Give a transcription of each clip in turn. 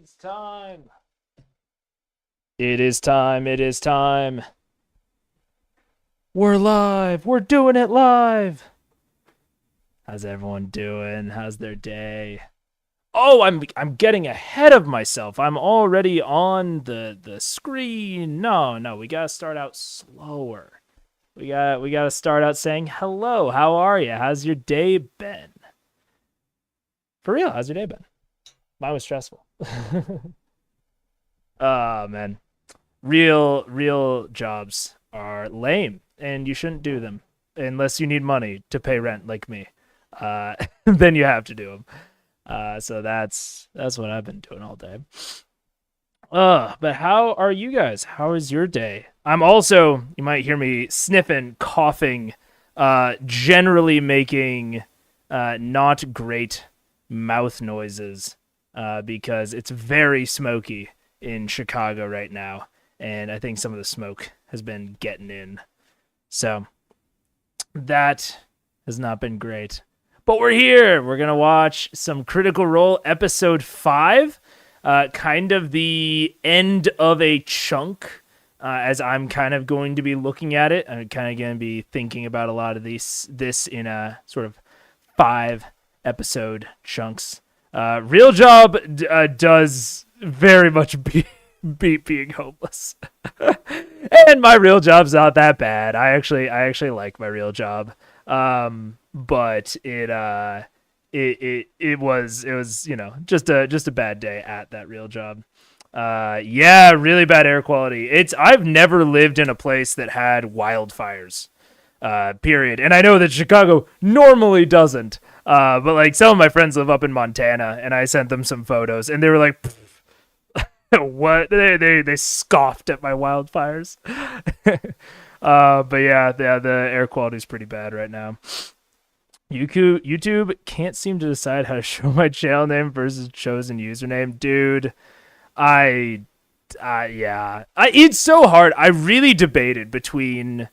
It's time. It is time. It is time. We're live. We're doing it live. How's everyone doing? How's their day? Oh, I'm getting ahead of myself. I'm already on the screen. No, we gotta start out slower. We gotta start out saying hello. How are you? How's your day been? For real, how's your day been? Mine was stressful. Oh man. Real jobs are lame and you shouldn't do them unless you need money to pay rent like me. Then you have to do them. So that's what I've been doing all day. But how are you guys? How is your day? I'm also, you might hear me sniffing, coughing, generally making not great mouth noises because it's very smoky in Chicago right now, and I think some of the smoke has been getting in. So that has not been great. But we're here. We're going to watch some Critical Role episode 5, kind of the end of a chunk, as I'm kind of going to be looking at it. I'm kind of going to be thinking about a lot of this in a sort of 5 episode chunks. Real Job does very much beat being homeless. And my real job's not that bad. I actually like my real job. But it was just a bad day at that real job. Yeah, really bad air quality. I've never lived in a place that had wildfires. Period. And I know that Chicago normally doesn't. But like some of my friends live up in Montana, and I sent them some photos, and they were like, "What?" They scoffed at my wildfires. But yeah, the air quality is pretty bad right now. YouTube can't seem to decide how to show my channel name versus chosen username, dude. It's so hard. I really debated between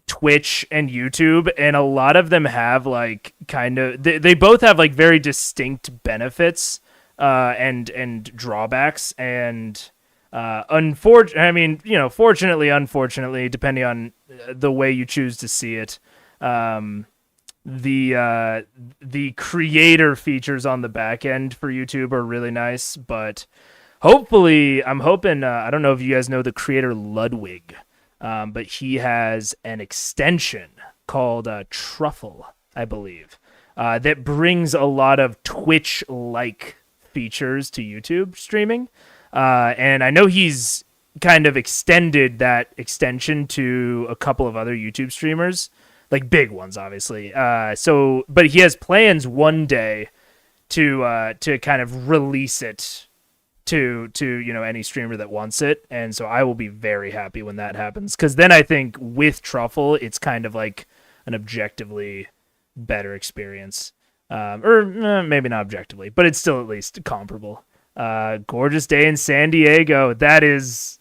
Twitch and YouTube, and a lot of them have like they both have like very distinct benefits and drawbacks, and fortunately, unfortunately, depending on the way you choose to see it, the creator features on the back end for YouTube are really nice, but hopefully I'm hoping I don't know if you guys know the creator Ludwig. But he has an extension called Truffle, I believe, that brings a lot of Twitch-like features to YouTube streaming. And I know he's kind of extended that extension to a couple of other YouTube streamers, like big ones, obviously. But he has plans one day to kind of release it to any streamer that wants it, and so I will be very happy when that happens, because then I think with Truffle it's kind of like an objectively better experience, or maybe not objectively, but it's still at least comparable. Gorgeous day in San Diego. That is,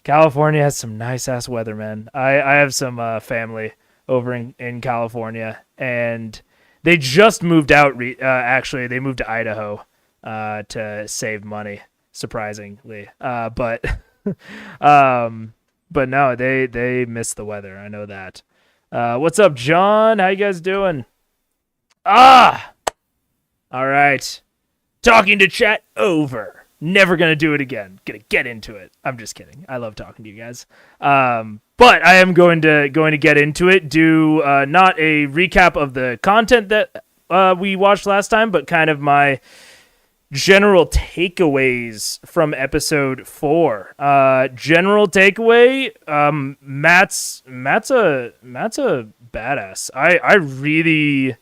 California has some nice ass weather, man. I have some family over in California, and they just moved out. Actually, they moved to Idaho to save money, surprisingly, but no, they miss the weather. I know that. What's up, John? How you guys doing? All right. Talking to chat over. Never gonna do it again. Gonna get into it. I'm just kidding. I love talking to you guys. But I am going to get into it. Do not a recap of the content that we watched last time, but kind of my general takeaways from episode 4. General takeaway, Matt's a badass. I really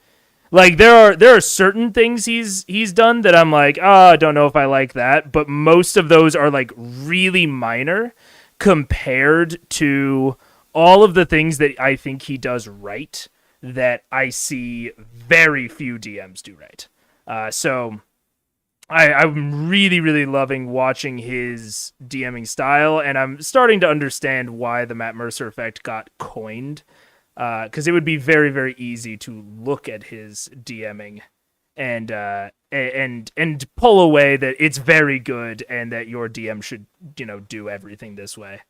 like, there are certain things he's done that I'm like, I don't know if I like that, but most of those are like really minor compared to all of the things that I think he does right that I see very few DMs do right. So I'm really loving watching his DMing style, and I'm starting to understand why the Matt Mercer effect got coined, because it would be very easy to look at his DMing and pull away that it's very good and that your DM should do everything this way.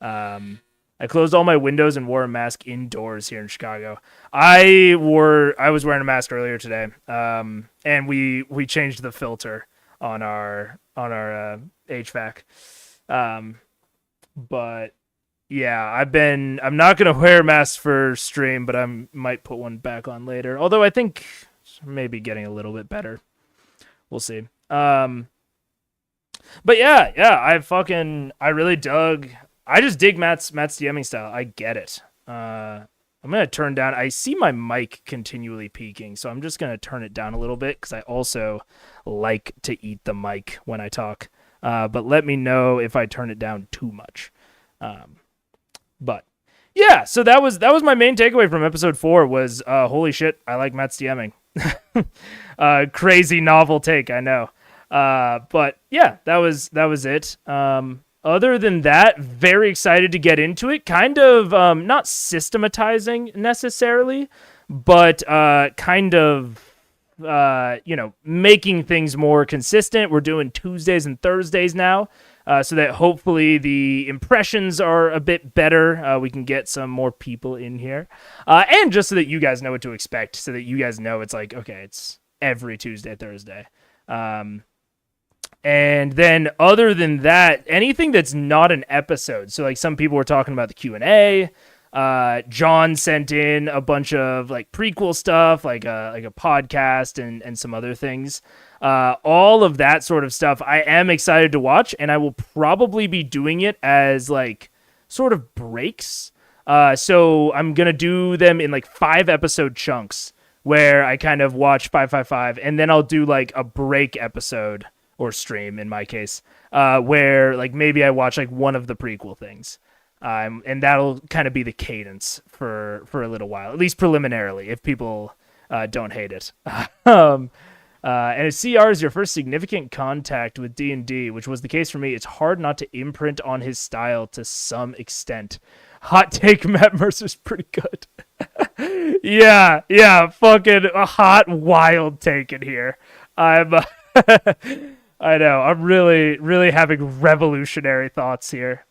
I closed all my windows and wore a mask indoors here in Chicago. I was wearing a mask earlier today, and we changed the filter on our HVAC. But yeah, I'm not gonna wear a mask for stream, but I might put one back on later. Although I think maybe getting a little bit better. We'll see. But yeah, I really dug. I just dig Matt's DMing style. I get it. I'm gonna turn down. I see my mic continually peaking, so I'm just gonna turn it down a little bit because I also like to eat the mic when I talk. But let me know if I turn it down too much. But yeah, so that was my main takeaway from episode 4 was holy shit, I like Matt's DMing. Crazy novel take, I know. But yeah, that was it. Other than that, very excited to get into it. Kind of not systematizing necessarily, but kind of making things more consistent. We're doing Tuesdays and Thursdays now, so that hopefully the impressions are a bit better. We can get some more people in here, and just so that you guys know what to expect, so that you guys know it's like, okay, it's every Tuesday, Thursday. And then other than that, anything that's not an episode. So like some people were talking about the Q&A. John sent in a bunch of like prequel stuff, like a podcast and some other things. All of that sort of stuff I am excited to watch, and I will probably be doing it as like sort of breaks. So I'm going to do them in like 5-episode chunks where I kind of watch 555, and then I'll do like a break episode or stream in my case, where like maybe I watch like one of the prequel things. And that'll kind of be the cadence for a little while, at least preliminarily, if people don't hate it. And if CR is your first significant contact with D&D, which was the case for me, it's hard not to imprint on his style to some extent. Hot take, Matt Mercer's pretty good. yeah, fucking a hot, wild take in here. I know, I'm really, really having revolutionary thoughts here.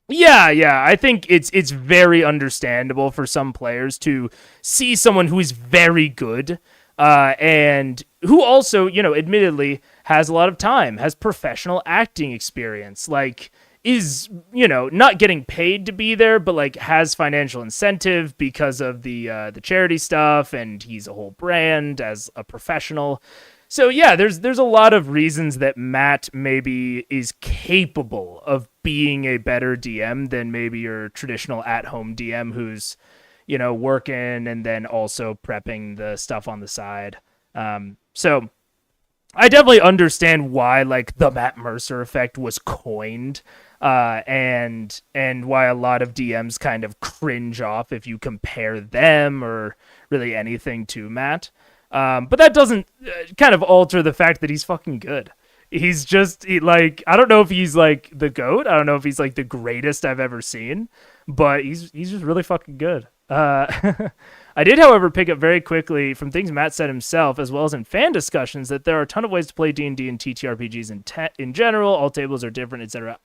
Yeah, I think it's very understandable for some players to see someone who is very good, and who also, admittedly has a lot of time, has professional acting experience, like is, not getting paid to be there, but like has financial incentive because of the charity stuff, and he's a whole brand as a professional. So yeah, there's a lot of reasons that Matt maybe is capable of being a better DM than maybe your traditional at-home DM who's, working and then also prepping the stuff on the side. So I definitely understand why like the Matt Mercer effect was coined, and why a lot of DMs kind of cringe off if you compare them or really anything to Matt. But that doesn't kind of alter the fact that he's fucking good. He's just I don't know if he's like the GOAT. I don't know if he's like the greatest I've ever seen, but he's just really fucking good. I did, however, pick up very quickly from things Matt said himself, as well as in fan discussions, that there are a ton of ways to play D&D and TTRPGs in general. All tables are different, etc.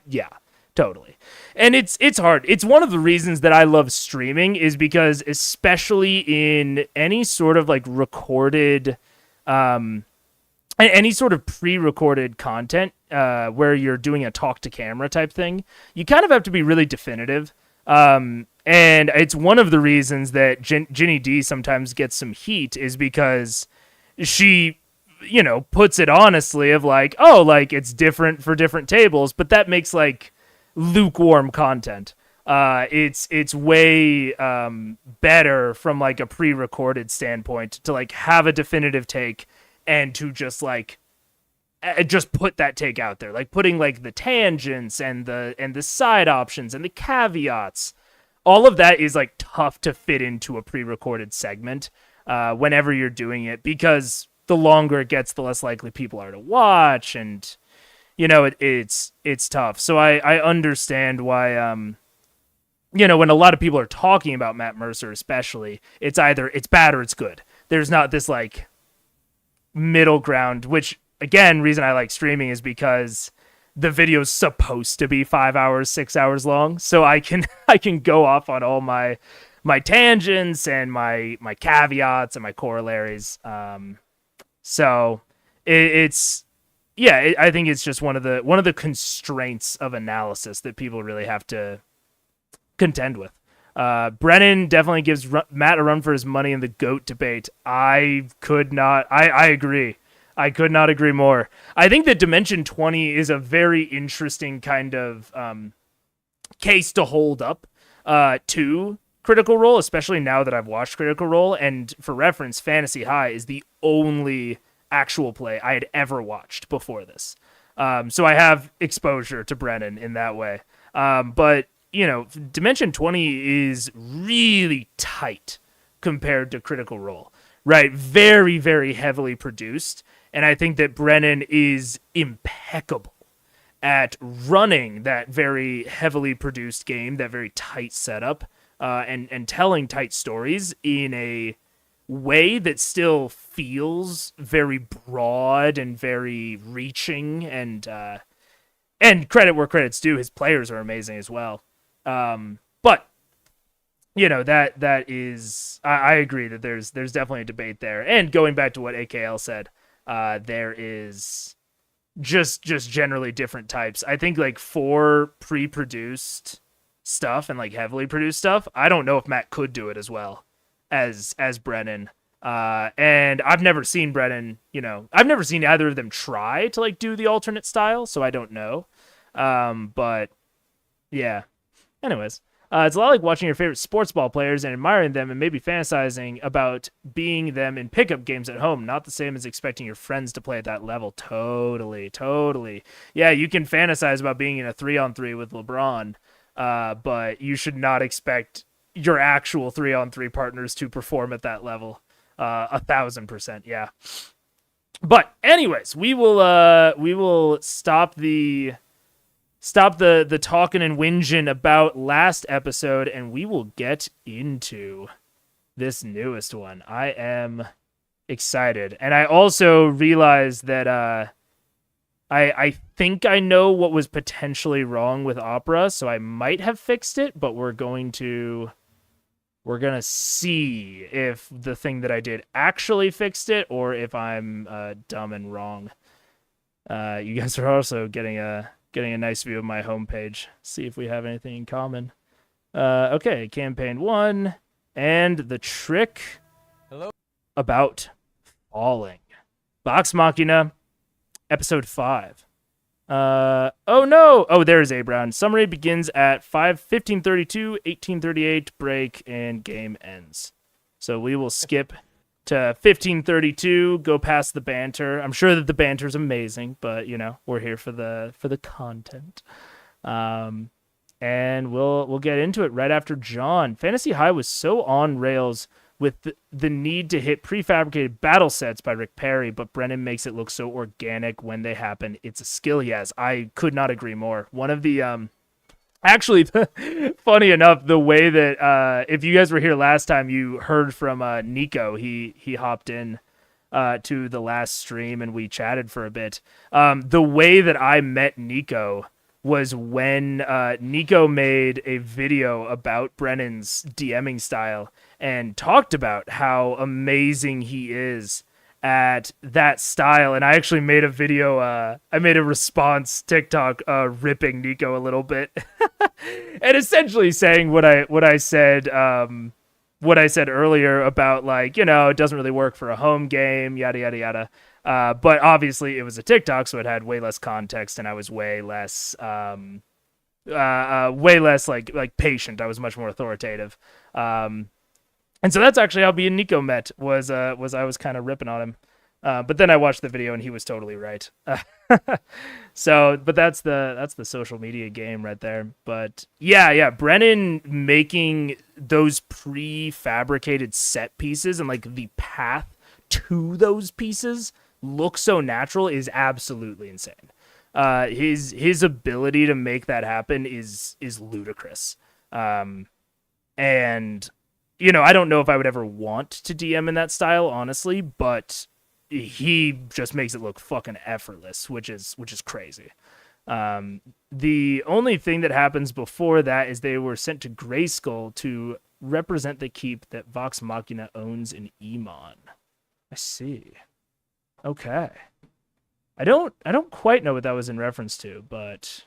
Yeah. Totally. And it's hard. It's one of the reasons that I love streaming is because especially in any sort of like recorded, any sort of pre-recorded content where you're doing a talk to camera type thing, you kind of have to be really definitive. And it's one of the reasons that Ginny D sometimes gets some heat is because she, puts it honestly of like, oh, like it's different for different tables, but that makes like lukewarm content. It's way better from like a pre-recorded standpoint to like have a definitive take and to just like just put that take out there, like putting like the tangents and the side options and the caveats. All of that is like tough to fit into a pre-recorded segment whenever you're doing it, because the longer it gets, the less likely people are to watch, and it's tough. So I understand why, when a lot of people are talking about Matt Mercer, especially, it's either it's bad or it's good. there's not this like middle ground, which again, reason I like streaming is because the video's supposed to be 5 hours, 6 hours long. So I can go off on all my tangents and my caveats and my corollaries. So it's I think it's just one of the constraints of analysis that people really have to contend with. Brennan definitely gives Matt a run for his money in the GOAT debate. I agree. I could not agree more. I think that Dimension 20 is a very interesting kind of case to hold up to Critical Role, especially now that I've watched Critical Role. And for reference, Fantasy High is the only actual play I had ever watched before this. So I have exposure to Brennan in that way. But, Dimension 20 is really tight compared to Critical Role, right? Very, very heavily produced. And I think that Brennan is impeccable at running that very heavily produced game, that very tight setup, and telling tight stories in a way that still feels very broad and very reaching. And credit where credit's due, his players are amazing as well. But that is, I agree that there's definitely a debate there. And going back to what AKL said, there is just generally different types. I think like for pre-produced stuff and like heavily produced stuff, I don't know if Matt could do it as well as Brennan. And I've never seen Brennan, I've never seen either of them try to like do the alternate style, so I don't know. But yeah. Anyways, it's a lot like watching your favorite sports ball players and admiring them and maybe fantasizing about being them in pickup games at home. Not the same as expecting your friends to play at that level. Totally. Yeah, you can fantasize about being in a 3-on-3 with LeBron, but you should not expect your actual 3-on-3 partners to perform at that level. 1,000%, yeah. But anyways, we will stop the talking and whinging about last episode, and we will get into this newest one. I am excited. And I also realized that I think I know what was potentially wrong with Opera, so I might have fixed it, but we're going to see if the thing that I did actually fixed it or if I'm dumb and wrong. You guys are also getting a nice view of my homepage. See if we have anything in common. Okay, campaign 1 and the trick about falling. Vox Machina, episode 5. Oh no! Oh, there's A Brown. Summary begins at 15:32, 1838, break, and game ends. So we will skip to 15:32, go past the banter. I'm sure that the banter's amazing, but we're here for the content. And we'll get into it right after John. Fantasy High was so on rails with the need to hit prefabricated battle sets by Rick Perry, but Brennan makes it look so organic when they happen. It's a skill he has. I could not agree more. One of the actually, funny enough, the way that if you guys were here last time, you heard from Nico. He hopped in to the last stream and we chatted for a bit. The way that I met Nico was when Nico made a video about Brennan's DMing style and talked about how amazing he is at that style. And I actually made a video, I made a response TikTok ripping Nico a little bit and essentially saying what I said earlier about like, it doesn't really work for a home game, yada, yada, yada. But obviously it was a TikTok, so it had way less context and I was way less like patient. I was much more authoritative. And so that's actually how me and Nico met, was I was kind of ripping on him. But then I watched the video and he was totally right. So, but that's the social media game right there. But yeah, Brennan making those prefabricated set pieces and like the path to those pieces look so natural is absolutely insane. His ability to make that happen is ludicrous. And I don't know if I would ever want to DM in that style, honestly, but he just makes it look fucking effortless, which is crazy. The only thing that happens before that is they were sent to Grayskull to represent the keep that Vox Machina owns in Emon. I see. Okay. I don't quite know what that was in reference to, but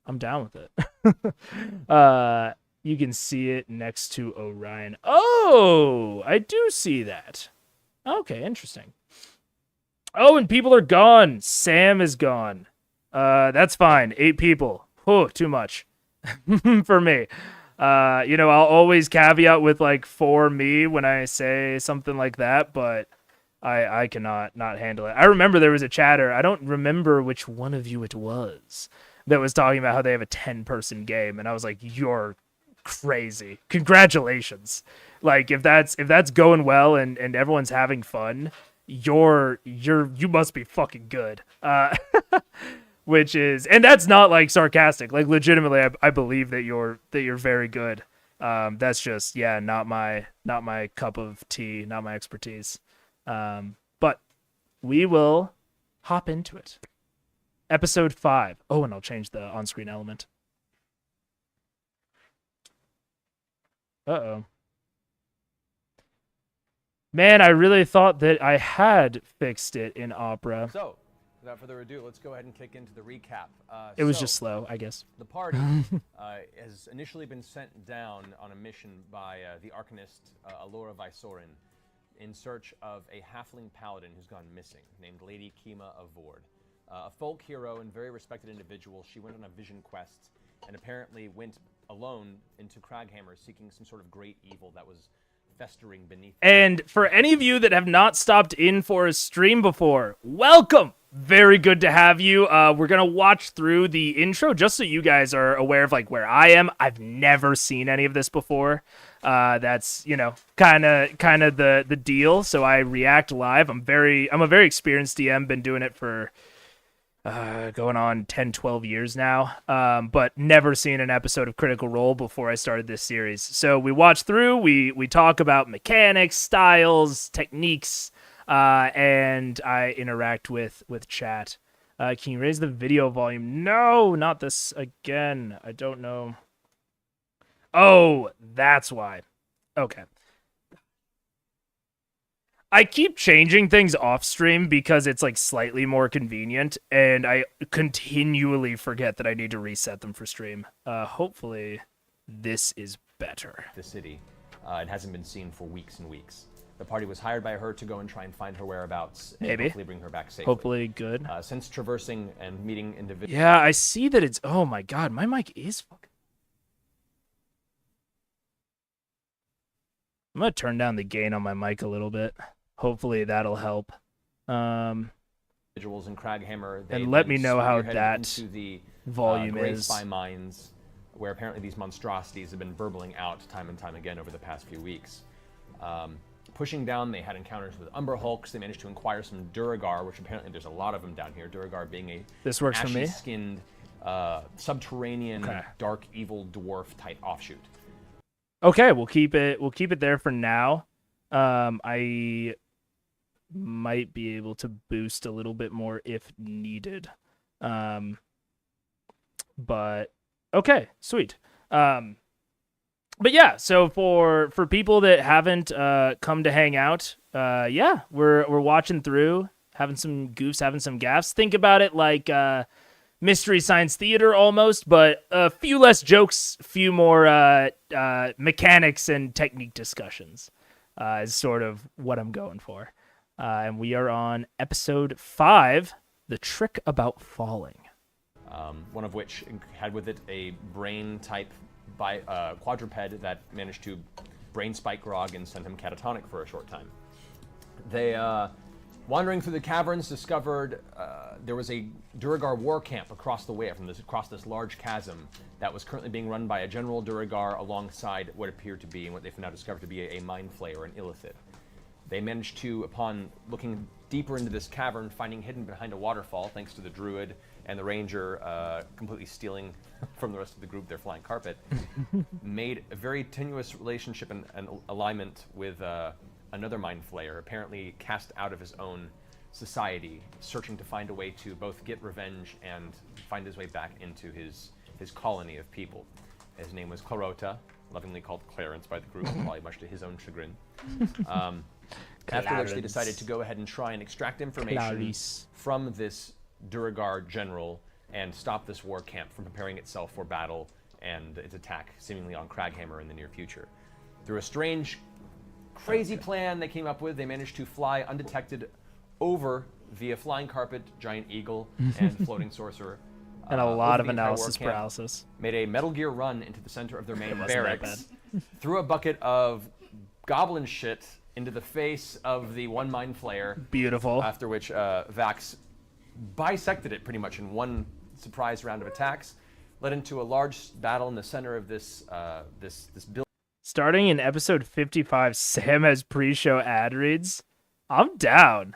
I'm down with it. You can see it next to Orion. Oh, I do see that. Okay, interesting. Oh, and people are gone. Sam is gone. That's fine. 8 people. Oh, too much for me. I'll always caveat with like for me when I say something like that, but I cannot not handle it. I remember there was a chatter. I don't remember which one of you it was that was talking about how they have a 10-person game, and I was like, you're crazy. Congratulations. Like if that's going well and everyone's having fun, you must be fucking good. Which is, and that's not like sarcastic. Like legitimately, I believe that you're very good. That's just not my cup of tea, not my expertise. But we will hop into it. Episode 5. Oh, and I'll change the on-screen element. Uh-oh. Man, I really thought that I had fixed it in Opera. So, without further ado, let's go ahead and kick into the recap. It was just slow, I guess. The party has initially been sent down on a mission by the Arcanist Alora Vysorin in search of a halfling paladin who's gone missing, named Lady Kima of Vord. A folk hero and very respected individual, she went on a vision quest and apparently went alone into Craghammer seeking some sort of great evil that was festering beneath. And for any of you that have not stopped in for a stream before, welcome! Very good to have you. We're going to watch through the intro just so you guys are aware of like where I am. I've never seen any of this before. That's, kind of the deal. So I react live. I'm a very experienced DM, been doing it for going on 10, 12 years now, but never seen an episode of Critical Role before I started this series. So we watch through, we talk about mechanics, styles, techniques, and I interact with chat. Can you raise the video volume? No, not this again. I don't know. Oh, that's why. Okay. I keep changing things off stream because it's like slightly more convenient, and I continually forget that I need to reset them for stream. Hopefully this is better. The city. It hasn't been seen for weeks and weeks. The party was hired by her to go and try and find her whereabouts and hopefully bring her back safely. Hopefully good. Since traversing and meeting individuals. Yeah, I see that it's, oh my god, my mic is fucking. I'm gonna turn down the gain on my mic a little bit. Hopefully that'll help. Individuals in Craghammer. And let me know how that the, volume is. By mines, where apparently these monstrosities have been burbling out time and time again over the past few weeks. Pushing down, they had encounters with Umber Hulks. They managed to acquire some Duragar, which apparently there's a lot of them down here. Duragar being a this works for me. Ashy-skinned, subterranean, dark, evil dwarf type offshoot. Okay, we'll keep it there for now. I might be able to boost a little bit more if needed. But okay, sweet. But yeah, so for people that haven't come to hang out, we're watching through, having some goofs, having some gaffes. Think about it like Mystery Science Theater almost, but a few less jokes, few more mechanics and technique discussions is sort of what I'm going for. And we are on episode 5, The Trick About Falling. One of which had with it a brain-type quadruped that managed to brain spike Grog and send him catatonic for a short time. They, wandering through the caverns, discovered there was a Duragar war camp across the way across this large chasm that was currently being run by a General Duragar alongside what appeared to be, and what they now discovered to be, a mind flayer, an illithid. They manage to, upon looking deeper into this cavern, finding hidden behind a waterfall, thanks to the druid and the ranger completely stealing from the rest of the group their flying carpet, made a very tenuous relationship and alignment with another mind flayer, apparently cast out of his own society, searching to find a way to both get revenge and find his way back into his colony of people. His name was Clarota, lovingly called Clarence by the group, probably much to his own chagrin. After which they decided to go ahead and try and extract information from this Duragar general and stop this war camp from preparing itself for battle and its attack seemingly on Craghammer in the near future. Through a strange, crazy plan they came up with, they managed to fly undetected over via flying carpet, giant eagle, and floating sorcerer. And a lot of analysis paralysis. Made a Metal Gear run into the center of their main barracks, threw a bucket of goblin shit into the face of the one mind flayer. Beautiful. After which Vax bisected it pretty much in one surprise round of attacks, led into a large battle in the center of this building. Starting in episode 55, Sam has pre-show ad reads. I'm down.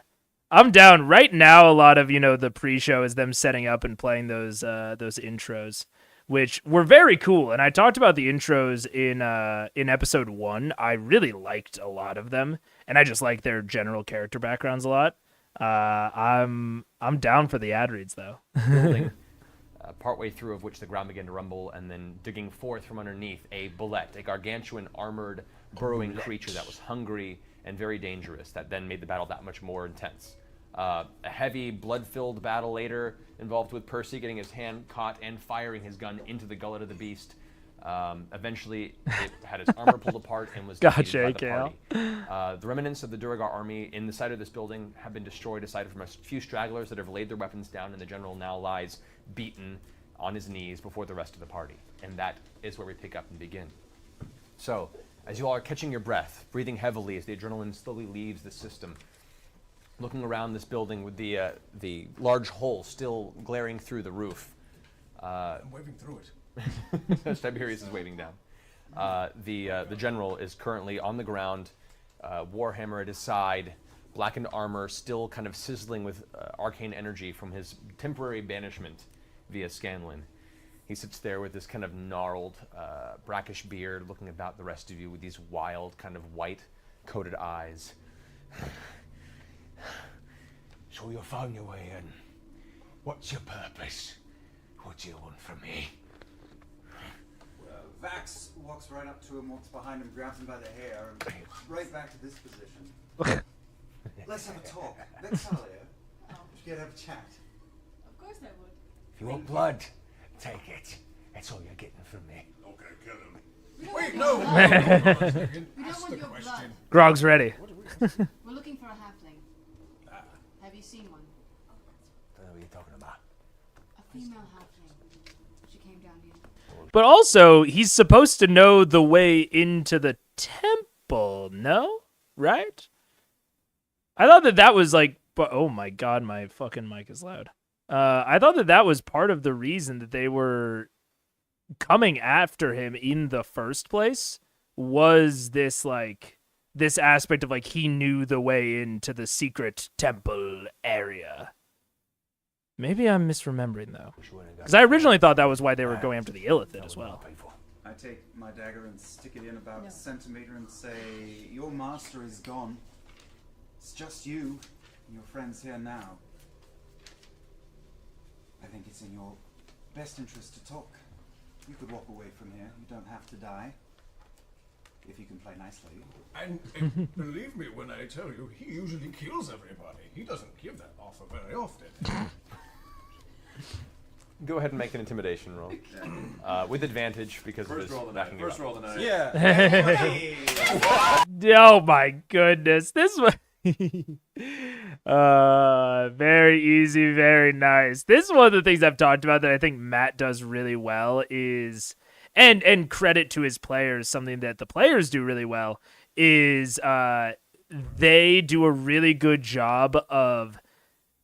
Right now, a lot of, the pre-show is them setting up and playing those intros, which were very cool. And I talked about the intros in episode 1. I really liked a lot of them, and I just like their general character backgrounds a lot. I'm down for the ad reads though. Building, partway through of which the ground began to rumble, and then digging forth from underneath a bullet, a gargantuan armored burrowing creature that was hungry and very dangerous, that then made the battle that much more intense. A heavy, blood-filled battle later involved with Percy getting his hand caught and firing his gun into the gullet of the beast. Eventually, it had its armor pulled apart and was defeated by the party. The remnants of the Duragar army in the side of this building have been destroyed, aside from a few stragglers that have laid their weapons down, and the general now lies beaten on his knees before the rest of the party. And that is where we pick up and begin. So, as you all are catching your breath, breathing heavily as the adrenaline slowly leaves the system, looking around this building with the large hole still glaring through the roof. I'm waving through it. Tiberius is waving down. The general is currently on the ground, warhammer at his side, blackened armor still kind of sizzling with arcane energy from his temporary banishment via Scanlan. He sits there with this kind of gnarled, brackish beard, looking about the rest of you with these wild, kind of white-coated eyes. So you found your way in. What's your purpose? What do you want from me? Vax walks right up to him, walks behind him, grabs him by the hair, and right back to this position. Let's have a talk. Vexalia, we should have a chat. Of course I would. If you want blood, take it. That's all you're getting from me. Okay, kill him. Wait, no! We don't want your blood. Grog's ready. We're looking for a halfling. Have you seen one? I don't know what you're talking about. A female halfling. She came down here. But also, he's supposed to know the way into the temple, no? Right? I thought that was like, oh my god, my fucking mic is loud. I thought that was part of the reason that they were coming after him in the first place, was this aspect of like he knew the way into the secret temple area. Maybe I'm misremembering though, because I originally thought that was why they were going after the Illithid as well. I take my dagger and stick it in about a centimeter and say, your master is gone. It's just you and your friends here now. I think it's in your best interest to talk. You could walk away from here. You don't have to die. If you can play nicely. And believe me when I tell you, he usually kills everybody. He doesn't give that offer very often. Go ahead and make an intimidation roll. With advantage because of his backing you up. First roll the night. Yeah. Oh my goodness, this was very easy, very nice. This is one of the things I've talked about that I think Matt does really well is, and credit to his players, something that the players do really well is they do a really good job of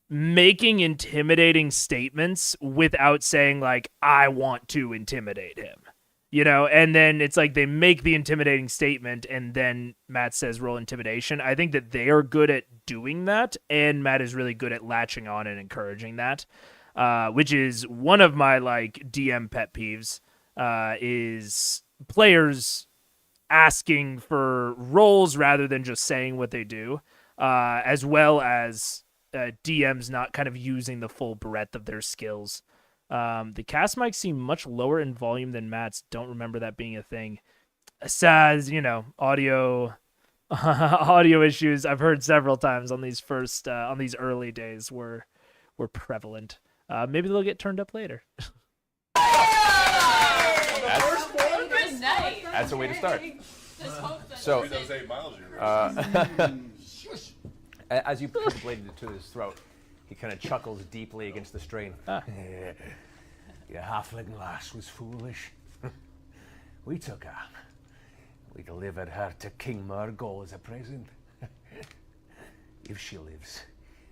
making intimidating statements without saying like, I want to intimidate him. you know, and then it's like they make the intimidating statement and then Matt says roll intimidation. I think that they are good at doing that, and Matt is really good at latching on and encouraging that, which is one of my like DM pet peeves, is players asking for roles rather than just saying what they do, as well as DMs not kind of using the full breadth of their skills. The cast mics seem much lower in volume than Matt's. Don't remember that being a thing. Says, you know, audio issues I've heard several times on these on these early days were prevalent. Maybe they'll get turned up later. That's a way to start. So, as you put the blade to his throat, he kind of chuckles deeply against the strain. Your halfling lass was foolish. We took her. We delivered her to King Murgle as a present. If she lives,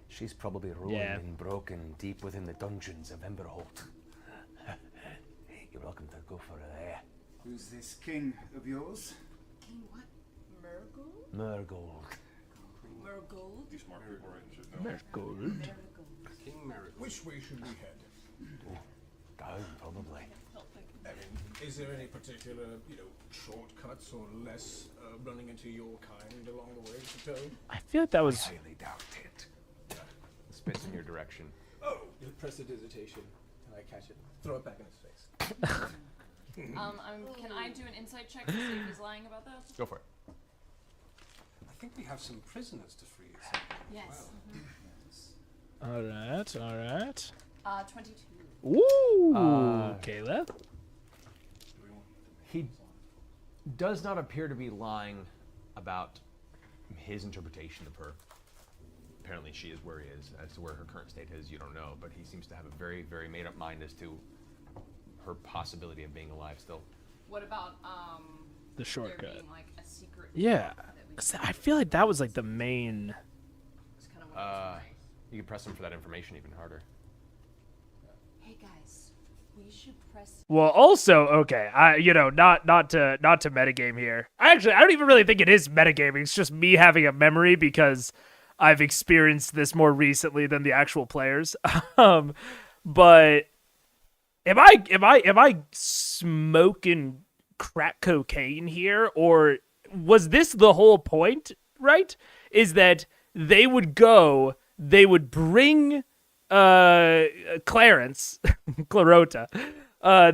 she's probably rolling and broken deep within the dungeons of Emberholt. You're welcome to go for her there. Who's this king of yours? King what? Murgle? Murgold. Murgold? These smart people should know. Gold. King Miracle. Which way should we head? Down, probably. I mean, is there any particular, you know, shortcuts or less running into your kind along the way to tell? I feel like that was. Highly doubt it. Spits in your direction. Oh, You press the hesitation, and I catch it, throw it back in his face. Can I do an insight check to see if he's lying about that? Go for it. I think we have some prisoners to free. Yes. All right. 22. Ooh, Caleb. He does not appear to be lying about his interpretation of her. Apparently she is where he is. As to where her current state is, you don't know, but he seems to have a very, very made-up mind as to her possibility of being alive still. What about The there shortcut. being like a secret? Yeah. that we 'Cause I feel like that was like the main. was kind of what I was wondering. You can press him for that information even harder. Hey guys, we should press. Well, also, okay, not to metagame here. I don't even really think it is metagaming. It's just me having a memory because I've experienced this more recently than the actual players. But am I smoking crack cocaine here, or was this the whole point? Right? Is that they would bring Clarence, Clarota.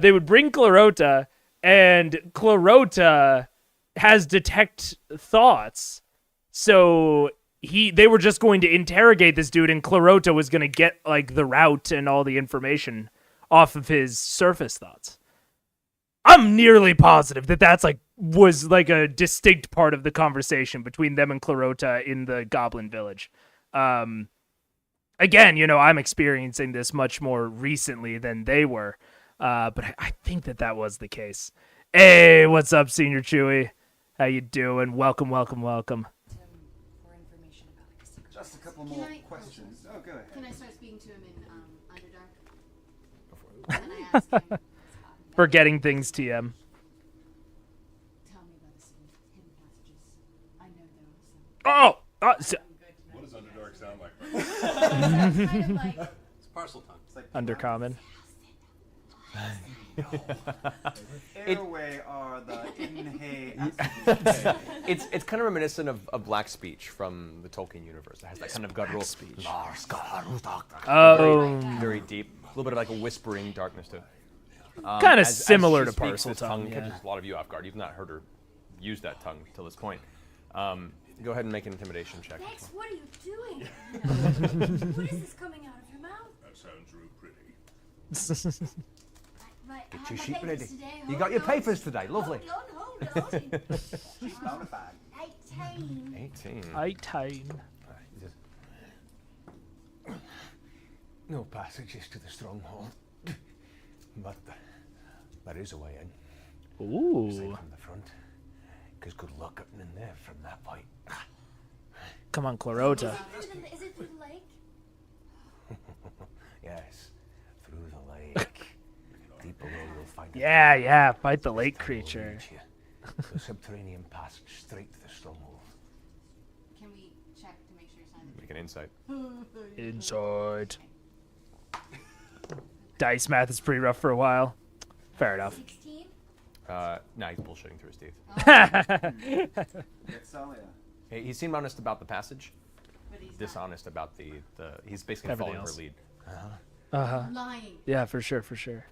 They would bring Clarota, and Clarota has detect thoughts. So they were just going to interrogate this dude, and Clarota was going to get like the route and all the information off of his surface thoughts. I'm nearly positive that was like a distinct part of the conversation between them and Clarota in the Goblin Village. Again, I'm experiencing this much more recently than they were, but I think that was the case. Hey, what's up, Senior Chewy? How you doing? Welcome. For information about like a secret. Just a couple Can more I- questions. Oh, go ahead. Can I start speaking to him in Underdark? And I ask him. Forgetting things, TM. Tell me about the hidden passages. I know there are some. What does Underdark sound like? Sounds kind of like It's parcel tongue. It's like Undercommon. airway are the in-hay. It's kind of reminiscent of Black Speech from the Tolkien universe. It has that kind of guttural speech. Oh, Very deep. A little bit of like a whispering darkness to it. kind of As similar she to speaks, Parcel this Tongue. catches Yeah. a lot of you off guard. You've not heard her use that tongue till this point. Go ahead and make an intimidation check. Dex, what are you doing? What is this coming out of your mouth? That sounds real pretty. Right, I Get have your my sheet papers ready. today. You Hold got your on. papers today. Lovely. Hold on. She's notified. 18. 18. 18. No passages to the stronghold, but there is a way in. Ooh. Aside from the front, because good luck getting in there from that point. Come on, Clarota. Is it through the lake? Yes, through the lake. Deep below you'll find Yeah, fight the lake creature. The subterranean passage straight to the stronghold. Can we check to make sure it's not Make an insight. Inside. Dice math is pretty rough for a while. Fair enough. 16? Nah, he's bullshitting through his teeth. Vexalia. Hey, he seemed honest about the passage, but he's dishonest about the he's basically Everything following else. her lead. not lying. Yeah, for sure. Perhaps.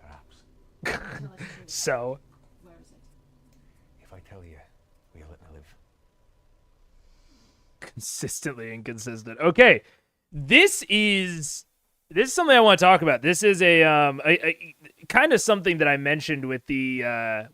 Tell us the truth. So, Where is it? If I tell you, will you let me live? consistently inconsistent. Okay, this is something I want to talk about. This is a kind of something that I mentioned with the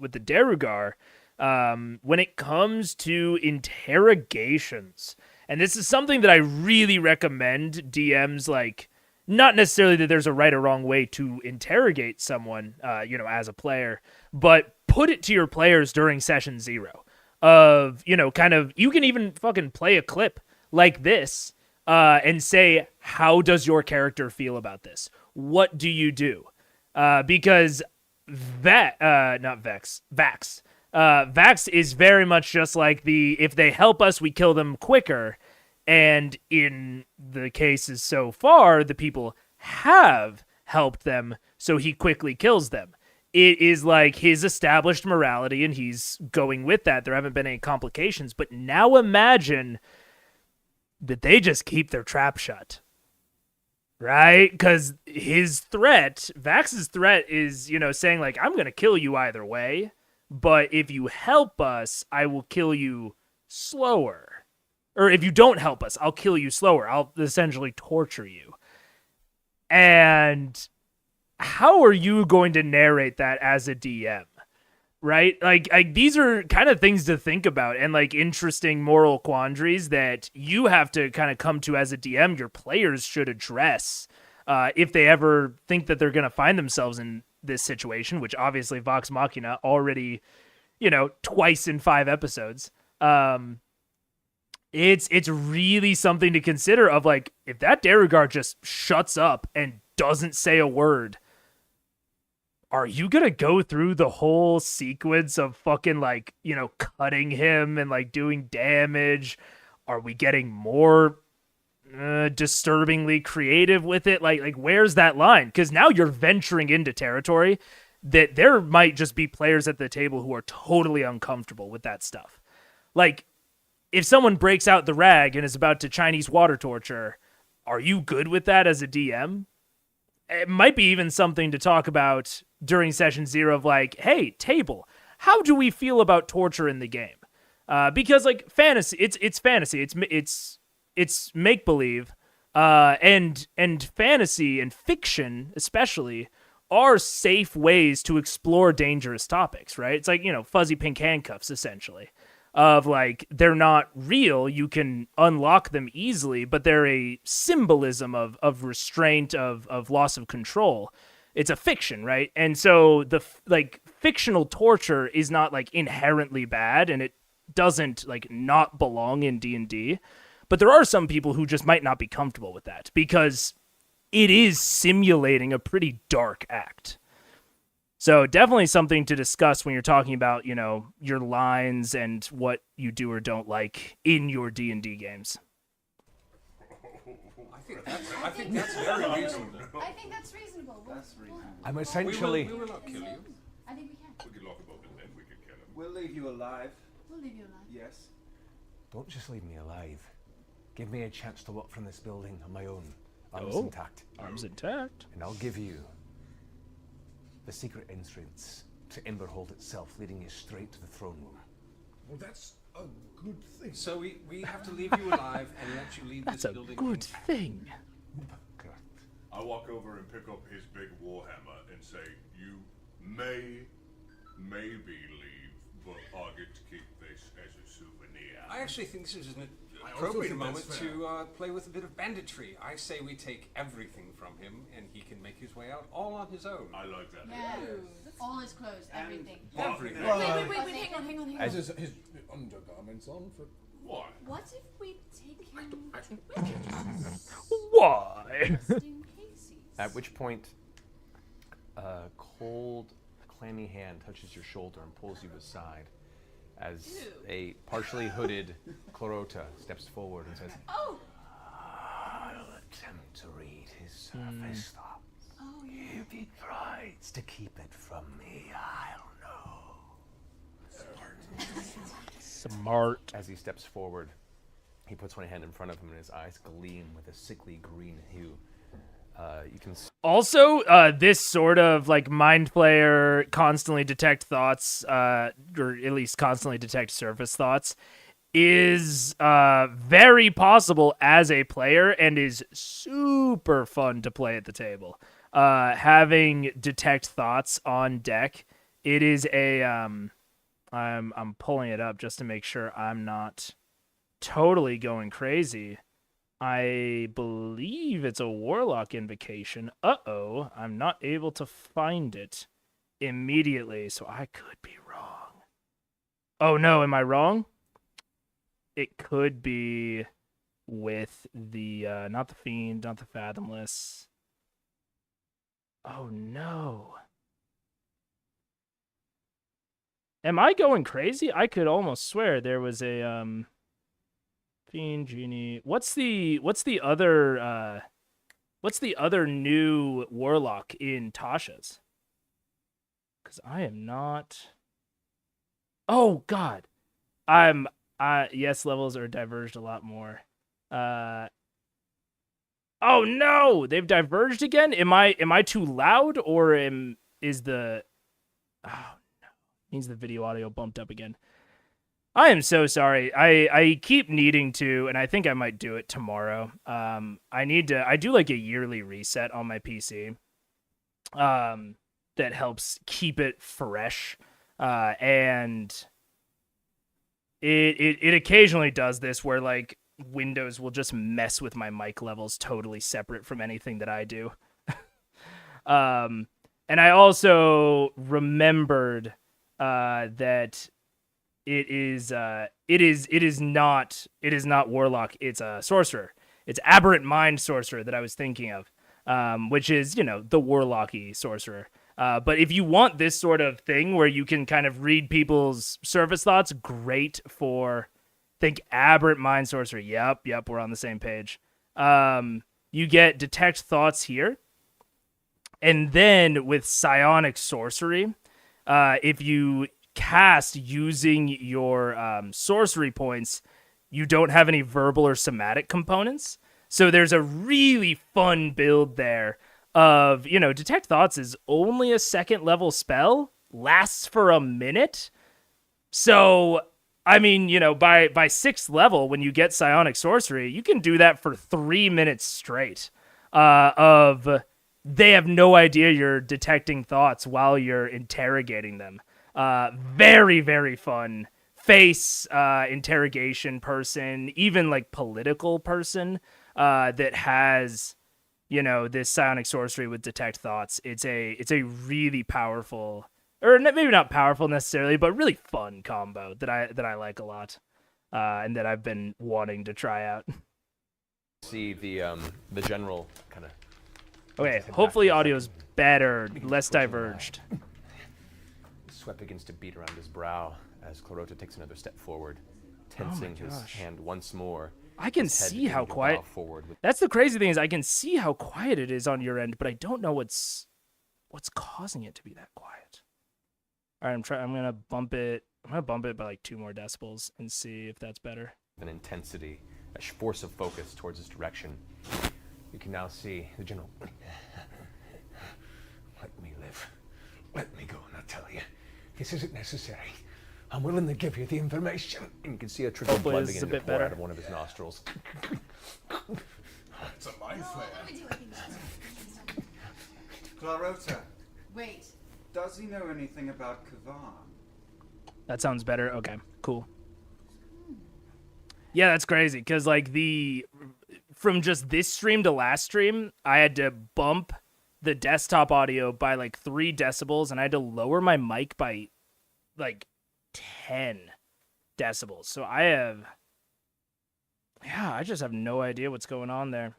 Derugar when it comes to interrogations. And this is something that I really recommend DMs, like, not necessarily that there's a right or wrong way to interrogate someone, as a player, but put it to your players during session 0 of, kind of, you can even fucking play a clip like this and say, how does your character feel about this? What do you do? Because Vax is very much just like if they help us, we kill them quicker. And in the cases so far, the people have helped them, so he quickly kills them. It is like his established morality, and he's going with that. There haven't been any complications. But now imagine that they just keep their trap shut. Right? Because Vax's threat is, saying, like, I'm going to kill you either way. But if you help us, I will kill you slower. Or if you don't help us, I'll kill you slower. I'll essentially torture you. And how are you going to narrate that as a DM? Right? Like these are kind of things to think about, and like interesting moral quandaries that you have to kind of come to as a DM. Your players should address if they ever think that they're going to find themselves in this situation, which obviously Vox Machina already, twice in 5 episodes. It's really something to consider of, like, if that Derugar just shuts up and doesn't say a word, are you going to go through the whole sequence of fucking, like, cutting him and, like, doing damage? Are we getting more disturbingly creative with it? Like where's that line? Because now you're venturing into territory that there might just be players at the table who are totally uncomfortable with that stuff. Like, if someone breaks out the rag and is about to Chinese water torture, are you good with that as a DM? It might be even something to talk about during session 0 of, like, hey, table, how do we feel about torture in the game? Because, like, fantasy, it's fantasy, it's make-believe, and fantasy and fiction especially are safe ways to explore dangerous topics, right? It's like, fuzzy pink handcuffs, essentially. Of, like, they're not real, you can unlock them easily, but they're a symbolism of restraint, of loss of control. It's a fiction, right? And so the fictional torture is not, like, inherently bad, and it doesn't, like, not belong in D&D. But there are some people who just might not be comfortable with that because it is simulating a pretty dark act. So definitely something to discuss when you're talking about, your lines and what you do or don't like in your D&D games. I think that's very reasonable. I think that's reasonable. That's reasonable. I'm We essentially. will not kill you. I think we can. We could lock him up and then we could kill him. We'll leave you alive. We'll leave you alone. Yes. Don't just leave me alive. Give me a chance to walk from this building on my own, arms Oh. intact, Arms intact. and I'll give you the secret entrance to Emberhold itself, leading you straight to the throne room. Well, that's a good thing. So we have to leave you alive and let you leave That's this a building. good thing. Correct. I walk over and pick up his big warhammer and say, you may maybe leave, but I get to keep this as a souvenir. I actually think this is an I also appropriate think moment that's to play with a bit of banditry. I say we take everything from him and he can make his way out all on his own. I like that. Yeah. All his clothes, everything. Everything. Wait, hang on. Has his undergarments on for why? What if we take him with us? Why? Just in case. At which point, Cold clammy hand touches your shoulder and pulls you aside as a partially hooded Clarota steps forward and says, Oh! I'll attempt to read his surface thoughts. Oh, yeah. If he tries to keep it from me, I'll know. Smart. As he steps forward, he puts one hand in front of him and his eyes gleam with a sickly green hue. You can Also, this sort of like mind player constantly detect thoughts, or at least constantly detect surface thoughts, is very possible as a player and is super fun to play at the table. Having detect thoughts on deck, it is a I'm pulling it up just to make sure I'm not totally going crazy. I believe it's a warlock invocation. Uh-oh, I'm not able to find it immediately, so I could be wrong. Oh no, am I wrong? It could be with the, not the Fiend, not the Fathomless. Oh no. Am I going crazy? I could almost swear there was a, Fiend, Genie. What's the other new warlock in Tasha's? Because I am not. Oh God, yes, levels are diverged a lot more. Oh no, they've diverged again. Am I too loud or is the oh no, means the video audio bumped up again. I am so sorry. I keep needing to, and I think I might do it tomorrow. I do like a yearly reset on my PC. That helps keep it fresh. And it occasionally does this where like Windows will just mess with my mic levels totally separate from anything that I do. And I also remembered that it is not warlock, it's a sorcerer. It's aberrant mind sorcerer that I was thinking of, which is, the warlocky sorcerer. But if you want this sort of thing where you can kind of read people's surface thoughts, great for, think aberrant mind sorcerer. Yep, we're on the same page. You get detect thoughts here. And then with psionic sorcery, if you cast using your sorcery points, you don't have any verbal or somatic components. So there's a really fun build there of, detect thoughts is only a 2nd level spell, lasts for a minute. So, I mean, by 6th level, when you get psionic sorcery, you can do that for 3 minutes straight of they have no idea you're detecting thoughts while you're interrogating them. Very, very fun face interrogation person, even like political person that has, this psionic sorcery with detect thoughts. It's a really powerful, or maybe not powerful necessarily, but really fun combo that I like a lot, and that I've been wanting to try out. See the general kind of. Okay, hopefully audio's better, less diverged. Sweat begins to beat around his brow as Clarota takes another step forward, tensing his hand once more. I can see how quiet. That's the crazy thing, is I can see how quiet it is on your end, but I don't know what's causing it to be that quiet. All right, I'm gonna bump it. I'm gonna bump it by like 2 more decibels and see if that's better. An intensity, a force of focus towards his direction. You can now see the general. Let me live. Let me go, and I'll tell you. This isn't necessary. I'm willing to give you the information. And you can see a trickle of blood begin to pour out of one of his nostrils. It's a mind flare. Clarota, Wait. does he know anything about Kavan? That sounds better. Okay, cool. Yeah, that's crazy, because like from just this stream to last stream, I had to bump the desktop audio by like 3 decibels, and I had to lower my mic by like 10 decibels. So I just have no idea what's going on there.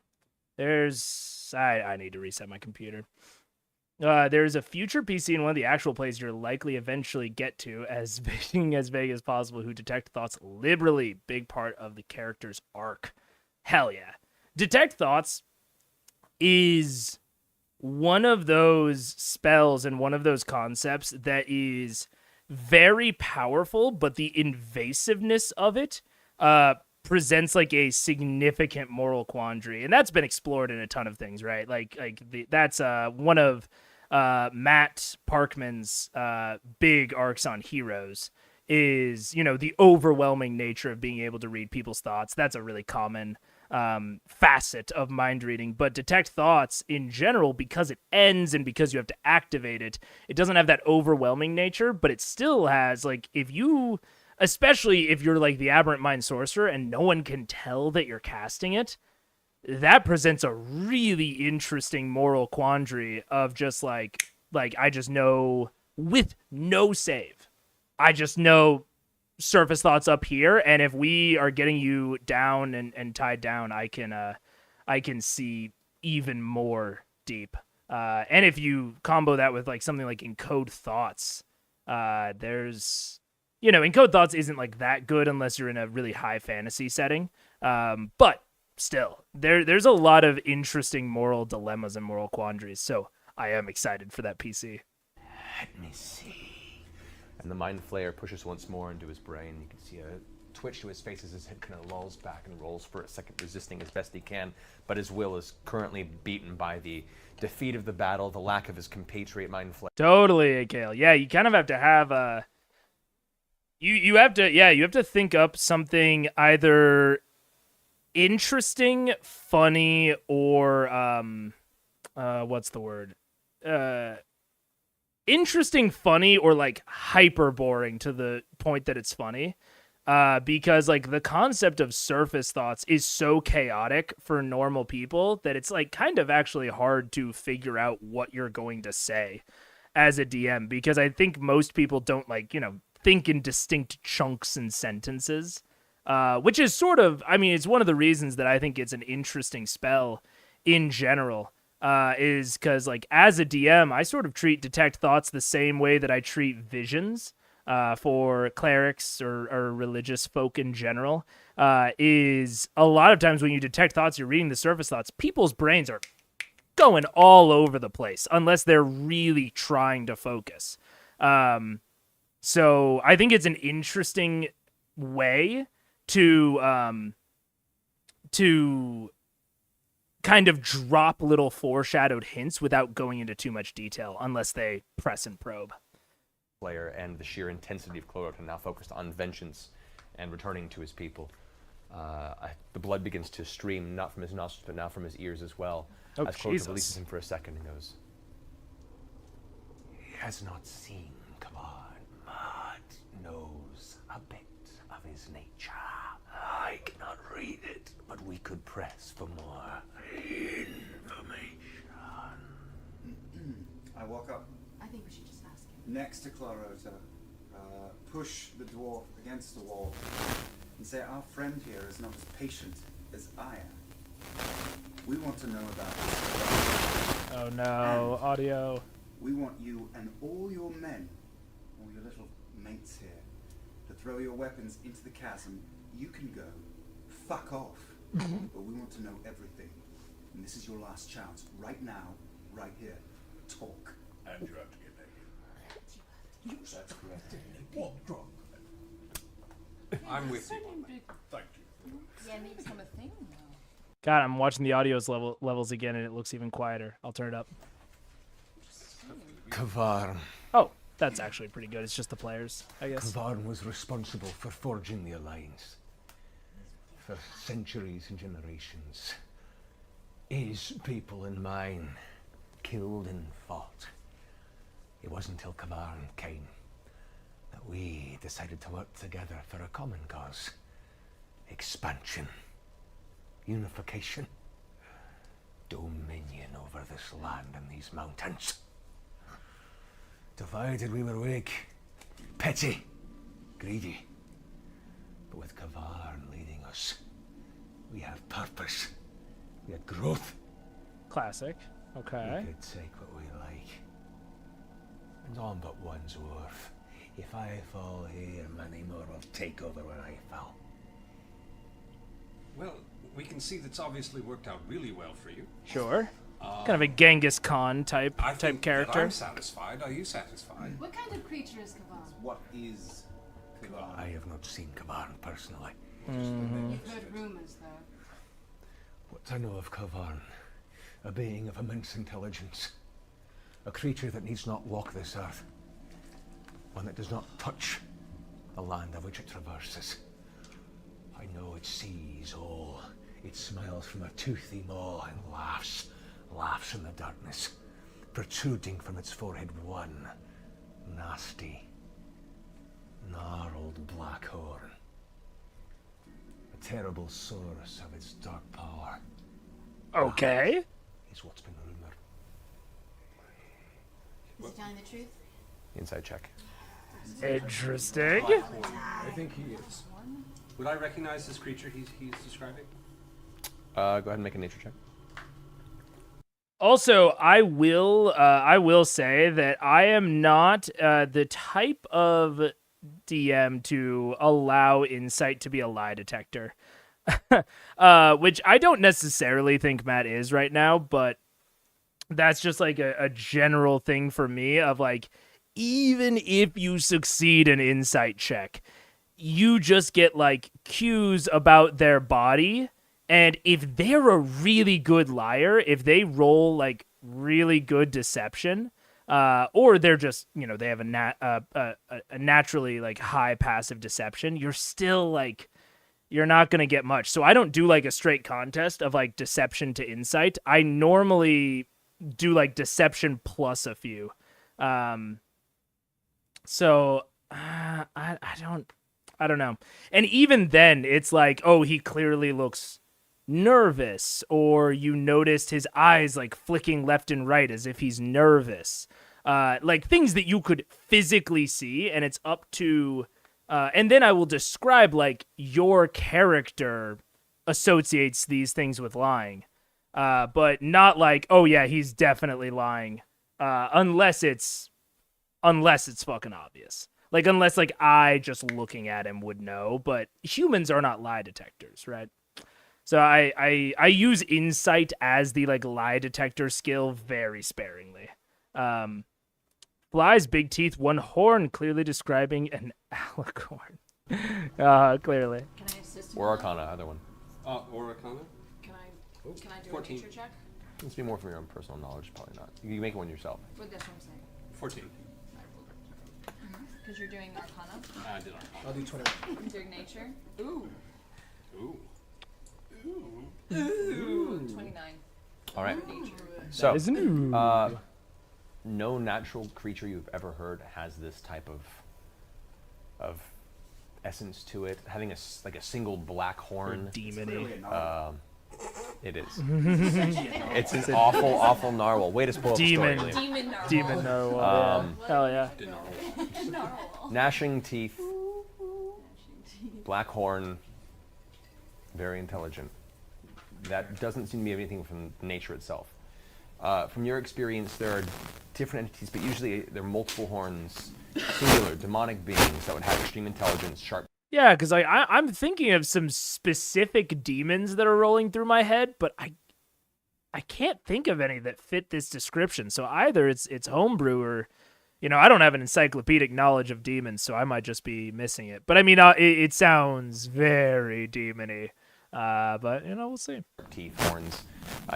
I need to reset my computer. There's a future PC in one of the actual plays you'll likely eventually get to, as being as vague as possible, who detect thoughts liberally. Big part of the character's arc. Hell yeah. Detect thoughts is one of those spells and one of those concepts that is very powerful, but the invasiveness of it presents like a significant moral quandary, and that's been explored in a ton of things, right? That's one of Matt Parkman's big arcs on Heroes is, you know, the overwhelming nature of being able to read people's thoughts. That's a really common facet of mind reading. But detect thoughts in general, because it ends and because you have to activate it, it doesn't have that overwhelming nature, but it still has, like, if you, especially if you're like the aberrant mind sorcerer and no one can tell that you're casting it, that presents a really interesting moral quandary of just like I just know with no save, I just know surface thoughts up here, and if we are getting you down and tied down, I can see even more deep. And if you combo that with like something like encode thoughts, there's, you know, encode thoughts isn't like that good unless you're in a really high fantasy setting. But still, there's a lot of interesting moral dilemmas and moral quandaries. So I am excited for that PC. Let me see. And the Mind Flayer pushes once more into his brain. You can see a twitch to his face as his head kind of lolls back and rolls for a second, resisting as best he can. But his will is currently beaten by the defeat of the battle, the lack of his compatriot Mind Flayer. Totally, Kale. Yeah, you kind of have to have you have to think up something either interesting, funny, or what's the word? Interesting, funny, or like hyper boring to the point that it's funny. Because like the concept of surface thoughts is so chaotic for normal people that it's like kind of actually hard to figure out what you're going to say as a DM, because I think most people don't, like, you know, think in distinct chunks and sentences, which is sort of, I mean, it's one of the reasons that I think it's an interesting spell in general. Is because, like, as a DM, I sort of treat detect thoughts the same way that I treat visions for clerics or religious folk in general. Is a lot of times when you detect thoughts, you're reading the surface thoughts, people's brains are going all over the place unless they're really trying to focus. So I think it's an interesting way to kind of drop little foreshadowed hints without going into too much detail unless they press and probe. Player and the sheer intensity of Clorox are now focused on vengeance and returning to his people. The blood begins to stream, not from his nostrils, but now from his ears as well. Oh, as Clorox Jesus. releases him for a second and goes, "He has not seen Kavan, but knows a bit of his nature. I cannot read it, but we could press for more information." I walk up I think we should just ask him. next to Clarota, push the dwarf against the wall, and say, our friend here is not as patient as I am. We want to know about this. Oh no, audio. We want you and all your men, all your little mates here, to throw your weapons into the chasm. You can go fuck off, but we want to know everything. And this is your last chance, right now, right here. Talk. And you have to get naked. Yes, that's correct. What drunk? I'm with you. Thank you. Yeah, it makes him a thing now. God, I'm watching the audio's levels again, and it looks even quieter. I'll turn it up. Kavarn. Oh, that's actually pretty good. It's just the players, I guess. Kavarn was responsible for forging the Alliance. For centuries and generations. His people and mine killed and fought. It wasn't until Kavarn came that we decided to work together for a common cause. Expansion. Unification. Dominion over this land and these mountains. Divided we were weak, petty, greedy. But with Kavarn leading us, we have purpose. We had growth. Classic. Okay. We could take what we like and on but one's worth. If I fall here, many more will take over where I fell. Well, we can see that's obviously worked out really well for you. Sure. Kind of a Genghis Khan type I think character. that I'm satisfied. Are you satisfied? What kind of creature is Kavan? What is Kavan? I have not seen Kavarn personally. You've heard rumors, though. What I know of Kavarn, a being of immense intelligence, a creature that needs not walk this earth, one that does not touch the land of which it traverses. I know it sees all. It smiles from a toothy maw and laughs in the darkness, protruding from its forehead one nasty, gnarled black horn, a terrible source of its dark power. Okay. Is what's been rumored. Is he telling the truth? Inside check. Interesting. I think he is. Would I recognize this creature he's describing? Go ahead and make a nature check. Also, I will say that I am not the type of DM to allow insight to be a lie detector, which I don't necessarily think Matt is right now, but that's just like a general thing for me of like, even if you succeed an insight check, you just get like cues about their body. And if they're a really good liar, if they roll like really good deception, or they're just, you know, they have a naturally like high passive deception, you're still like, you're not going to get much. So I don't do like a straight contest of like deception to insight. I normally do like deception plus a few. So I don't know. And even then it's like, oh, he clearly looks nervous, or you noticed his eyes like flicking left and right as if he's nervous. Like things that you could physically see, and it's up to and then I will describe like your character associates these things with lying. But not like, oh yeah, he's definitely lying. Unless it's fucking obvious. Like unless like I just looking at him would know, but humans are not lie detectors, right? So I use insight as the like lie detector skill very sparingly. Flies, big teeth, one horn, clearly describing an alicorn. Clearly. Can I assist him? Or Arcana, either one. Or Arcana? Can I do 14. a nature check? Let's be more from your own personal knowledge, probably not. You can make one yourself. Well, that's what I'm saying. 14. Because you're doing Arcana. I did Arcana. I'll do 21. I'm doing nature. Ooh. Ooh. 29. All right. Nature. So, That is new. no natural creature you've ever heard has this type of essence to it. Having like a single black horn. Demony. It is. It's an awful narwhal. Way to spoil Demon. the story, Liam. Demon narwhal. Demon narwhal. Yeah. Hell yeah. Narwhal. Gnashing teeth, black horn, very intelligent. That doesn't seem to be anything from nature itself. From your experience, there are different entities, but usually they're multiple horns, singular, demonic beings that would have extreme intelligence, sharp. Yeah, because like I'm thinking of some specific demons that are rolling through my head, but I can't think of any that fit this description. So either it's homebrew, or, you know, I don't have an encyclopedic knowledge of demons, so I might just be missing it. But I mean, it sounds very demony. But you know, we'll see. Teeth, horns.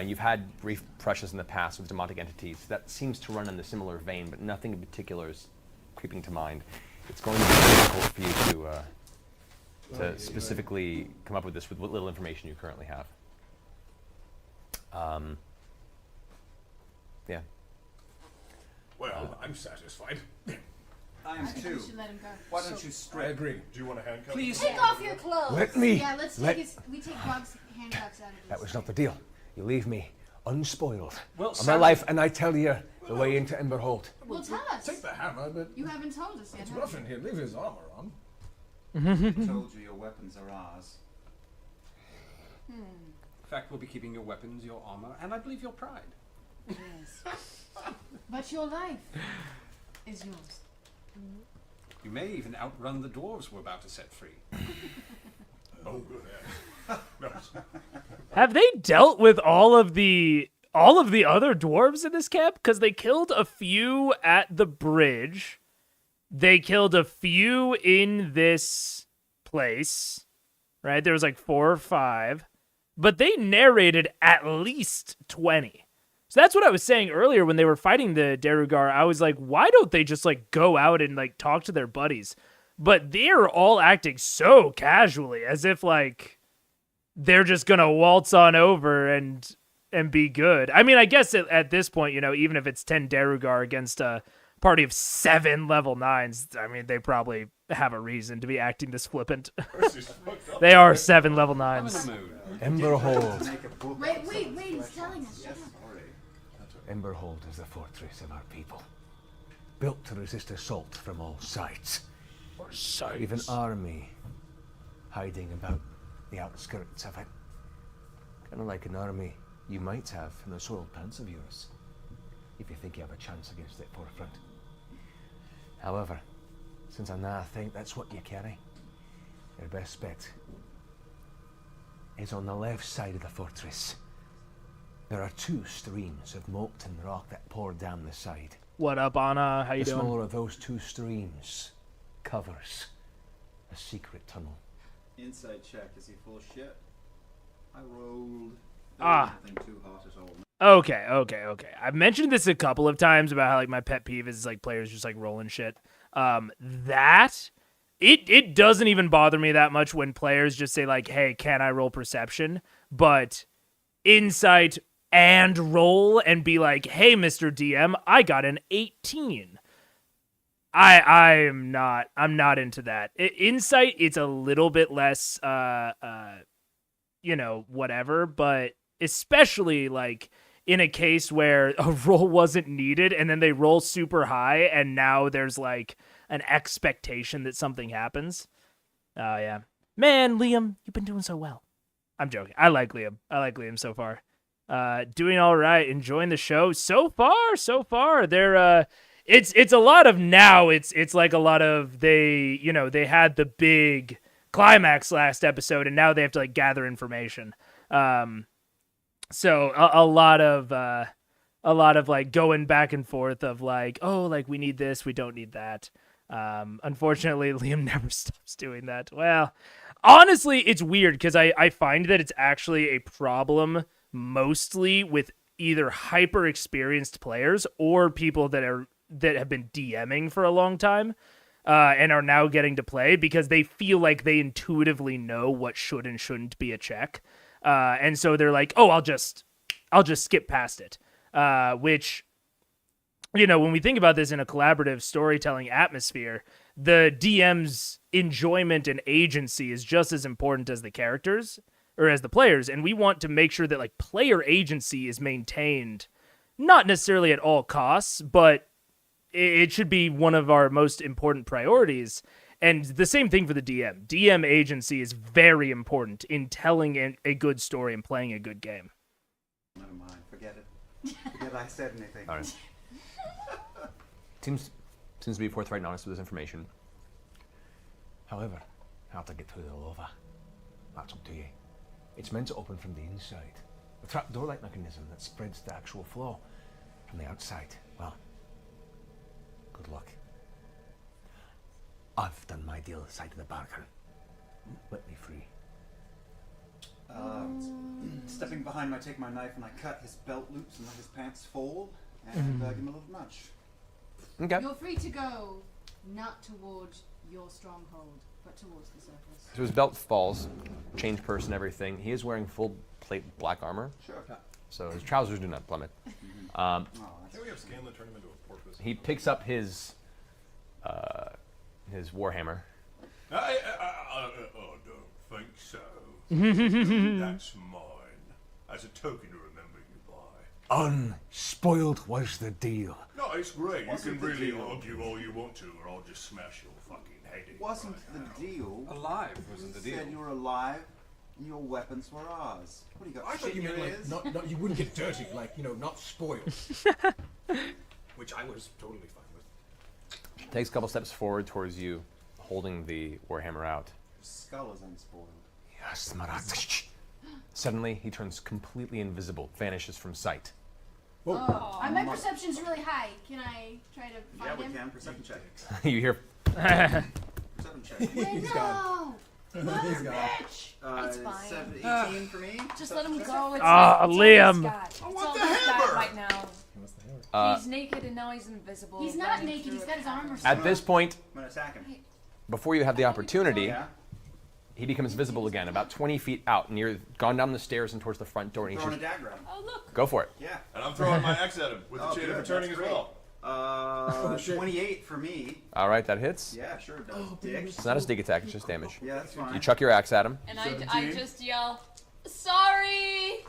You've had brief brushes in the past with demonic entities. That seems to run in the similar vein, but nothing in particular is creeping to mind. It's going to be difficult for you to specifically come up with this with what little information you currently have. Yeah. Well, I'm satisfied. I am I think too. we should let him go. Why don't you I strip? agree. Do you want a handcuff? Please. Take off your clothes. Let me. Yeah, let's let- take we take Bob's handcuffs out of this. That was not the deal. You leave me unspoiled Well, of my Sam- life, and I tell you the way into Emberhold. Well, tell us. Take the hammer, but You haven't told us yet. it's have rough you? in here. Leave his armor on. I told you your weapons are ours. In fact, we'll be keeping your weapons, your armor, and I believe your pride. Yes. But your life. is yours. You may even outrun the dwarves we're about to set free. Oh, good. Nice. Have they dealt with all of the other dwarves in this camp? Because they killed a few at the bridge. They killed a few in this place, right? There was like 4 or 5, but they narrated at least 20. So that's what I was saying earlier when they were fighting the Derugar. I was like, why don't they just like go out and like talk to their buddies? But they're all acting so casually, as if like they're just gonna waltz on over and be good. I mean, I guess at this point, you know, even if it's 10 Derugar against a party of 7 level 9s, I mean, they probably have a reason to be acting this flippant. They are 7 level 9s. Emberhold. Wait, he's telling us. Shut up. Emberhold is the fortress of our people, built to resist assault from all sides. We've an army hiding about the outskirts of it. Kind of like an army you might have in the soiled pants of yours, if you think you have a chance against it forefront. However, since I now think that's what you carry, your best bet is on the left side of the fortress. There are 2 streams of molten rock that pour down the side. What up, Anna? How you The doing? smaller of those 2 streams covers a secret tunnel. Inside check. Is he full of shit? I rolled. Nothing too hot at all. Okay. I've mentioned this a couple of times about how like my pet peeve is like players just like rolling shit. It doesn't even bother me that much when players just say like, "Hey, can I roll perception?" But insight and roll and be like, "Hey, Mr. DM, I got an 18." I'm not into that. Insight, it's a little bit less whatever, but especially like in a case where a roll wasn't needed and then they roll super high and now there's like an expectation that something happens. Oh yeah. Man, Liam, you've been doing so well. I'm joking. I like Liam so far. Doing all right, enjoying the show so far. They're it's a lot of now. It's like a lot of they had the big climax last episode and now they have to like gather information. So a lot of like going back and forth of like, oh, like we need this, we don't need that. Unfortunately, Liam never stops doing that. Well, honestly, it's weird because I find that it's actually a problem mostly with either hyper experienced players or people that have been DMing for a long time and are now getting to play because they feel like they intuitively know what should and shouldn't be a check. And so they're like, oh, I'll just skip past it. Which, when we think about this in a collaborative storytelling atmosphere, the DM's enjoyment and agency is just as important as the characters or as the players. And we want to make sure that like player agency is maintained, not necessarily at all costs, but it should be one of our most important priorities. And the same thing for the DM. DM agency is very important in telling a good story and playing a good game. Never mind. Forget it. Forget I said anything. All right. Seems to be forthright and honest with this information. However, how to get through the lava, that's up to you. It's meant to open from the inside. A trapdoor-like mechanism that spreads the actual flow from the outside. Well, good luck. I've done my deal side of the bargain. Let me free. Stepping behind him, I take my knife and I cut his belt loops and let his pants fall and give him a little nudge. Okay. You're free to go, not towards your stronghold, but towards the surface. So his belt falls, change purse and everything. He is wearing full plate black armor. Sure. So his trousers do not plummet. Can we have Scanlan turn him into a porpoise? He picks up his warhammer. I don't think so. That's mine. As a token to remember you by. Unspoiled was the deal. No, it's great. You Wasn't can the really deal. argue all you want to, or I'll just smash your fucking head in. Wasn't right the now. deal? Alive wasn't the You deal. said you were alive and your weapons were ours. What do you got? I shit thought you in your meant ears? not you wouldn't get dirty, like, not spoiled. Which I was totally fine with. Takes a couple steps forward towards you, holding the warhammer out. Skull is unspoiled. Yes, Marat. Suddenly, he turns completely invisible, vanishes from sight. My perception's really high. Can I try to Yeah, find we him? can. Perception check. You hear Perception check. Wait, no! It's fine. 18 for me. Just let him Perception check. go. It's Ah, it's all Liam. he's got. It's all he's got right now. He's naked and now he's invisible. He's not running naked. through He's a got his cavern. armor. At this point, I'm gonna attack him. before you have the opportunity, Yeah. he becomes visible again, about 20 feet out, and you're gone down the stairs and towards the front door, and he's Throwing a just, dagger at him. Oh look. go for it. Yeah. And I'm throwing my axe at him with the chain good, of returning that's as great. well. 28 for me. All right, that hits. Yeah, sure it does. Dick. It's not a sneak attack, it's just damage. Yeah, that's fine. You chuck your axe at him. And I just yell, sorry.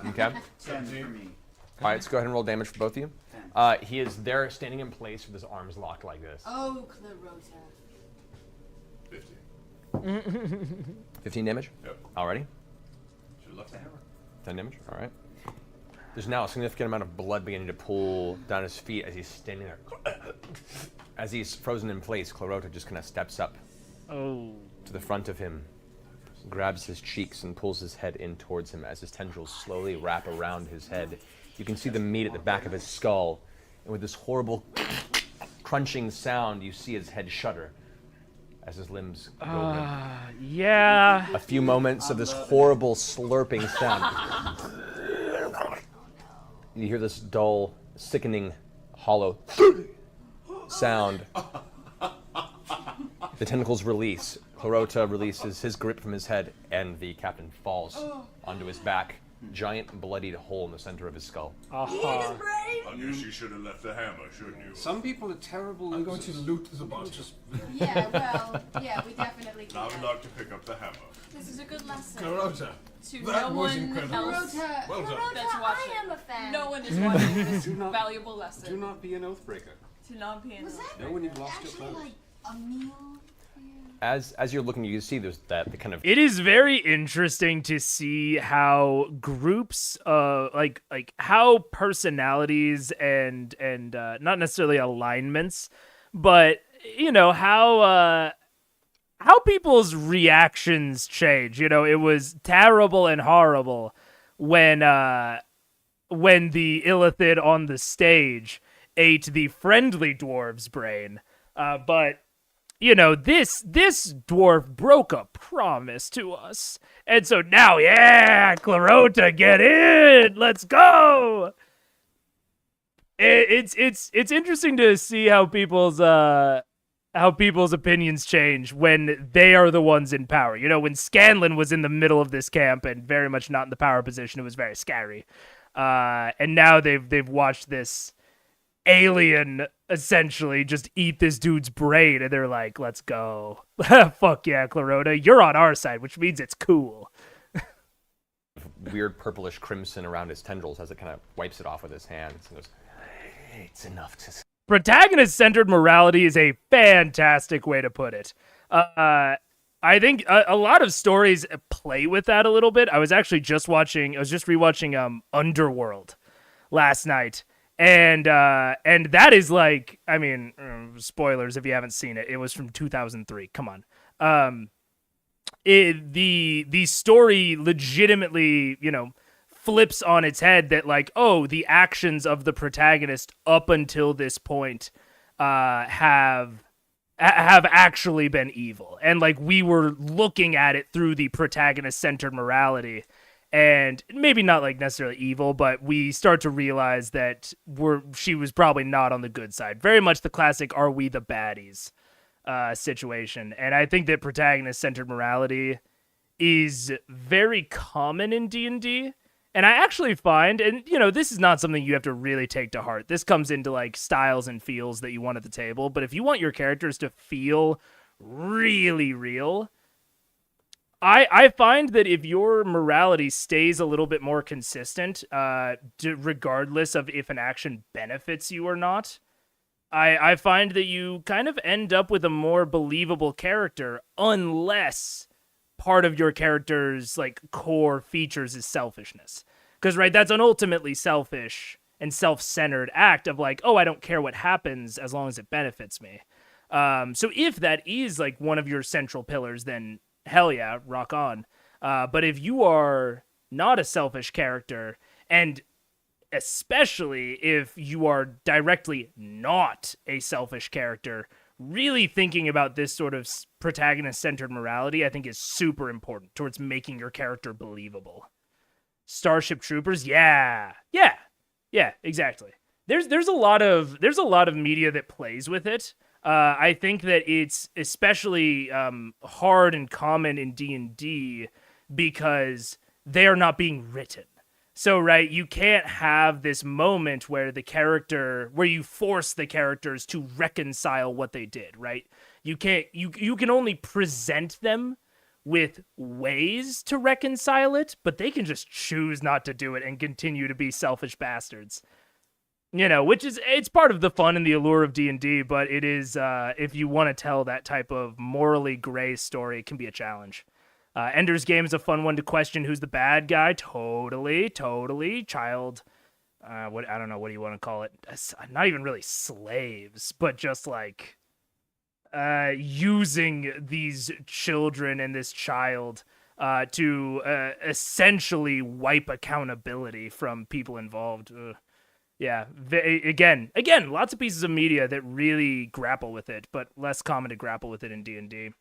Okay. 10 for me. All right, let's go ahead and roll damage for both of you. 10. He is there, standing in place with his arms locked like this. Oh, Clarota. 50. 15 damage. Yep. Alrighty. Should have left the hammer. 10 damage. All right. There's now a significant amount of blood beginning to pool down his feet as he's standing there. As he's frozen in place, Clarota just kind of steps up Oh. to the front of him, grabs his cheeks and pulls his head in towards him as his tendrils slowly wrap around his head. You can see the meat at the back of his skull, and with this horrible crunching sound, you see his head shudder as his limbs go limp. Yeah. A few moments of this horrible slurping sound. You hear this dull, sickening, hollow sound. The tentacles release. Clarota releases his grip from his head, and the captain falls onto his back. Giant, bloodied hole in the center of his skull. Uh-huh. I guess you should have left the hammer, shouldn't you? Some people are terrible. I'm going to loot the body. Yeah, well, yeah, we definitely I can. would like to pick up the hammer. This is a good lesson. Clarota. To That no was one incredible. else Clarota, Well done. that's Clarota, watching. I am a fan. No one is watching this Do not- valuable lesson. Do not be an oathbreaker. To not be an Was that Know when you've lost your actually clothes. like a meal? As you're looking, you can see there's the kind of It is very interesting to see how groups like how personalities and not necessarily alignments, but you know how people's reactions change. You know, it was terrible and horrible when the illithid on the stage ate the friendly dwarf's brain, but you know, this dwarf broke a promise to us. And so now, yeah, Clarota, get in. Let's go. It's interesting to see how people's opinions change when they are the ones in power. You know, when Scanlan was in the middle of this camp and very much not in the power position, it was very scary. And now they've watched this alien essentially just eat this dude's brain, and they're like, let's go. Fuck yeah, Clarota, you're on our side, which means it's cool. weird purplish crimson around his tendrils as it kind of wipes it off with his hands and goes, it's enough to... Protagonist-centered morality is a fantastic way to put it. I think a lot of stories play with that a little bit. I was just rewatching Underworld last night. And that is like, I mean, spoilers if you haven't seen it. It was from 2003. Come on. The story legitimately, you know, flips on its head that like, oh, the actions of the protagonist up until this point have actually been evil. And like we were looking at it through the protagonist-centered morality. And maybe not like necessarily evil, but we start to realize that she was probably not on the good side. Very much the classic "Are we the baddies?" Situation. And I think that protagonist-centered morality is very common in D&D. And I actually find, and you know, this is not something you have to really take to heart. This comes into like styles and feels that you want at the table. But if you want your characters to feel really real, I find that if your morality stays a little bit more consistent, regardless of if an action benefits you or not, I find that you kind of end up with a more believable character, unless part of your character's like core features is selfishness. Because right, that's an ultimately selfish and self-centered act of like, oh, I don't care what happens as long as it benefits me. So if that is like one of your central pillars, then hell yeah, rock on. But if you are not a selfish character, and especially if you are directly not a selfish character, really thinking about this sort of protagonist-centered morality, I think, is super important towards making your character believable. Starship Troopers, yeah, exactly. There's a lot of media that plays with it. I think that it's especially hard and common in D&D because they are not being written. So, right, you can't have this moment where you force the characters to reconcile what they did, right? You can only present them with ways to reconcile it, but they can just choose not to do it and continue to be selfish bastards. Which it's part of the fun and the allure of D&D, but it is, if you want to tell that type of morally gray story, it can be a challenge. Ender's Game is a fun one to question who's the bad guy. Totally. Child, I don't know, what do you want to call it? Not even really slaves, but just like using these children and this child to essentially wipe accountability from people involved. Yeah, again, lots of pieces of media that really grapple with it, but less common to grapple with it in D&D.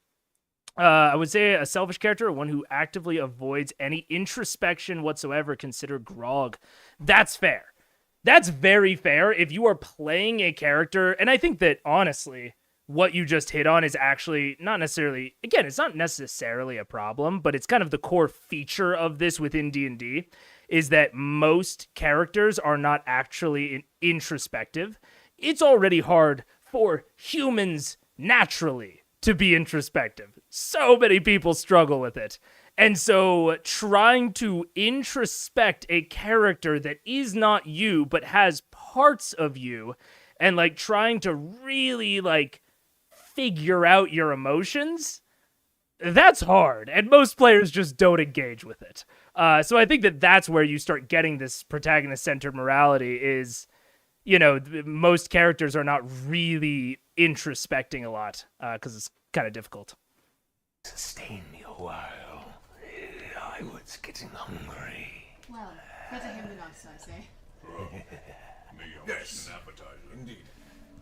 I would say a selfish character, one who actively avoids any introspection whatsoever, consider Grog. That's fair. That's very fair. If you are playing a character, and I think that, honestly, what you just hit on is actually not necessarily, again, it's not necessarily a problem, but it's kind of the core feature of this within D&D, is that most characters are not actually introspective. It's already hard for humans naturally to be introspective. So many people struggle with it. And so trying to introspect a character that is not you, but has parts of you, and like trying to really like figure out your emotions, that's hard. And most players just don't engage with it. So I think that that's where you start getting this protagonist-centered morality is, most characters are not really introspecting a lot because it's kind of difficult. Sustain me a while. I was getting hungry. Well, better him than us, I say. Yes, an appetizer. Indeed.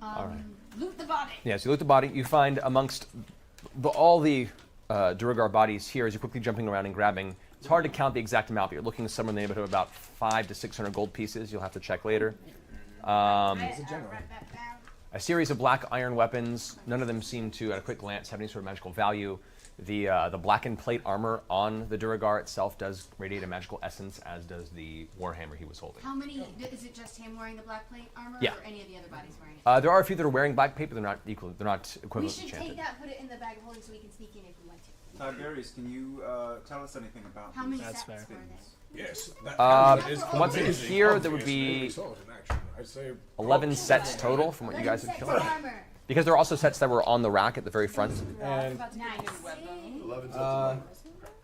All right. Loot the body. Yeah, so you loot the body. You find amongst all the Duergar bodies here, as you're quickly jumping around and grabbing, it's hard to count the exact amount, but you're looking somewhere in the neighborhood of about 500 to 600 gold pieces. You'll have to check later. A series of black iron weapons. None of them seem to, at a quick glance, have any sort of magical value. The blackened plate armor on the Duergar itself does radiate a magical essence, as does the warhammer he was holding. How many? Is it just him wearing the black plate armor, Yeah. or any of the other bodies wearing it? There are a few that are wearing black plate, but they're not equal. They're not We equivalent should enchanted. take that, put it in the bag of holding, so we can sneak in if we want to. Tiberius, can you tell us anything about How many these sets fair. were there? Yes. That From what's in here, there would be I'd say 11 sets total from what you guys have Sets killed. of armor. Because there are also sets that were on the rack at the very front. And Nice.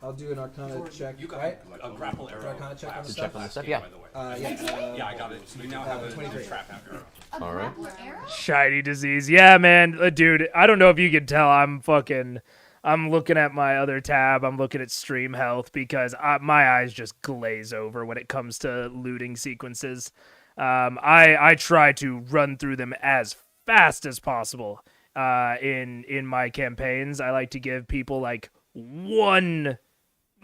I'll do an Arcana check. You got right? a grapple arrow. Arcana check on the To stuff. check on the stuff, yeah. Yeah, I got it. So you now have a 23. trap arrow. A All right. grappler arrow? Shiny disease. Yeah, man. Dude, I don't know if you can tell. I'm looking at my other tab. I'm looking at stream health because my eyes just glaze over when it comes to looting sequences. I try to run through them as fast as possible in my campaigns. I like to give people like one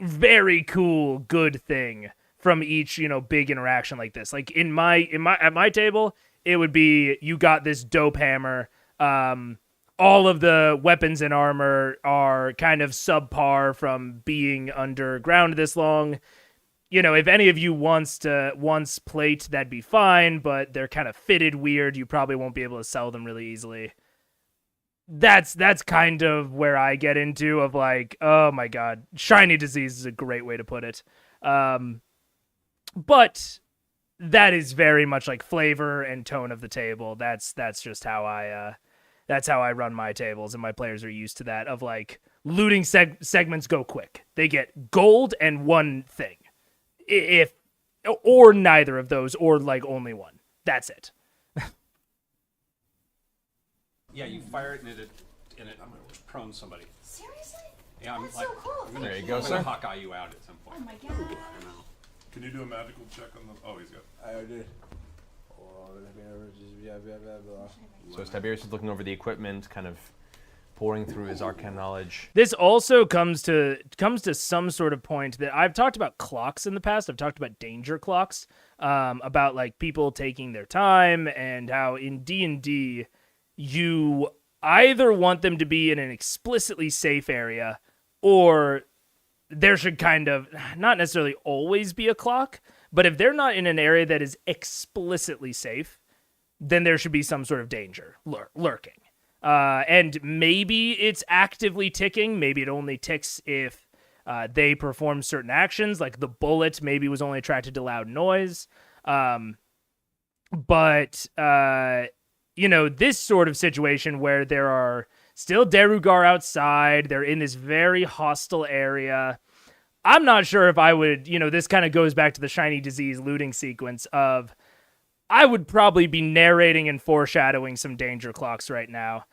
very cool good thing from each, big interaction like this. Like at my table, it would be, you got this dope hammer. All of the weapons and armor are kind of subpar from being underground this long. If any of you wants plate, that'd be fine, but they're kind of fitted weird. You probably won't be able to sell them really easily. That's kind of where I get into of like, oh my god, shiny disease is a great way to put it. But that is very much like flavor and tone of the table. That's just how I run my tables, and my players are used to that of like looting segments go quick. They get gold and one thing. Or neither of those, or like only one. That's it. Yeah, you fire it and it prones somebody. Seriously? Yeah, I'm That's like, so cool. I'm gonna, There you go, I'm sir. gonna Hawkeye you out at some Oh point. my god. Can you do a magical check on the? Oh, he's got. I did. Oh, let me blah, blah, blah, blah. So Tiberius is looking over the equipment, kind of pouring through his arcane knowledge. This also comes to some sort of point that I've talked about clocks in the past. I've talked about danger clocks, about like people taking their time, and how in D&D you either want them to be in an explicitly safe area, or there should kind of not necessarily always be a clock, but if they're not in an area that is explicitly safe, then there should be some sort of danger lurking. And maybe it's actively ticking. Maybe it only ticks if they perform certain actions, like the bullet maybe was only attracted to loud noise. But this sort of situation where there are still Derugar outside, they're in this very hostile area. I'm not sure if I would, this kind of goes back to the shiny disease looting sequence of, I would probably be narrating and foreshadowing some danger clocks right now.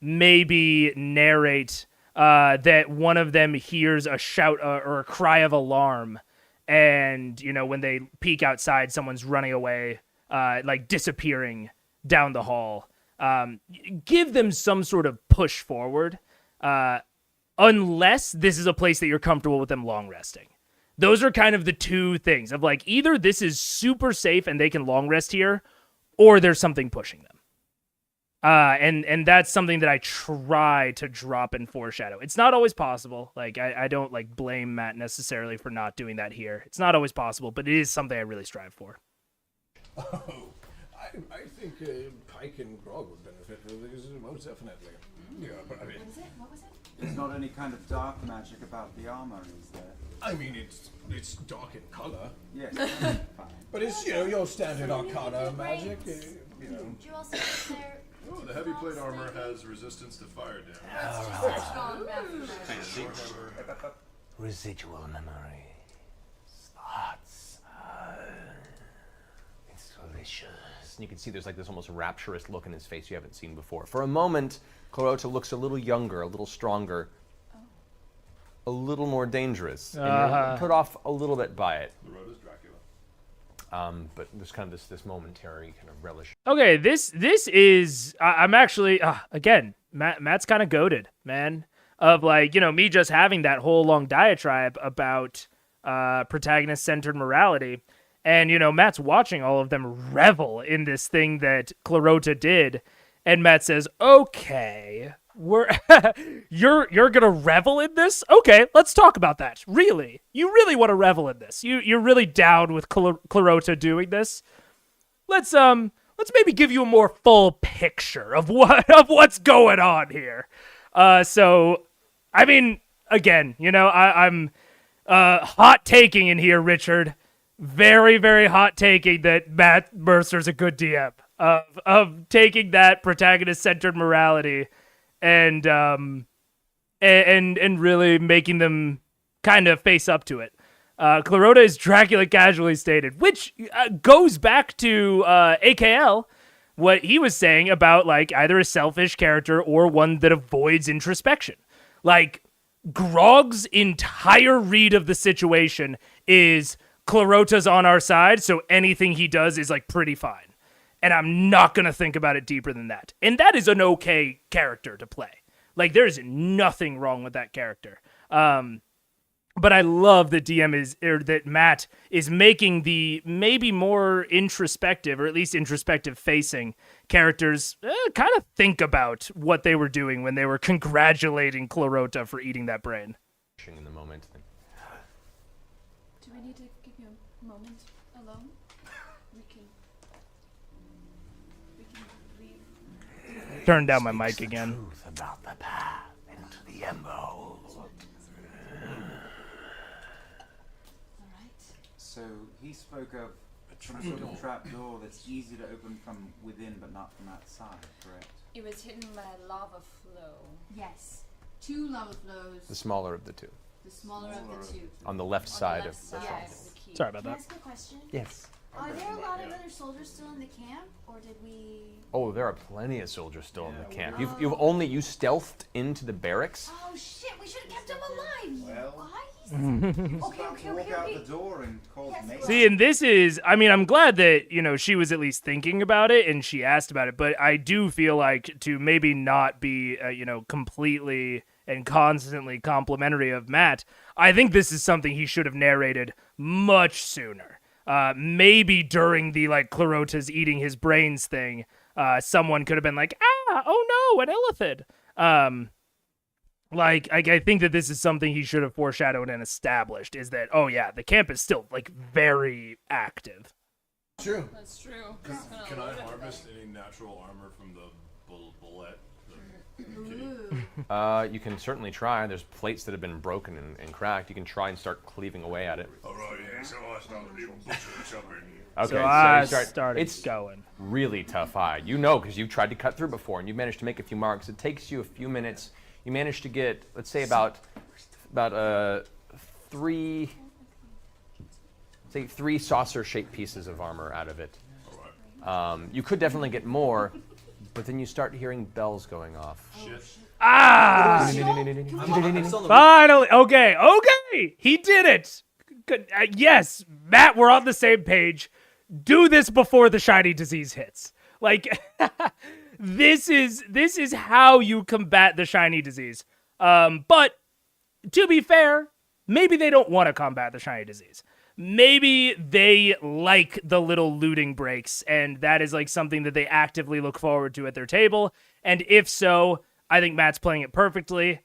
Maybe narrate that one of them hears a shout or a cry of alarm, and when they peek outside, someone's running away, like disappearing down the hall. Give them some sort of push forward, unless this is a place that you're comfortable with them long resting. Those are kind of the two things of like, either this is super safe and they can long rest here, or there's something pushing them. And that's something that I try to drop and foreshadow. It's not always possible. Like, I don't like blame Matt necessarily for not doing that here. It's not always possible, but it is something I really strive for. Oh, I think Pike and Grog would benefit from this most definitely. Yeah, but I mean, What was it? There's not any kind of dark magic about the armor, is there? I mean it's dark in color, Yes, fine. but it's your standard Arcana magic. Do you also think they're... Oh, the heavy plate armor has resistance to fire damage. It's gone bad for that. Residual memory. Thoughts. It's delicious. And you can see there's like this almost rapturous look in his face you haven't seen before. For a moment, Clarota looks a little younger, a little stronger, a little more dangerous. And you're put off a little bit by it. Clarota's Dracula. But there's kind of this momentary kind of relish. Okay, this is I'm actually again, Matt's kind of goated, man. Of like, me just having that whole long diatribe about protagonist-centered morality. And, Matt's watching all of them revel in this thing that Clarota did. And Matt says, okay, you're going to revel in this? Okay, let's talk about that. Really? You really want to revel in this? You're really down with Clarota doing this? Let's maybe give you a more full picture of what's going on here. So, I mean, again, I'm hot taking in here, Richard. Very, very hot taking that Matt Mercer's a good DM of taking that protagonist-centered morality and really making them kind of face up to it. Clarota is Dracula casually stated, which goes back to AKL, what he was saying about like either a selfish character or one that avoids introspection. Like Grog's entire read of the situation is Clarota's on our side, so anything he does is like pretty fine. And I'm not going to think about it deeper than that. And that is an okay character to play. Like, there's nothing wrong with that character. But I love that that Matt is making the maybe more introspective, or at least introspective facing characters kind of think about what they were doing when they were congratulating Clarota for eating that brain. In the moment. Do we need to give you a moment alone? We can leave. Turn down my mic again. Truth about the path into the Emerald. So he spoke of some sort of trap door that's easy to open from within but not from outside, correct? It was hidden by a lava flow. Yes. 2 lava flows. The smaller of the two. The smaller of the 2. On the left side of the Yes. Sorry about Can I that. ask a question? Yes. Are there a lot of other soldiers still in the camp, or did we? Oh, there are plenty of soldiers still in the camp. You stealthed into the barracks. Oh shit! We should have kept him alive. Well, Okay. walk out the door and call Yes, Mason. See, and this is, I mean, I'm glad that, she was at least thinking about it and she asked about it, but I do feel like to maybe not be, completely and constantly complimentary of Matt, I think this is something he should have narrated much sooner. Maybe during the, Clorota's eating his brains thing, someone could have been like, oh no, an elephant. I think that this is something he should have foreshadowed and established, is that, oh yeah, the camp is still, very active. True. That's true. Can I harvest any natural armor from the bullet? You can certainly try. There's plates that have been broken and cracked. You can try and start cleaving away at it. All right, yeah, so I started even butchering something. Okay, So I you start, started it's going. really tough hide. Because you've tried to cut through before and you've managed to make a few marks. It takes you a few minutes. You manage to get, let's say, about three saucer-shaped pieces of armor out of it. You could definitely get more, but then you start hearing bells going off. Finally, okay, he did it. Good. Yes, Matt, we're on the same page. Do this before the shiny disease hits. This is how you combat the shiny disease. But to be fair, maybe they don't want to combat the shiny disease. Maybe they like the little looting breaks, and that is something that they actively look forward to at their table. And if so, I think Matt's playing it perfectly.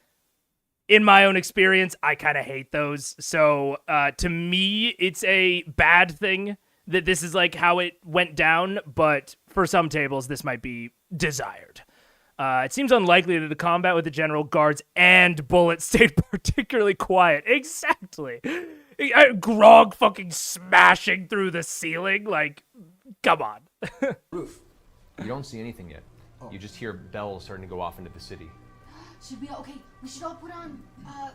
In my own experience, I kind of hate those. So to me, it's a bad thing that this is how it went down, but for some tables, this might be desired. It seems unlikely that the combat with the general, guards, and bullets stayed particularly quiet. Exactly. Grog fucking smashing through the ceiling. Come on. Roof. You don't see anything yet. You just hear bells starting to go off into the city. Should we? Okay, we should all put on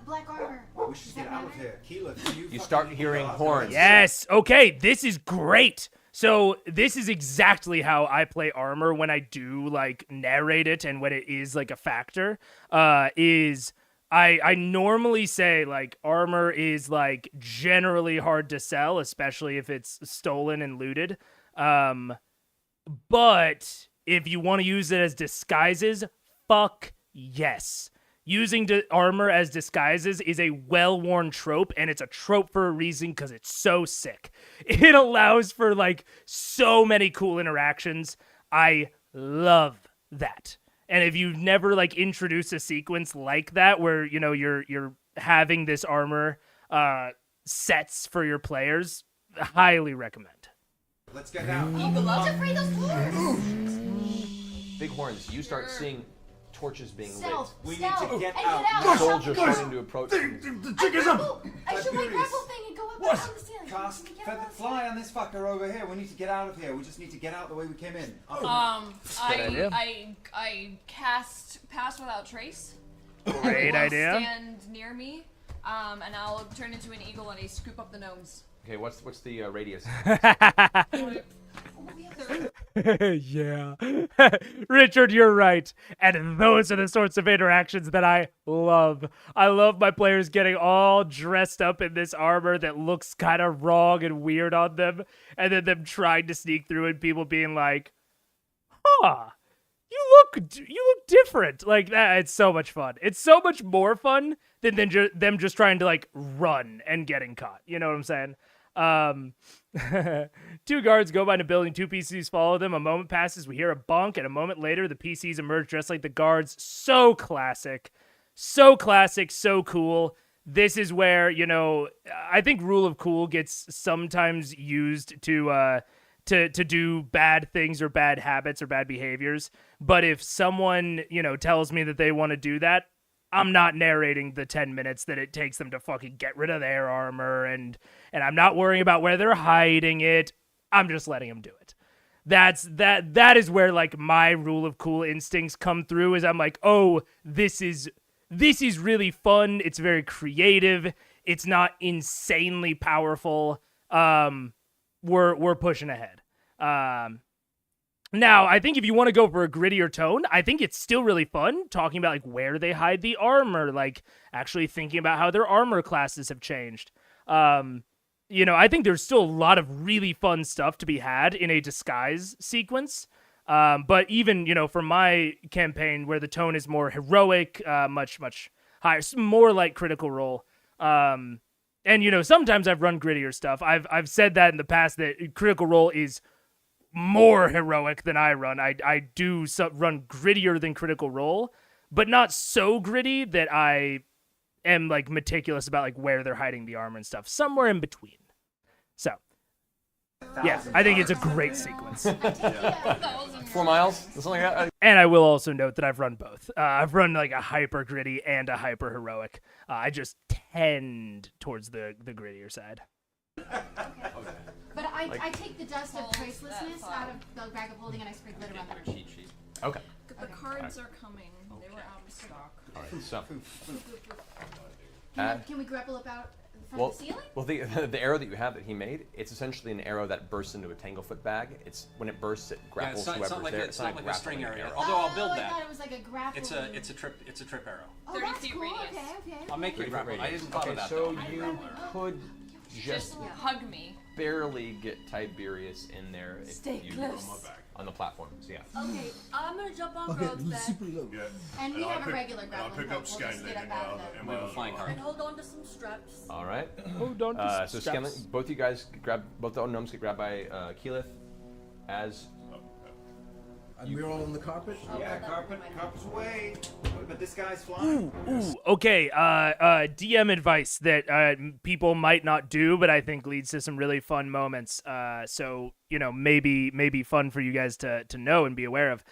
black armor. We should get out of here. Keela, You start hearing horns. Yes. Okay, this is great. So this is exactly how I play armor when I do narrate it and when it is a factor. Is I normally say armor is generally hard to sell, especially if it's stolen and looted. But if you want to use it as disguises, fuck yes. Using armor as disguises is a well-worn trope, and it's a trope for a reason because it's so sick. It allows for so many cool interactions. I love that. And if you've never introduced a sequence like that where you're having this armor sets for your players, highly recommend. Let's get out. Let's free those doors. Big horns. You start seeing torches being Stealth. We need to get and out. Get out. Soldiers starting to approach. The jig is up! I shoot my grapple thing and go up What? on the ceiling. Cast Get feather out. fly on this fucker over here. We need to get out of here. We just need to get out the way we came in. idea. I cast Pass Without Trace. Great idea. Stand near me, and I'll turn into an eagle and I scoop up the gnomes. Okay, what's the radius? Yeah. Richard, you're right. And those are the sorts of interactions that I love. I love my players getting all dressed up in this armor that looks kind of wrong and weird on them, and then them trying to sneak through and people being like, huh, you look different. That. It's so much fun. It's so much more fun than them just trying to run and getting caught. You know what I'm saying? Two guards go by in a building, two PCs follow them. A moment passes, we hear a bonk, and a moment later the PCs emerge dressed like the guards. So classic, so cool. This is where, I think rule of cool gets sometimes used to do bad things or bad habits or bad behaviors. But if someone, tells me that they want to do that, I'm not narrating the 10 minutes that it takes them to fucking get rid of their armor, and I'm not worrying about where they're hiding it. I'm just letting them do it. That is where my rule of cool instincts come through, is I'm like, oh, this is really fun. It's very creative. It's not insanely powerful. we're pushing ahead. Now, I think if you want to go for a grittier tone, I think it's still really fun talking about like where they hide the armor, like actually thinking about how their armor classes have changed. I think there's still a lot of really fun stuff to be had in a disguise sequence. But even, for my campaign where the tone is more heroic, much higher, more like Critical Role. And sometimes I've run grittier stuff. I've said that in the past that Critical Role is more heroic than I run. I do run grittier than Critical Role, but not so gritty that I am like meticulous about like where they're hiding the armor and stuff. Somewhere in between. So, yeah, I think it's a great sequence. 4 miles, something like that. And I will also note that I've run both. I've run like a hyper gritty and a hyper heroic. I just tend towards the grittier side. But I take the dust of tracelessness out of the bag of holding and I sprinkle it around the cheat sheet. Okay. The cards are coming. They were out of stock. All right. So, Can we grapple about from the ceiling? well, the arrow that you have that he made, it's essentially an arrow that bursts into a tanglefoot bag. It's when it bursts, it grapples it's whoever's not like there. it's not like a string grappling arrow. Although I'll build I that. thought it was like a grapple. It's a trip arrow. Oh, 30 that's feet cool. radius. Okay. I'll make you grapple. I didn't thought Okay, of that. so though. you could just Hug me. barely get Tiberius in there if Stay you close. on the platform. So yeah. Okay, I'm gonna jump on Grove's back Yeah. And we I'll have a pick- regular and I'll grappling pick up hook. We'll just Scanlan get in up out my, of in We have a my flying car. and hold on to some straps. All right. Hold on to So straps. Scanlan, both you guys both the gnomes get grabbed by Keyleth as And we're all on the carpet? Yeah, carpet's away. But this guy's flying. Ooh, okay. DM advice that people might not do, but I think leads to some really fun moments. So maybe fun for you guys to know and be aware of.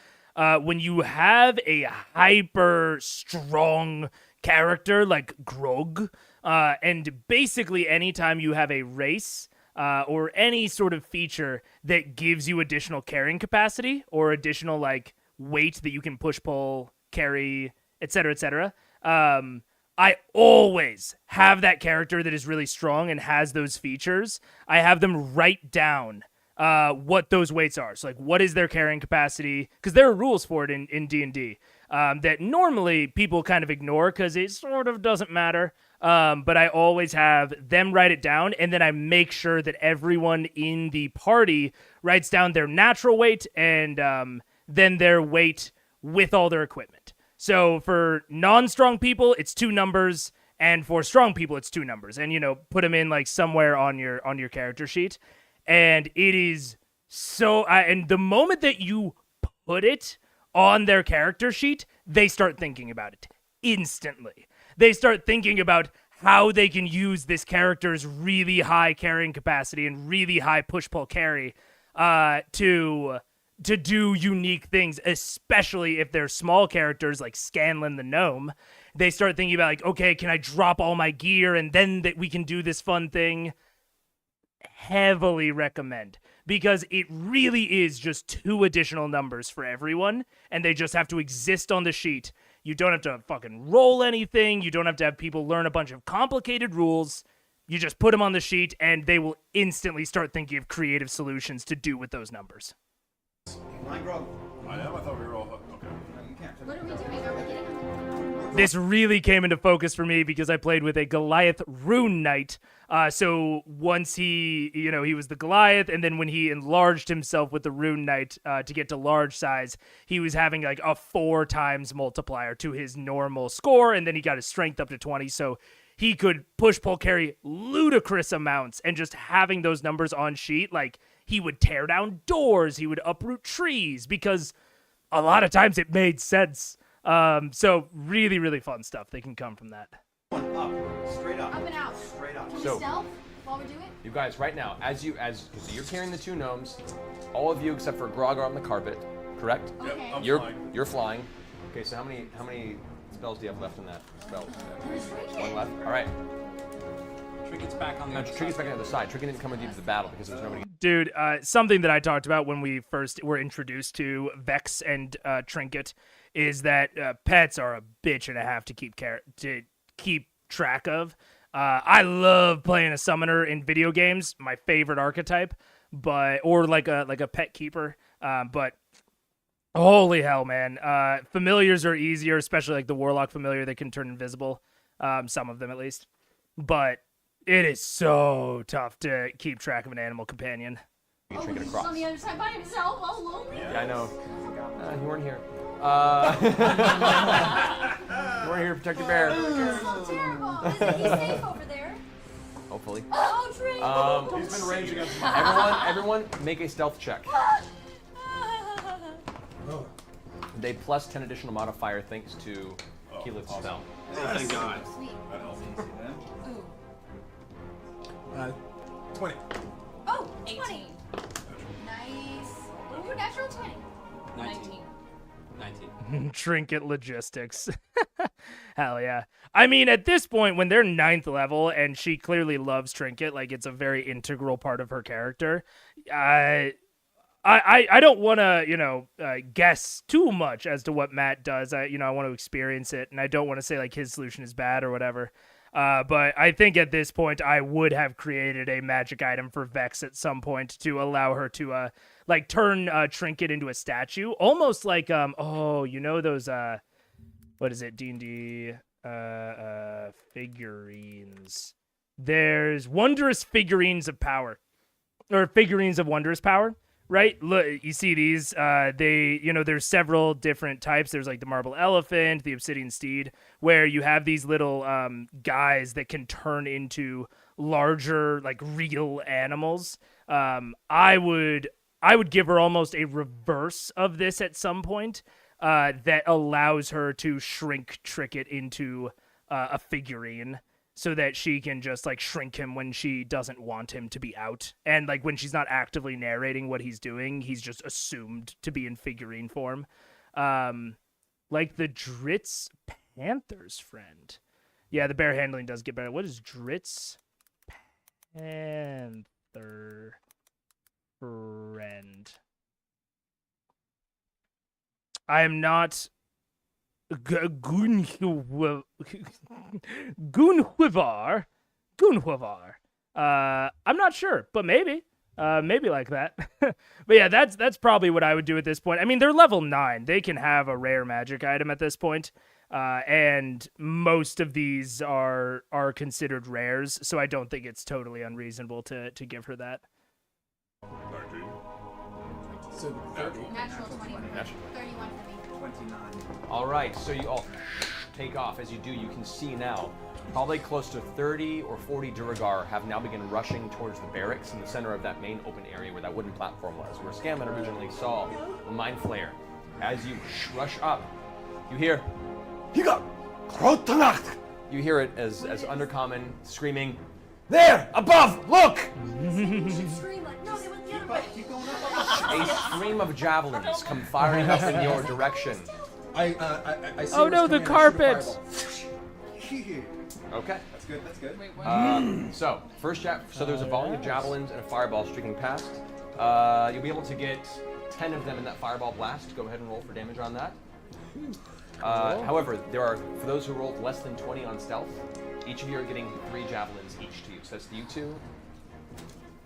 When you have a hyper strong character like Grog, and basically anytime you have a race or any sort of feature that gives you additional carrying capacity or additional like weight that you can push, pull, carry, etc. I always have that character that is really strong and has those features. I have them write down what those weights are. So like what is their carrying capacity? Because there are rules for it in D&D that normally people kind of ignore because it sort of doesn't matter. But I always have them write it down, and then I make sure that everyone in the party writes down their natural weight and then their weight with all their equipment. So for non-strong people, it's 2 numbers, and for strong people, it's 2 numbers. And put them in like somewhere on your character sheet, and it is so. And the moment that you put it on their character sheet, they start thinking about it instantly. They start thinking about how they can use this character's really high carrying capacity and really high push-pull carry to do unique things, especially if they're small characters like Scanlan the Gnome. They start thinking about like, okay, can I drop all my gear and then that we can do this fun thing? Heavily recommend, because it really is just 2 additional numbers for everyone, and they just have to exist on the sheet. You don't have to fucking roll anything. You don't have to have people learn a bunch of complicated rules. You just put them on the sheet, and they will instantly start thinking of creative solutions to do with those numbers. Flying Grog. I am. I thought we were all okay. No, you can't. What are we doing? Are we getting on? This really came into focus for me because I played with a Goliath Rune Knight. So once he was the Goliath, and then when he enlarged himself with the Rune Knight to get to large size, he was having like a 4 times multiplier to his normal score, and then he got his strength up to 20, so he could push, pull, carry ludicrous amounts, and just having those numbers on sheet, like he would tear down doors, he would uproot trees, because a lot of times it made sense. So really, really fun stuff that can come from that. Up, straight up. Up and out. Straight up. Can we So- stealth while we're doing it? you guys right now so you're carrying the 2 gnomes. All of you except for Grog are on the carpet, correct? Okay. I'm You're flying. you're flying. Okay, so how many spells do you have left in that spell? There's trinket. 1 left. All right. Trinket's back on the No, other Tricket's side. back on the other side. Tricket didn't come with you to the battle because there was nobody. Dude, something that I talked about when we first were introduced to Vex and Trinket is that pets are a bitch and a half to keep track of. I love playing a summoner in video games, my favorite archetype. or like a pet keeper. But holy hell, man! Familiars are easier, especially like the warlock familiar that can turn invisible. Some of them at least, but it is so tough to keep track of an animal companion. You can shrink it He's across. on the other side by himself, all alone. Yeah, I know. You weren't here. You weren't here to protect your bear. So terrible. Isn't he safe over there? Hopefully. Oh, Drake. He's been raging against Everyone, make a stealth check. They plus 10 additional modifier thanks to Keyleth's spell. Thank God. Sweet. That helps easy then. Ooh. 20. Oh, 20. Nice. Ooh, natural 20. 19. Trinket logistics. Hell yeah. I mean, at this point, when they're 9th level and she clearly loves Trinket, like it's a very integral part of her character, I don't want to, guess too much as to what Matt does. I want to experience it, and I don't want to say like his solution is bad or whatever. But I think at this point I would have created a magic item for Vex at some point to allow her to turn Trinket into a statue, almost like those what is it, D&D figurines. There's wondrous figurines of power, or figurines of wondrous power. Right? Look, you see these, there's several different types. There's like the marble elephant, the obsidian steed, where you have these little guys that can turn into larger, like real animals. I would give her almost a reverse of this at some point that allows her to trick it into a figurine, so that she can just like shrink him when she doesn't want him to be out. And like when she's not actively narrating what he's doing, he's just assumed to be in figurine form. Like the Dritz Panther's friend. Yeah, the bear handling does get better. What is Dritz Panther friend? I am not Gunhwivar. I'm not sure, but maybe like that. But yeah, that's probably what I would do at this point. I mean, they're level 9. They can have a rare magic item at this point. And most of these are considered rares, so I don't think it's totally unreasonable to give her that. 13. So 30. Natural 20. 31 for me. 29. All right, so you all take off. As you do, you can see now, probably close to 30 or 40 Duragar have now begun rushing towards the barracks in the center of that main open area where that wooden platform was, where Scanlan originally saw the Mind Flayer. As you rush up, you hear, you hear it as Undercommon screaming, "There, above, look!" Scream like, no, they went the other way. A stream of javelins come firing up in your direction. I see Oh no, what's the coming and I carpet! shoot a Okay. That's good, that's good. Wait, what? So there's a volley of javelins and a fireball streaking past. You'll be able to get 10 of them in that fireball blast. Go ahead and roll for damage on that. However, there are, for those who rolled less than 20 on stealth, each of you are getting 3 javelins each to you. So that's you two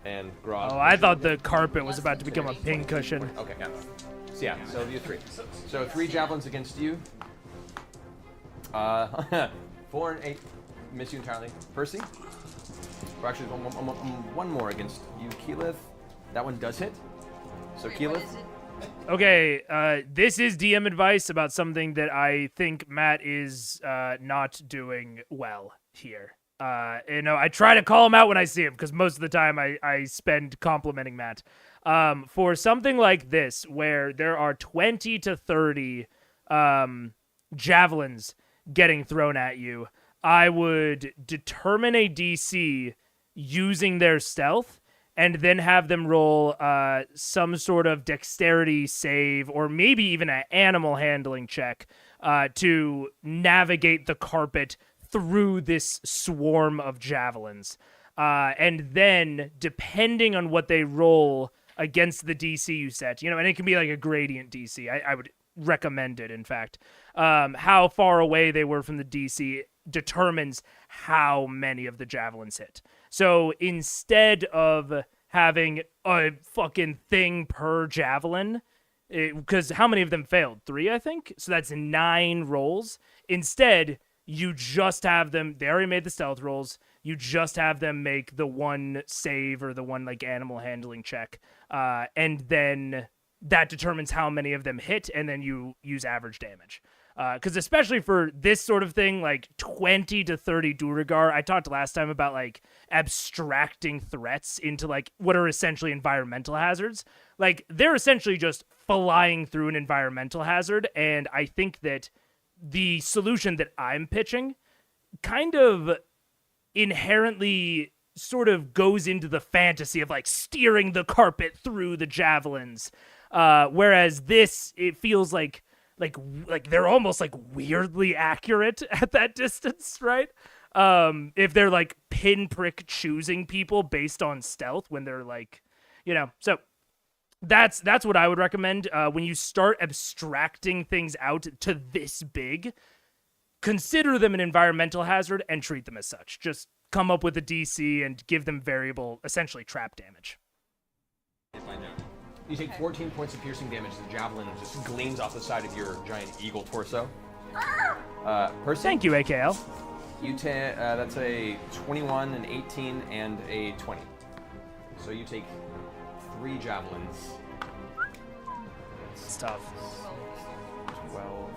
and Grog. Oh, I thought the carpet was about to become a pincushion. Okay, yeah. So yeah, so you 3. So 3 javelins against you. 4 and 8 miss you entirely. Percy? Or actually, one more against you, Keyleth. That one does hit. So Wait, Keyleth. what is it? Okay, this is DM advice about something that I think Matt is not doing well here. I try to call him out when I see him, because most of the time I spend complimenting Matt. For something like this, where there are 20 to 30 javelins getting thrown at you, I would determine a DC using their stealth, and then have them roll some sort of dexterity save, or maybe even an animal handling check to navigate the carpet through this swarm of javelins. And then, depending on what they roll against the DC you set, and it can be like a gradient DC. I would recommend it, in fact. How far away they were from the DC determines how many of the javelins hit. So instead of having a fucking thing per javelin, because how many of them failed? 3, I think. So that's 9 rolls. Instead, you just have them. They already made the stealth rolls. You just have them make the one save or the one like animal handling check, and then that determines how many of them hit, and then you use average damage. Because especially for this sort of thing, like 20 to 30 Duragar, I talked last time about like abstracting threats into like what are essentially environmental hazards. Like they're essentially just flying through an environmental hazard, and I think that the solution that I'm pitching kind of inherently sort of goes into the fantasy of like steering the carpet through the javelins, whereas this, it feels like they're almost like weirdly accurate at that distance, right? If they're like pinprick choosing people based on stealth when they're like, so that's what I would recommend. When you start abstracting things out to this big, consider them an environmental hazard and treat them as such. Just come up with a DC and give them variable, essentially trap damage. You take 14 points of piercing damage as the javelin just gleams off the side of your giant eagle torso. Person? Thank you, AKL. You that's a 21, an 18, and a 20. So you take 3 javelins. It's tough. 12.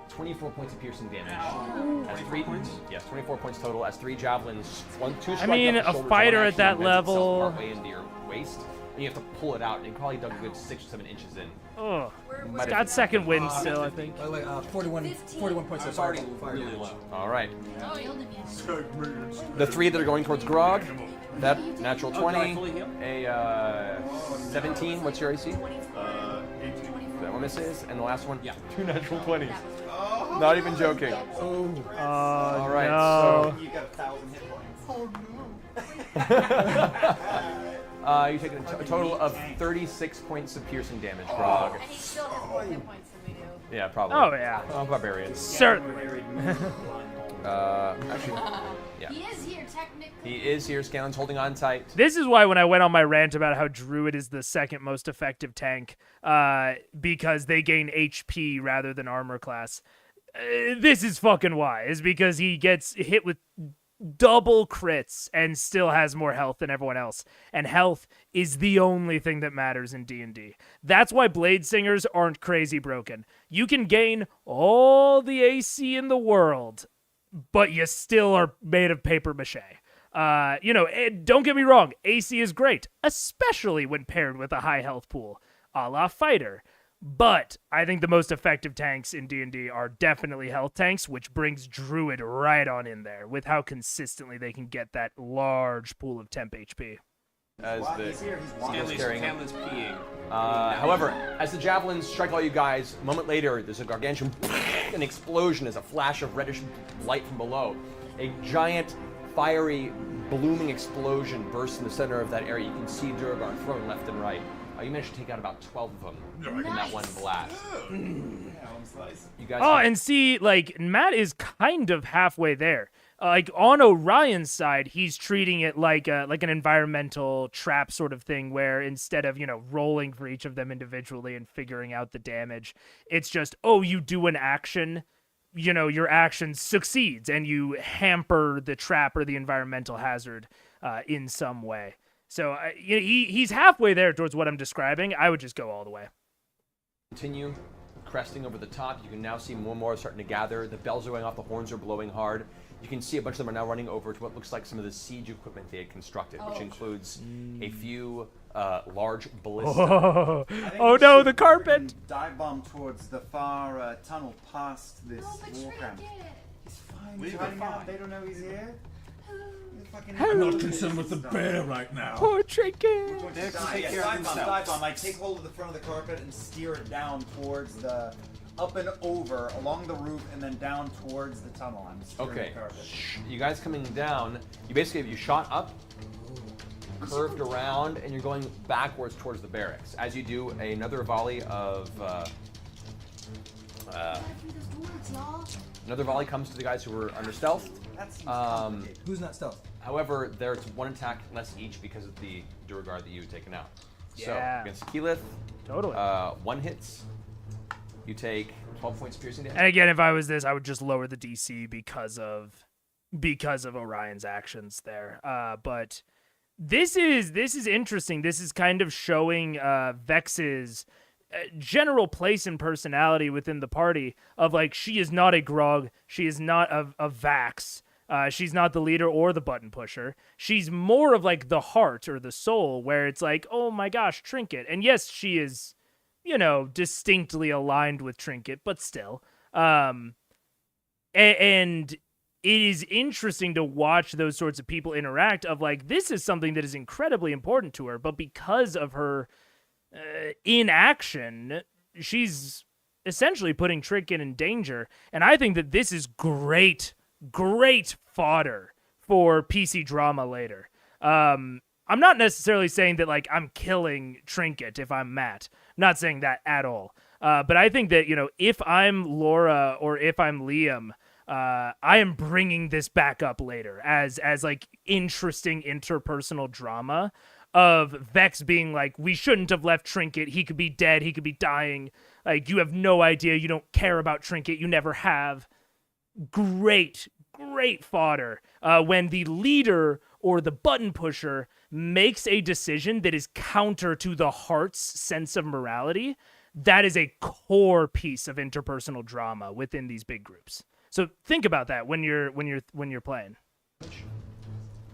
24 points of piercing damage. As 3 points? Yes, 24 points total as 3 javelins. 2 strike a fighter at that level. Partway into your waist. And you have to pull it out, and you probably dug a good 6 or 7 inches in. Oh, it's got second wind still, I think. 41 points. It's already really low. All right. Oh, you'll do me. The 3 that are going towards Grog, that natural 20, a 17. What's your AC? 18. That one misses, and the last one, 2 natural 20s. Not even joking. Oh, all right. No. You got 1,000 hit points. So you take a total of 36 points of piercing damage, Grog. And he still has more hit points than we do. Yeah, probably. Oh, yeah. Oh, barbarians. Certainly. Actually, yeah. He is here, technically. He is here. Scanlan's holding on tight. This is why when I went on my rant about how Druid is the second most effective tank, because they gain HP rather than armor class, this is fucking why. Is because he gets hit with double crits and still has more health than everyone else. And health is the only thing that matters in D&D. That's why Blade Singers aren't crazy broken. You can gain all the AC in the world, but you still are made of paper mache. Don't get me wrong, AC is great, especially when paired with a high health pool, a la fighter. But I think the most effective tanks in D&D are definitely health tanks, which brings Druid right on in there with how consistently they can get that large pool of temp HP. As the Scanlan's peeing. However, as the javelins strike all you guys, a moment later, there's a gargantuan an explosion as a flash of reddish light from below. A giant, fiery, blooming explosion bursts in the center of that area. You can see Duragar thrown left and right. You managed to take out about 12 of them in that one blast. You guys and see, like, Matt is kind of halfway there. Like, on Orion's side, he's treating it like an environmental trap sort of thing, where instead of, rolling for each of them individually and figuring out the damage, it's just, you do an action, your action succeeds, and you hamper the trap or the environmental hazard in some way. So he's halfway there towards what I'm describing. I would just go all the way. Continue cresting over the top. You can now see more and more starting to gather. The bells are going off. The horns are blowing hard. You can see a bunch of them are now running over to what looks like some of the siege equipment they had constructed, which includes a few large ballistas. Oh no, the carpet! Dive bomb towards the far tunnel past this warcamp. He's fine. He's hiding out. They don't know he's here. I'm not concerned with the bear right now. Poor Trinket. Dive bomb. I take hold of the front of the carpet and steer it down towards the up and over along the roof and then down towards the tunnel. I'm steering the carpet. You guys coming down, you shot up, curved around, and you're going backwards towards the barracks. As you do, another volley of swords, y'all. Another volley comes to the guys who were under stealth. Who's not stealth? However, there's one attack less each because of the Duragard that you've taken out. Yeah. So against Keyleth, Totally. 1 hits. You take 12 points piercing damage. And again, if I was this, I would just lower the DC because of Orion's actions there. But this is interesting. This is kind of showing Vex's general place and personality within the party of like, she is not a Grog, she is not a Vax, she's not the leader or the button pusher. She's more of like the heart or the soul, where it's like, oh my gosh, Trinket. And yes, she is, distinctly aligned with Trinket, but still. And it is interesting to watch those sorts of people interact of like, this is something that is incredibly important to her, but because of her inaction, she's essentially putting Trinket in danger. And I think that this is great fodder for PC drama later. I'm not necessarily saying that like I'm killing Trinket if I'm Matt. I'm not saying that at all. But I think that, if I'm Laura or if I'm Liam, I am bringing this back up later as like interesting interpersonal drama of Vex being like, we shouldn't have left Trinket. He could be dead. He could be dying. Like, you have no idea. You don't care about Trinket. You never have. Great fodder when the leader or the button pusher makes a decision that is counter to the heart's sense of morality. That is a core piece of interpersonal drama within these big groups. So think about that when you're playing.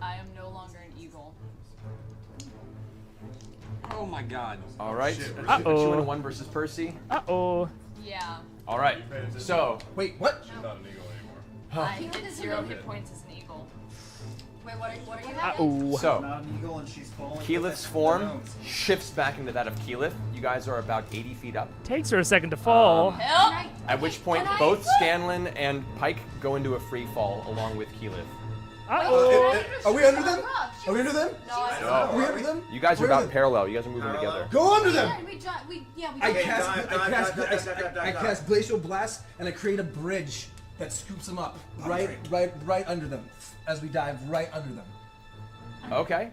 I am no longer an eagle. Oh my god. All right. Uh-oh. 2-1 versus Percy. Uh-oh. Yeah. All right. So. Wait, what? She's not an eagle anymore. I get 0 hit points as an eagle. Wait, what are you Uh-oh. So, Not an eagle and she's falling. Keyleth's form shifts back into that of Keyleth. You guys are about 80 feet up. Takes her a second to fall. Help! At which point, both Scanlan and Pike go into a free fall along with Keyleth. Uh-oh. Are we under them? Are we under them? No, I No. Are we under them? You guys are Where about parallel. You guys are moving together. Go under them! I I cast Glacial Blast and I create a bridge that scoops them up right under them as we dive right under them. Okay.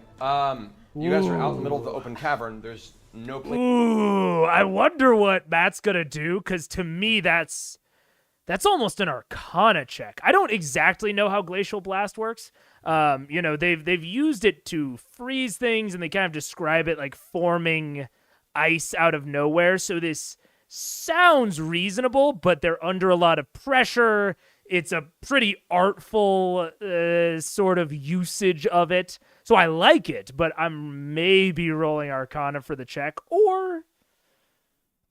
You guys are out in the middle of the open cavern. There's no place. Ooh, I wonder what Matt's gonna do, because to me that's almost an Arcana check. I don't exactly know how Glacial Blast works. They've used it to freeze things, and they kind of describe it like forming ice out of nowhere. So this sounds reasonable, but they're under a lot of pressure. It's a pretty artful sort of usage of it. So I like it, but I'm maybe rolling Arcana for the check, or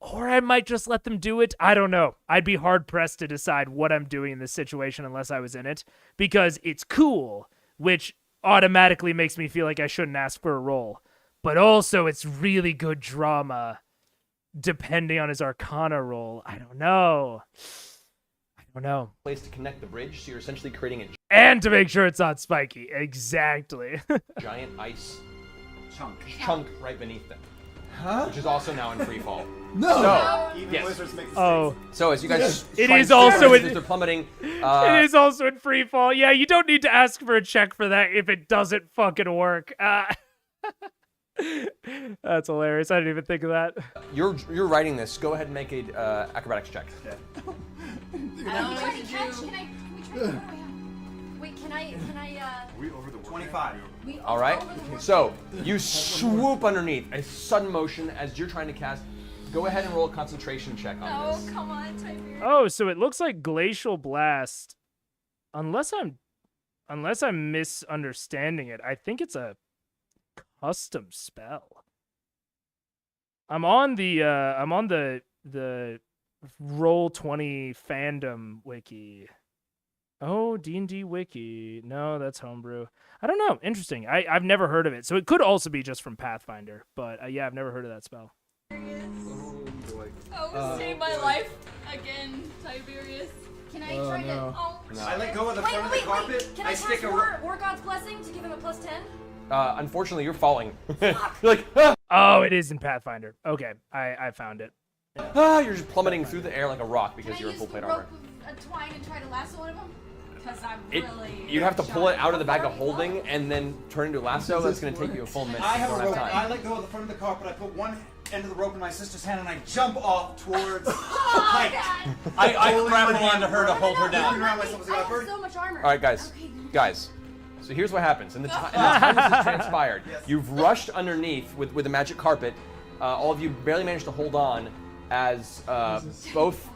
I might just let them do it. I don't know. I'd be hard-pressed to decide what I'm doing in this situation unless I was in it, because it's cool, which automatically makes me feel like I shouldn't ask for a roll. But also, it's really good drama, depending on his Arcana roll. I don't know. Place to connect the bridge, so you're essentially creating a And to make sure it's not spiky. Exactly. giant ice Chunk. right beneath them, Huh? which is also now in free fall. No! So, Even yes. wizards make mistakes. Oh. So as you guys It try is and also steer in- as they're plummeting. It is also in free fall. Yeah, you don't need to ask for a check for that if it doesn't fucking work. That's hilarious. I didn't even think of that. You're writing this. Go ahead and make a acrobatics check. I don't know what to Can do. we try to Wait, can I We over the 25. All right. So you swoop underneath, a sudden motion as you're trying to cast. Go ahead and roll a concentration check on No, this. come on, Tiberius. Oh, so it looks like Glacial Blast. Unless I'm misunderstanding it, I think it's a custom spell. I'm on the Roll20 fandom wiki. Oh, D&D wiki. No, that's homebrew. I don't know. Interesting. I've never heard of it. So it could also be just from Pathfinder. But yeah, I've never heard of that spell. Oh, save my life again, Tiberius. Can I try to Oh, I let go of the front of the carpet. Can I stick cast a War God's Blessing to give him a +10? Unfortunately, you're falling. You're like, ah! Oh, it is in Pathfinder. Okay, I found it. Ah, you're just plummeting through the air like a rock because Can you're I in use full plate the armor. rope a twine and try to lasso one of them? Because I'm really. You have to pull it out of the bag of holding and then turn into a lasso. That's going to take you a full minute. I have a rope. Time. I let go of the front of the carpet. I put one end of the rope in my sister's hand and I jump off towards the height. I grab onto her to hold her down. I have so much armor. All right, guys. Guys. So here's what happens. In the time this has transpired, you've rushed underneath with the magic carpet. All of you barely managed to hold on as both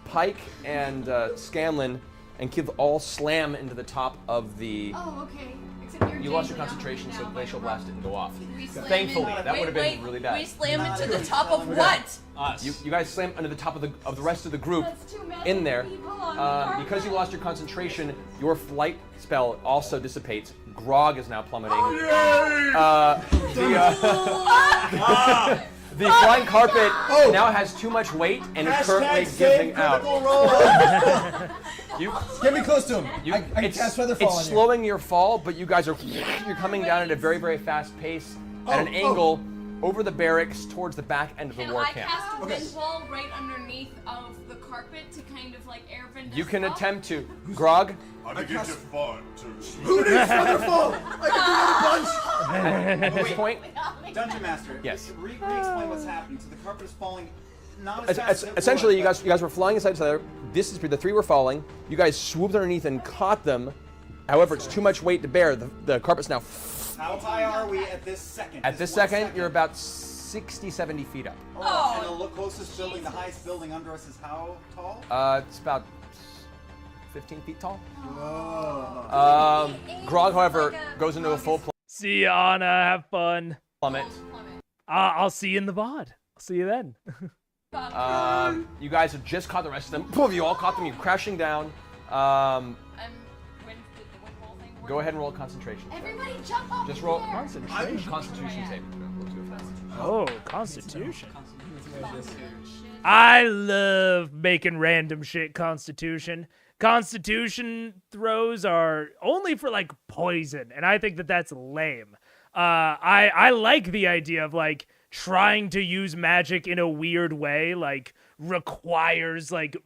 Pike and Scanlan and Kiv all slam into the top of the... Oh, okay. Except you lost your concentration, so Glacial Blast didn't go off. Thankfully, that would have been really bad. We slam into the top of what? Us. You guys slam under the top of the rest of the group in there. Because you lost your concentration, your flight spell also dissipates. Grog is now plummeting. The flying carpet now has too much weight and is currently giving out. Get me close to him. I can cast Feather Fall on you. It's slowing your fall, but you guys you're coming down at a very, very fast pace at an angle over the barracks towards the back end of the war camp. Can I cast a wind wall right underneath of the carpet to kind of like airbend? You can attempt to. Grog? I think it's a fun to... Who needs Feather Fall? I can do it a bunch! At this point... Dungeon Master, yes. Re-explain what's happening. So the carpet is falling not as fast as essentially, you guys were flying inside each other. This is the three were falling. You guys swooped underneath and caught them. However, it's too much weight to bear. The carpet's now... How high are we at this second? At this second, you're about 60, 70 feet up. And the closest building, the highest building under us is how tall? It's about 15 feet tall. Whoa. Grog, however, goes into a full See ya, Anna. Have fun. plummet. I'll see you in the VOD. I'll see you then. You guys have just caught the rest of them. Boom, you all caught them. You're crashing down. Go ahead and roll concentration. Everybody jump up. Just roll concentration. Constitution save. Oh, Constitution. I love making random shit Constitution. Constitution throws are only for like poison, and I think that that's lame. I like the idea of like trying to use magic in a weird way, like requires like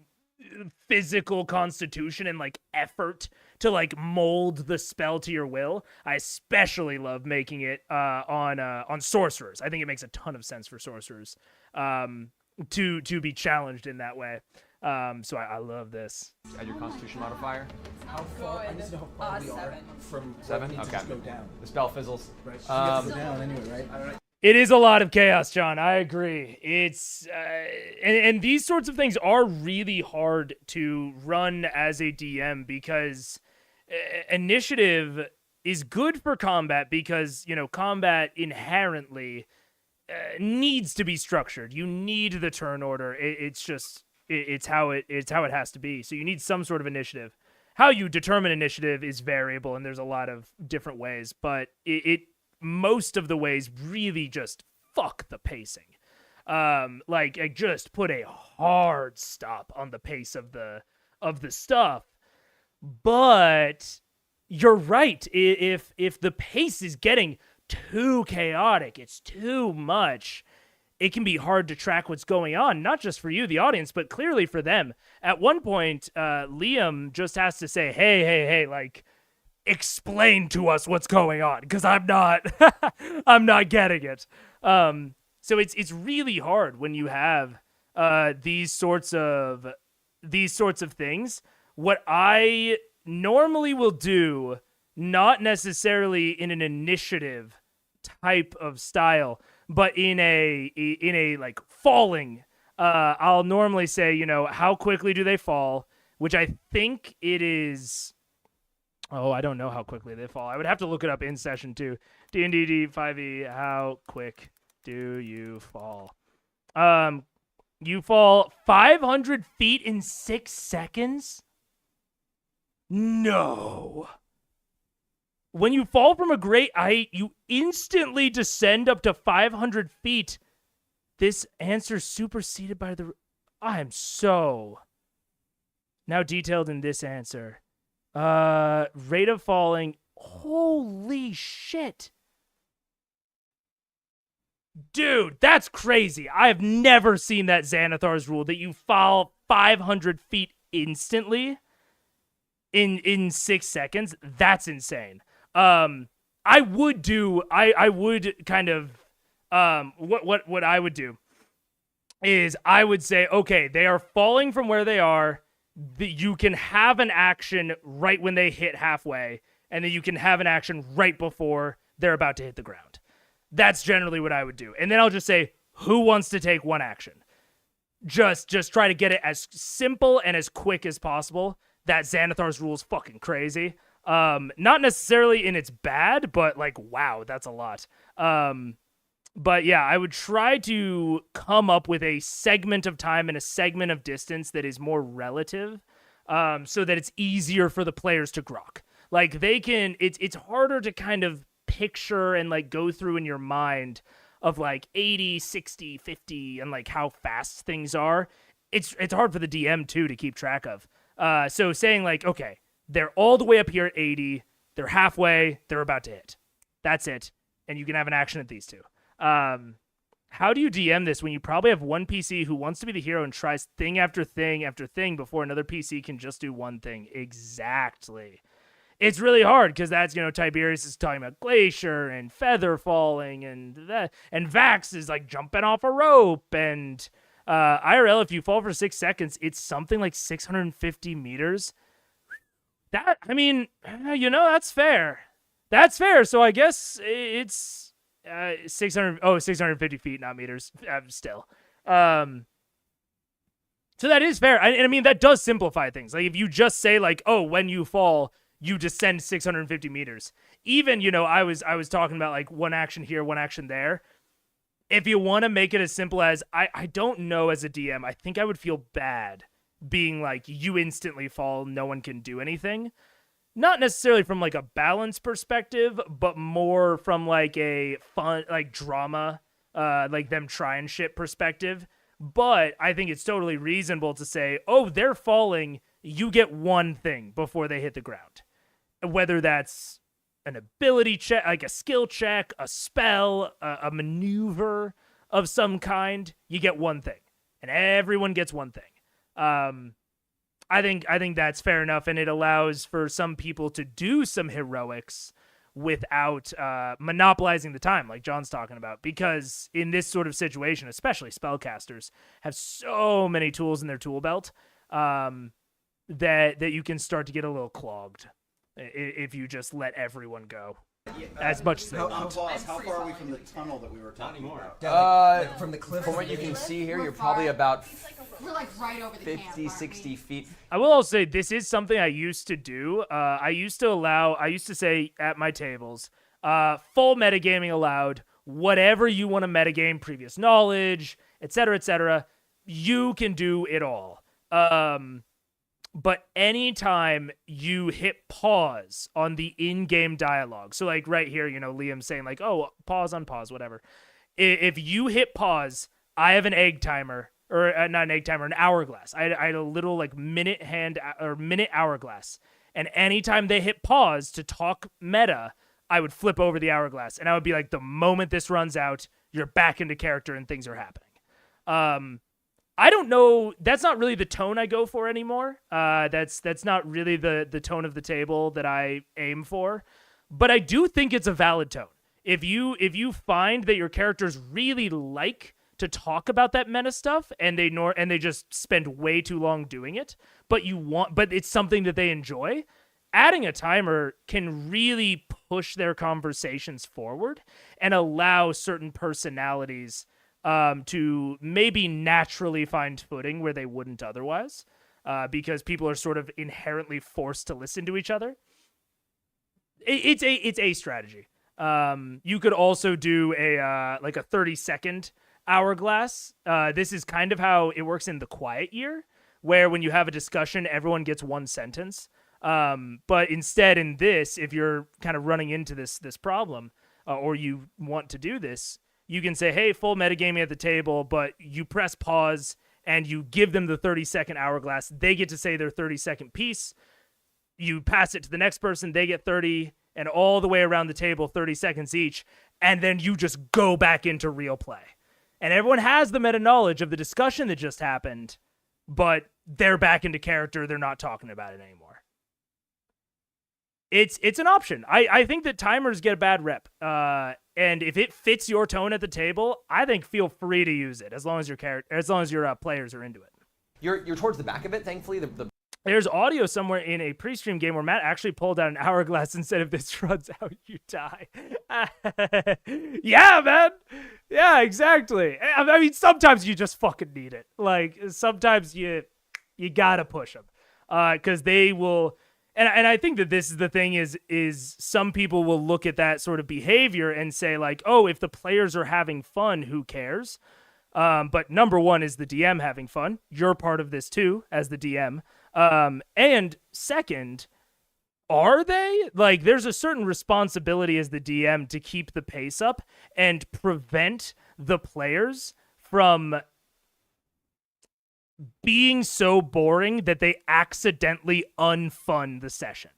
physical constitution and like effort to like mold the spell to your will. I especially love making it on sorcerers. I think it makes a ton of sense for sorcerers to be challenged in that way. So I love this. Add your Constitution modifier. How far? I just know how far we are from 7. where we Okay. just go down. The spell fizzles. Right. She gets to go down anyway, right? It is a lot of chaos, John. I agree. It's and these sorts of things are really hard to run as a DM because initiative is good for combat because, you know, combat inherently needs to be structured. You need the turn order. It's how it has to be. So you need some sort of initiative. How you determine initiative is variable, and there's a lot of different ways, but it most of the ways really just fuck the pacing. Like I just put a hard stop on the pace of the stuff. But you're right. If the pace is getting too chaotic, it's too much, it can be hard to track what's going on, not just for you, the audience, but clearly for them. At one point, Liam just has to say, hey, like, explain to us what's going on, because I'm not getting it. So it's really hard when you have these sorts of things. What I normally will do, not necessarily in an initiative type of style, but in a like falling, I'll normally say, you know, how quickly do they fall, which I think it is. Oh, I don't know how quickly they fall. I would have to look it up in session too. D&D 5e, how quick do you fall? You fall 500 feet in 6 seconds? No. When you fall from a great height, you instantly descend up to 500 feet. This answer superseded by the... I am so... Now detailed in this answer. Rate of falling. Holy shit. Dude, that's crazy. I have never seen that Xanathar's rule that you fall 500 feet instantly in 6 seconds, that's insane. I would kind of what I would do is I would say, okay, they are falling from where they are. You can have an action right when they hit halfway, and then you can have an action right before they're about to hit the ground. That's generally what I would do. And then I'll just say, who wants to take one action? Just try to get it as simple and as quick as possible. That Xanathar's rule is fucking crazy. Not necessarily in its bad, but like, wow, that's a lot. But yeah, I would try to come up with a segment of time and a segment of distance that is more relative, so that it's easier for the players to grok. Like it's harder to kind of picture and like go through in your mind of like 80, 60, 50 and like how fast things are. It's hard for the DM too to keep track of. So saying like, okay, they're all the way up here at 80, they're halfway, they're about to hit. That's it. And you can have an action at these two. How do you DM this when you probably have one PC who wants to be the hero and tries thing after thing after thing before another PC can just do one thing? Exactly. It's really hard because that's, Tiberius is talking about Glacier and Feather falling and that, and Vax is like jumping off a rope, and IRL, if you fall for 6 seconds, it's something like 650 meters. That, I mean, that's fair. That's fair. So I guess it's 650 feet, not meters. Still. So that is fair. And I mean, that does simplify things. Like if you just say like, oh, when you fall, you descend 650 meters. Even, I was talking about like one action here, one action there. If you want to make it as simple as, I don't know as a DM, I think I would feel bad being like, you instantly fall, no one can do anything. Not necessarily from like a balance perspective, but more from like a fun, like drama, like them trying shit perspective. But I think it's totally reasonable to say, oh, they're falling, you get one thing before they hit the ground. Whether that's an ability check, like a skill check, a spell, a maneuver of some kind, you get one thing. And everyone gets one thing. I think that's fair enough, and it allows for some people to do some heroics without monopolizing the time, like John's talking about. Because in this sort of situation, especially spellcasters have so many tools in their tool belt that you can start to get a little clogged if you just let everyone go as much as they want. How far are we from the tunnel that we were talking about? From the cliff. From what you can see here, you're probably about We're like right over the 50, camp, 60 feet. I will also say this is something I used to do. I used to say at my tables, full metagaming allowed. Whatever you want to metagame, previous knowledge, etc., you can do it all. But anytime you hit pause on the in-game dialogue, so like right here, Liam's saying like, oh, pause on pause, whatever. If you hit pause, I have an egg timer, or not an egg timer, an hourglass. I had a little like minute hourglass. And anytime they hit pause to talk meta, I would flip over the hourglass. And I would be like, the moment this runs out, you're back into character and things are happening. I don't know. That's not really the tone I go for anymore. That's not really the tone of the table that I aim for. But I do think it's a valid tone. If you find that your characters really like to talk about that meta stuff and they just spend way too long doing it, but it's something that they enjoy, adding a timer can really push their conversations forward and allow certain personalities to maybe naturally find footing where they wouldn't otherwise, because people are sort of inherently forced to listen to each other. It's a strategy. You could also do a 30-second hourglass. This is kind of how it works in the Quiet Year, where when you have a discussion, everyone gets one sentence. But instead in this, if you're kind of running into this problem, or you want to do this, you can say, hey, full metagaming at the table, but you press pause and you give them the 30-second hourglass. They get to say their 30-second piece. You pass it to the next person. They get 30, and all the way around the table, 30 seconds each. And then you just go back into real play. And everyone has the meta knowledge of the discussion that just happened, but they're back into character. They're not talking about it anymore. It's an option. I think that timers get a bad rep. And if it fits your tone at the table, I think feel free to use it as long as your players are into it. You're towards the back of it, thankfully. There's audio somewhere in a pre-stream game where Matt actually pulled out an hourglass and said, if this runs out, you die. Yeah, man. Yeah, exactly. I mean, sometimes you just fucking need it. Like, sometimes you gotta push them. Because they will... And I think that this is the thing is some people will look at that sort of behavior and say, like, oh, if the players are having fun, who cares? But number one is the DM having fun. You're part of this too, as the DM. And second, are they? Like, there's a certain responsibility as the DM to keep the pace up and prevent the players from being so boring that they accidentally unfun the session,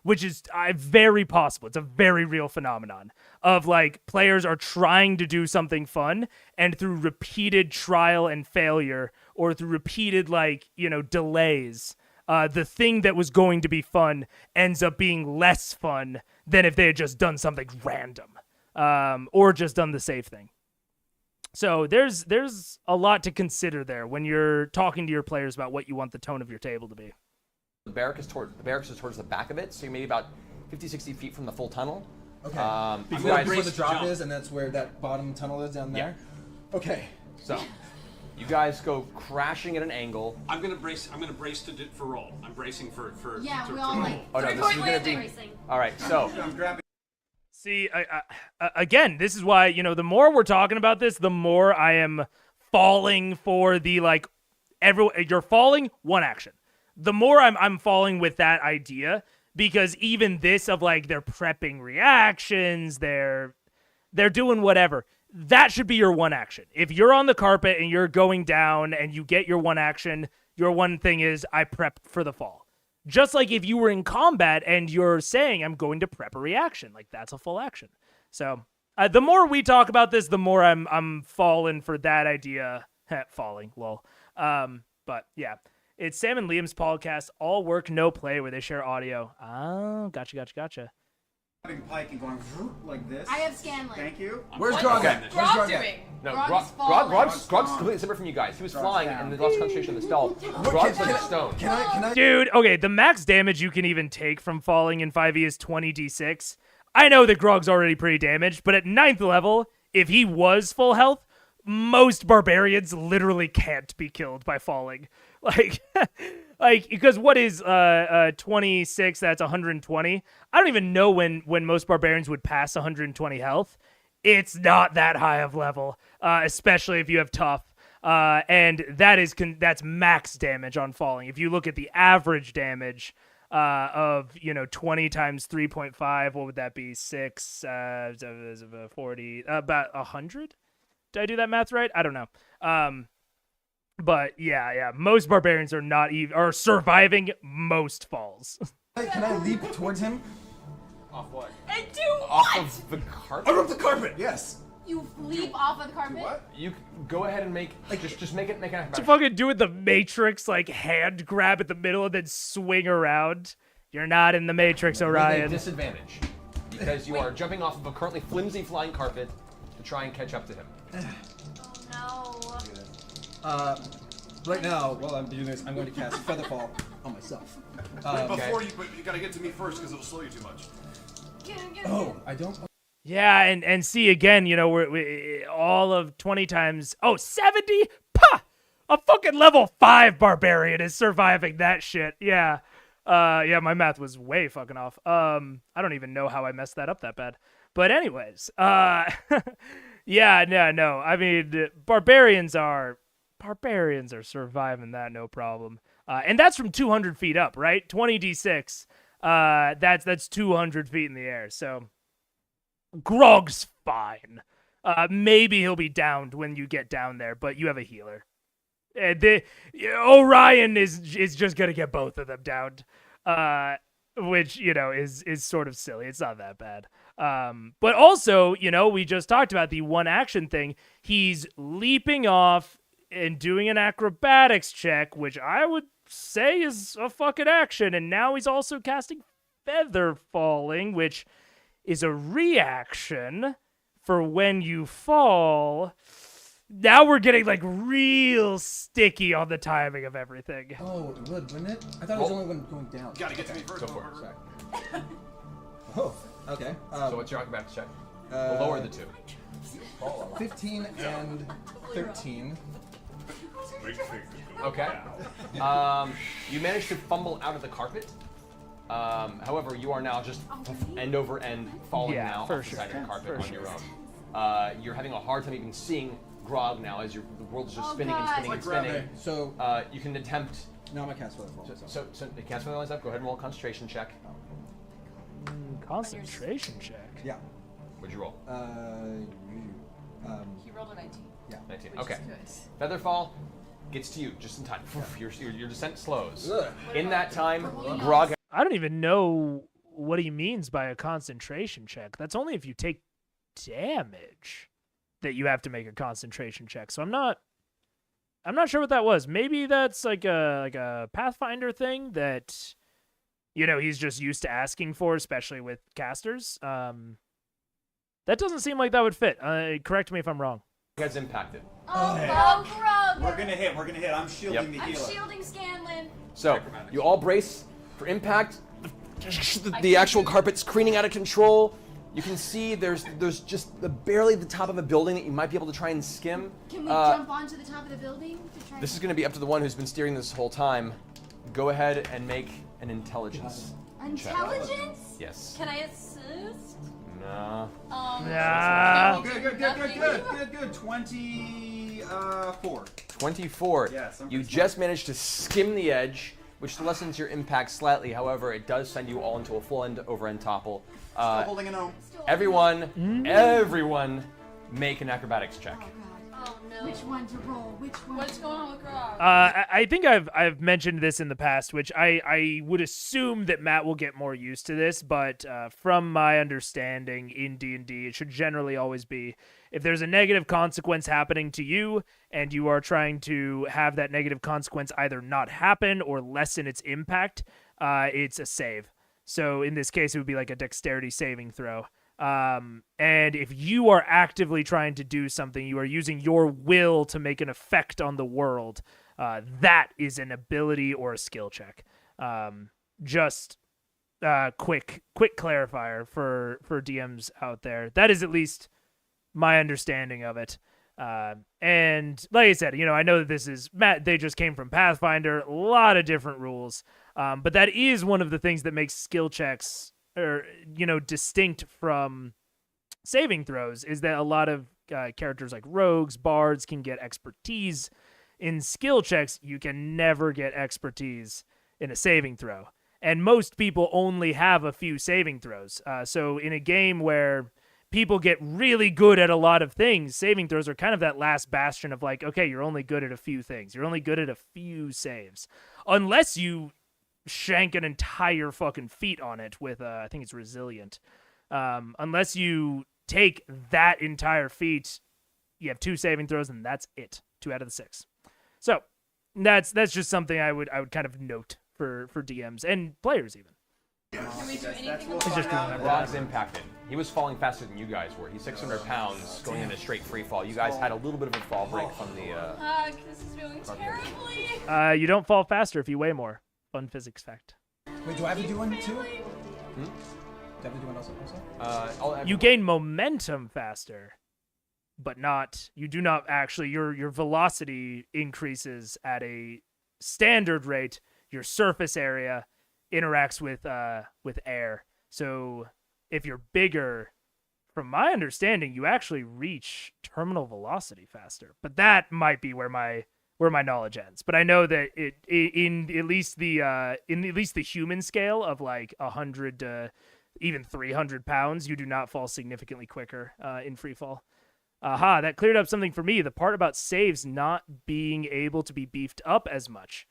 which is very possible. It's a very real phenomenon of, like, players are trying to do something fun, and through repeated trial and failure, or through repeated, like, delays, the thing that was going to be fun ends up being less fun than if they had just done something random, or just done the safe thing. So there's a lot to consider there when you're talking to your players about what you want the tone of your table to be. The barracks is towards the back of it, so you're maybe about 50, 60 feet from the full tunnel. Okay. Before where the drop is, and that's where that bottom tunnel is down there? Yeah. Okay. So, you guys go crashing at an angle. I'm gonna brace for roll. I'm bracing for Yeah, to we all like. Oh no, this is gonna be... Alright, so... See, again, this is why, the more we're talking about this, the more I am falling for the, like, you're falling, one action. The more I'm falling with that idea, because even this of, like, they're prepping reactions, they're doing whatever, that should be your one action. If you're on the carpet and you're going down and you get your one action, your one thing is, I prep for the fall. Just like if you were in combat and you're saying, I'm going to prep a reaction, like, that's a full action. So the more we talk about this, the more I'm falling for that idea. Falling, lol. But yeah, it's Sam and Liam's podcast, All Work, No Play, where they share audio. Oh, gotcha. Having Pike and going like this. I have Scanlan. Thank you. Where's Grog at? Grog doing? No, Grog's Grog's completely separate from you guys. He was flying and they lost concentration of the spell. Grog's like a stone. Can I? Dude, okay, the max damage you can even take from falling in 5e is 20d6. I know that Grog's already pretty damaged, but at 9th level, if he was full health, most barbarians literally can't be killed by falling. Like, because what is 26? That's 120. I don't even know when most barbarians would pass 120 health. It's not that high of level, especially if you have tough. And that's max damage on falling. If you look at the average damage of 20 times 3.5, what would that be? 6, 40, about 100. Did I do that math right? I don't know. But yeah, most barbarians are surviving most falls. Can I leap towards him? Off what? And do Off what? of the carpet? Off the carpet, yes. You leap off of the carpet? What? You go ahead and make just make an To acrobatic. fucking do it the Matrix, like, hand grab at the middle and then swing around. You're not in the Matrix, With a Orion. disadvantage, because you are jumping off of a currently flimsy flying carpet to try and catch up to him. Oh Right now, while I'm doing this, I'm going to cast Featherfall on myself. Before you, but you gotta get to me first because it'll slow you too much. Oh, I don't. Yeah, and see, again, we all of 20 times... Oh, 70? Pah! A fucking level 5 barbarian is surviving that shit. Yeah. Yeah, my math was way fucking off. I don't even know how I messed that up that bad. But anyways, yeah, no. I mean, barbarians are surviving that no problem. And that's from 200 feet up, right? 20d6. That's 200 feet in the air. So Grog's fine. Maybe he'll be downed when you get down there, but you have a healer. Orion is just gonna get both of them downed, which is sort of silly. It's not that bad. But also, we just talked about the one action thing. He's leaping off and doing an acrobatics check, which I would say is a fucking action. And now he's also casting feather falling, which is a reaction for when you fall. Now we're getting like real sticky on the timing of everything. Oh, it would, wouldn't it? I thought it was only when going down. Gotta get to me first. Go for it. Sorry. Oh, okay. So what's your acrobatics check? The lower of the two. 15 and 13. Okay. You managed to fumble out of the carpet. However, you are now just end over end falling now off the side of the carpet on your own. You're having a hard time even seeing Grog now as the world's just spinning and spinning and spinning. So you can attempt. Now I'm gonna cast Feather Fall. So the cast Feather Fall up. Go ahead and roll a concentration check. Concentration check. Yeah. What'd you roll? He rolled a 19. Yeah. 19. Which Okay. is Featherfall gets to you just in time. Your descent slows. Ugh. In that time, Grog. I don't even know what he means by a concentration check. That's only if you take damage that you have to make a concentration check. So I'm not sure what that was. Maybe that's like a Pathfinder thing that he's just used to asking for, especially with casters. That doesn't seem like that would fit. Correct me if I'm wrong. Gets impacted. Oh, Grog! We're gonna hit. I'm shielding the I'm healer. shielding Scanlan. So you all brace for impact. The actual carpet's careening out of control. You can see there's just barely the top of a building that you might be able to try and skim. Can we jump onto the top of the building to try? This is going to be up to the one who's been steering this whole time. Go ahead and make an intelligence. Intelligence? Yes. Can I assist? No. Nah. Good. 24. 24. Yes, I'm You pretty just managed to skim the edge, which lessens your impact slightly. However, it does send you all into a full end over end topple. Still holding an O. Everyone make an acrobatics check. Oh no. Which one to roll? Which one? What's going on with Grog? I think I've mentioned this in the past, which I would assume that Matt will get more used to this, but from my understanding in D&D, it should generally always be if there's a negative consequence happening to you and you are trying to have that negative consequence either not happen or lessen its impact, it's a save. So in this case, it would be like a dexterity saving throw. And if you are actively trying to do something, you are using your will to make an effect on the world. That is an ability or a skill check. Just quick clarifier for DMs out there. That is at least my understanding of it. And like I said, I know that this is Matt. They just came from Pathfinder, a lot of different rules. But that is one of the things that makes skill checks distinct from saving throws, is that a lot of characters like rogues, bards can get expertise in skill checks. You can never get expertise in a saving throw. And most people only have a few saving throws. So in a game where people get really good at a lot of things, saving throws are kind of that last bastion of like, okay, you're only good at a few things. You're only good at a few saves. Unless you shank an entire fucking feat on it with, I think it's resilient. Unless you take that entire feat, you have 2 saving throws and that's it. 2 out of the 6. So that's just something I would kind of note for DMs and players even. Can we do anything It's just Grog's impacted. He was falling faster than you guys were. He's 600 pounds going into straight free fall. You guys had a little bit of a fall break from the... this is going terribly. You don't fall faster if you weigh more. Fun physics fact. Wait, do I have to do one too? Do I have to do one also? You gain momentum faster, but you do not actually, your velocity increases at a standard rate. Your surface area interacts with air. So if you're bigger, from my understanding, you actually reach terminal velocity faster. But that might be where my knowledge ends. But I know that in at least the human scale of like 100 to even 300 pounds, you do not fall significantly quicker in free fall. Aha, that cleared up something for me. The part about saves not being able to be beefed up as much.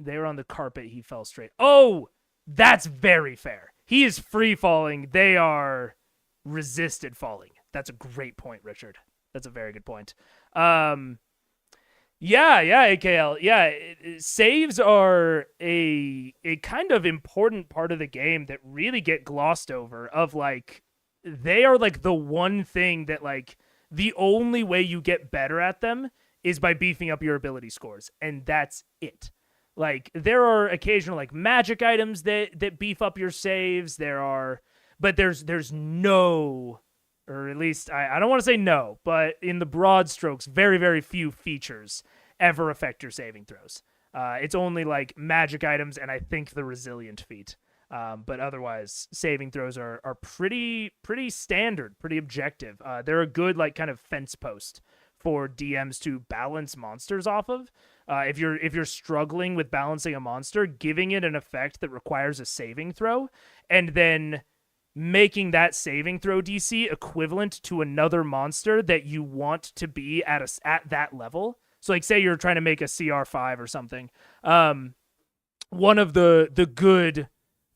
They were on the carpet. He fell straight. Oh, that's very fair. He is free falling. They are resisted falling. That's a great point, Richard. That's a very good point. Yeah, AKL. Yeah, saves are a kind of important part of the game that really get glossed over. Of like, they are like the one thing that like the only way you get better at them is by beefing up your ability scores, and that's it. Like there are occasional like magic items that beef up your saves. But there's no, or at least I don't want to say no, but in the broad strokes, very, very few features ever affect your saving throws. It's only like magic items and I think the resilient feat. But otherwise, saving throws are pretty standard, pretty objective. They're a good like kind of fence post for DMs to balance monsters off of. If you're struggling with balancing a monster, giving it an effect that requires a saving throw, and then making that saving throw DC equivalent to another monster that you want to be at that level. So like say you're trying to make a CR5 or something. One of the good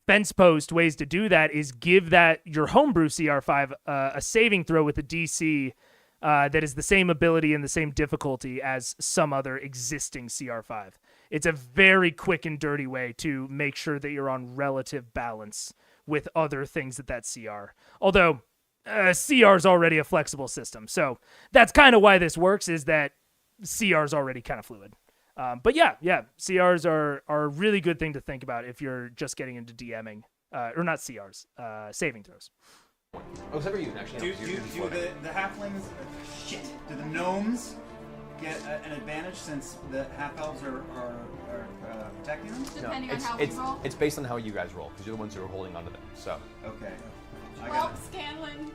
fence post ways to do that is give that your homebrew CR5 a saving throw with a DC that is the same ability and the same difficulty as some other existing CR5. It's a very quick and dirty way to make sure that you're on relative balance with other things at that CR. Although CR is already a flexible system. So that's kind of why this works, is that CR is already kind of fluid. But yeah, CRs are a really good thing to think about if you're just getting into DMing. Or not CRs, saving throws. Oh, except for you, actually. Do the halflings, do the gnomes get an advantage since the half elves are protecting them? Depending on how we roll. It's based on how you guys roll, because you're the ones who are holding onto them. So. Okay. Well, Scanlan.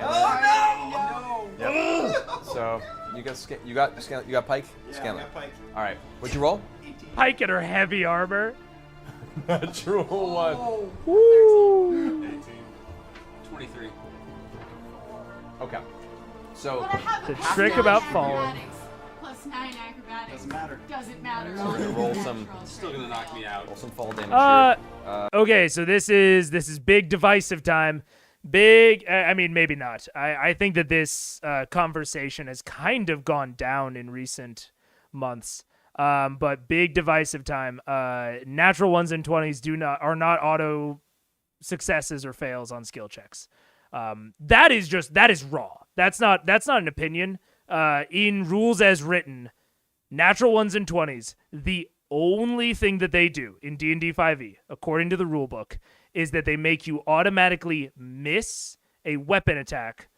Oh no! Yep. So you got Pike. Yeah, Scanlan. I got Pike. All right. What'd you roll? 18. Pike in her heavy armor. Natural one. Woo! 18. 23. Okay. So But I have The a plus trick 9 about acrobatics. Plus 9 acrobatics. Doesn't matter. Doesn't matter. So we're gonna roll some. Still gonna knock me out. Roll some fall damage here. Okay, so this is big divisive time. Big, I mean, maybe not. I think that this conversation has kind of gone down in recent months. But big divisive time. Natural 1s and 20s are not auto successes or fails on skill checks. That is raw. That's not an opinion. In rules as written, natural 1s and 20s, the only thing that they do in D&D 5e, according to the rule book, is that they make you automatically miss a weapon attack,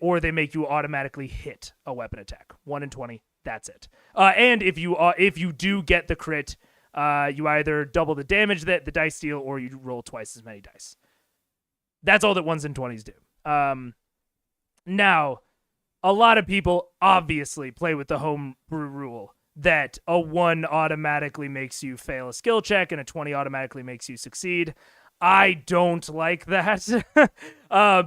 or they make you automatically hit a weapon attack. 1 and 20, that's it. And if you do get the crit, you either double the damage that the dice deal, or you roll twice as many dice. That's all that 1s and 20s do. Now, a lot of people obviously play with the homebrew rule that a 1 automatically makes you fail a skill check and a 20 automatically makes you succeed. I don't like that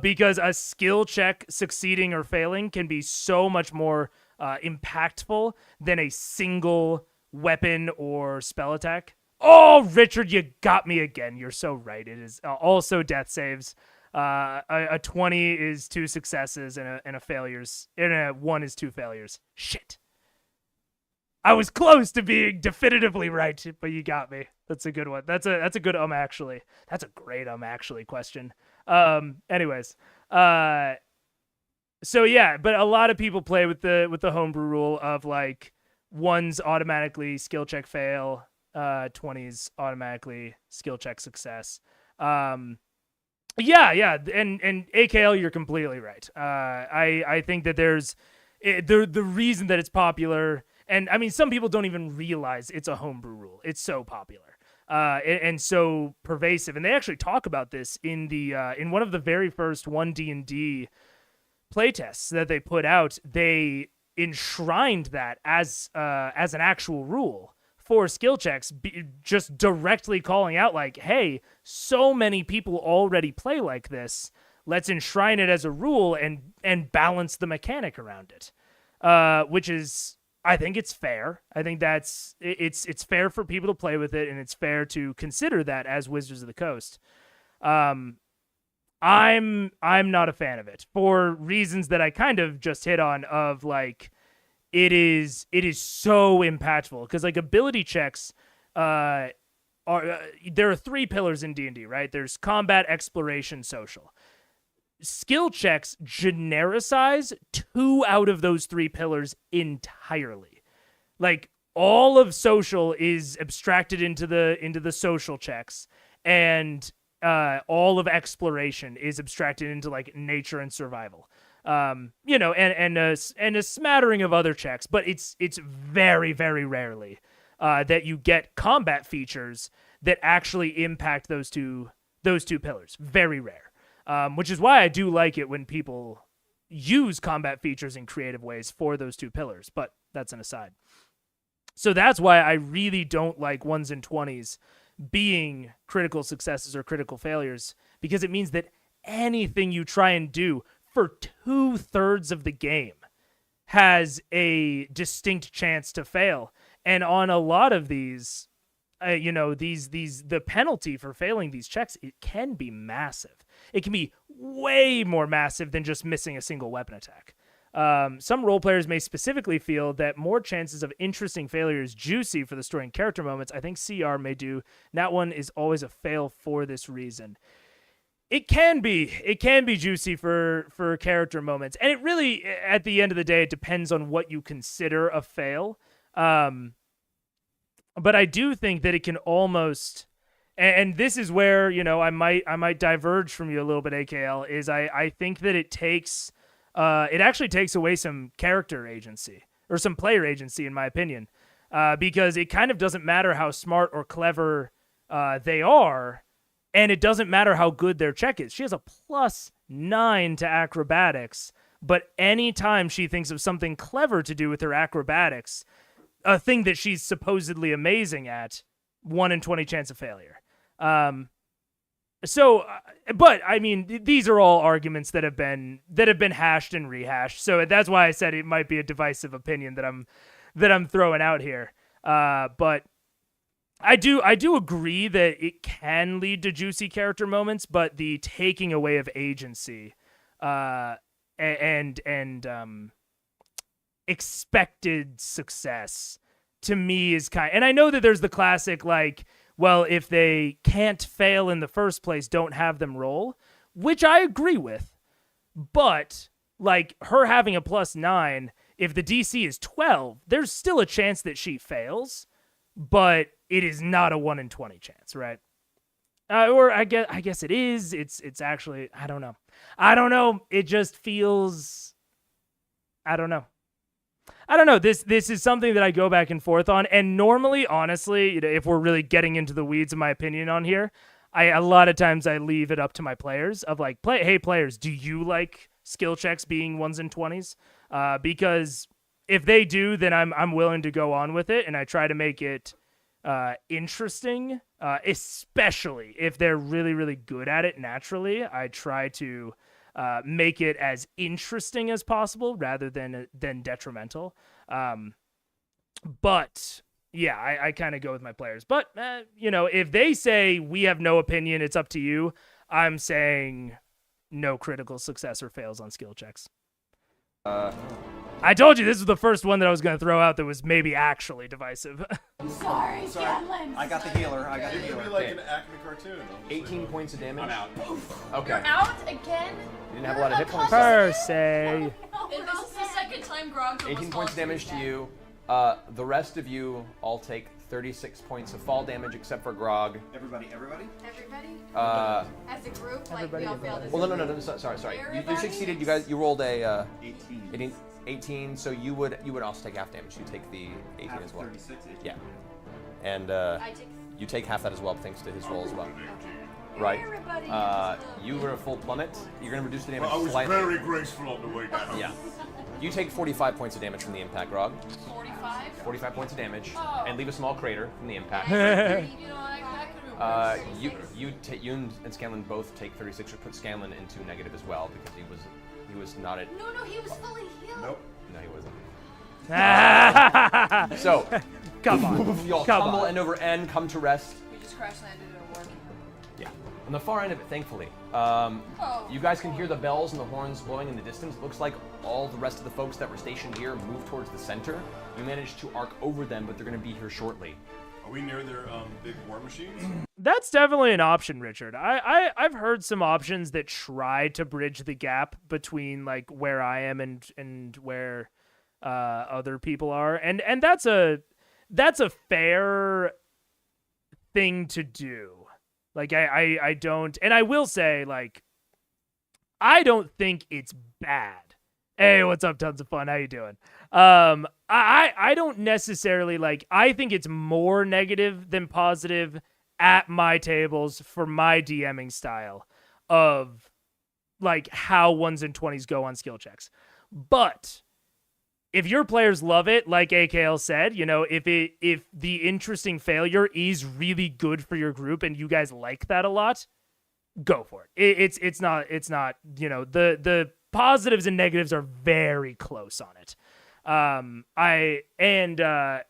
because a skill check succeeding or failing can be so much more impactful than a single weapon or spell attack. Oh, Richard, you got me again. You're so right. It is also death saves. A 20 is 2 successes and a 1 is 2 failures. Shit. I was close to being definitively right, but you got me. That's a good one. That's a good actually. That's a great actually question. Anyways, so yeah, but a lot of people play with the homebrew rule of like 1s automatically skill check fail, 20s automatically skill check success. Yeah, and AKL, you're completely right. I think that there's the reason that it's popular. And I mean, some people don't even realize it's a homebrew rule. It's so popular and so pervasive. And they actually talk about this in one of the very first 1D&D playtests that they put out. They enshrined that as an actual rule for skill checks, just directly calling out like, hey, so many people already play like this. Let's enshrine it as a rule and balance the mechanic around it, which is... I think it's fair. I think it's fair for people to play with it, and it's fair to consider that as Wizards of the Coast. I'm not a fan of it for reasons that I kind of just hit on. Of like, it is so impactful because like ability checks there are 3 pillars in D&D, right? There's combat, exploration, social. Skill checks genericize 2 out of those 3 pillars entirely. Like all of social is abstracted into the social checks, and all of exploration is abstracted into like nature and survival. You know, and a smattering of other checks, but it's very, very rarely that you get combat features that actually impact those two pillars. Very rare. Which is why I do like it when people use combat features in creative ways for those 2 pillars, but that's an aside. So that's why I really don't like 1s and 20s being critical successes or critical failures, because it means that anything you try and do for 2/3 of the game has a distinct chance to fail. And on a lot of these, you know, the penalty for failing these checks, it can be massive. It can be way more massive than just missing a single weapon attack. Some role players may specifically feel that more chances of interesting failure is juicy for the story and character moments. I think CR may do. That one is always a fail for this reason. It can be juicy for character moments. And it really, at the end of the day, it depends on what you consider a fail. But I do think that it can almost, and this is where, you know, I might diverge from you a little bit, AKL, is I think that it actually takes away some character agency or some player agency, in my opinion, because it kind of doesn't matter how smart or clever they are, and it doesn't matter how good their check is. She has a +9 to acrobatics, but anytime she thinks of something clever to do with her acrobatics, a thing that she's supposedly amazing at, 1 in 20 chance of failure. So, but I mean, these are all arguments that have been hashed and rehashed. So that's why I said it might be a divisive opinion that I'm throwing out here. But I do agree that it can lead to juicy character moments, but the taking away of agency, and expected success to me is and I know that there's the classic, like, well, if they can't fail in the first place, don't have them roll, which I agree with. But like her having a +9, if the DC is 12, there's still a chance that she fails, but it is not a 1 in 20 chance, right? Or I guess it is. It's actually, I don't know. It just feels, I don't know. This is something that I go back and forth on. And normally, honestly, you know, if we're really getting into the weeds of my opinion on here, a lot of times I leave it up to my players of like, hey players, do you like skill checks being 1s and 20s? Because if they do, then I'm willing to go on with it, and I try to make it interesting, especially if they're really, really good at it naturally. I try to make it as interesting as possible rather than detrimental. But yeah, I kind of go with my players. But you know, if they say we have no opinion, it's up to you, I'm saying no critical success or fails on skill checks. I told you this was the first one that I was going to throw out that was maybe actually divisive. Sorry, Scanlan. I got the healer. It could be like an Acme cartoon. 18 points of damage. I'm out. Okay. You're out again? You didn't have a lot of hit points. Per se. This is the second time Grog's 18 points of damage to you. The rest of you all take 36 points of fall damage except for Grog. Everybody? Everybody? As a group, like Everybody, we all failed as Well, a no, group. sorry. You succeeded. You rolled a 18. 18, so you would also take half damage. You take the 18 Half as well. 36, 18. Yeah. And I take you take half that as well, thanks to his roll as well. Okay. Right. Everybody You were a full plummet. You're going to reduce the damage I was slightly. very graceful on the way down. Yeah. You take 45 points of damage from the impact, Grog. 45? 45 points of damage, Oh. and leave a small crater from the impact. You know, I could have You and Scanlan both take 36, which put Scanlan into negative as well because he was not at. No, he was fully healed. Nope. No, he wasn't. Ah! So, Come on. you all Come tumble on. end over end, come to rest. We just crash landed at a war camp. Yeah. On the far end of it, thankfully, you guys can hear the bells and the horns blowing in the distance. Looks like all the rest of the folks that were stationed here moved towards the center. You managed to arc over them, but they're going to be here shortly. Are we near their big war machines? That's definitely an option, Richard. I've heard some options that try to bridge the gap between like where I am and where other people are, and that's a fair thing to do. Like I don't, and I will say, like, I don't think it's bad. Hey, what's up? Tons of fun. How you doing? I don't necessarily like. I think it's more negative than positive at my tables for my DMing style of like how 1s and 20s go on skill checks. But if your players love it, like AKL said, you know, if the interesting failure is really good for your group and you guys like that a lot, go for it. It's not, you know, the positives and negatives are very close on it.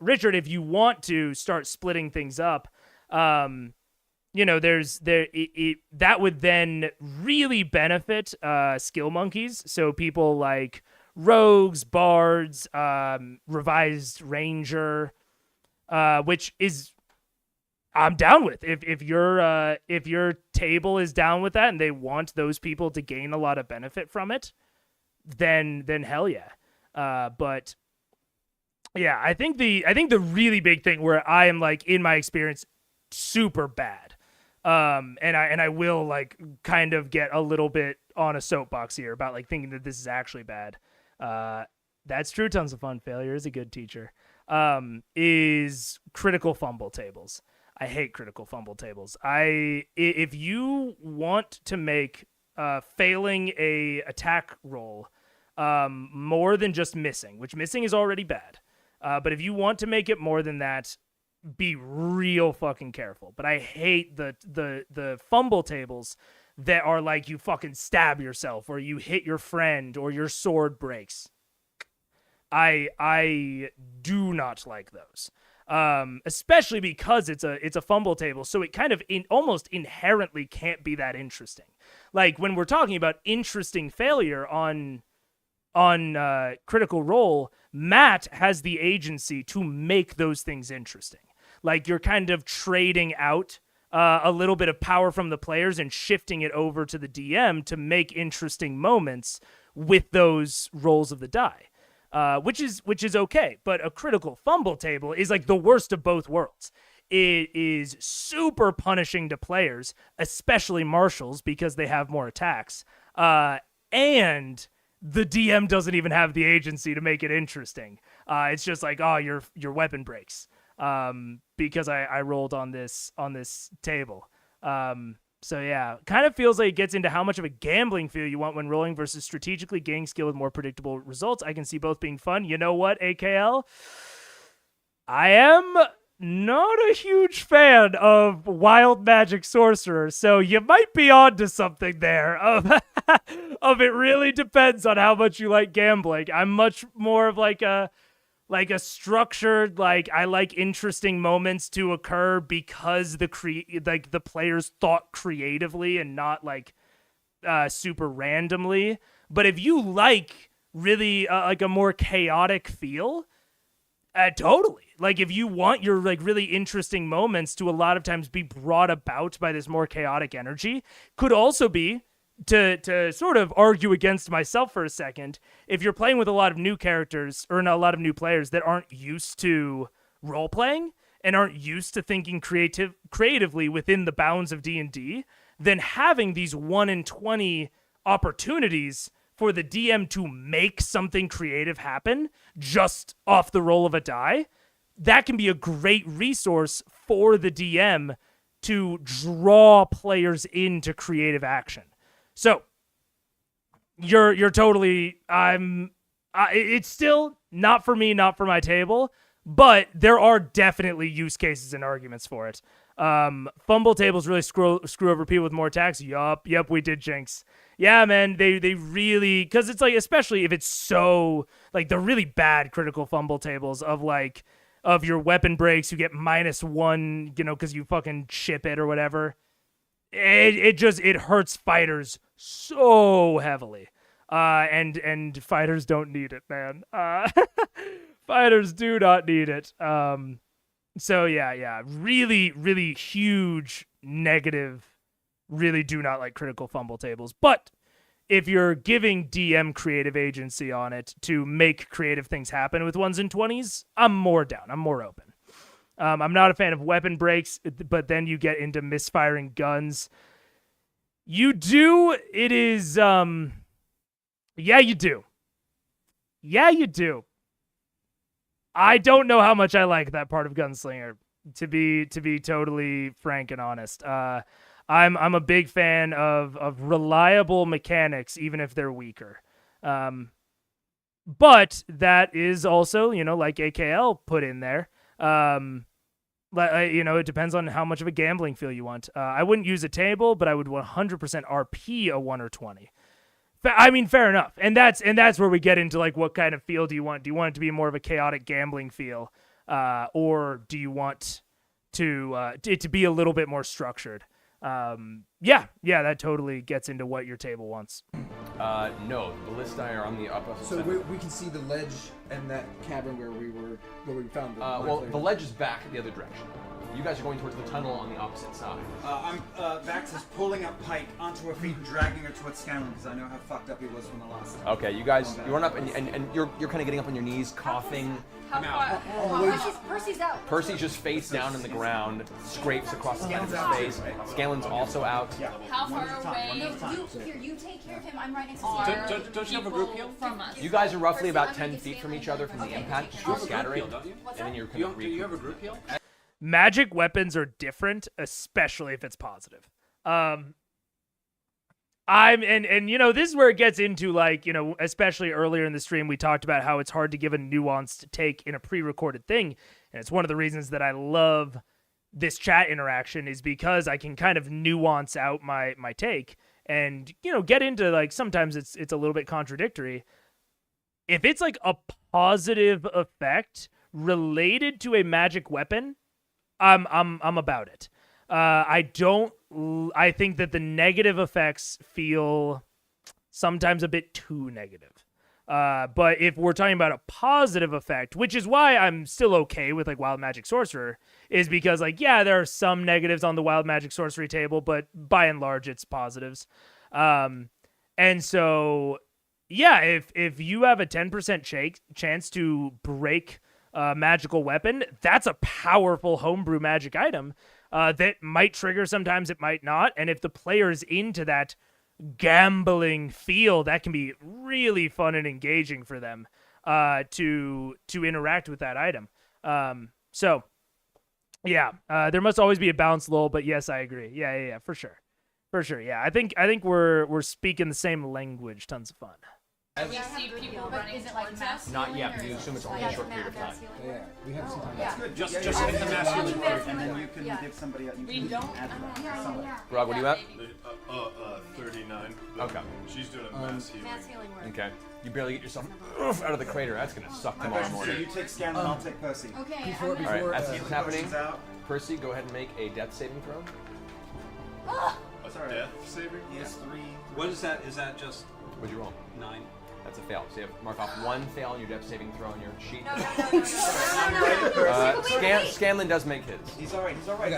Richard, if you want to start splitting things up, you know, that would then really benefit skill monkeys. So people like rogues, bards, revised ranger, which is I'm down with. If your table is down with that and they want those people to gain a lot of benefit from it, then hell yeah. But yeah, I think the really big thing where I am like in my experience super bad. And I will like kind of get a little bit on a soapbox here about like thinking that this is actually bad. That's true. Tons of fun. Failure is a good teacher. Is critical fumble tables. I hate critical fumble tables. If you want to make failing a attack roll more than just missing, which missing is already bad, but if you want to make it more than that, be real fucking careful. But I hate the fumble tables that are like you fucking stab yourself or you hit your friend or your sword breaks. I do not like those. Especially because it's a fumble table, so it kind of almost inherently can't be that interesting. Like when we're talking about interesting failure on Critical Role, Matt has the agency to make those things interesting. Like you're kind of trading out a little bit of power from the players and shifting it over to the DM to make interesting moments with those rolls of the die. Which is okay, but a critical fumble table is like the worst of both worlds. It is super punishing to players, especially marshals, because they have more attacks. And the DM doesn't even have the agency to make it interesting. It's just like, oh, your weapon breaks because I rolled on this table. So yeah, kind of feels like it gets into how much of a gambling feel you want when rolling versus strategically gaining skill with more predictable results. I can see both being fun. You know what, AKL? I am not a huge fan of wild magic sorcerers, so you might be onto something there. Of it really depends on how much you like gambling. I'm much more of like a structured, like I like interesting moments to occur because the players thought creatively and not like super randomly. But if you like really like a more chaotic feel, totally. Like if you want your like really interesting moments to a lot of times be brought about by this more chaotic energy, could also be to sort of argue against myself for a second, if you're playing with a lot of new characters or a lot of new players that aren't used to role playing and aren't used to thinking creatively within the bounds of D&D, then having these 1 in 20 opportunities for the DM to make something creative happen just off the roll of a die, that can be a great resource for the DM to draw players into creative action. So you're totally, it's still not for me, not for my table, but there are definitely use cases and arguments for it. Fumble tables really screw over people with more attacks. Yup, we did, Jinx. Yeah, man, they really, because it's like, especially if it's so, like the really bad critical fumble tables of your weapon breaks, you get -1, you know, because you fucking ship it or whatever. it hurts fighters so heavily. And fighters don't need it, man. Fighters do not need it. So yeah, really, really huge negative. Really do not like critical fumble tables. But if you're giving DM creative agency on it to make creative things happen with 1s and 20s, I'm more down. I'm more open. I'm not a fan of weapon breaks, but then you get into misfiring guns. You do. It is. Yeah, you do. Yeah, you do. I don't know how much I like that part of Gunslinger, to be totally frank and honest. I'm a big fan of reliable mechanics, even if they're weaker. But that is also, like AKL put in there. It depends on how much of a gambling feel you want. I wouldn't use a table, but I would 100% RP a 1 or 20. I mean, fair enough. And that's where we get into like what kind of feel do you want? Do you want it to be more of a chaotic gambling feel, or do you want it to be a little bit more structured? Yeah, that totally gets into what your table wants. No, the ballistae are on the upper. So we can see the ledge and that cavern where we found the. Well, the ledge is back the other direction. You guys are going towards the tunnel on the opposite side. Vax is pulling up Pike onto her feet and dragging her towards Scanlan because I know how fucked up he was from the last time. Okay, you guys, you run up and you're kind of getting up on your knees, coughing. How far? Percy's out. Percy's just face down in the ground, scrapes across Scanlan's face. Scanlan's also out. How far away? No, you take care of him. I'm right next to you. Don't you have a group heal? From us. You guys are roughly about 10 feet from each other from the impact, just scattering, and then you're kind of Do you have a group heal? Magic weapons are different, especially if it's positive. This is where it gets into like, especially earlier in the stream, we talked about how it's hard to give a nuanced take in a pre-recorded thing. And it's one of the reasons that I love this chat interaction is because I can kind of nuance out my take and, get into like, sometimes it's a little bit contradictory. If it's like a positive effect related to a magic weapon, I'm about it. I think that the negative effects feel sometimes a bit too negative. But if we're talking about a positive effect, which is why I'm still okay with like Wild Magic Sorcerer, is because like, yeah, there are some negatives on the Wild Magic Sorcery table, but by and large it's positives. And so, yeah, if you have a 10% chance to break magical weapon, that's a powerful homebrew magic item that might trigger, sometimes it might not, and if the player's into that gambling feel, that can be really fun and engaging for them to interact with that item. So yeah, there must always be a balance, lol, but yes, I agree. Yeah, for sure. Yeah, I think we're speaking the same language. Tons of fun. We see people running towards us. Not yet, but you assume it's only a short period of time. Yeah, we have some time. That's good. Just hit the mass healing part. and then you can give somebody else. We don't. Rog, what are you at? 39. Okay. She's doing a mass healing. Mass healing work. Okay. You barely get yourself out of the crater. That's gonna suck tomorrow So morning. you take Scanlan, I'll take Percy. Okay. All right, as Healing it's happening, potion's out. Percy, go ahead and make a death saving throw. Death saving? Yes, 3. What is that? Is that just What'd you roll? 9? That's a fail. So you have to mark off one fail on your death saving throw on your sheet. No. Scanlan does make his. He's alright. Okay.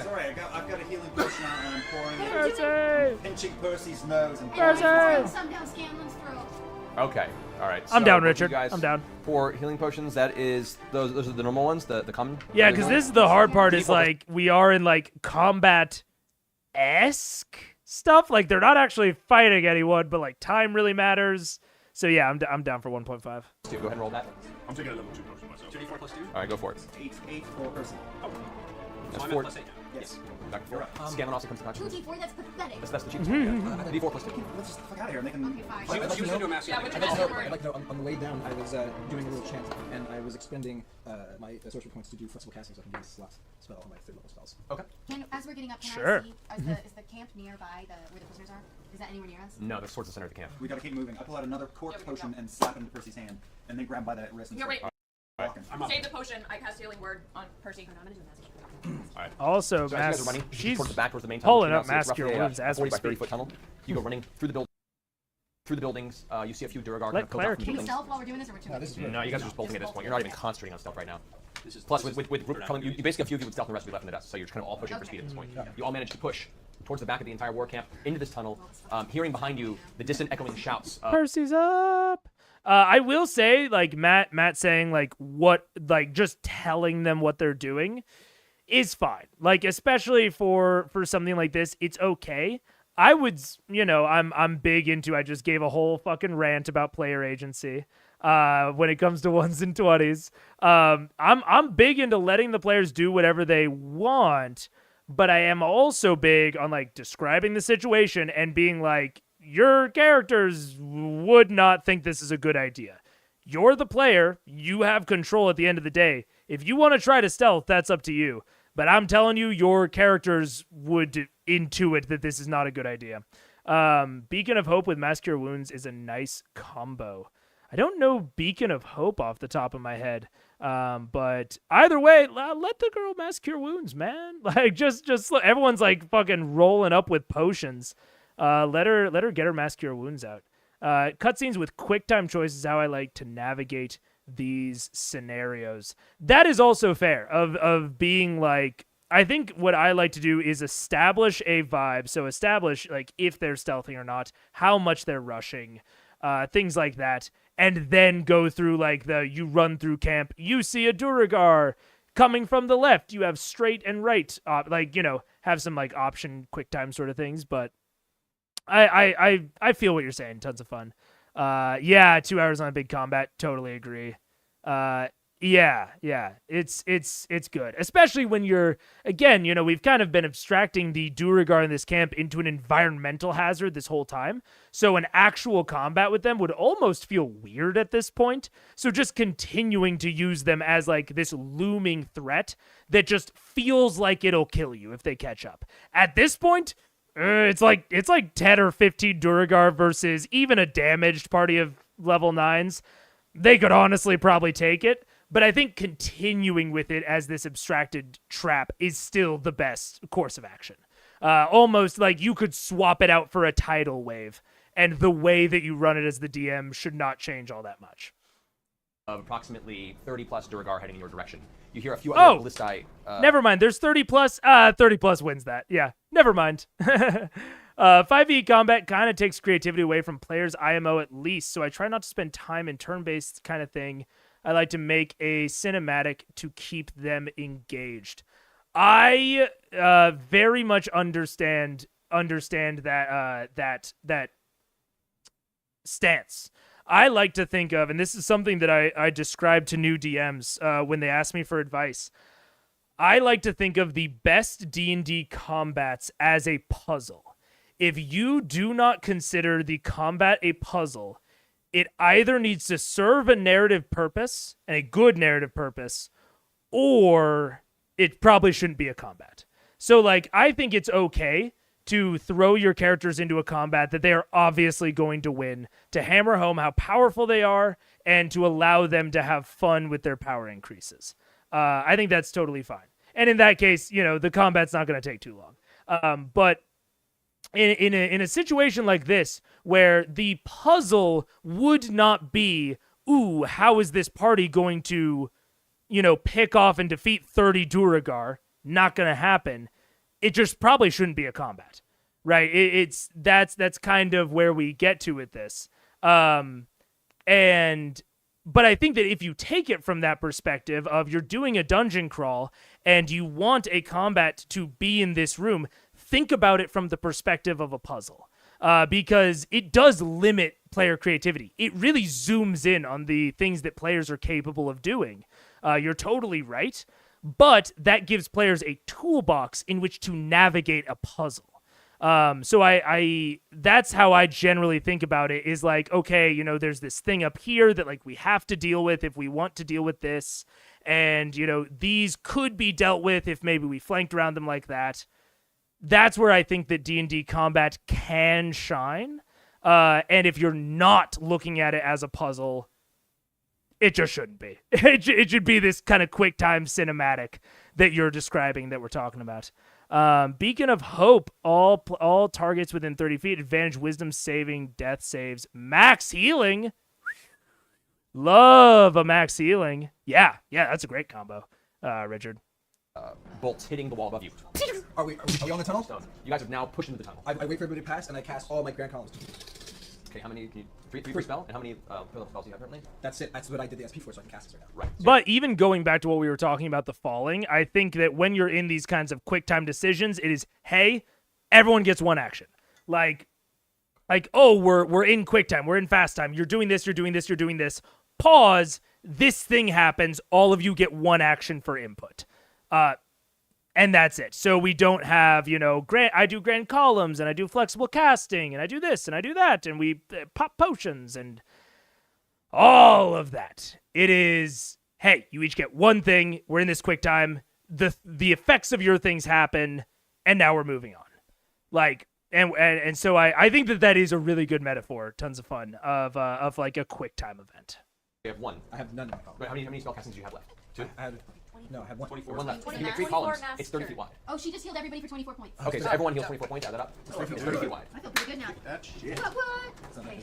I've got a healing potion out and I'm pouring it. Percy! Pinching Percy's nose and Percy! Some down Scanlan's throat. Okay. All right. I'm so down, both Richard. you guys, I'm down. For healing potions, that is those are the normal ones, the common. Yeah, healing because ones? this is the hard part. Is like we are in like combat-esque stuff. Like they're not actually fighting anyone, but like time really matters. So yeah, I'm down for 1.5. Go ahead and roll that. I'm taking a level 2 potion myself. 2d4 plus 2? All right, go for it. 8 for Percy. That's So I'm 4. at plus 8. Yes. Back to 4. Scanlan also comes to consciousness. 2d4, that's pathetic. That's the cheapest one. Yeah. D4 plus 2. Let's just the fuck out of here. They can. Okay, fine. She was gonna do a mass healing. with I'd the like mass to healing. know, on the way down, I was doing a little chant, and I was expending my sorcery points to do flexible casting, so I can use slots spell all my 3rd level spells. Okay. As we're getting up, can Sure. I see, is the camp nearby where the prisoners are? Is that anywhere near us? No, that's towards the center of the camp. We gotta keep moving. I pull out another cork potion and slap it into Percy's hand, and then grab by the wrist and Here, start wait. walking. Save the potion. I cast healing word on Percy. Alright. Also, so as you guys are running, she's towards the back, towards the main tunnel. pulling up So it's roughly Mascure Wounds a as 40 we by 30 speak. foot tunnel. You go running through the buildings. You see a few Duragar kind Let of come Claire out from the keep buildings. Stealth while we're doing this, or we're too No, you guys are just bolting at this point. You're not even concentrating on stuff right now. Plus, with coming, you basically a few of you with stealth and the rest of you left in the dust, so you're kind of all pushing for speed at this point. You all manage to push towards the back of the entire war camp, into this tunnel, hearing behind you the distant echoing shouts. Percy's up. I will say, like Matt saying like what, like just telling them what they're doing is fine. Like especially for something like this, it's okay. I would, I'm big into. I just gave a whole fucking rant about player agency. When it comes to 1s and 20s, I'm big into letting the players do whatever they want, but I am also big on like describing the situation and being like, your characters would not think this is a good idea. You're the player. You have control at the end of the day. If you want to try to stealth, that's up to you. But I'm telling you, your characters would intuit that this is not a good idea. Beacon of Hope with Mass Cure Wounds is a nice combo. I don't know Beacon of Hope off the top of my head. But either way, let the girl Mass Cure Wounds, man. Like just everyone's like fucking rolling up with potions. Let her get her Mass Cure Wounds out. Cutscenes with quick time choice is how I like to navigate these scenarios. That is also fair of being like, I think what I like to do is establish a vibe. So establish like if they're stealthing or not, how much they're rushing, things like that. And then go through like you run through camp, you see a Duragar coming from the left, you have straight and right, have some like option quick time sort of things. But I feel what you're saying. Tons of fun. 2 hours on a big combat. Totally agree. Yeah. It's good. Especially when you're, again, we've kind of been abstracting the Duragar in this camp into an environmental hazard this whole time. So an actual combat with them would almost feel weird at this point. So just continuing to use them as like this looming threat that just feels like it'll kill you if they catch up. At this point, it's like 10 or 15 Duragar versus even a damaged party of level 9s. They could honestly probably take it, but I think continuing with it as this abstracted trap is still the best course of action. Almost like you could swap it out for a tidal wave, and the way that you run it as the DM should not change all that much. Of approximately 30 plus Duragar heading in your direction. You hear a few other ballistae. Never mind. There's 30 plus. 30 plus wins that. Yeah, never mind. 5e combat kind of takes creativity away from players' IMO at least, so I try not to spend time in turn-based kind of thing. I like to make a cinematic to keep them engaged. I very much understand that stance. I like to think of, and this is something that I describe to new DMs when they ask me for advice. I like to think of the best D&D combats as a puzzle. If you do not consider the combat a puzzle, it either needs to serve a narrative purpose, and a good narrative purpose, or it probably shouldn't be a combat. So, like, I think it's okay to throw your characters into a combat that they are obviously going to win, to hammer home how powerful they are, and to allow them to have fun with their power increases. I think that's totally fine. And in that case, the combat's not going to take too long. But in a situation like this, where the puzzle would not be, ooh, how is this party going to, pick off and defeat 30 Duragar? Not going to happen. It just probably shouldn't be a combat, right? That's kind of where we get to with this. But I think that if you take it from that perspective of you're doing a dungeon crawl and you want a combat to be in this room, think about it from the perspective of a puzzle, because it does limit player creativity. It really zooms in on the things that players are capable of doing. You're totally right, but that gives players a toolbox in which to navigate a puzzle. So I that's how I generally think about it, is like, okay, there's this thing up here that like we have to deal with if we want to deal with this. And, these could be dealt with if maybe we flanked around them like that. That's where I think that D&D combat can shine. And if you're not looking at it as a puzzle, it just shouldn't be. It should be this kind of quick time cinematic that you're describing that we're talking about. Beacon of Hope, all targets within 30 feet, advantage wisdom saving, death saves, max healing. Love a max healing. Yeah, that's a great combo, Richard. Bolts hitting the wall above you. Are we on the tunnel? You guys have now pushed into the tunnel. I wait for everybody to pass, and I cast all my grand columns. Okay, how many? Three spell? And how many spells do you have currently? That's it. That's what I did the SP for, so I can cast this right now. Right. But even going back to what we were talking about, the falling, I think that when you're in these kinds of quick time decisions, it is, hey, everyone gets one action. Like, oh, we're in quick time, we're in fast time. You're doing this, you're doing this, you're doing this. Pause. This thing happens. All of you get one action for input. And that's it. So we don't have, I do grand columns, and I do flexible casting, and I do this, and I do that, and we pop potions, and all of that. It is, hey, you each get one thing. We're in this quick time. The effects of your things happen, and now we're moving on. Like, and so I think that is a really good metaphor. Tons of fun of like a quick time event. We have one. I have none. Wait, how many spell castings do you have left? Two? I have one. 24. One left. 29. You make 3 columns. It's 30 feet wide. Oh, she just healed everybody for 24 points. Okay, so everyone heals 24 points. Add that up. It's 30 feet wide. I feel pretty good now. That shit. What? Okay.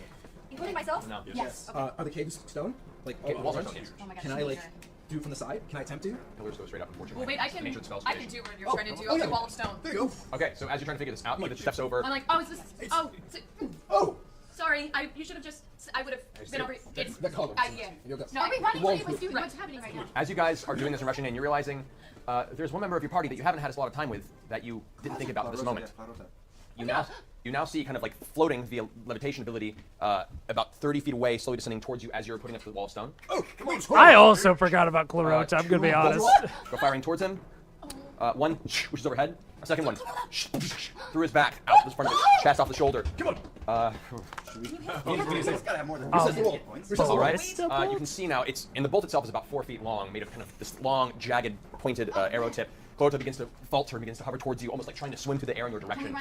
Including myself? No. Yes. Are the caves stone? Like, Okay, walls are stone, yes. Oh my gosh. can I like do from the side? Can I attempt to? Pillars go straight up, unfortunately. Well, wait, I It's the can nature of the spell's do creation. what you're trying to do. Okay, wall of stone. There you go. Okay, so as you're trying to figure this out, Eva steps over. I'm like, oh, is this? Oh, Oh. sorry. You should have just. I would have been over. It's. That column. Yeah. You'll go. No, Are we running? Walls What's happening right now? As you guys are doing this and rushing in, you're realizing there's one member of your party that you haven't had a lot of time with that you didn't think about at this moment. You now see kind of like floating via levitation ability about 30 feet away, slowly descending towards you as you're putting up to the wall of stone. Oh, come on. I also forgot about Clarota. I'm gonna be honest. Go firing towards him. One, which is overhead. A second one, through his back, out this front of his chest, off the shoulder. Come on. He's gotta have more than points. All right. You can see now. And the bolt itself is about 4 feet long, made of kind of this long, jagged, pointed arrow tip. Clarota begins to falter, begins to hover towards you, almost like trying to swim through the air in your direction.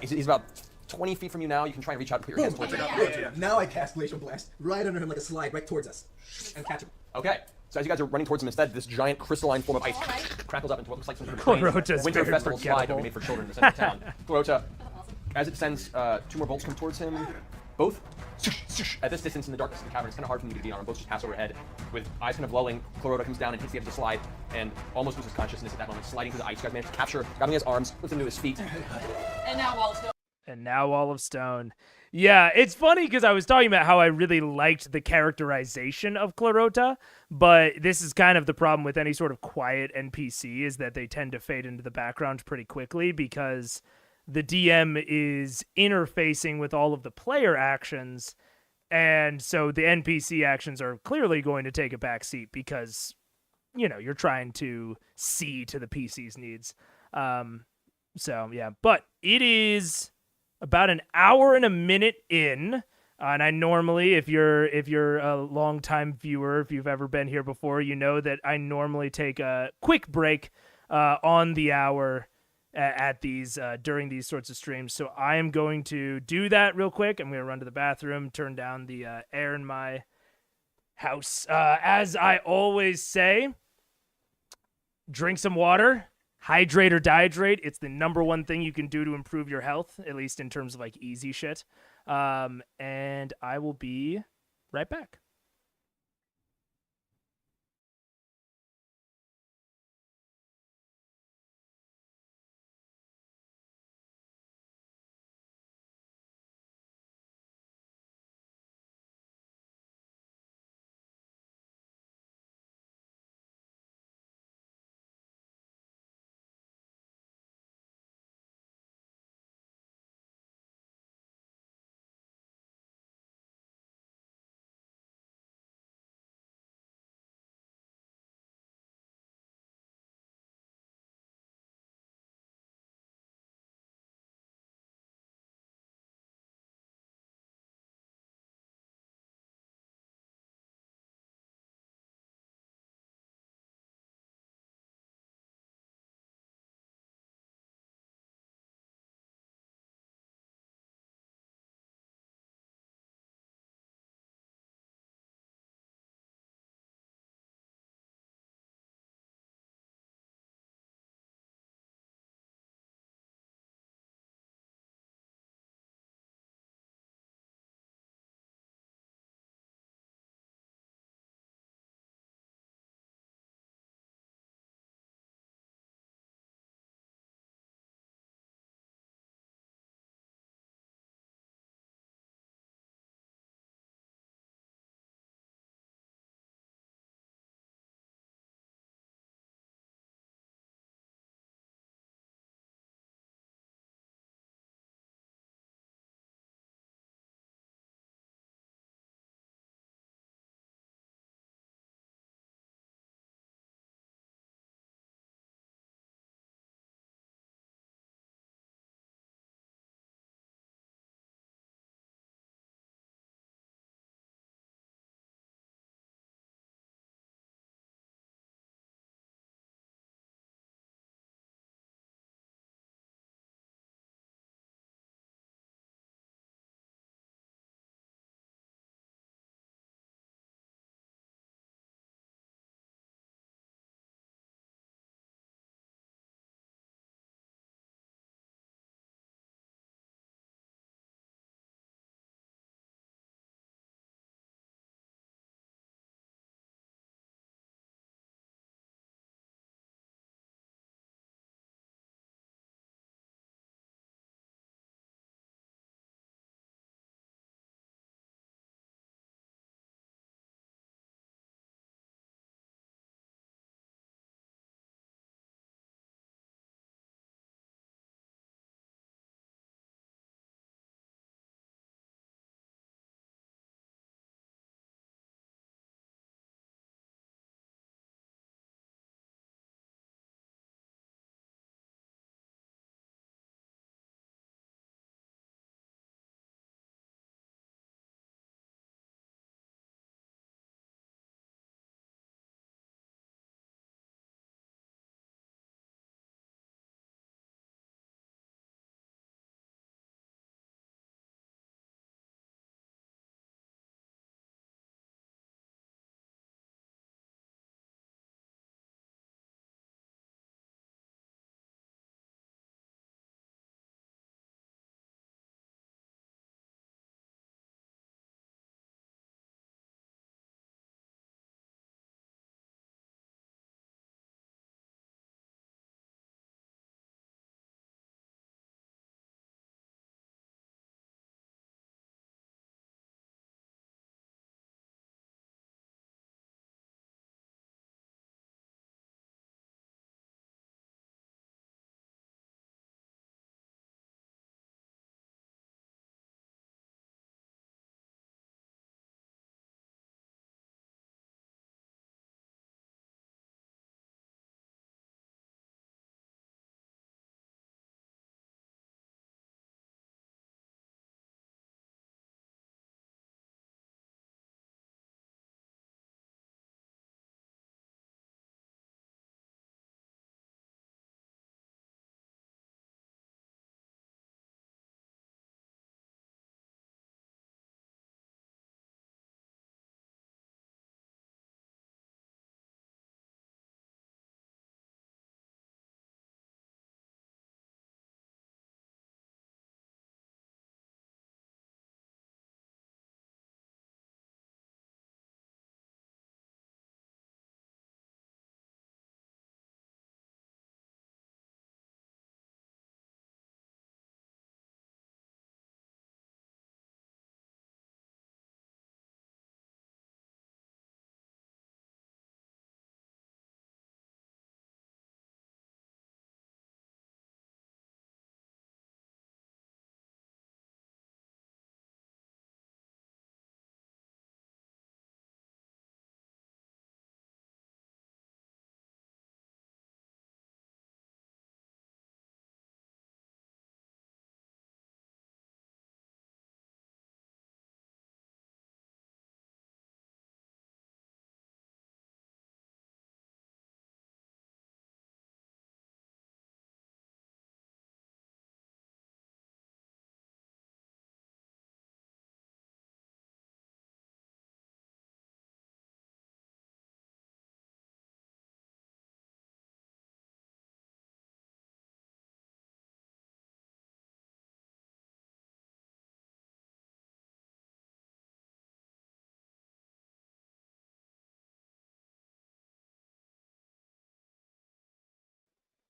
He's about 20 feet from you now. You can try and reach out and put your hands towards him. Now I cast Glacial Blast right under him like a slide right towards us and catch him. Okay. So as you guys are running towards him, instead, this giant crystalline form of ice crackles up into what looks like some sort of Clarota's winter very festival slide that we forgettable. made for children in the center of town. Clarota, as it descends, 2 more bolts come towards him. Both at this distance in the darkness of the cavern. It's kind of hard for me to be on. Both just pass overhead. With eyes kind of lulling, Clarota comes down and hits the edge of the slide and almost loses consciousness at that moment, sliding through the ice. You guys manage to capture, grabbing his arms, lifts him to his feet. And now wall of stone. And now Wall of Stone. Yeah, it's funny because I was talking about how I really liked the characterization of Clarota, but this is kind of the problem with any sort of quiet NPC is that they tend to fade into the background pretty quickly because the DM is interfacing with all of the player actions, and so the NPC actions are clearly going to take a back seat because, you're trying to see to the PC's needs. So, yeah, but it is about an hour and a minute in, and I normally, if you're a long-time viewer, if you've ever been here before, you know that I normally take a quick break on the hour at these during these sorts of streams. So I am going to do that real quick. I'm going to run to the bathroom, turn down the air in my house. As I always say, drink some water. Hydrate or dehydrate. It's the number one thing you can do to improve your health, at least in terms of like easy shit. And I will be right back.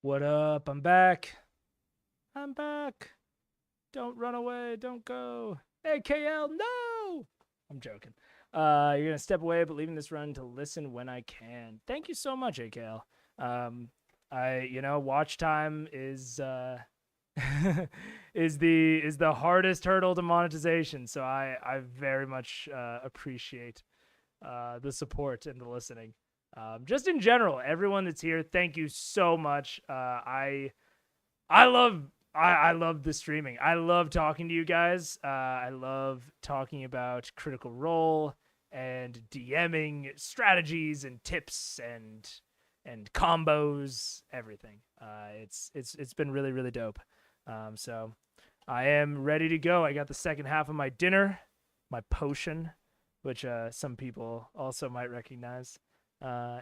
What up? I'm back. I'm back. Don't run away. Don't go. AKL, no! I'm joking. You're going to step away, but leaving this run to listen when I can. Thank you so much, AKL. Watch time is is the hardest hurdle to monetization. So I very much appreciate the support and the listening. Just in general, everyone that's here, thank you so much. I love the streaming. I love talking to you guys. I love talking about Critical Role and DMing strategies and tips and combos, everything. It's been really, really dope. So I am ready to go. I got the second half of my dinner, my potion, which some people also might recognize.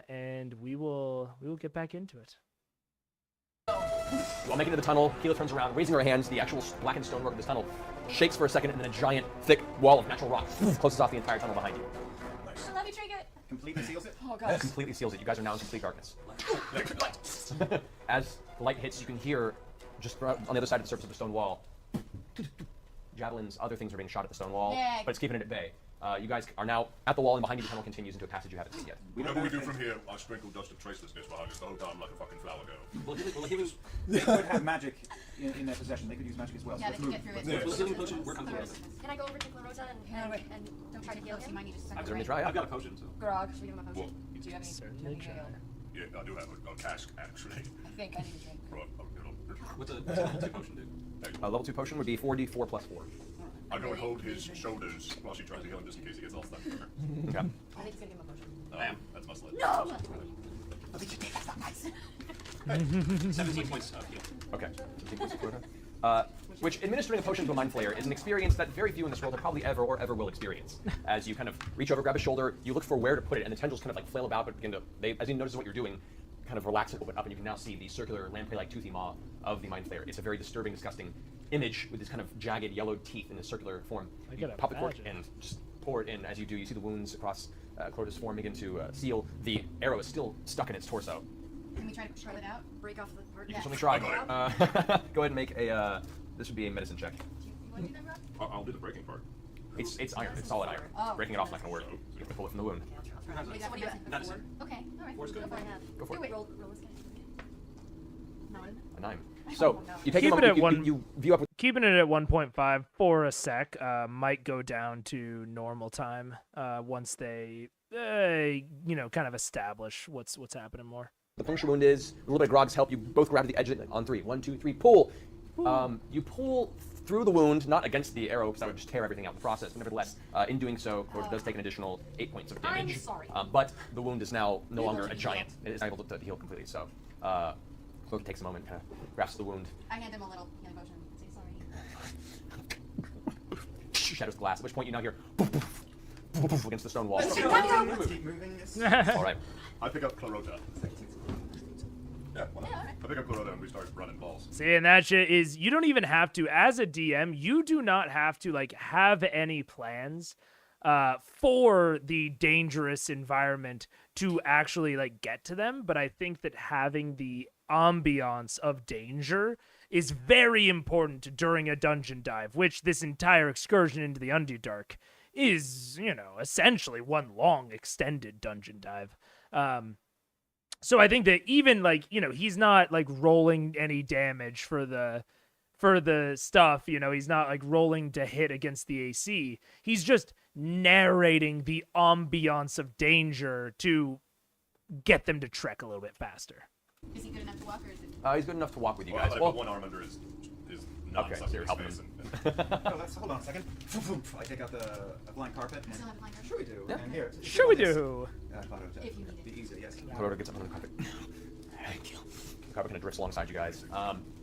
And we will get back into it. While making it to the tunnel, Keela turns around, raising her hands. The actual blackened stonework of this tunnel shakes for a second, and then a giant, thick wall of natural rock closes off the entire tunnel behind you. Nice. Let me trinket. Completely seals it? Oh, God. Completely seals it. You guys are now in complete darkness. As the light hits, you can hear, just on the other side of the surface of the stone wall, javelins, other things are being shot at the stone wall, but it's keeping it at bay. You guys are now at the wall, and behind you the tunnel continues into a passage you haven't seen yet. Whatever we do from here, I sprinkle dust of tracelessness behind us the whole time like a fucking flower girl. They could have magic in their possession. They could use magic as well. Yeah, they can get through it. Yes. Will healing potion work on the rest? Can I go over to Clarota and don't try to heal him? You might need to I'm going to try. I've got a potion, so. Grog, should we give him a potion? What? Do you have any? Certainly try. Yeah, I do have a cask, actually. I think I need a drink. Right, What's a level 2 potion do? A level 2 potion would be 4d4 plus 4. I go and hold his shoulders while she tries to heal him just in case he gets all stuck. Okay. I think he's gonna give him a potion. Bam. That's my slut. No! That's not nice. 17 points of heal. Okay. 17 points of heal. Which administering a potion to a mind flayer is an experience that very few in this world have probably ever or ever will experience. As you kind of reach over, grab his shoulder, you look for where to put it, and the tendrils kind of like flail about, but begin to, as he notices what you're doing, kind of relax and open up, and you can now see the circular lamprey-like toothy maw of the mind flayer. It's a very disturbing, disgusting image with this kind of jagged, yellowed teeth in a circular form. You pop the cork and just pour it in. As you do, you see the wounds across Clota's form begin to seal. The arrow is still stuck in its torso. Can we try to pull it out? Break off the part? You can certainly try. Go ahead and make a. This would be a medicine check. You want to do that, Rob? I'll do the breaking part. It's iron. It's solid iron. Oh. Breaking it off is not going to work. You have to pull it from the wound. What do you have? Medicine. Okay, alright. Four's good. Go for it. Roll this guy. 9. A 9. So you take a moment. You view up with. Keeping it at 1.5 for a sec might go down to normal time once they kind of establish what's happening more. The puncture wound is a little bit of Grog's help. You both grab to the edge of it on 3. 1, 2, 3. Pull. You pull through the wound, not against the arrow, because that would just tear everything out in the process. But nevertheless, in doing so, Clota does take an additional 8 points of damage. I'm sorry. But the wound is now no longer a giant. It is not able to heal completely. So Clota takes a moment, kind of grasps the wound. I hand him a little healing potion and say sorry. Shatters the glass. At which point you now hear against the stone wall. Let's keep moving this. All right. I pick up Clarota. Yeah, why not? I pick up Clarota and we start running balls. See, and that shit is, you don't even have to, as a DM, you do not have to have any plans for the dangerous environment to actually get to them. But I think that having the ambiance of danger is very important during a dungeon dive, which this entire excursion into the Underdark is, essentially one long extended dungeon dive. So I think that even he's not rolling any damage for the stuff, he's not rolling to hit against the AC. He's just narrating the ambiance of danger to get them to trek a little bit faster. Is he good enough to walk, or is it? He's good enough to walk with you Well, guys. I put one arm under his Okay, so you're helping him. No, hold on a second. I take out a blind carpet. I still have a blind carpet. Sure we do. Yeah. And here. Sure we do. If you need it. Be easy, yes. Clota gets up on the carpet. Thank you. The carpet kind of drifts alongside you guys.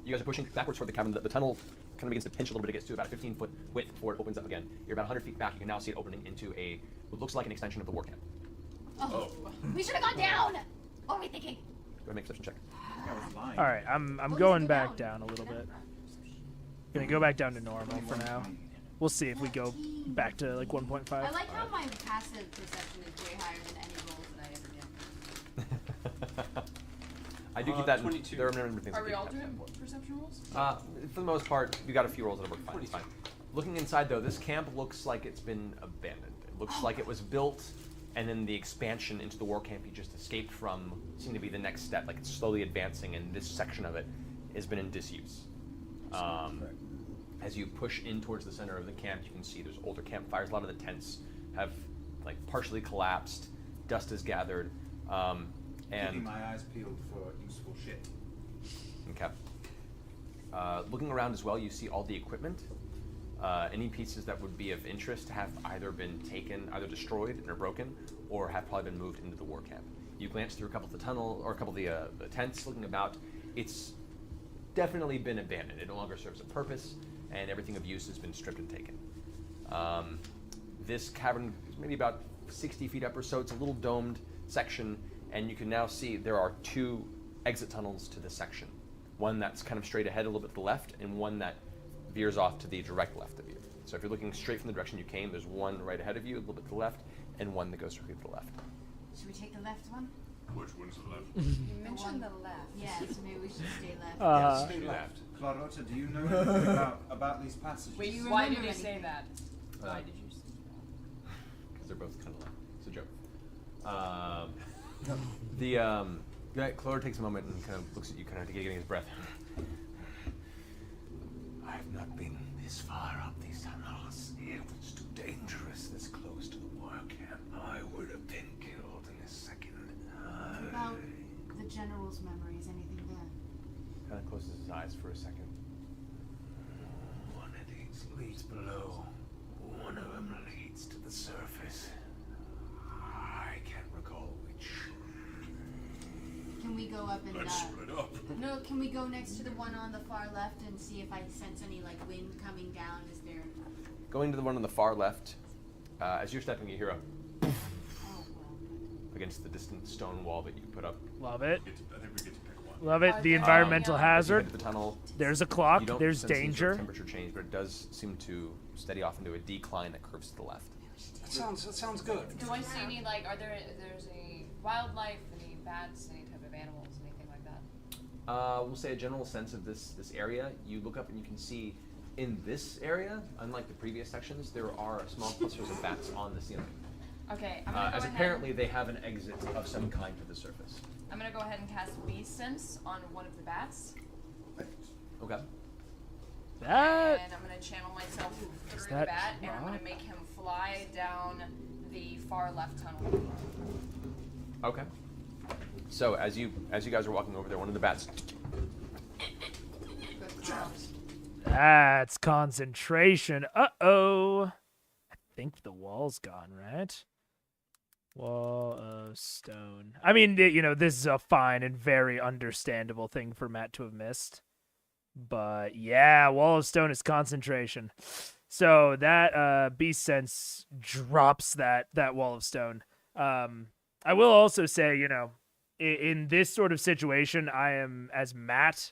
You guys are pushing backwards toward the cavern. The tunnel kind of begins to pinch a little bit. It gets to about a 15-foot width before it opens up again. You're about 100 feet back. You can now see it opening into what looks like an extension of the war camp. Oh. We should have gone down. What are we thinking? Go ahead and make a perception check. All right, I'm going back down a little bit. Gonna go back down to normal for now. We'll see if we go back to 1.5. I like how my passive perception is way higher than any rolls that I ever do. I do keep that. 22. There are many things. Are I we do all keep doing that. perception rolls? For the most part, you got a few rolls that work fine. It's fine. Looking inside, though, this camp looks like it's been abandoned. It looks like it was built, and then the expansion into the war camp you just escaped from seemed to be the next step. Like it's slowly advancing, and this section of it has been in disuse. As you push in towards the center of the camp, you can see there's older campfires. A lot of the tents have like partially collapsed. Dust has gathered, and Keeping my eyes peeled for useful shit. Okay. Looking around as well, you see all the equipment. Any pieces that would be of interest have either been taken, either destroyed and are broken, or have probably been moved into the war camp. You glance through a couple of the tunnel or a couple of the tents, looking about. It's definitely been abandoned. It no longer serves a purpose, and everything of use has been stripped and taken. This cavern is maybe about 60 feet up or so. It's a little domed section, and you can now see there are 2 exit tunnels to this section. One that's kind of straight ahead a little bit to the left, and one that veers off to the direct left of you. So if you're looking straight from the direction you came, there's one right ahead of you, a little bit to the left, and one that goes directly to the left. Should we take the left one? Which one's the left? You mentioned the left. Yeah, so maybe we should stay left. Yeah, stay left. Clarota, do you know anything about these passages? Wait, you Why remember did he say anything? that? Why did you say that? Because they're both kind of left. It's a joke. Clore takes a moment and kind of looks at you, kind of getting his breath. I've not been this far up these tunnels. It was too dangerous this close to the war camp. I would have been killed in a second. What about the general's memories? Anything there? Kind of closes his eyes for a second. One of these leads below. One of them leads to the surface. I can't recall which. Can we go up and Let's split up. No, can we go next to the one on the far left and see if I sense any like wind coming down? Is there? Going to the one on the far left, as you're stepping, you hear a against the distant stone wall that you put up. Love it. I think we get to pick one. Love it. The environmental As you hazard. head to the tunnel, There's a you clock. don't There's sense any sort of danger. temperature change, but it does seem to steady off into a decline that curves to the left. That sounds good. Do I see any, like, there's any wildlife, any bats, any type of animals, anything like that? We'll say a general sense of this area. You look up and you can see in this area, unlike the previous sections, there are small clusters of bats on the ceiling. Okay, I'm gonna go as ahead. apparently they have an exit of some kind to the surface. I'm gonna go ahead and cast Beast Sense on one of the bats. Okay. That And I'm gonna channel myself through the that bat, and I'm gonna drop? make him fly down the far left tunnel. Okay. So as you guys are walking over there, one of the bats. That's concentration. Uh-oh. I think the wall's gone, right? Wall of stone. I mean, this is a fine and very understandable thing for Matt to have missed. But yeah, wall of stone is concentration. So that beast sense drops that wall of stone. I will also say, in this sort of situation, I am, as Matt,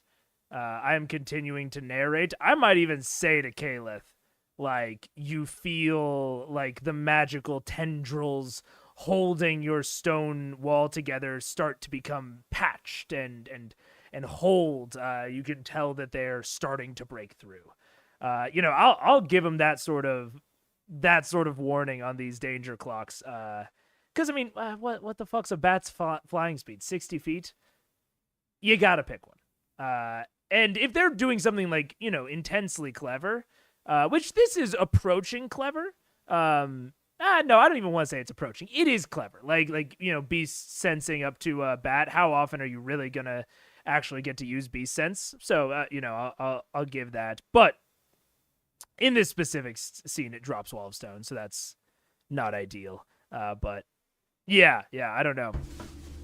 I am continuing to narrate. I might even say to Caliph, like, you feel like the magical tendrils holding your stone wall together start to become patched and hold. You can tell that they're starting to break through. I'll give them that sort of warning on these danger clocks. Because I mean, what the fuck's a bat's flying speed? 60 feet. You gotta pick one. And if they're doing something like intensely clever, which this is approaching clever. No, I don't even want to say it's approaching. It is clever. Like beast sensing up to a bat. How often are you really gonna actually get to use beast sense? So I'll give that. But in this specific scene, it drops wall of stone, so that's not ideal. But yeah, I don't know.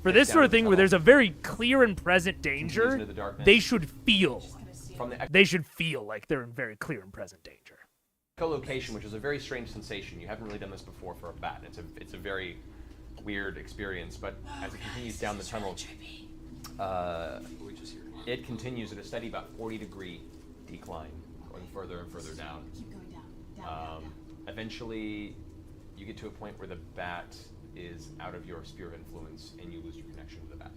For this sort of thing where there's a very clear and present danger, they should feel like they're in very clear and present danger. Echolocation, which is a very strange sensation. You haven't really done this before for a bat. It's a very weird experience, but as it continues down the tunnel, it continues at a steady about 40-degree decline, going further and further down. Keep going down. Eventually, you get to a point where the bat is out of your sphere of influence, and you lose your connection to the bat.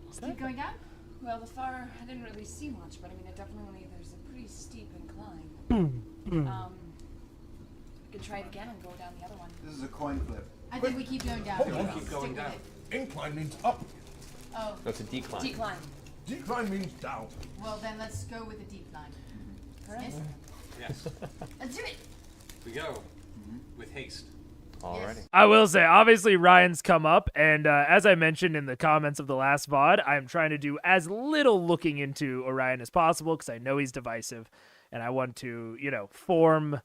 Just keep going down? Well, the far, I didn't really see much, but I mean, there's a pretty steep incline. We could try it again and go down the other one. This is a coin flip. I think we keep going down. Hold on, keep going down. Incline means up. Oh. No, it's a decline. Decline. Decline means down. Well, then let's go with the deep line. Yes? Yes. Let's do it. We go. With haste. Alrighty. I will say, obviously, Ryan's come up, and as I mentioned in the comments of the last VOD, I'm trying to do as little looking into Orion as possible because I know he's divisive, and I want to, form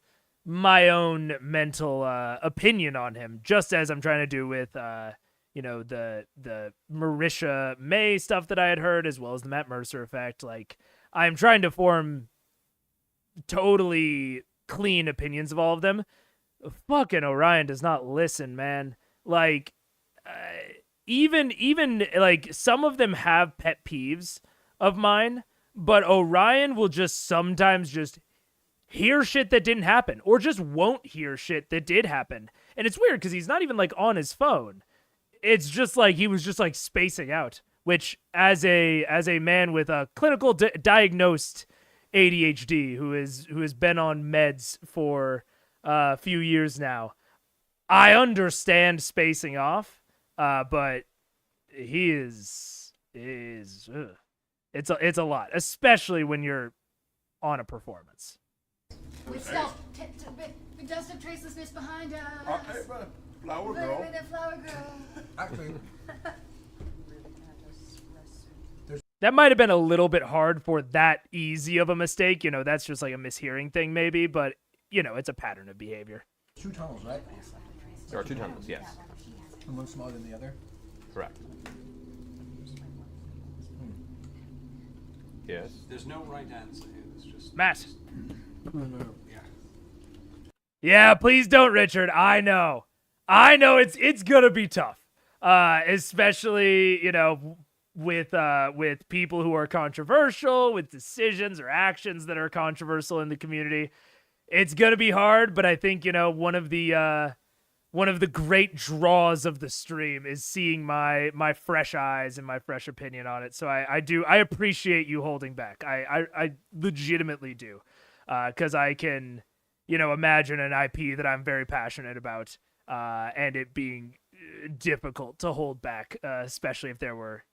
my own mental opinion on him, just as I'm trying to do with, the Marisha May stuff that I had heard, as well as the Matt Mercer effect. Like, I'm trying to form totally clean opinions of all of them. Fucking Orion does not listen, man. Like, even like some of them have pet peeves of mine, but Orion will just sometimes just hear shit that didn't happen, or just won't hear shit that did happen. And it's weird because he's not even like on his phone. It's just like he was just like spacing out, which as a man with a clinical diagnosed ADHD who has been on meds for a few years now, I understand spacing off, but he is it's a lot, especially when you're on a performance. With stealth, we dust of tracelessness behind us. Flower girl. Wait a minute, flower girl. Actually, that might have been a little bit hard for that easy of a mistake. That's just like a mishearing thing maybe, but it's a pattern of behavior. 2 tunnels, right? There are 2 tunnels, yes. And one smaller than the other? Correct. Yes. There's no right answer here. There's just Matt. Yeah. Yeah, please don't, Richard. I know it's gonna be tough. Especially, with people who are controversial, with decisions or actions that are controversial in the community. It's gonna be hard, but I think, one of the great draws of the stream is seeing my fresh eyes and my fresh opinion on it. So I appreciate you holding back. I legitimately do. 'Cause I can, imagine an IP that I'm very passionate about, and it being difficult to hold back, especially if there were,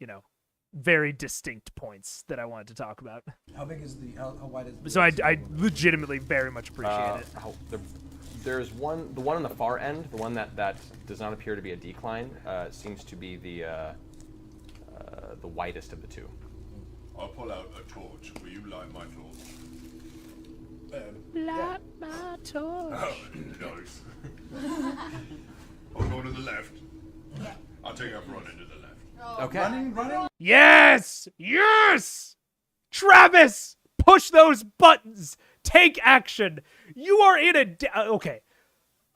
very distinct points that I wanted to talk about. How big is how wide is the... So I legitimately very much appreciate it. There's one, the one on the far end, the one that does not appear to be a decline, seems to be the widest of the 2. I'll pull out a torch. Will you light my torch? Light my torch. Oh, nice. I'll go to the left. Yeah. I'll take up running to the left. Okay. Running. Yes! Travis, push those buttons. Take action. You are in okay.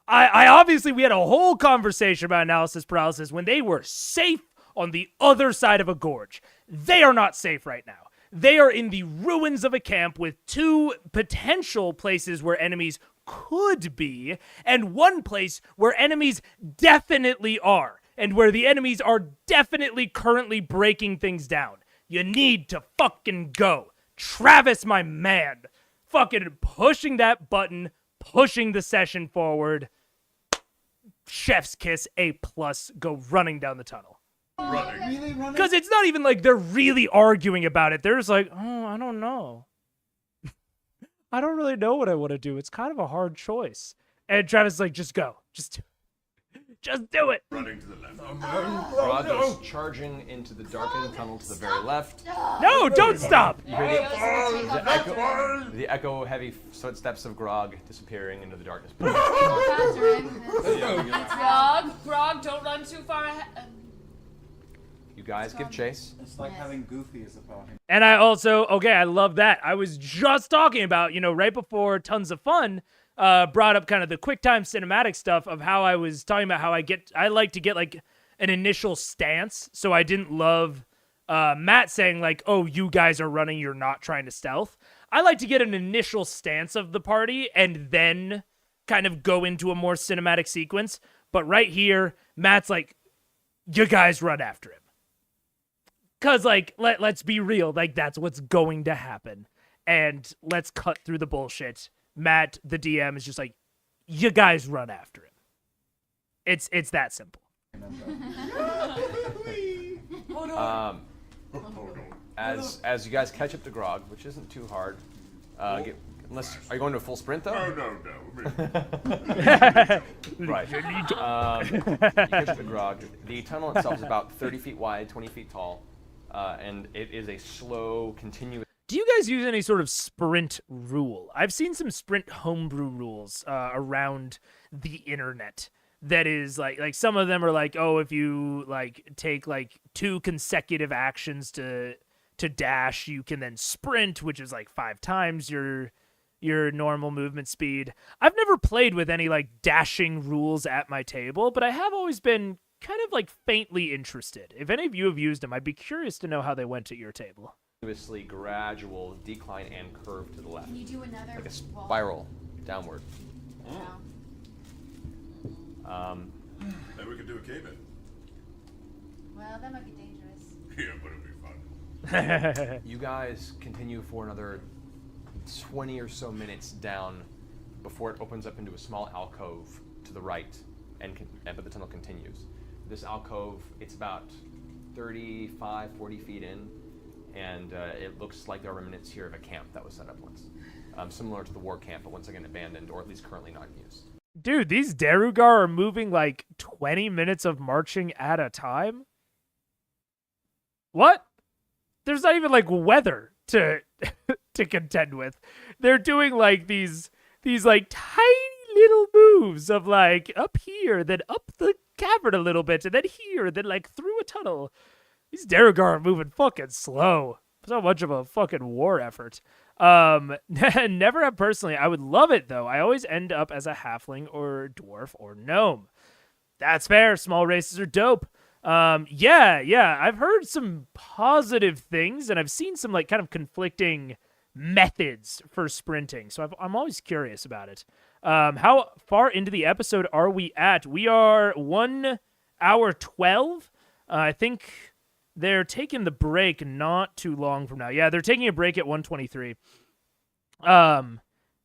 I obviously, we had a whole conversation about analysis paralysis when they were safe on the other side of a gorge. They are not safe right now. They are in the ruins of a camp with 2 potential places where enemies could be, and 1 place where enemies definitely are, and where the enemies are definitely currently breaking things down. You need to fucking go. Travis, my man. Fucking pushing that button, pushing the session forward. Chef's kiss, A+, go running down the tunnel. Running. Because it's not even like they're really arguing about it. They're just like, oh, I don't know. I don't really know what I want to do. It's kind of a hard choice. And Travis is like, just go. Just do it. Running to the left. Rod goes charging into the darkened tunnel to the very left. No, don't stop. You hear the echo-heavy footsteps of Grog disappearing into the darkness. Grog, don't run too far ahead. You guys give chase. It's like having Goofy as a party. And I also, I love that. I was just talking about, right before Tons of Fun brought up kind of the QuickTime cinematic stuff of how I was talking about how I like to get like an initial stance. So I didn't love Matt saying like, oh, you guys are running, you're not trying to stealth. I like to get an initial stance of the party and then kind of go into a more cinematic sequence. But right here, Matt's like, you guys run after him. because like let's be real, like that's what's going to happen, and let's cut through the bullshit. Matt, the DM, is just like, you guys run after him. It's that simple. As you guys catch up to Grog, which isn't too hard, unless are you going to a full sprint though? No. Right. You catch up to Grog. The tunnel itself is about 30 feet wide, 20 feet tall, and it is a slow, continuous. Do you guys use any sort of sprint rule? I've seen some sprint homebrew rules around the internet. That is like some of them are like, oh, if you like take like 2 consecutive actions to dash, you can then sprint, which is like 5 times your normal movement speed. I've never played with any like dashing rules at my table, but I have always been kind of like faintly interested. If any of you have used them, I'd be curious to know how they went at your table. Continuously gradual decline and curve to the left. Can you do another like a spiral downward. Maybe we could do a cave in. Well, that might be dangerous. Yeah, but it'd be fun. You guys continue for another 20 or so minutes down before it opens up into a small alcove to the right, but the tunnel continues. This alcove, it's about 35, 40 feet in, and it looks like there are remnants here of a camp that was set up once. Similar to the war camp, but once again abandoned, or at least currently not in use. Dude, these Derugar are moving like 20 minutes of marching at a time? What? There's not even like weather to to contend with. They're doing like these like tiny little moves of like up here, then up the cavern a little bit, and then here, then like through a tunnel. These Derugar are moving fucking slow. So much of a fucking war effort. Never have personally. I would love it though. I always end up as a halfling or dwarf or gnome. That's fair. Small races are dope. Yeah. I've heard some positive things, and I've seen some like kind of conflicting methods for sprinting. So I'm always curious about it. How far into the episode are we at? We are 1 hour 12. I think they're taking the break not too long from now. Yeah, they're taking a break at 1:23.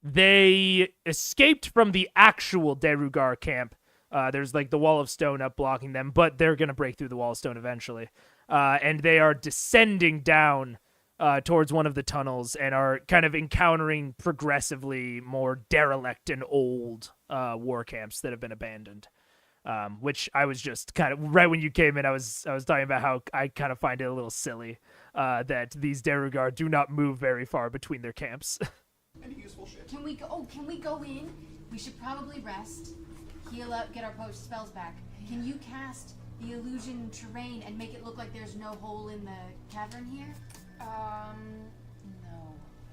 They escaped from the actual Derugar camp. There's like the wall of stone up blocking them, but they're going to break through the wall of stone eventually. And they are descending down towards one of the tunnels and are kind of encountering progressively more derelict and old war camps that have been abandoned. Which I was just kind of right when you came in. I was talking about how I kind of find it a little silly that these Derugar do not move very far between their camps. Any useful shit? Can we go in? We should probably rest, heal up, get our post spells back. Can you cast the illusion terrain and make it look like there's no hole in the cavern here? No, I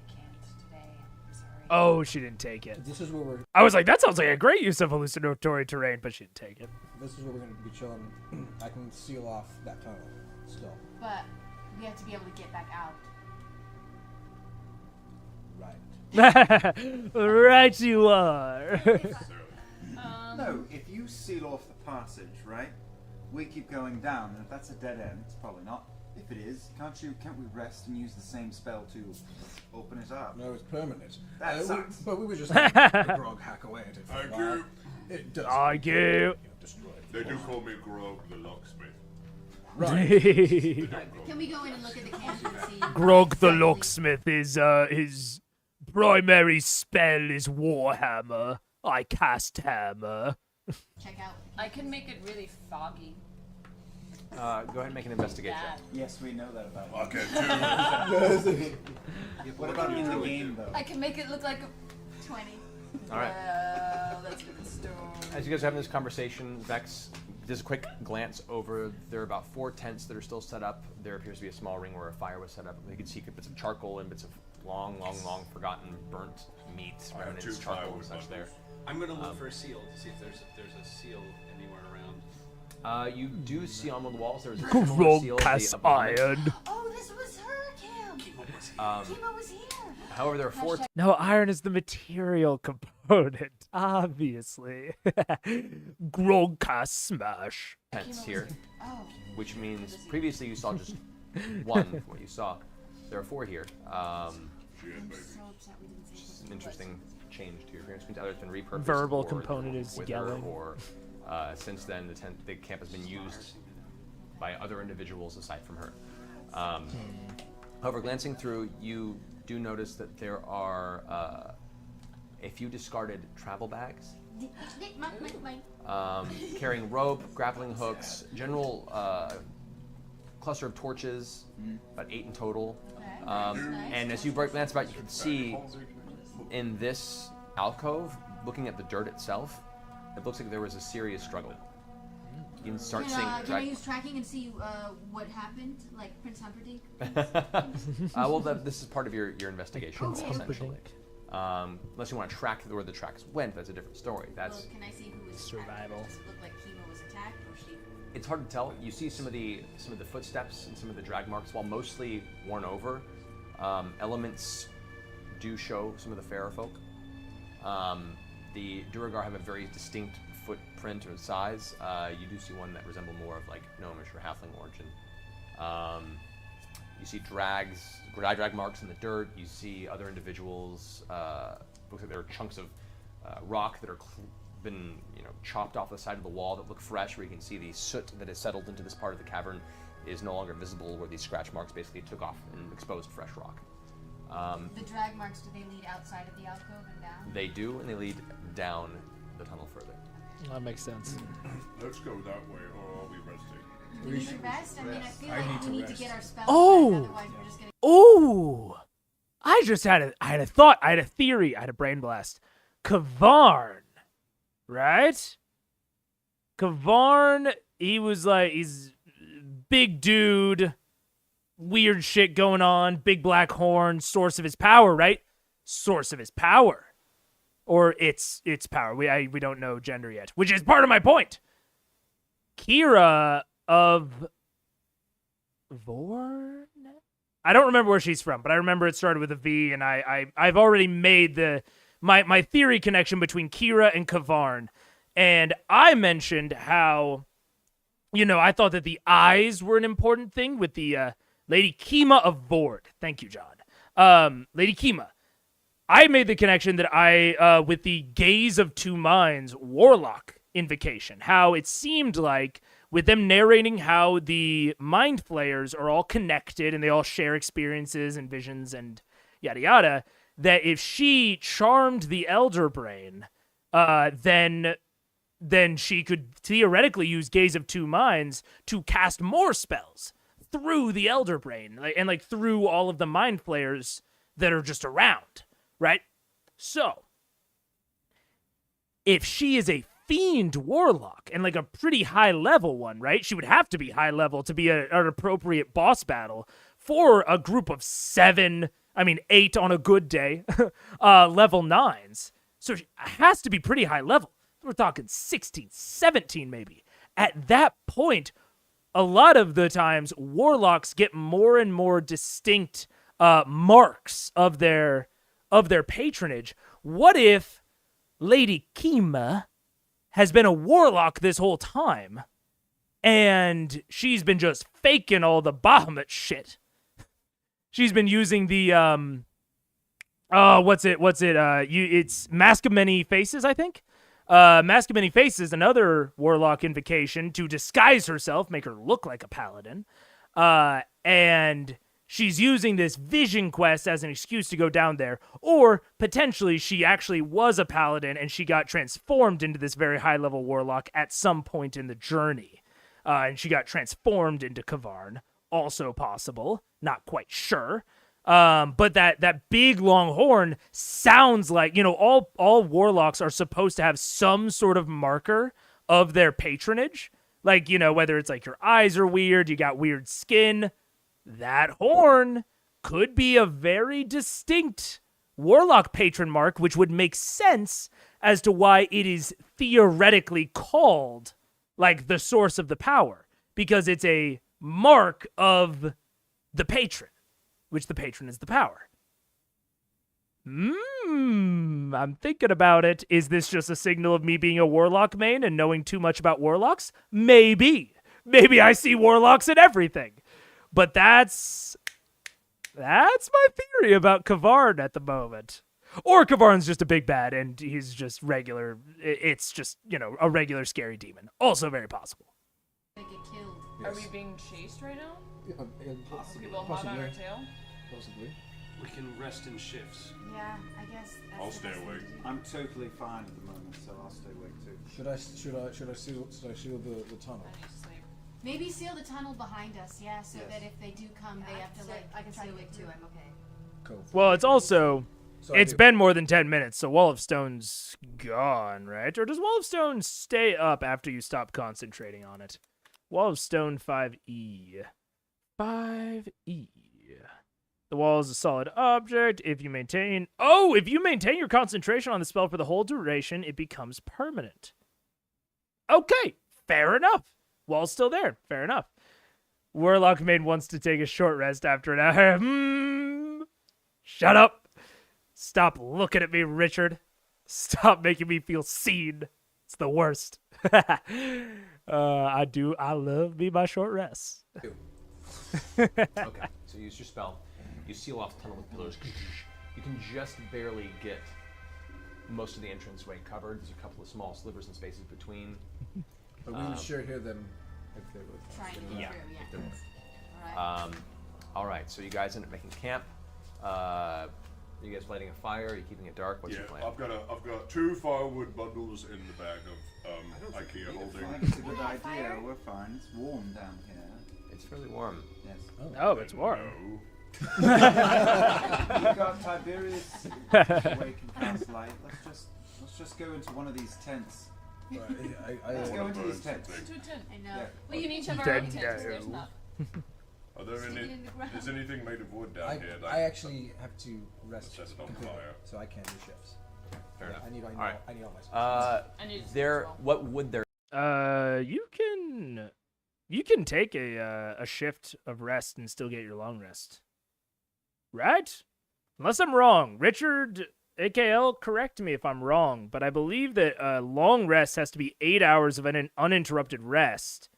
can't today. I'm sorry. Oh, she didn't take it. This is where we're. I was like, that sounds like a great use of hallucinatory terrain, but she didn't take it. This is where we're going to be chilling. I can seal off that tunnel still. But we have to be able to get back out. Right. Right you are. No, if you seal off the passage, right? We keep going down, and if that's a dead end, it's probably not. If it is, can't we rest and use the same spell to open it up? No, it's permanent. That sucks. But we were just having a Grog hack away at it for a while. It does. They do call me Grog the locksmith. Right. Can we go in and look at the camp and see? Grog the locksmith is his primary spell is Warhammer. I cast hammer. Check out. I can make it really foggy. Go ahead and make an investigation. Yes, we know that about you. Okay, What about in the game, though? I can make it look like a 20. All right. Let's get the stone. As you guys are having this conversation, Vex does a quick glance over. There are about 4 tents that are still set up. There appears to be a small ring where a fire was set up. You can see bits of charcoal and bits of long forgotten burnt meat, remnants, charcoal and such there. I'm going to look for a seal to see if there's a seal anywhere around. You do see on one of the walls there's a similar Grog seal. cast iron. Oh, this was her camp. Kima was here. However, there are 4 No, iron is the material component, obviously. Grog cast smash. tents here, which means previously you saw just one from what you saw. There are 4 here. I'm so upset we didn't say Which is this. an interesting change to your appearance. Means either it's been repurposed, Verbal or component is wither, yelling. or since then the camp has been used by other individuals aside from her. However, glancing through, you do notice that there are a few discarded travel bags. Carrying rope, grappling hooks, general cluster of torches, about 8 in total. And as you glance about, you can see in this alcove, looking at the dirt itself, it looks like there was a serious struggle. You can start seeing. Can I use tracking and see what happened, like Prince Humperdinck? Well, this is part of your investigation, Okay. essentially. Unless you want to track where the tracks went, that's a different story. That's Well, can I see who was survival. Does it look like Kima was attacked, or she? It's hard to tell. You see some of the footsteps and some of the drag marks, while mostly worn over. Elements do show some of the fairer folk. The Duragar have a very distinct footprint or size. You do see one that resemble more of like gnomish or halfling origin. You see drag marks in the dirt. You see other individuals. Looks like there are chunks of rock that are been chopped off the side of the wall that look fresh, where you can see the soot that has settled into this part of the cavern is no longer visible, where these scratch marks basically took off and exposed fresh rock. The drag marks, do they lead outside of the alcove and down? They do, and they lead down the tunnel further. That makes sense. Let's go that way, or are we resting? Do we need to rest? I mean, I feel I like need we to need to rest. get our spells Oh! back, otherwise we're just gonna... Ooh! I just had a thought. I had a theory. I had a brain blast. Kavarn, right? Kavarn, he's big dude, weird shit going on, big black horn, source of his power, right? Source of his power. Or its power. We don't know gender yet, which is part of my point. Kira of Vorn? I don't remember where she's from, but I remember it started with a V, and I've already made my theory connection between Kira and Kavarn. And I mentioned how, I thought that the eyes were an important thing with the Lady Kima of Vord. Thank you, John. Lady Kima. I made the connection that with the Gaze of Two Minds Warlock invocation, how it seemed like with them narrating how the Mind Flayers are all connected and they all share experiences and visions and yada yada, that if she charmed the Elder Brain, then she could theoretically use Gaze of Two Minds to cast more spells through the Elder Brain, and through all of the Mind Flayers that are just around. Right? So, if she is a fiend warlock, and a pretty high level one, right? She would have to be high level to be an appropriate boss battle for a group of 8 on a good day, level 9s. So she has to be pretty high level. We're talking 16, 17 maybe. At that point, a lot of the times, warlocks get more and more distinct marks of their patronage. What if Lady Kima has been a warlock this whole time, and she's been just faking all the Bahamut shit? She's been using the it's Mask of Many Faces, I think. Mask of Many Faces, another warlock invocation to disguise herself, make her look like a paladin, and she's using this vision quest as an excuse to go down there. Or potentially she actually was a paladin and she got transformed into this very high-level warlock at some point in the journey. And she got transformed into Kavarn. Also possible. Not quite sure. But that big long horn sounds like, all warlocks are supposed to have some sort of marker of their patronage. Whether it's your eyes are weird, you got weird skin. That horn could be a very distinct warlock patron mark, which would make sense as to why it is theoretically called the source of the power, because it's a mark of the patron, which the patron is the power. I'm thinking about it. Is this just a signal of me being a warlock main and knowing too much about warlocks? Maybe I see warlocks in everything. But that's my theory about Kavard at the moment. Or Kavarn's just a big bad and he's just regular. It's just, a regular scary demon. Also very possible. They get killed. Are we being chased right now? Possibly. People hot on our tail? Possibly. We can rest in shifts. Yeah, I guess. That's I'll the stay best thing awake. to do. I'm totally fine at the moment, so I'll stay awake too. Should I seal the tunnel? I need to sleep. Maybe seal the tunnel behind us, yeah, so Yes. that if they do come, they have to I can try stay to awake get too. through. I'm okay. Cool. Well, it's also... So I it's do- been more than 10 minutes, so Wall of Stone's gone, right? Or does Wall of Stone stay up after you stop concentrating on it? Wall of Stone 5E. 5E. The wall is a solid object. If you maintain your concentration on the spell for the whole duration, it becomes permanent. Okay, fair enough. Wall's still there. Fair enough. Warlock Maid wants to take a short rest after an hour. Shut up. Stop looking at me, Richard. Stop making me feel seen. It's the worst. I love me my short rests. Okay, so use your spell. You seal off the tunnel with pillars. You can just barely get most of the entranceway covered. There's a couple of small slivers and spaces between. But we would sure hear them if they were Trying to Yeah. get through, if they're- Alright. All right, so you guys end up making camp. Are you guys lighting a fire? Are you keeping it dark? What's Yeah, your plan? I've got 2 firewood bundles in the bag of IKEA I holding. think it's a good idea. We're fine. It's warm down here. It's fairly warm. Yes. Oh, it's warm. No. We've got Tiberius awake and cast light. Let's just go into one of these tents. Let's go into these tents. To a tent. I know. Yeah. We can each have our own tent, because there's enough. Are there Stick any? it in the ground. Is anything made of wood down here? I actually have to rest Set it on completely, fire. so I can't do shifts. Fair enough. I need all All right. my stuff. I need to sleep There. as well. What would there? You can take a shift of rest and still get your long rest. Right? Unless I'm wrong. Richard, AKL, correct me if I'm wrong, but I believe that long rest has to be 8 hours of an uninterrupted rest,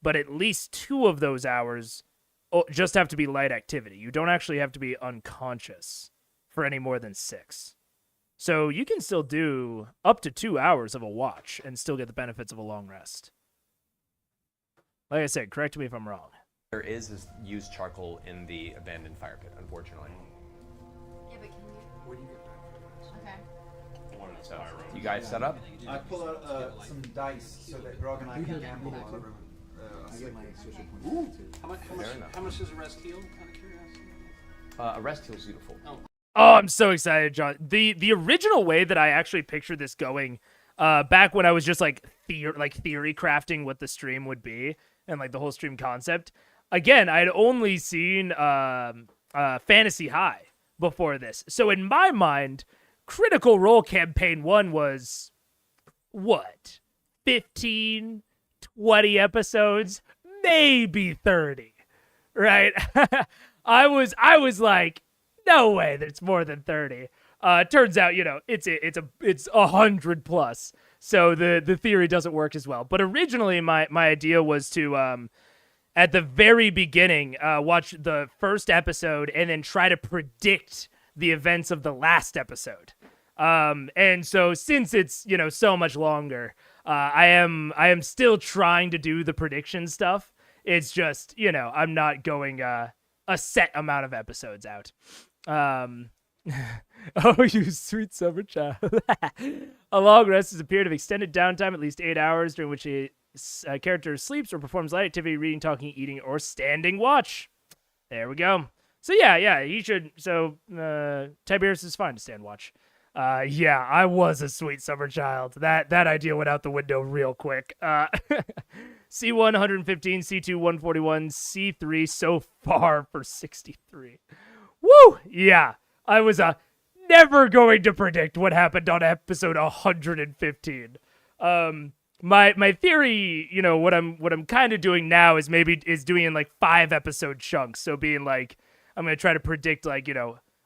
but at least 2 of those hours just have to be light activity. You don't actually have to be unconscious for any more than 6. So you can still do up to 2 hours of a watch and still get the benefits of a long rest. Like I said, correct me if I'm wrong. There is used charcoal in the abandoned fire pit, unfortunately. Yeah, but can we? When you get back from rest. Okay. One of the So, pyro. you guys set up? I pull out some dice so that Grog and I can gamble while everyone. I get my social Ooh. points too. Fair enough. How much does a rest heal? Out of curiosity. A rest heals beautiful. Oh, I'm so excited, John. The original way that I actually pictured this going, back when I was just like theory crafting what the stream would be and like the whole stream concept. Again, I'd only seen Fantasy High before this, so in my mind, Critical Role Campaign 1 was what, 15, 20 episodes, maybe 30, right? I was like, no way that's more than 30. Turns out, it's 100 plus. So the theory doesn't work as well. But originally my idea was to at the very beginning watch the first episode and then try to predict the events of the last episode. And so since it's, so much longer, I am still trying to do the prediction stuff. It's just, I'm not going a set amount of episodes out. Oh, you sweet summer child. A long rest is a period of extended downtime, at least 8 hours, during which a character sleeps or performs light activity, reading, talking, eating, or standing watch. There we go. So yeah, he should. So Tiberius is fine to stand watch. Yeah, I was a sweet summer child. That idea went out the window real quick. C1 115, C2 141, C3 so far for 63. Woo! Yeah, I was never going to predict what happened on episode 115. My theory, what I'm kind of doing now is doing in like 5 episode chunks. So being like, I'm gonna try to predict like,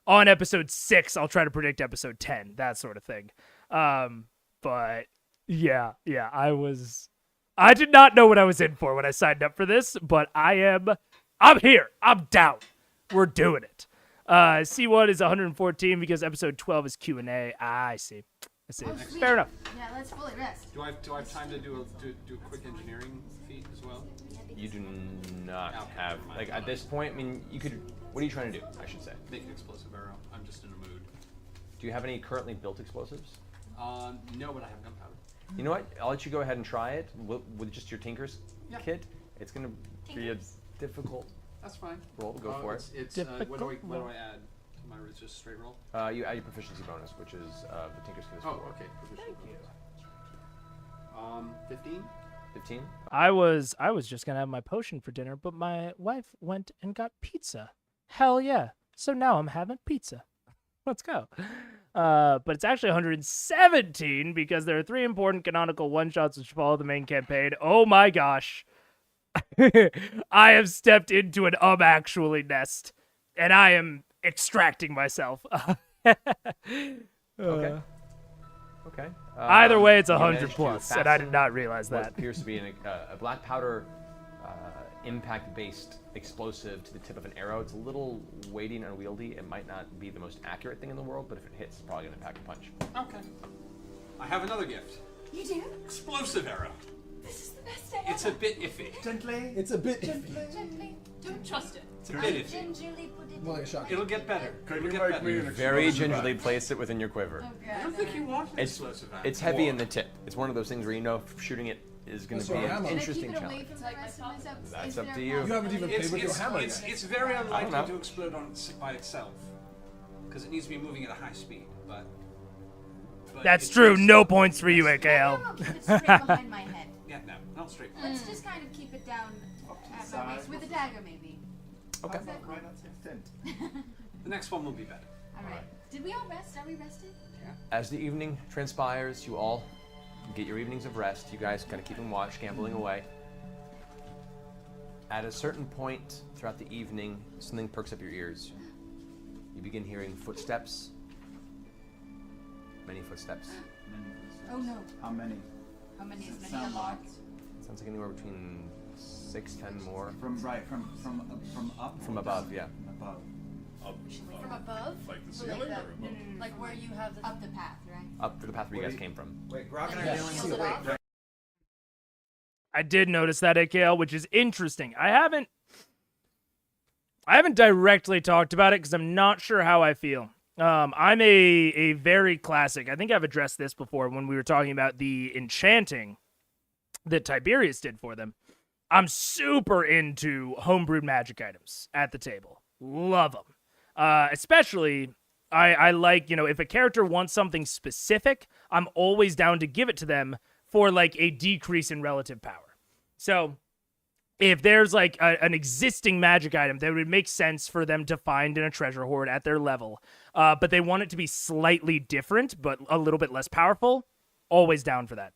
on episode 6, I'll try to predict episode 10, that sort of thing. But yeah, I did not know what I was in for when I signed up for this, but I am I'm here. I'm down. We're doing it. C1 is 114 because episode 12 is Q&A. I see. Oh, Fair enough. Yeah, let's fully rest. Do I have time to do a quick engineering feat as well? You do not have, like, at this point, I mean, you could, what are you trying to do, I should say? Make an explosive arrow. I'm just in a mood. Do you have any currently built explosives? No, but I have gunpowder. You know what? I'll let you go ahead and try it with just your Tinker's kit. It's going to be a difficult That's fine. roll. Go for it. What do I add to my just straight roll? You add your proficiency bonus, which is the Tinker's kit is 4. Oh, okay. Proficiency bonus. 15? 15? I was just gonna have my potion for dinner, but my wife went and got pizza. Hell yeah. So now I'm having pizza. Let's go. But it's actually 117 because there are 3 important canonical one-shots which follow the main campaign. Oh my gosh. I have stepped into an actually nest, and I am extracting myself. Okay. Okay. Either way, it's you 100 managed to plus, and I did fasten not realize what that. appears to be a black powder impact-based explosive to the tip of an arrow. It's a little weighty and unwieldy. It might not be the most accurate thing in the world, but if it hits, it's probably going to pack a punch. Okay. I have another gift. You do? Explosive arrow. This is the best day It's a bit iffy. Gently. It's a bit iffy. Gently. Don't trust it. It's a bit iffy. Gingerly put it More like a shotgun. It'll get better. Can It'll you get make me better. an Very explosive gingerly axe? place it within your quiver. I don't think you want an explosive arrow. It's heavy in the tip. It's one of those things where you know shooting it is going to That's be your an hammer. interesting Can I keep it away challenge. from the rest of myself? That's Is up there to a you. You haven't even played with your hammer it's, yet. it's very know. unlikely to explode by itself because it needs to be moving at a high speed. But That's it true. is- No points for you, No, AKL. keep it straight behind my head. Yeah, no, not straight. Let's just kind of keep it down at my waist with a dagger, maybe. Okay. Is that cool? Right up to the extent. The next one will be better. All right. Did we all rest? Are we rested? As the evening transpires, you all get your evenings of rest. You guys kind of keeping watch, gambling away. At a certain point throughout the evening, something perks up your ears. You begin hearing footsteps. Many footsteps. Oh no. How many? How many is many Sound a lot? Sounds like anywhere between 6, 10 more. From up. From above, yeah. From above. From above? Like the Or ceiling like or the, above? like where you have the up the path, right? Up to the path where you guys came from. Wait, Grog and I Yeah. are dealing Shield with it off? wait. I did notice that, AKL, which is interesting. I haven't directly talked about it because I'm not sure how I feel. I'm a very classic. I think I've addressed this before when we were talking about the enchanting that Tiberius did for them. I'm super into homebrewed magic items at the table. Love them. Especially, I like, if a character wants something specific, I'm always down to give it to them for like a decrease in relative power. So if there's like an existing magic item that would make sense for them to find in a treasure hoard at their level, but they want it to be slightly different, but a little bit less powerful, always down for that.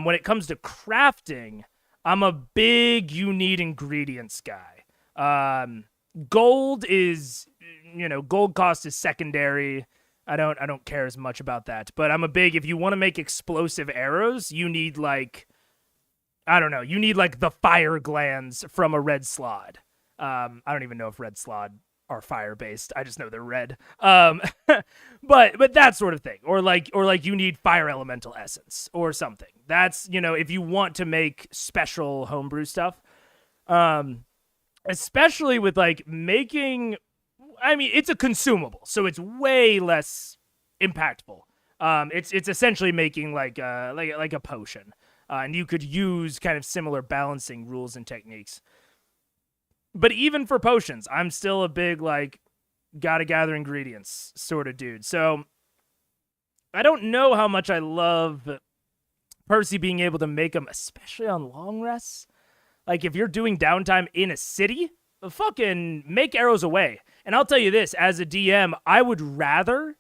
When it comes to crafting, I'm a big you need ingredients guy. Gold is, gold cost is secondary. I don't care as much about that, but I'm a big, if you want to make explosive arrows, you need like, I don't know, you need like the fire glands from a red slod. I don't even know if red slod are fire based. I just know they're red. But that sort of thing, or like you need fire elemental essence or something. That's, if you want to make special homebrew stuff, especially with like making, I mean, it's a consumable, so it's way less impactful. It's essentially making like a potion, and you could use kind of similar balancing rules and techniques. But even for potions, I'm still a big like gotta gather ingredients sort of dude. So I don't know how much I love Percy being able to make them, especially on long rests. Like if you're doing downtime in a city, fucking make arrows away. And I'll tell you this, as a DM, I would rather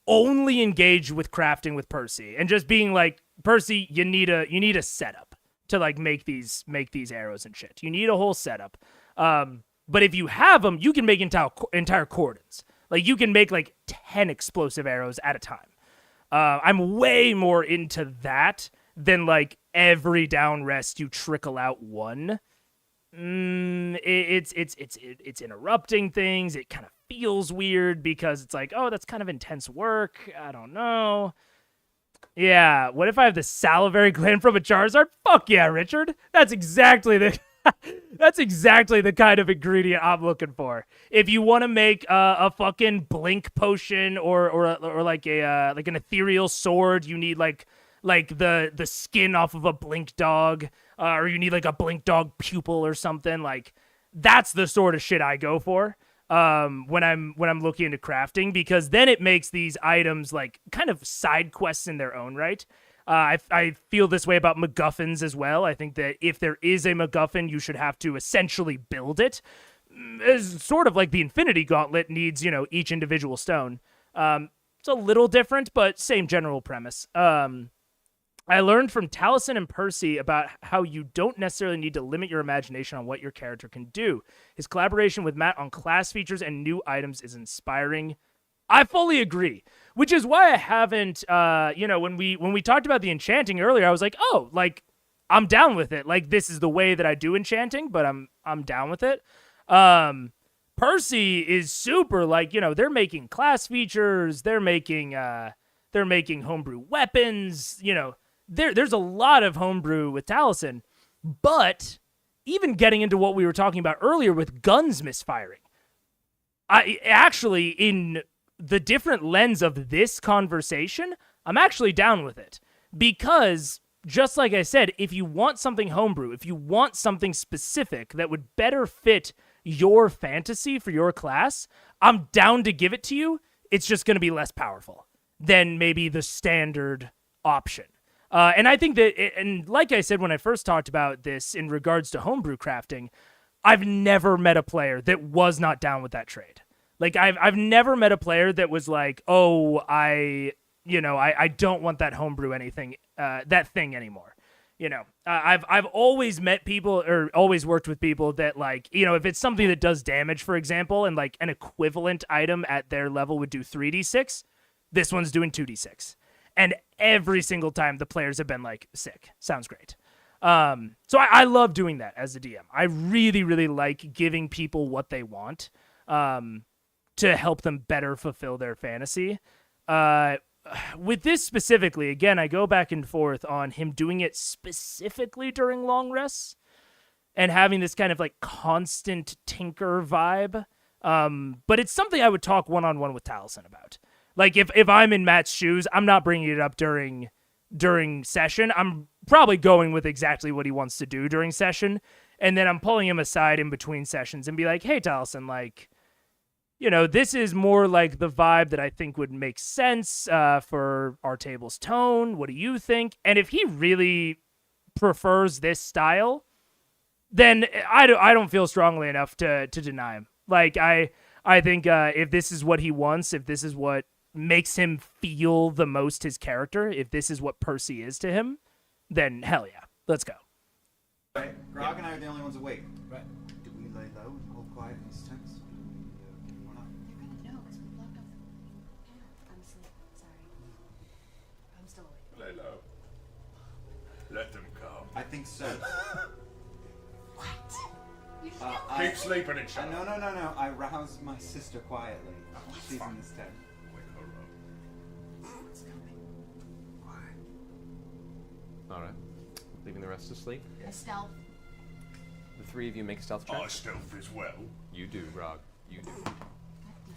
only engage with crafting with Percy and just being like, Percy, you need a setup to like make these arrows and shit. You need a whole setup. But if you have them, you can make entire cordons. Like you can make like 10 explosive arrows at a time. I'm way more into that than like every down rest you trickle out one. it's interrupting things. It kind of feels weird because it's like, oh, that's kind of intense work. I don't know. Yeah, what if I have the salivary gland from a Charizard? Fuck yeah, Richard. That's exactly the kind of ingredient I'm looking for. If you want to make a fucking blink potion or like an ethereal sword, you need like the skin off of a blink dog, or you need like a blink dog pupil or something. Like that's the sort of shit I go for when I'm looking into crafting, because then it makes these items like kind of side quests in their own right. I feel this way about MacGuffins as well. I think that if there is a MacGuffin, you should have to essentially build it. It's sort of like the Infinity Gauntlet needs, each individual stone. It's a little different, but same general premise. I learned from Taliesin and Percy about how you don't necessarily need to limit your imagination on what your character can do. His collaboration with Matt on class features and new items is inspiring. I fully agree, which is why I haven't, when we talked about the enchanting earlier, I was like, oh, like, I'm down with it. Like, this is the way that I do enchanting, but I'm down with it. Percy is super, like, they're making class features, they're making homebrew weapons, there's a lot of homebrew with Taliesin, but even getting into what we were talking about earlier with guns misfiring, I actually, in the different lens of this conversation, I'm actually down with it. Because, just like I said, if you want something homebrew, if you want something specific that would better fit your fantasy for your class, I'm down to give it to you. It's just going to be less powerful than maybe the standard option. And I think that, and like I said when I first talked about this in regards to homebrew crafting, I've never met a player that was not down with that trade. Like, I've never met a player that was like, oh, I don't want that homebrew that thing anymore. I've always met people, or always worked with people that, like, if it's something that does damage, for example, and like an equivalent item at their level would do 3d6, this one's doing 2d6. And every single time the players have been like, sick, sounds great. So I love doing that as a DM. I really, really like giving people what they want to help them better fulfill their fantasy. With this specifically, again, I go back and forth on him doing it specifically during long rests and having this kind of like constant tinker vibe. But it's something I would talk one-on-one with Taliesin about. Like, if I'm in Matt's shoes, I'm not bringing it up during session. I'm probably going with exactly what he wants to do during session, and then I'm pulling him aside in between sessions and be like, hey, Taliesin, like, this is more like the vibe that I think would make sense for our table's tone. What do you think? And if he really prefers this style, then I don't feel strongly enough to deny him. Like, I think if this is what he wants, if this is what makes him feel the most his character, if this is what Percy is to him, then hell yeah, let's go. Right, Grog and I are the only ones awake. Right. Do we lay low and hold quiet in these tents? Give one up? They're gonna know because we blocked off the path. I'm asleep. Sorry. I'm still awake. Lay low. Let them come. I think so. What? Keep sleeping and shut up. No. I roused my sister quietly. She's in this tent. Wake her up. What's coming? All right. Leaving the rest asleep. A stealth. The three of you make a stealth check. I stealth as well. You do, Grog. You do.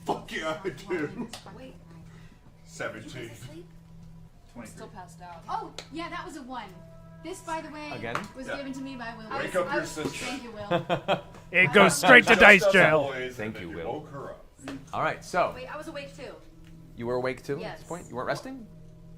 Fuck yeah, I do. Wait. 17. Still passed out. Oh, yeah, that was a 1. This, by the way, Again? was given to me by Will. Wake up your sister. Thank you, Will. It goes straight to dice jail. Thank you, Will. Woke her up. All right, so Wait, I was awake too. you were awake too at Yes. this point? You weren't resting?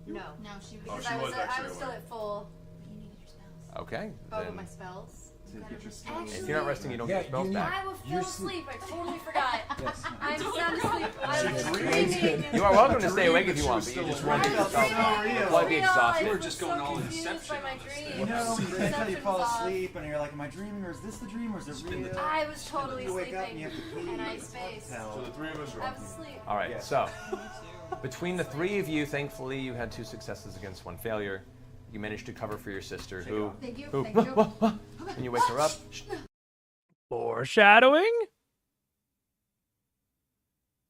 No. No, she was. Oh, Because she I was was actually still awake. at full. You needed your spells. Okay. Both of Then my spells. if you're not resting, you don't get your spells back. I will You're fell asleep. I totally forgot. Yes. I'm sound asleep. I was dreaming. You are welcome to stay awake if you want, but you just won't get your spells back. You'll probably be exhausted. We're just going all confused Inception by my on this thing. dreams. You know, you think how you fall Inception's off. asleep and you're like, am I dreaming or is this the dream or is it real? I was totally You wake up and sleeping. you have to pee. And I spaced. So Hell. the three of us are I up. was asleep. All right, Yeah. so between the three of you, thankfully, you had 2 successes against 1 failure. You managed to cover for your sister, who, Thank you. who, Thank you. when you wake her up, Foreshadowing?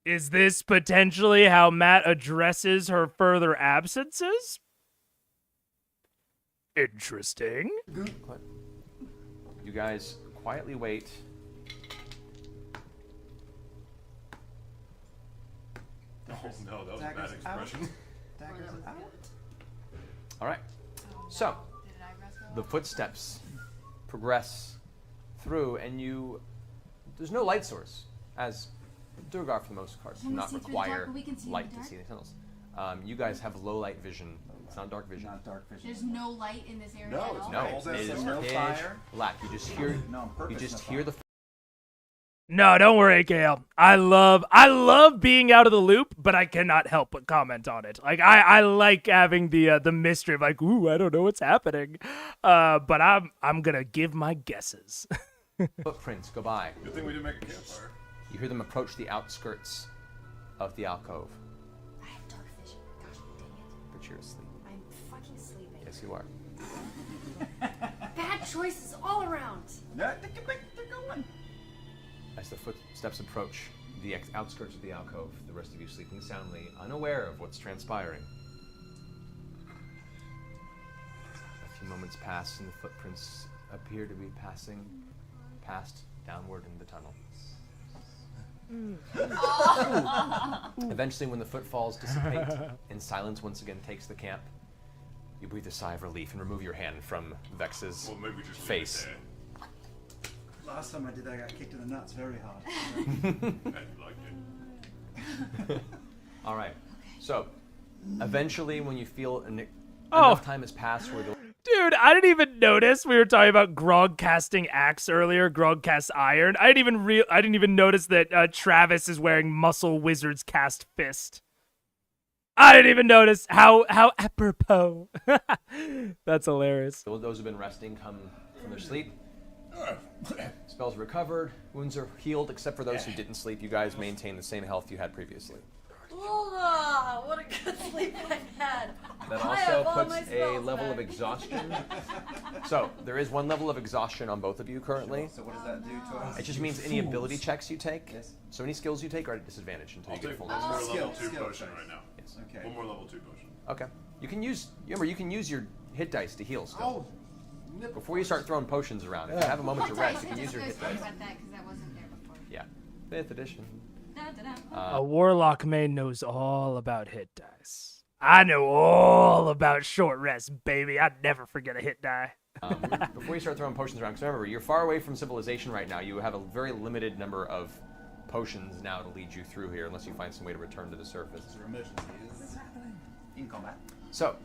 Is this potentially how Matt addresses her further absences? Interesting. You guys quietly wait. Oh no, that was a bad Daggers expression. Daggers out. All right. So, the footsteps progress through, and there's no light source, as Durgar for the most part do Can we not see through the dark, require but we can see in light the to dark? see the tunnels. You guys have low light vision. It's not dark vision. Not dark vision. There's no light in this area No, at it's all. No, All it that is stuff. pitch Fire? black. You just hear. No, on purpose, You just no hear fire. the. No, don't worry, Kale. I love being out of the loop, but I cannot help but comment on it. Like I like having the mystery of like, ooh, I don't know what's happening. But I'm gonna give my guesses. Footprints go by. Good thing we didn't make a campfire. You hear them approach the outskirts of the alcove, I have dark vision. Gosh, dang it. but you're asleep. I'm fucking sleeping. Yes, you are. Bad choices all around. No, they're going. As the footsteps approach the outskirts of the alcove, the rest of you sleeping soundly, unaware of what's transpiring. A few moments pass, and the footprints appear to be passing past downward in the tunnel. Eventually, when the footfalls dissipate and silence once again takes the camp, you breathe a sigh of relief and remove your hand from Vex's Well, maybe just leave face. it Last time I did that, I got kicked in the nuts very hard. there. I liked it. All right. So, eventually, when you feel Oh. enough time has passed where the Dude, I didn't even notice we were talking about Grog casting axe earlier. Grog casts iron. I didn't even notice that Travis is wearing Muscle Wizard's cast fist. I didn't even notice how apropos. That's hilarious. those who've been resting come from their sleep. Spells recovered, wounds are healed, except for those who didn't sleep. You guys maintain the same health you had previously. Oh, what a good sleep I've had. That I have also all my puts a spells level of back. exhaustion. So there is one level of exhaustion on both of you currently. So what does that do to us? It just means any ability checks you take. Yes. So any skills you take are at a disadvantage until I'll you get take full one more disadvantage. level 2 Skill potion checks. right now. Yes. Okay. One more level 2 potion. Okay. You can use your hit dice to heal still. Oh, Before you start throwing potions around, if you have a moment to rest, you can use your hit dice. About that because I wasn't there before. Yeah. 5th edition. A warlock main knows all about hit dice. I know all about short rest, baby. I'd never forget a hit die. Before you start throwing potions around, because remember, you're far away from civilization right now. You have a very limited number of potions now to lead you through here, unless you find some way to return to the surface. Is there emergency? Is this happening? In combat. So,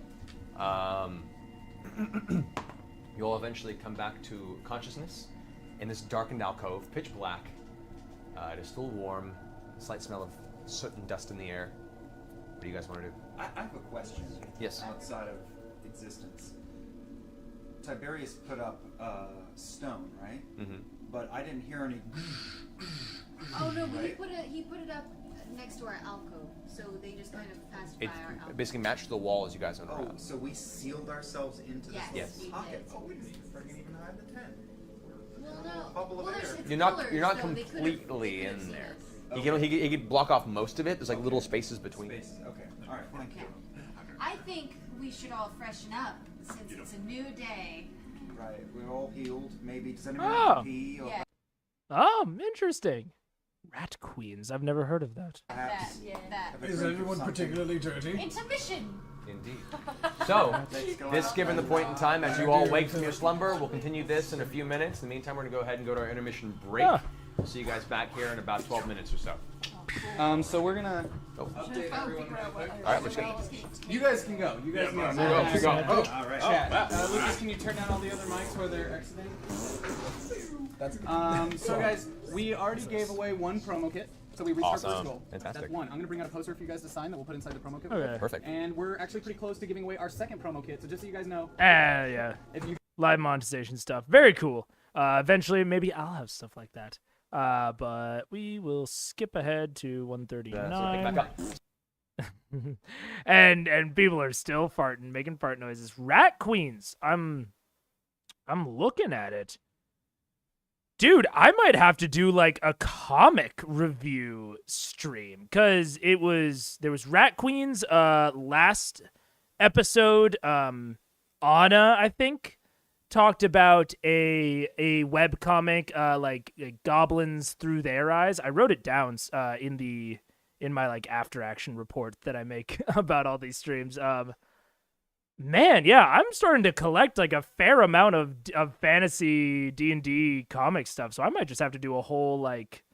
you'll eventually come back to consciousness in this darkened alcove, pitch black. It is still warm, slight smell of soot and dust in the air. What do you guys want to do? I have a question. Yes. Outside of existence, Tiberius put up stone, right? Mm-hmm. But I didn't hear any. Oh no, but Right? he put it up next to our alcove, so they just kind of passed It by our alcove. basically matched the wall as you guys went Oh, around. so we sealed ourselves into this Yes, little we pocket. did. Oh, we didn't even hide the tent. Well, no. Bubble of Well, air. there's- it's You're not pillars, you're not so they could've- completely they could've in seen there. us. He could block off most of it. There's like little spaces between. Spaces. Okay. All right. Thank you. I think we should all freshen up since it's a new day. Right. We're all healed. Maybe. Does anyone Oh. have to pee? Or Yeah. Oh, interesting. Rat queens. I've never heard of that. perhaps That. have a is drink or everyone something? particularly dirty? Intermission. Indeed. So, Let's go this out given the and, point in time, as you all wake from your slumber, we'll continue this in a few minutes. In the meantime, we're going to go ahead and go to our intermission break. Ah. We'll see you guys back here in about 12 minutes or so. So we're gonna Oh. update everyone. All right, let's go. You guys can go. You guys can go. Go, go. Oh, All right. chat. Lucas, can you turn down all the other mics where they're exiting? That's so guys, we already gave away one promo kit. So we reached our Awesome. first goal. Fantastic. That's one. I'm gonna bring out a poster for you guys to sign that we'll put inside the promo kit. Okay. Perfect. And we're actually pretty close to giving away our second promo kit. So just so you guys know, Yeah. if you Live monetization stuff. Very cool. Eventually, maybe I'll have stuff like that. But we will skip ahead to So pick 139. back up. and people are still farting, making fart noises. Rat queens. I'm looking at it. Dude, I might have to do like a comic review stream because there was Rat Queen's last episode. Anna, I think, talked about a web comic like goblins through their eyes. I wrote it down in my like after action report that I make about all these streams. Man, yeah, I'm starting to collect like a fair amount of fantasy D&D comic stuff, so I might just have to do a whole like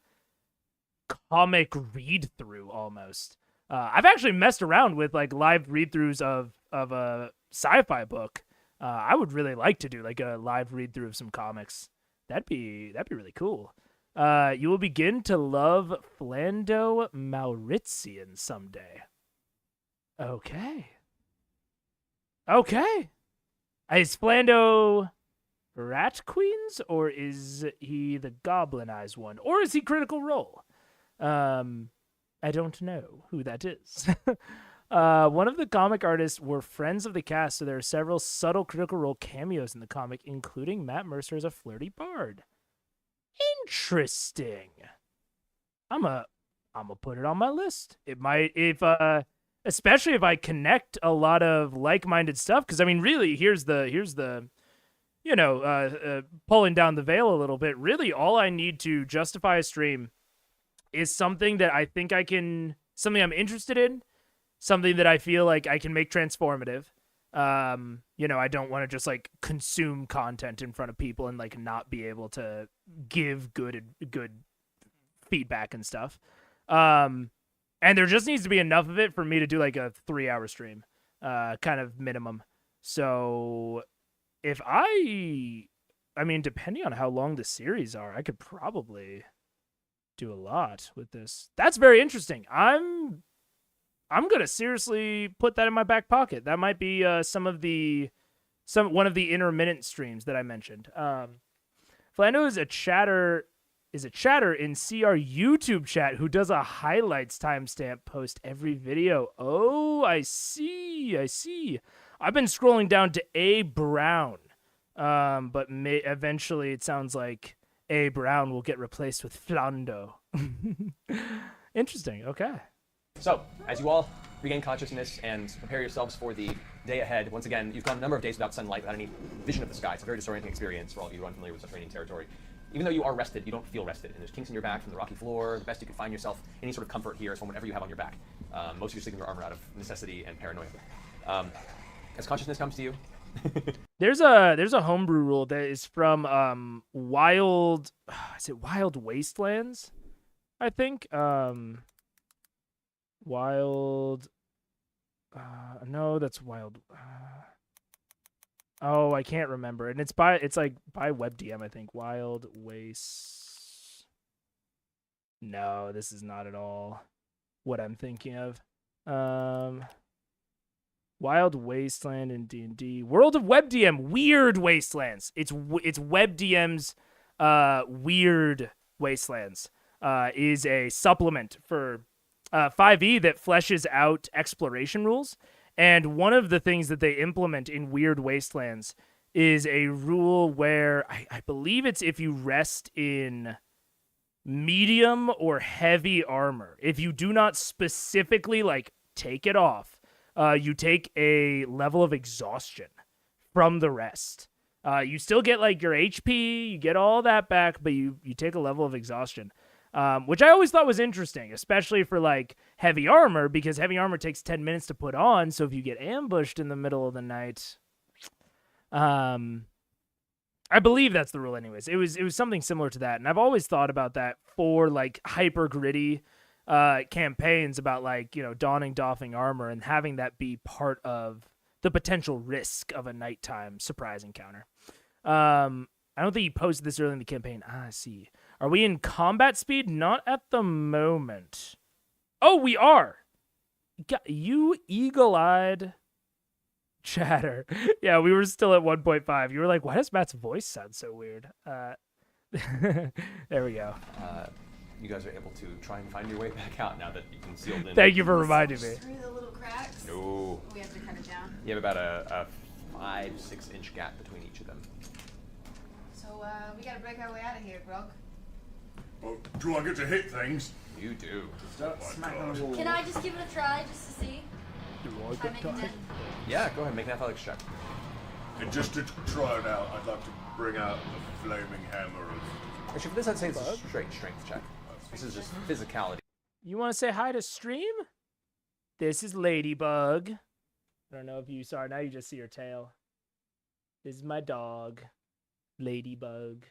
comic read through almost. I've actually messed around with like live read throughs of a sci-fi book. I would really like to do like a live read through of some comics. That'd be really cool. You will begin to love Flando Mauritian someday. Okay. Is Flando Rat Queens, or is he the Goblin Eyes one, or is he Critical Role? I don't know who that is. One of the comic artists were friends of the cast, so there are several subtle Critical Role cameos in the comic, including Matt Mercer as a flirty bard. Interesting. I'm a put it on my list. It might, especially if I connect a lot of like-minded stuff, because I mean, really, here's the pulling down the veil a little bit. Really, all I need to justify a stream is something that I think something I'm interested in, something that I feel like I can make transformative. I don't want to just like consume content in front of people and like not be able to give good feedback and stuff. And there just needs to be enough of it for me to do like a 3-hour stream, kind of minimum. So if I mean, depending on how long the series are, I could probably do a lot with this. That's very interesting. I'm gonna seriously put that in my back pocket. That might be one of the intermittent streams that I mentioned. Flando is a chatter in CR YouTube chat who does a highlights timestamp post every video. Oh, I see. I've been scrolling down to A Brown, but eventually it sounds like A Brown will get replaced with Flando. Interesting. Okay. So, as you all regain consciousness and prepare yourselves for the day ahead, once again, you've gone a number of days without sunlight, without any vision of the sky. It's a very disorienting experience for all of you who are unfamiliar with subterranean territory. Even though you are rested, you don't feel rested, and there's kinks in your back from the rocky floor. The best you can find yourself, any sort of comfort here is from whatever you have on your back. Most of you are sleeping your armor out of necessity and paranoia. As consciousness comes to you, there's a homebrew rule that is from Wild Wastelands, I think. No, that's Wild. Oh, I can't remember. And it's by WebDM, I think. Wild Waste. No, this is not at all what I'm thinking of. Wild Wasteland in D&D. World of WebDM, Weird Wastelands. It's WebDM's Weird Wastelands. Is a supplement for 5e that fleshes out exploration rules. And one of the things that they implement in Weird Wastelands is a rule where I believe it's if you rest in medium or heavy armor, if you do not specifically like take it off, you take a level of exhaustion from the rest. You still get like your HP, you get all that back, but you take a level of exhaustion. Which I always thought was interesting, especially for like heavy armor, because heavy armor takes 10 minutes to put on. So if you get ambushed in the middle of the night, I believe that's the rule. Anyways, it was something similar to that, and I've always thought about that for like hyper gritty campaigns about like donning, doffing armor and having that be part of the potential risk of a nighttime surprise encounter. I don't think you posted this early in the campaign. I see. Are we in combat speed? Not at the moment. Oh, we are. You eagle-eyed chatter. Yeah, we were still at 1.5. You were like, why does Matt's voice sound so weird? There we go. You guys are able to try and find your way back out now that you can seal in. Thank you for reminding me. Through the little cracks? No. We have to cut it down. You have about a 5-6 inch gap between each of them. So So, we gotta break our way out of here, Grog. Oh, do I get to hit things? You do. Start smacking on the wall. Can I just give it a try just to see? I make 10. Yeah, go ahead, make an athletics check. And just to try it out, I'd like to bring out the flaming hammer of... Actually, for this, I'd say it's a straight strength check. This is just physicality. You want to say hi to stream? This is Ladybug. I don't know if you saw her. Now you just see her tail. This is my dog, Ladybug.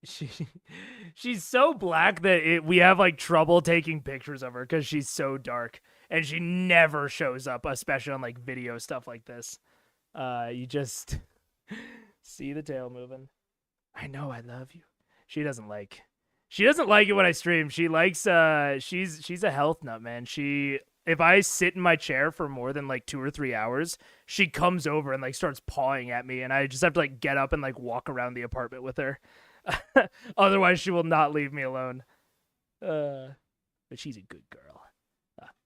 She's so black that we have like trouble taking pictures of her because she's so dark, and she never shows up, especially on like video stuff like this. You just see the tail moving. I know, I love you. She doesn't like it when I stream. She likes she's a health nut, man. If I sit in my chair for more than like 2 or 3 hours, she comes over and like starts pawing at me, and I just have to like get up and like walk around the apartment with her. Otherwise, she will not leave me alone. But she's a good girl.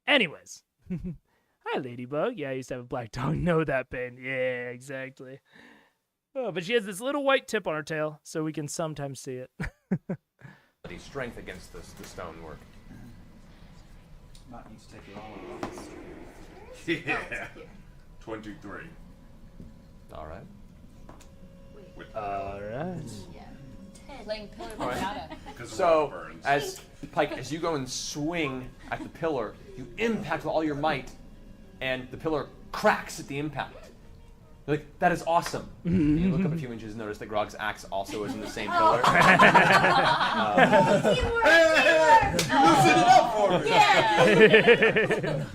Anyways, hi Ladybug. Yeah, I used to have a black dog. Know that pain. Yeah, exactly. Oh, but she has this little white tip on her tail, so we can sometimes see it. Strength against the stonework. Might need to take your armor off. Yeah. 23. All right. All right. Playing pillar All right. pinata. So, as Pike, as you go and swing at the pillar, you impact with all your might, and the pillar cracks at the impact. You're like, that is awesome. And you look up a few inches and notice that Grog's axe also is in the same pillar. Loosen it up for me. Yeah.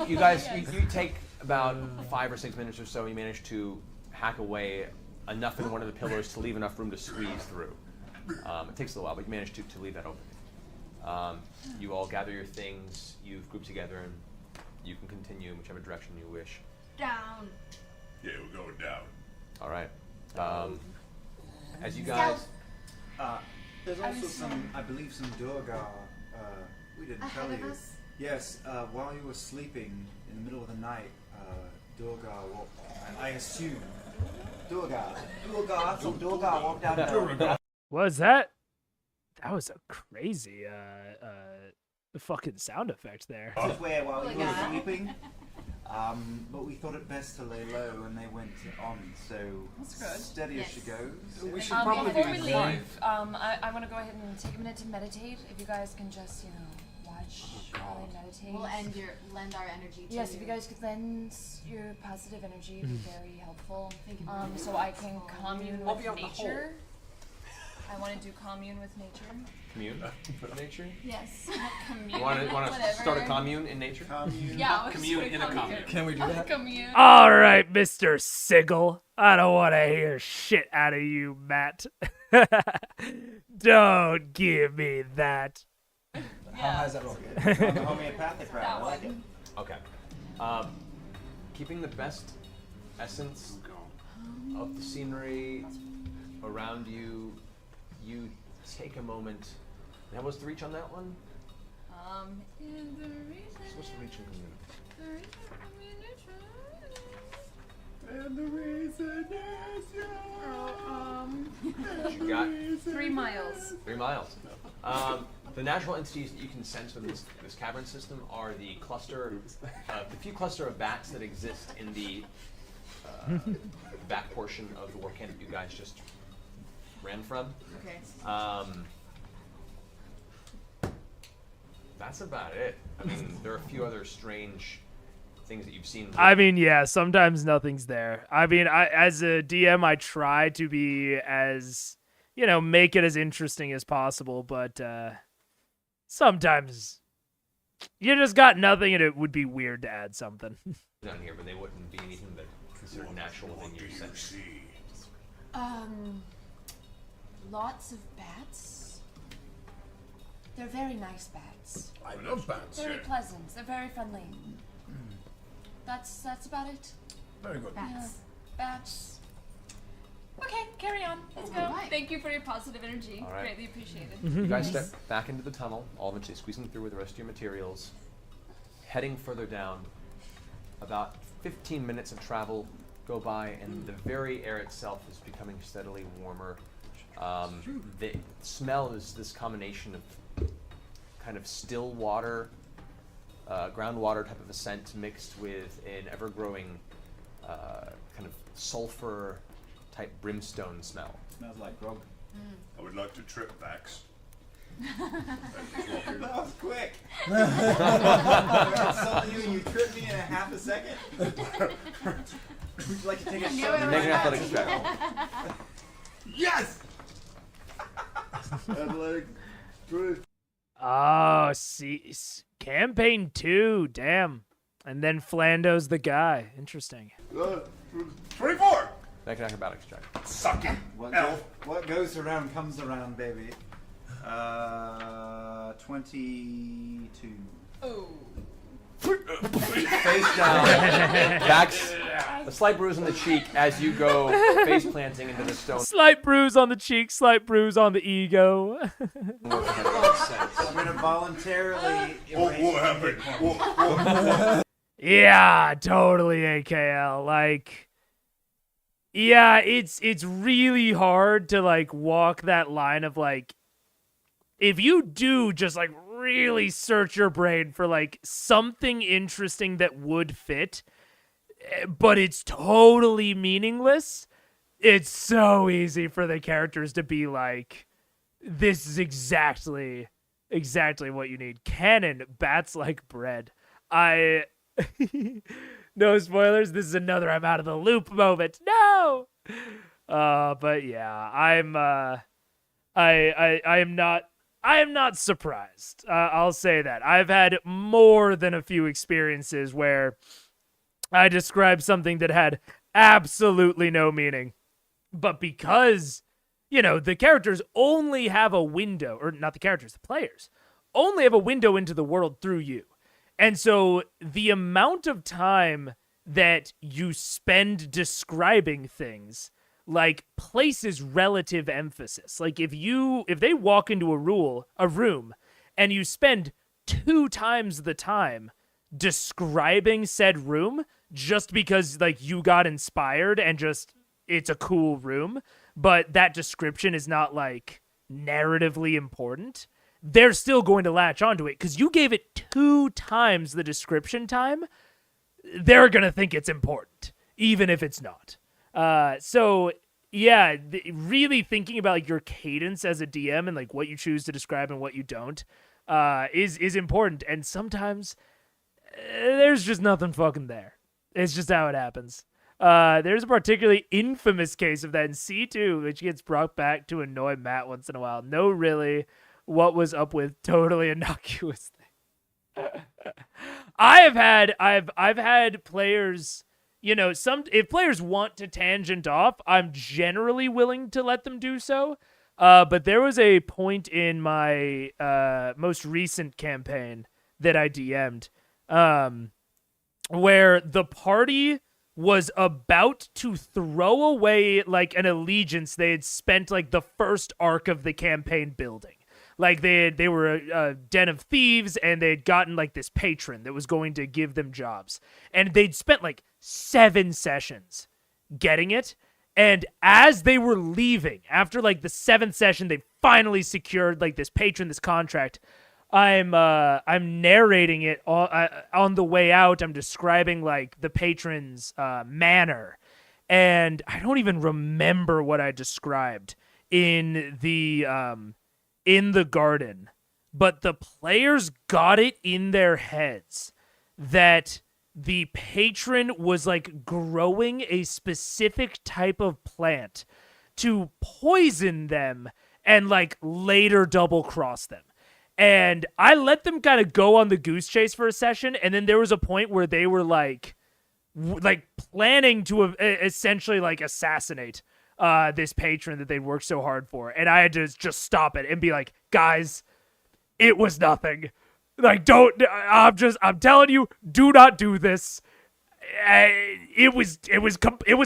You guys, you take about 5 or 6 minutes or so. You manage to hack away enough in one of the pillars to leave enough room to squeeze through. It takes a little while, but you manage to leave that open. You all gather your things. You've grouped together, and you can continue in whichever direction you wish. Down. Yeah, we're going down. All right. As you guys... There's also some, I believe, some Durgar. We didn't tell you. Yes, while you were sleeping in the middle of the night, Durgar walked, and I assume Durgar walked down there. Was that? That was a crazy fucking sound effect there. This is where while you were sleeping. But we thought it best to lay low, and they went on. So steady as she goes. We should probably before we leave, I want to go ahead and take a minute to meditate. If you guys can just, watch while I meditate. We'll lend our energy to Yes, if you guys could lend your positive energy, it'd be very helpful. So I can commune with nature. I want to do commune with nature. Commune with nature? Yes. Commune. You want to start a commune in nature? Commune. Yeah. Commune in a commune. Can we do that? Commune. All right, Mr. Sigil. I don't want to hear shit out of you, Matt. Don't give me that. How high is that roll? On the homeopathic route, I like it. Okay. Keeping the best essence of the scenery around you, you take a moment. That was the reach on that one? In the reason. So what's the reach in community? And the reason is You got 3 miles. 3 miles. The natural entities that you can sense from this cavern system are the few cluster of bats that exist in the back portion of the war camp that you guys just ran from. Okay. That's about it. I mean, there are a few other strange things that you've seen. I mean, yeah, sometimes nothing's there. I mean, as a DM, I try to be as, make it as interesting as possible, but sometimes you just got nothing, and it would be weird to add something. Down here, but they wouldn't be anything that considered natural within your sense. Lots of bats. They're very nice bats. I love bats. Very pleasant. They're very friendly. That's about it. Very good. Bats. Yeah. Bats. Okay, carry on. Let's go. Right. Thank you for your positive energy. All right. Greatly appreciated. You guys step back into the tunnel, all eventually squeezing through with the rest of your materials, heading further down. About 15 minutes of travel go by, and the very air itself is becoming steadily warmer. The smell is this combination of kind of still water, groundwater type of a scent mixed with an ever-growing kind of sulfur type brimstone smell. Smells like grog. I would like to trip Vax. That was quick. I saw you and you tripped me in a half a second. Would you like to take a shot? Make an athletics check. Yes! Athletics 3. Oh, see, campaign 2, damn. And then Flando's the guy. Interesting. 24! Make an acrobatics check. Suck it. What goes around comes around, baby. 22. Oh. Face down. Vax, a slight bruise on the cheek as you go face planting into the stone. Slight bruise on the cheek, slight bruise on the ego. I'm going to voluntarily What happened? Yeah, totally AKL. Like, yeah, it's really hard to like walk that line of like, if you do just like really search your brain for like something interesting that would fit, but it's totally meaningless, it's so easy for the characters to be like, this is exactly what you need. Canon bats like bread. No spoilers, this is another I'm out of the loop moment. No. But yeah, I am not surprised. I'll say that. I've had more than a few experiences where I described something that had absolutely no meaning. But because, the characters only have a window, or not the characters, the players, only have a window into the world through you. And so the amount of time that you spend describing things like places relative emphasis. Like if they walk into a room and you spend 2 times the time describing said room just because like you got inspired and just it's a cool room, but that description is not like narratively important, they're still going to latch onto it because you gave it 2 times the description time. They're going to think it's important, even if it's not. So yeah, really thinking about like your cadence as a DM and like what you choose to describe and what you don't is important. And sometimes there's just nothing fucking there. It's just how it happens. There's a particularly infamous case of that in C2, which gets brought back to annoy Matt once in a while. No, really, what was up with totally innocuous thing. I've had players, if players want to tangent off, I'm generally willing to let them do so. But there was a point in my most recent campaign that I DM'd where the party was about to throw away like an allegiance they had spent like the first arc of the campaign building. Like they were a den of thieves and they'd gotten like this patron that was going to give them jobs. And they'd spent like 7 sessions getting it. And as they were leaving, after like the 7th session, they finally secured like this patron, this contract. I'm narrating it on the way out. I'm describing like the patron's manner, and I don't even remember what I described in the garden, but the players got it in their heads that the patron was like growing a specific type of plant to poison them and like later double cross them. And I let them kind of go on the goose chase for a session, and then there was a point where they were like planning to essentially like assassinate this patron that they'd worked so hard for, and I had to just stop it and be like, guys, it was nothing. Like, I'm telling you, do not do this. It was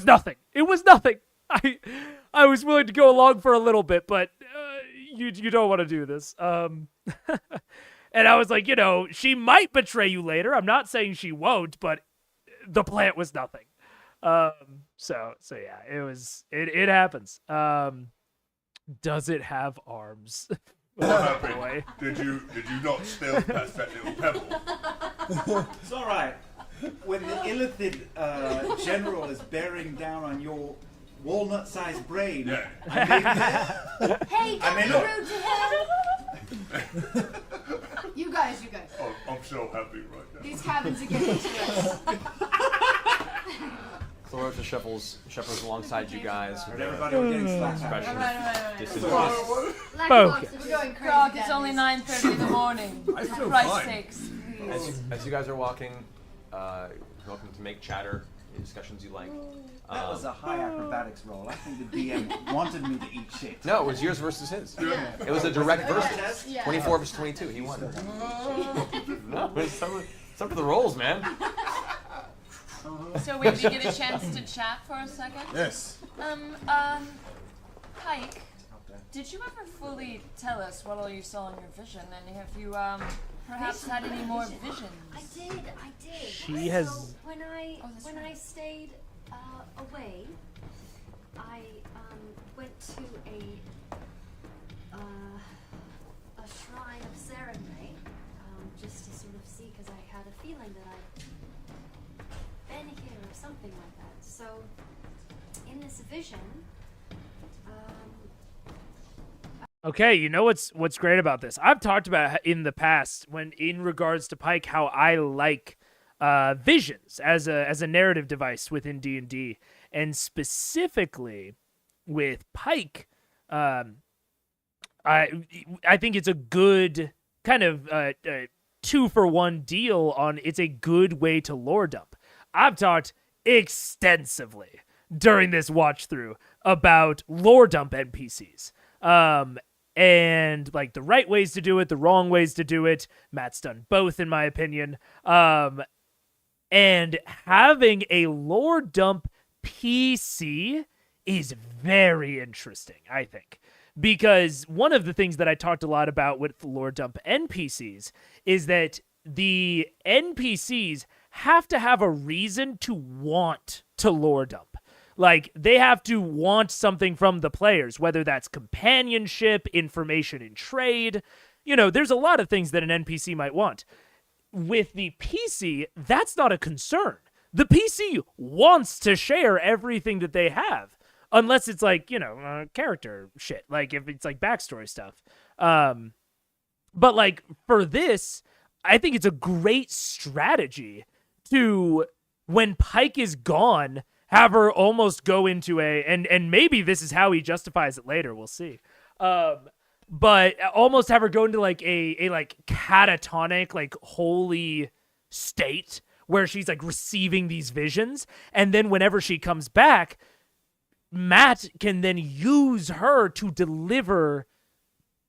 nothing. It was nothing. I was willing to go along for a little bit, but you don't want to do this. And I was like, she might betray you later. I'm not saying she won't, but the plant was nothing. So yeah, it happens. Does it have arms? What happened? Did you not steal past that little pebble? It's all right. When the Illithid general is bearing down on your walnut-sized brain, Yeah. I may be there. Hey, I may don't not. be rude to him. You guys. Oh, I'm so happy right now. These cabins are getting to us. Chlorota shuffles alongside you guys. Everybody was getting slapped. Special Right. disadvantage. We're going crazy. Grog, it's only 9:30 in the morning. I For feel Christ's fine. sakes. As you guys are walking, you're welcome to make chatter, any discussions you like. That was a high acrobatics roll. I think the DM wanted me to eat shit. No, it was yours versus his. Yeah. It was a direct Was it a versus. contest? Yeah. 24 versus 22. He won. No, it's up to the rolls, man. So wait, we get a chance to chat for a second? Yes. Pike, did you ever fully tell us what all you saw in your vision? And have you, perhaps had any more visions? I did. She has- So when I Oh, that's when right. I stayed away, I went to a shrine of Serenray, just to sort of see, because I had a feeling that I'd been here or something like that. So in this vision, Okay, you know what's great about this? I've talked about in the past when in regards to Pike how I like visions as a narrative device within D&D, and specifically with Pike, I think it's a good kind of 2-for-1 deal on. It's a good way to lore dump. I've talked extensively during this watch through about lore dump NPCs. And like the right ways to do it, the wrong ways to do it. Matt's done both, in my opinion. And having a lore dump PC is very interesting, I think. Because one of the things that I talked a lot about with lore dump NPCs is that the NPCs have to have a reason to want to lore dump. Like, they have to want something from the players, whether that's companionship, information in trade. You know, there's a lot of things that an NPC might want. With the PC, that's not a concern. The PC wants to share everything that they have, unless it's like, you know, character shit, like if it's like backstory stuff. But like for this, I think it's a great strategy to, when Pike is gone, have her almost go into and maybe this is how he justifies it later, we'll see. But almost have her go into like a like catatonic, like holy state where she's like receiving these visions. And then whenever she comes back, Matt can then use her to deliver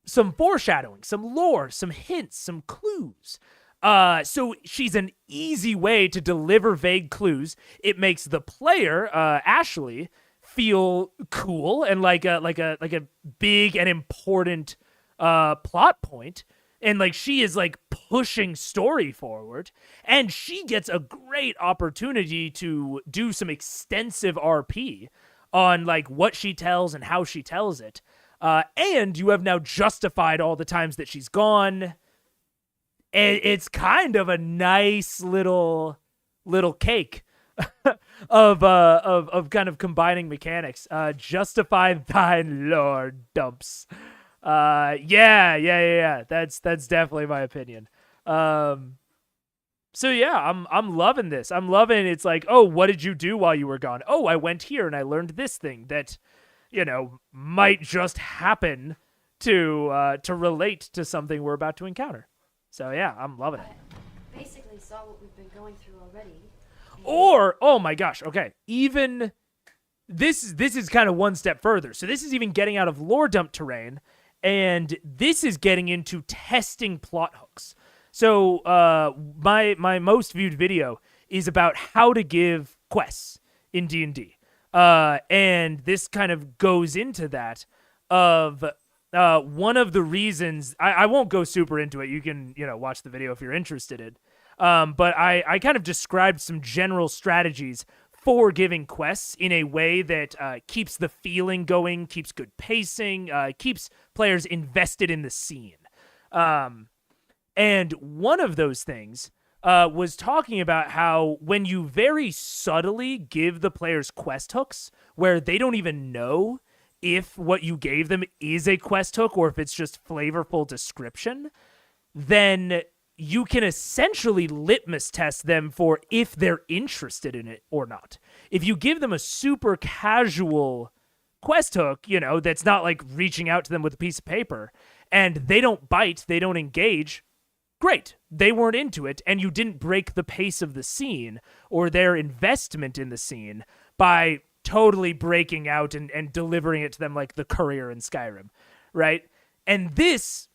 some foreshadowing, some lore, some hints, some clues. So she's an easy way to deliver vague clues. It makes the player, Ashley, feel cool and like a big and important plot point. And like she is like pushing story forward, and she gets a great opportunity to do some extensive RP on like what she tells and how she tells it. And you have now justified all the times that she's gone. And it's kind of a nice little cake of kind of combining mechanics. Justify thine lore dumps. Yeah. That's definitely my opinion. So yeah, I'm loving this. I'm loving it's like, oh, what did you do while you were gone? Oh, I went here and I learned this thing that, you know, might just happen to relate to something we're about to encounter. So yeah, I'm loving it. basically saw what we've been going through already. Or, oh my gosh, okay, even this is kind of one step further. So this is even getting out of lore dump terrain, and this is getting into testing plot hooks. So my most viewed video is about how to give quests in D&D. And this kind of goes into that of one of the reasons I won't go super into it. You can, watch the video if you're interested in. But I kind of described some general strategies forgiving quests in a way that keeps the feeling going, keeps good pacing, keeps players invested in the scene. And one of those things was talking about how when you very subtly give the players quest hooks where they don't even know if what you gave them is a quest hook or if it's just flavorful description, then you can essentially litmus test them for if they're interested in it or not. If you give them a super casual quest hook, that's not like reaching out to them with a piece of paper, and they don't bite, they don't engage, great. They weren't into it, and you didn't break the pace of the scene or their investment in the scene by totally breaking out and delivering it to them like the courier in Skyrim, right? And this,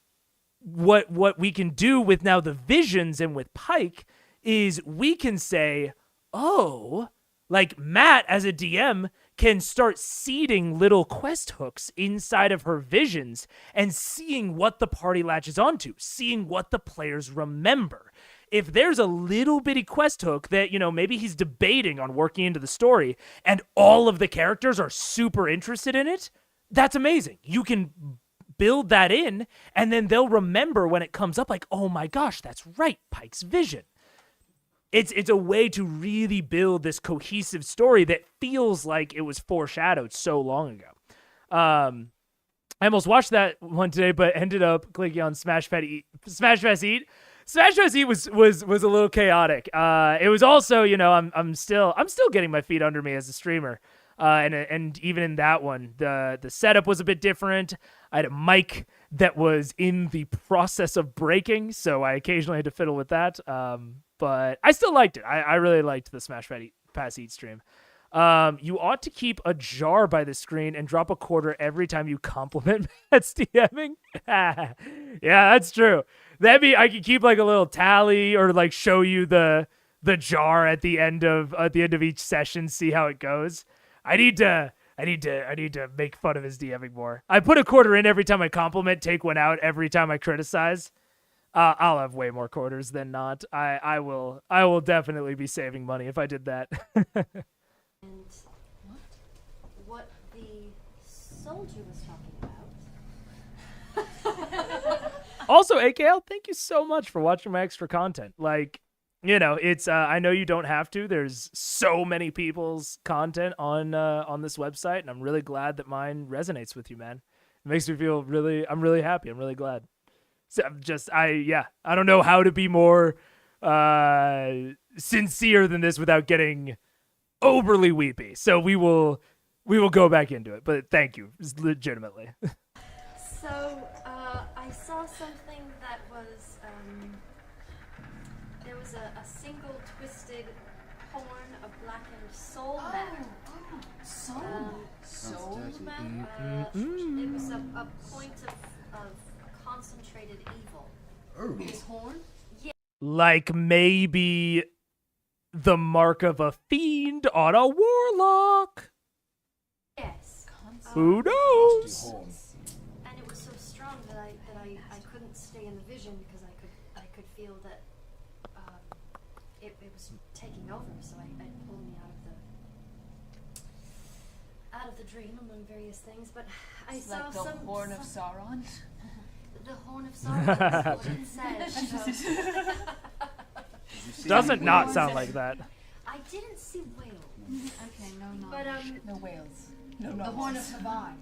what we can do with now the visions and with Pike is we can say, oh, like Matt as a DM can start seeding little quest hooks inside of her visions and seeing what the party latches onto, seeing what the players remember. If there's a little bitty quest hook that, maybe he's debating on working into the story and all of the characters are super interested in it, that's amazing. You can build that in, and then they'll remember when it comes up like, oh my gosh, that's right, Pike's vision. It's a way to really build this cohesive story that feels like it was foreshadowed so long ago. I almost watched that one today, but ended up clicking on Smash Fest Eat. Smash Fest Eat was a little chaotic. It was also, I'm still getting my feet under me as a streamer. And even in that one, the setup was a bit different. I had a mic that was in the process of breaking, so I occasionally had to fiddle with that. But I still liked it. I really liked the Smash Pass Eat stream. You ought to keep a jar by the screen and drop a quarter every time you compliment Matt's DMing. Yeah, that's true. I could keep like a little tally or like show you the jar at the end of each session, see how it goes. I need to make fun of his DMing more. I put a quarter in every time I compliment, take one out every time I criticize. I'll have way more quarters than not. I will definitely be saving money if I did that. And what the soldier was talking about. Also, AKL, thank you so much for watching my extra content. Like, it's I know you don't have to. There's so many people's content on this website, and I'm really glad that mine resonates with you, man. It makes me feel I'm really happy. I'm really glad. So I don't know how to be more sincere than this without getting overly weepy. So we will go back into it. But thank you, legitimately. So I saw something that was there was a single twisted horn of blackened soul matter. Soul matter. It was a point of concentrated evil. His horn? Yeah. Like maybe the mark of a fiend on a warlock. Yes. Who knows? And it was so strong that I couldn't stay in the vision because I could feel that it was taking over. So it pulled me out of the dream among various things. But I It's saw like the horn of Sauron. The horn of Sauron is what it said. Doesn't not sound like that. I didn't see whales. Okay, no. But no whales. The horn of Havai.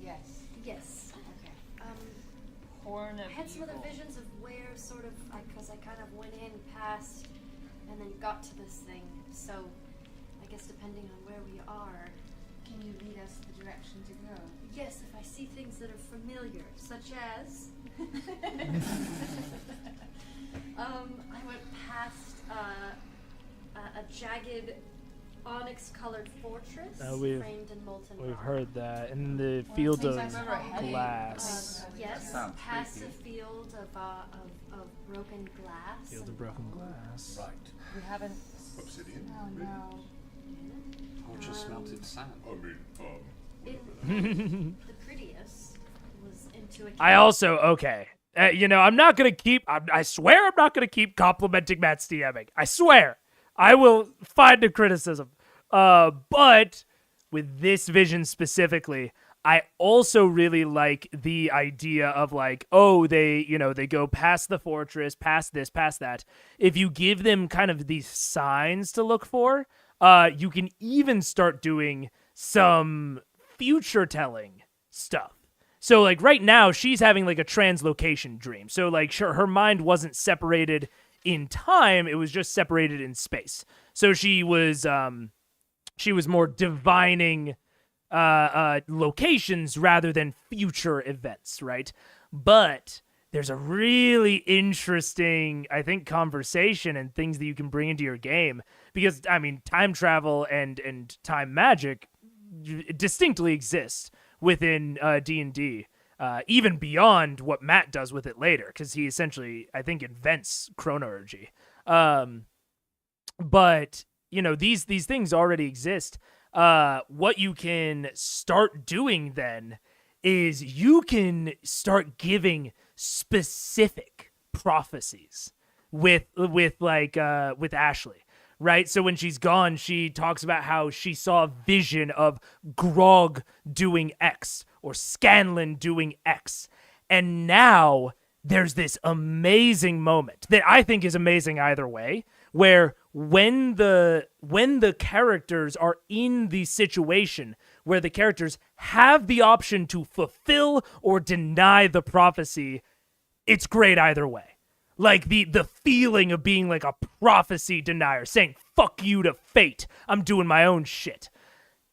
Yes. Yes. Okay. Horn of I had some other visions of where sort of because I kind of went in past and then got to this thing. So I guess depending on where we are, Can you lead us the direction to go? yes, if I see things that are familiar, such as I went past a jagged onyx-colored fortress framed in molten We've rock. heard that in the field of Hey, glass. Yes, Sounds past creepy. a field of broken glass. Field of and- broken glass. Right. We haven't. Obsidian? Oh no. Or just melted sand. I mean, The prettiest was into a I also okay. I'm not gonna keep. I swear, I'm not gonna keep complimenting Matt's DMing. I swear, I will find a criticism. But with this vision specifically, I also really like the idea of like, oh, they go past the fortress, past this, past that. If you give them kind of these signs to look for, you can even start doing some future telling stuff. So like right now she's having like a translocation dream. So like sure, her mind wasn't separated in time, it was just separated in space. So she was more divining locations rather than future events, right? But there's a really interesting, I think, conversation and things that you can bring into your game because, I mean, time travel and time magic distinctly exist within D&D, even beyond what Matt does with it later, because he essentially, I think, invents chronorgy. But, you know, these things already exist. What you can start doing then is you can start giving specific prophecies with Ashley, right? So when she's gone, she talks about how she saw a vision of Grog doing X or Scanlan doing X. And now there's this amazing moment that I think is amazing either way, where when the characters are in the situation where the characters have the option to fulfill or deny the prophecy, it's great either way. Like the feeling of being like a prophecy denier, saying, fuck you to fate, I'm doing my own shit.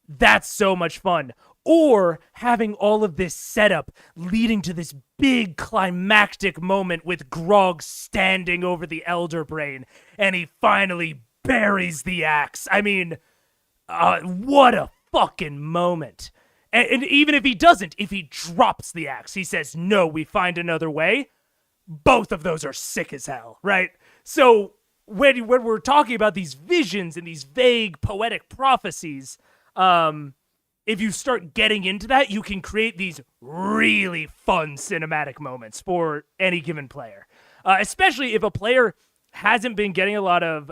That's so much fun. Or having all of this setup leading to this big climactic moment with Grog standing over the Elder Brain, and he finally buries the axe. I mean, what a fucking moment. And even if he doesn't, if he drops the axe, he says, no, we find another way. Both of those are sick as hell, right? So when we're talking about these visions and these vague poetic prophecies, if you start getting into that, you can create these really fun cinematic moments for any given player. Especially if a player hasn't been getting a lot of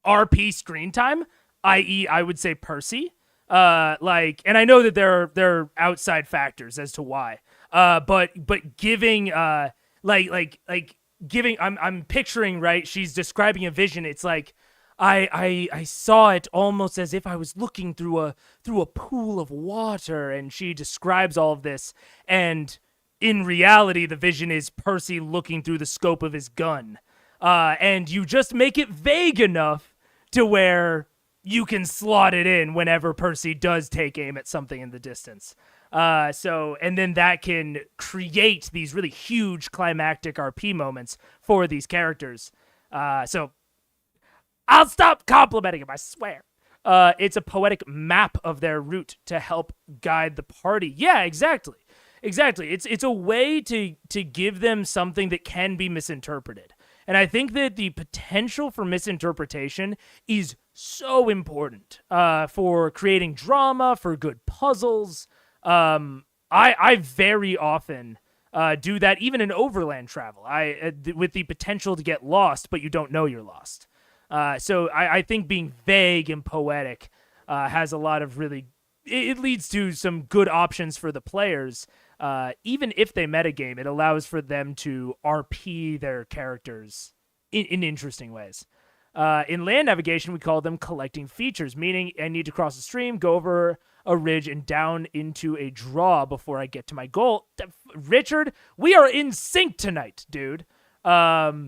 RP screen time, i.e., I would say Percy. And I know that there are outside factors as to why. But giving giving, I'm picturing, right? She's describing a vision. It's like, I saw it almost as if I was looking through a pool of water, and she describes all of this, and in reality the vision is Percy looking through the scope of his gun, and you just make it vague enough to where you can slot it in whenever Percy does take aim at something in the distance. And then that can create these really huge climactic RP moments for these characters. So I'll stop complimenting him, I swear. It's a poetic map of their route to help guide the party. Yeah, exactly. It's a way to give them something that can be misinterpreted. And I think that the potential for misinterpretation is so important for creating drama, for good puzzles. I very often do that, even in overland travel. With the potential to get lost, but you don't know you're lost. So I think being vague and poetic has a lot of really... It leads to some good options for the players. Even if they metagame, it allows for them to RP their characters in interesting ways. In land navigation, we call them collecting features, meaning I need to cross a stream, go over a ridge, and down into a draw before I get to my goal. Richard, we are in sync tonight, dude. Yeah,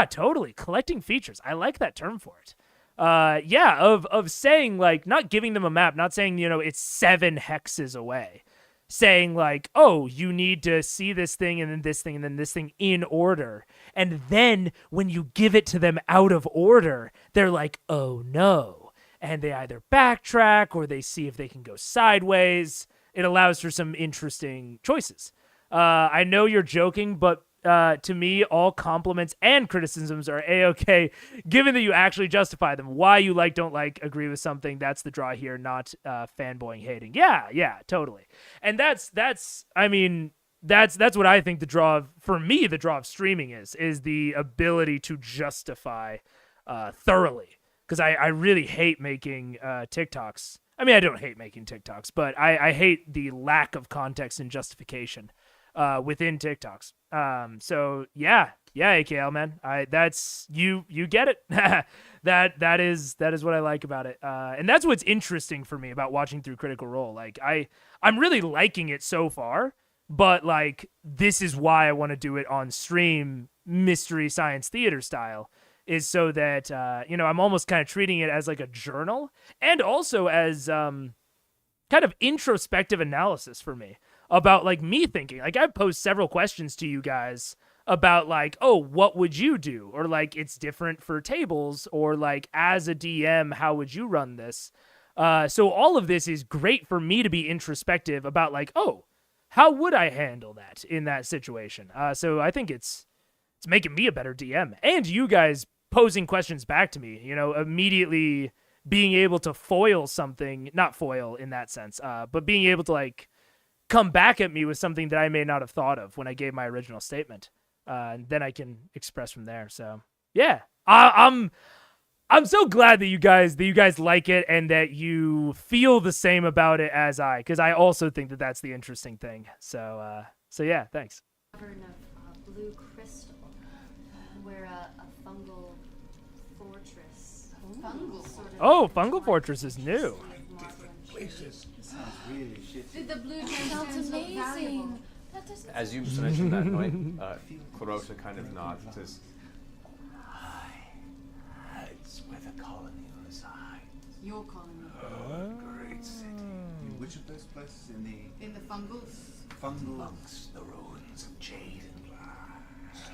totally. Collecting features. I like that term for it. Of saying, like, not giving them a map, not saying, it's 7 hexes away. Saying, like, oh, you need to see this thing and then this thing and then this thing in order. And then when you give it to them out of order, they're like, oh no. And they either backtrack or they see if they can go sideways. It allows for some interesting choices. I know you're joking, but to me, all compliments and criticisms are A-okay, given that you actually justify them. Why you like, don't like, agree with something, that's the draw here, not fanboying, hating. Yeah, totally. And that's what I think the draw of streaming is the ability to justify thoroughly because I really hate making TikToks. I mean, I don't hate making TikToks, but I hate the lack of context and justification within TikToks. So yeah, AKL man, that's you get it. that is what I like about it, and that's what's interesting for me about watching through Critical Role. Like I'm really liking it so far, but like this is why I want to do it on stream, mystery science theater style, is so that I'm almost kind of treating it as like a journal and also as kind of introspective analysis for me about like me thinking. Like I've posed several questions to you guys about like, oh, what would you do? Or like it's different for tables, or like as a DM, how would you run this? So all of this is great for me to be introspective about like, oh, how would I handle that in that situation? So I think it's making me a better DM, and you guys posing questions back to me, immediately being able to foil something, not foil in that sense, but being able to like come back at me with something that I may not have thought of when I gave my original statement. And then I can express from there. So yeah, I'm so glad that you guys like it and that you feel the same about it as I, because I also think that that's the interesting thing. So yeah, thanks. Cavern of blue crystal, where a fungal fortress. Fungal Fortress is new. Sounds really shitty. The blue Sounds amazing. As you mentioned that night, Clarota kind of nods and says, It's where the colony resides. Your colony. Great city. In which of those places? In the fungals. Amongst the ruins of jade and glass.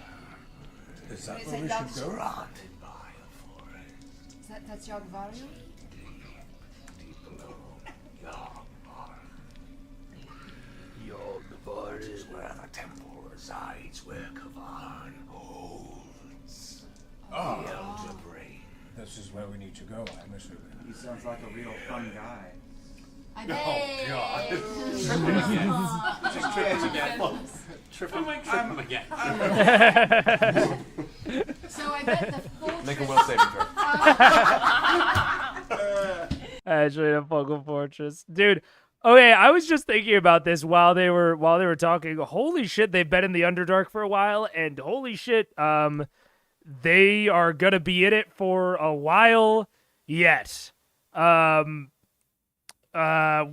Is that Is where it we that should go? Surrounded by a forest. That's Yogvario? Deep below Yogvar is where the temple resides, where Kavan holds the elder brain. This is where we need to go, I'm assuming. He sounds like a real fun guy. I Oh, bet. God. Just tripping again. Trip him again. So I bet the fortress. make a will saving throw. Actually, a Fungal Fortress, dude. Okay, I was just thinking about this while they were talking. Holy shit, they've been in the Underdark for a while, and holy shit, they are gonna be in it for a while yet.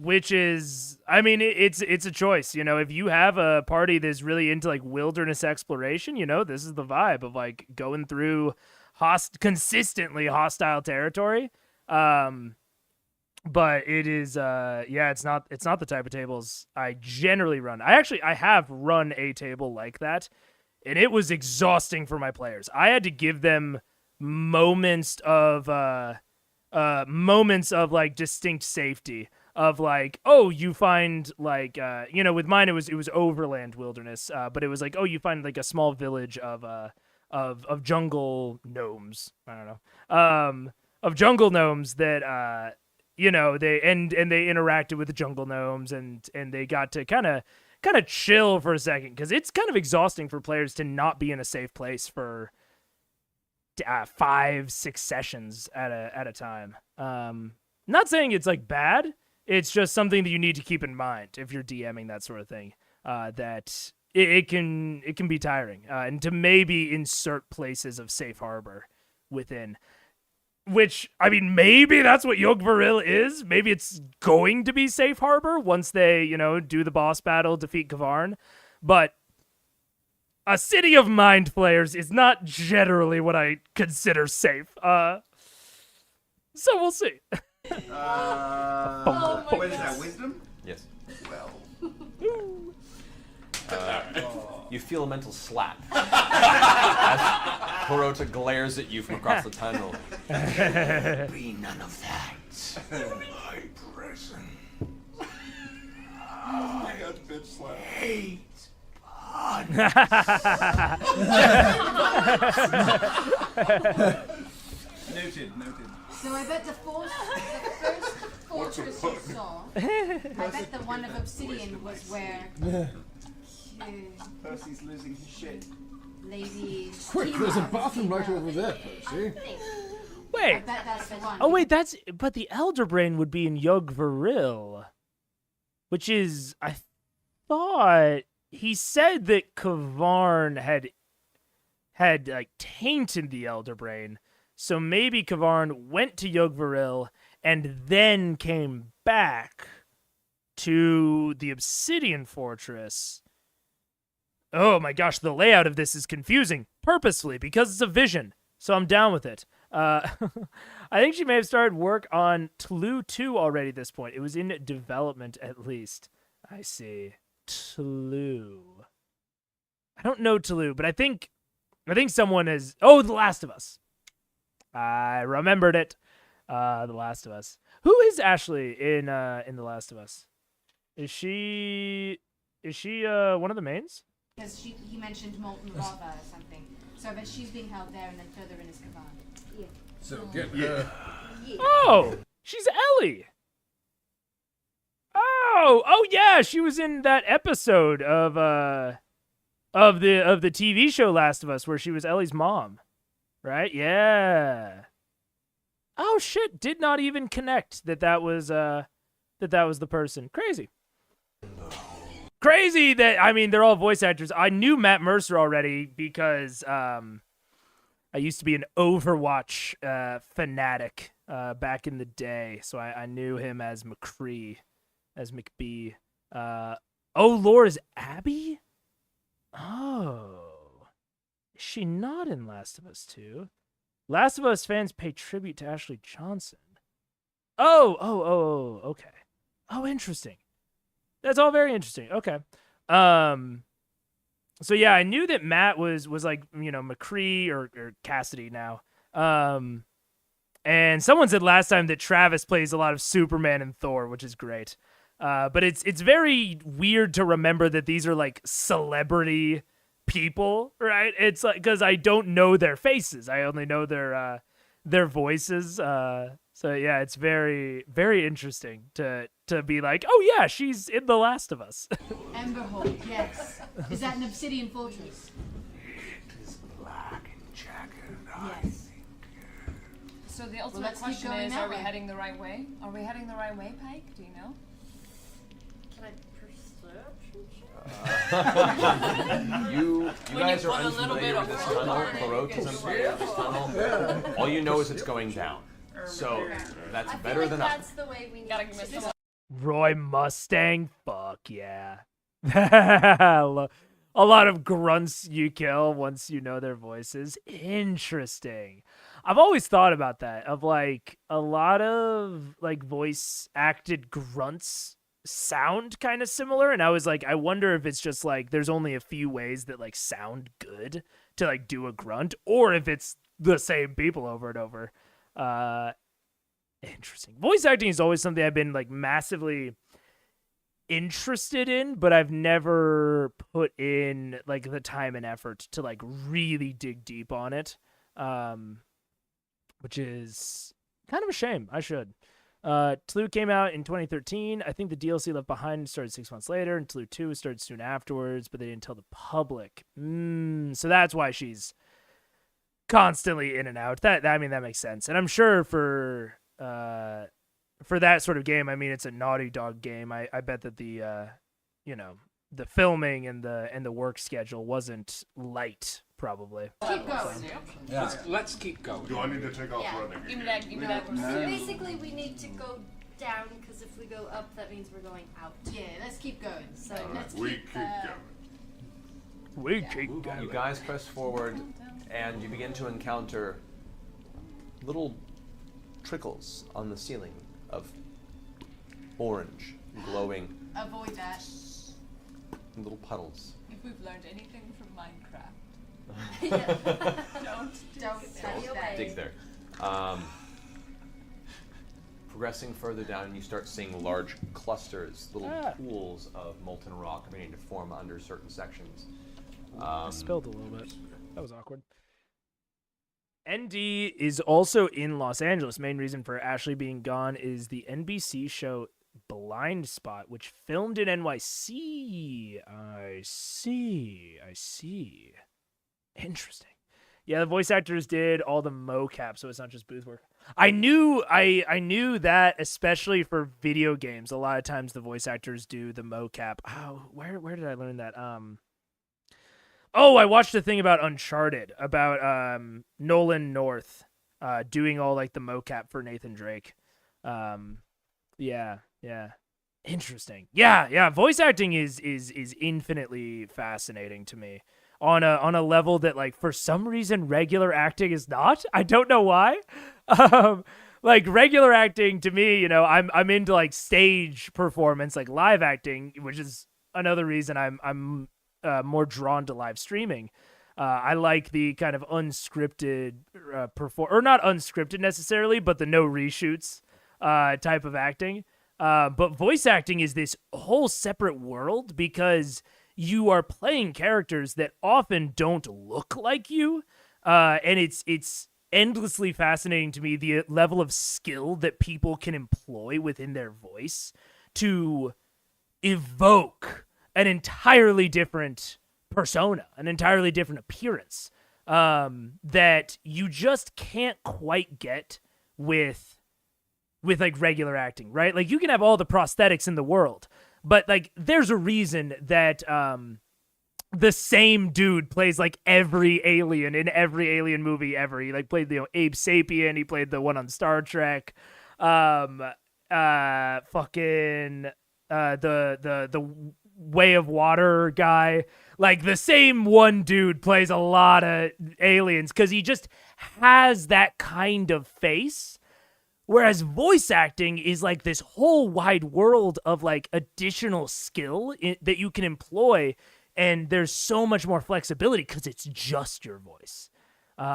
Which is, I mean, it's a choice. If you have a party that's really into like wilderness exploration, this is the vibe of like going through consistently hostile territory. But it is, it's not the type of tables I generally run. I have run a table like that, and it was exhausting for my players. I had to give them moments of like distinct safety of like, oh, you find like, with mine, it was overland wilderness. But it was like, oh, you find like a small village of jungle gnomes. I don't know. Of jungle gnomes that, they interacted with the jungle gnomes and they got to kind of chill for a second, because it's kind of exhausting for players to not be in a safe place for 5-6 sessions at a time. Not saying it's like bad. It's just something that you need to keep in mind if you're DMing that sort of thing. That it can be tiring, and to maybe insert places of safe harbor within. Which, I mean, maybe that's what Yogvaril is. Maybe it's going to be safe harbor once they, do the boss battle, defeat Kavarn. But a city of mind flayers is not generally what I consider safe. So we'll see. What is that, wisdom? Yes. Well. You feel a mental slap as Clarota glares at you from across the tunnel. Be none of that. My presence. I got bitch slap. Hate. Noted. So I bet the first fortress you saw, I bet the one of obsidian was where Percy's losing his shit. Lady Quick, Kima there's a bathroom right over there, Percy. I Wait. bet that's the one. Oh wait, but the Elder Brain would be in Yugg-Viril, which is I thought he said that Kavarn had like tainted the Elder Brain, so maybe Kavarn went to Yugg-Viril and then came back to the Obsidian Fortress. Oh my gosh, the layout of this is confusing purposefully because it's a vision, so I'm down with it. I think she may have started work on Tlu 2 already at this point. It was in development at least. I see. Tlu. I don't know Tlu, but I think someone is... Oh, The Last of Us. I remembered it. The Last of Us. Who is Ashley in The Last of Us? Is she one of the mains? Because he mentioned molten lava or something. So I bet she's being held there and then further in is Kavan. Yeah. So get her. Yeah. Oh, she's Ellie. Oh yeah, she was in that episode of the TV show Last of Us where she was Ellie's mom. Right? Yeah. Oh shit, did not even connect that was the person. Crazy. Crazy that, I mean, they're all voice actors. I knew Matt Mercer already because I used to be an Overwatch fanatic back in the day, so I knew him as McCree, as McBee. Laura's Abby? Oh. Is she not in Last of Us 2? Last of Us fans pay tribute to Ashley Johnson. Oh, okay. Oh, interesting. That's all very interesting. Okay. So yeah, I knew that Matt was like, you know, McCree or Cassidy now. And someone said last time that Travis plays a lot of Superman and Thor, which is great. But it's very weird to remember that these are like celebrity people, right? It's like, because I don't know their faces. I only know their voices. So yeah, it's very, very interesting to be like, oh yeah, she's in The Last of Us. Emberhold, yes. Is that an Obsidian Fortress? It is black and jagged. Yes. So the ultimate let's keep question going is, that are we way. heading the right way? Are we heading the right way, Pike? Do you know? Can I perception check? You When guys you are put a little bit unfamiliar of with this fruit tunnel. on it, Clarot it is gets unfamiliar with this tunnel. All you know is it's going down. So that's I feel better like than up. that's the way we need Gotta to give do us Roy Mustang? Fuck yeah. A lot of grunts you kill once you know their voices. Interesting. I've always thought about that, of like a lot of like voice acted grunts sound kind of similar, and I was like, I wonder if it's just like there's only a few ways that like sound good to like do a grunt, or if it's the same people over and over. Interesting. Voice acting is always something I've been like massively interested in, but I've never put in like the time and effort to like really dig deep on it, which is kind of a shame. I should. Tlu came out in 2013. I think the DLC Left Behind started 6 months later, and Tlu 2 started soon afterwards, but they didn't tell the public. So that's why she's constantly in and out. That makes sense. And I'm sure for that sort of game, I mean, it's a Naughty Dog game. I bet that the the filming and the work schedule wasn't light, probably. Keep going. Yeah. Let's keep going. Do I need to take off Yeah. running? Give me that. Give me that. So basically, we need to go down because if we go up, that means we're going out. Yeah, let's keep going. So let's We keep, keep going. We keep going. You guys press forward, and you begin to encounter little trickles on the ceiling of orange, glowing avoid that. little puddles. If we've learned anything from Minecraft, Don't touch that. Dig there. Progressing further down, you start seeing large clusters, little pools of molten rock beginning to form under certain sections. I spilled a little bit. That was awkward. ND is also in Los Angeles. Main reason for Ashley being gone is the NBC show Blind Spot, which filmed in NYC. I see. Interesting. Yeah, the voice actors did all the mocap, so it's not just booth work. I knew that, especially for video games, a lot of times the voice actors do the mocap. Oh, where did I learn that? Oh, I watched a thing about Uncharted, about Nolan North doing all like the mocap for Nathan Drake. Yeah. Interesting. Yeah. Voice acting is infinitely fascinating to me on a level that, like, for some reason regular acting is not. I don't know why. Like, regular acting to me, I'm into like stage performance, like live acting, which is another reason I'm more drawn to live streaming. I like the kind of unscripted or not unscripted necessarily, but the no reshoots type of acting. But voice acting is this whole separate world because you are playing characters that often don't look like you. And it's endlessly fascinating to me, the level of skill that people can employ within their voice to evoke an entirely different persona, an entirely different appearance, that you just can't quite get with like regular acting, right? Like, you can have all the prosthetics in the world, but like there's a reason that the same dude plays like every alien in every alien movie ever. He like played Abe Sapien, he played the one on Star Trek, the Way of Water guy. Like, the same one dude plays a lot of aliens because he just has that kind of face. Whereas voice acting is like this whole wide world of like additional skill that you can employ, and there's so much more flexibility because it's just your voice,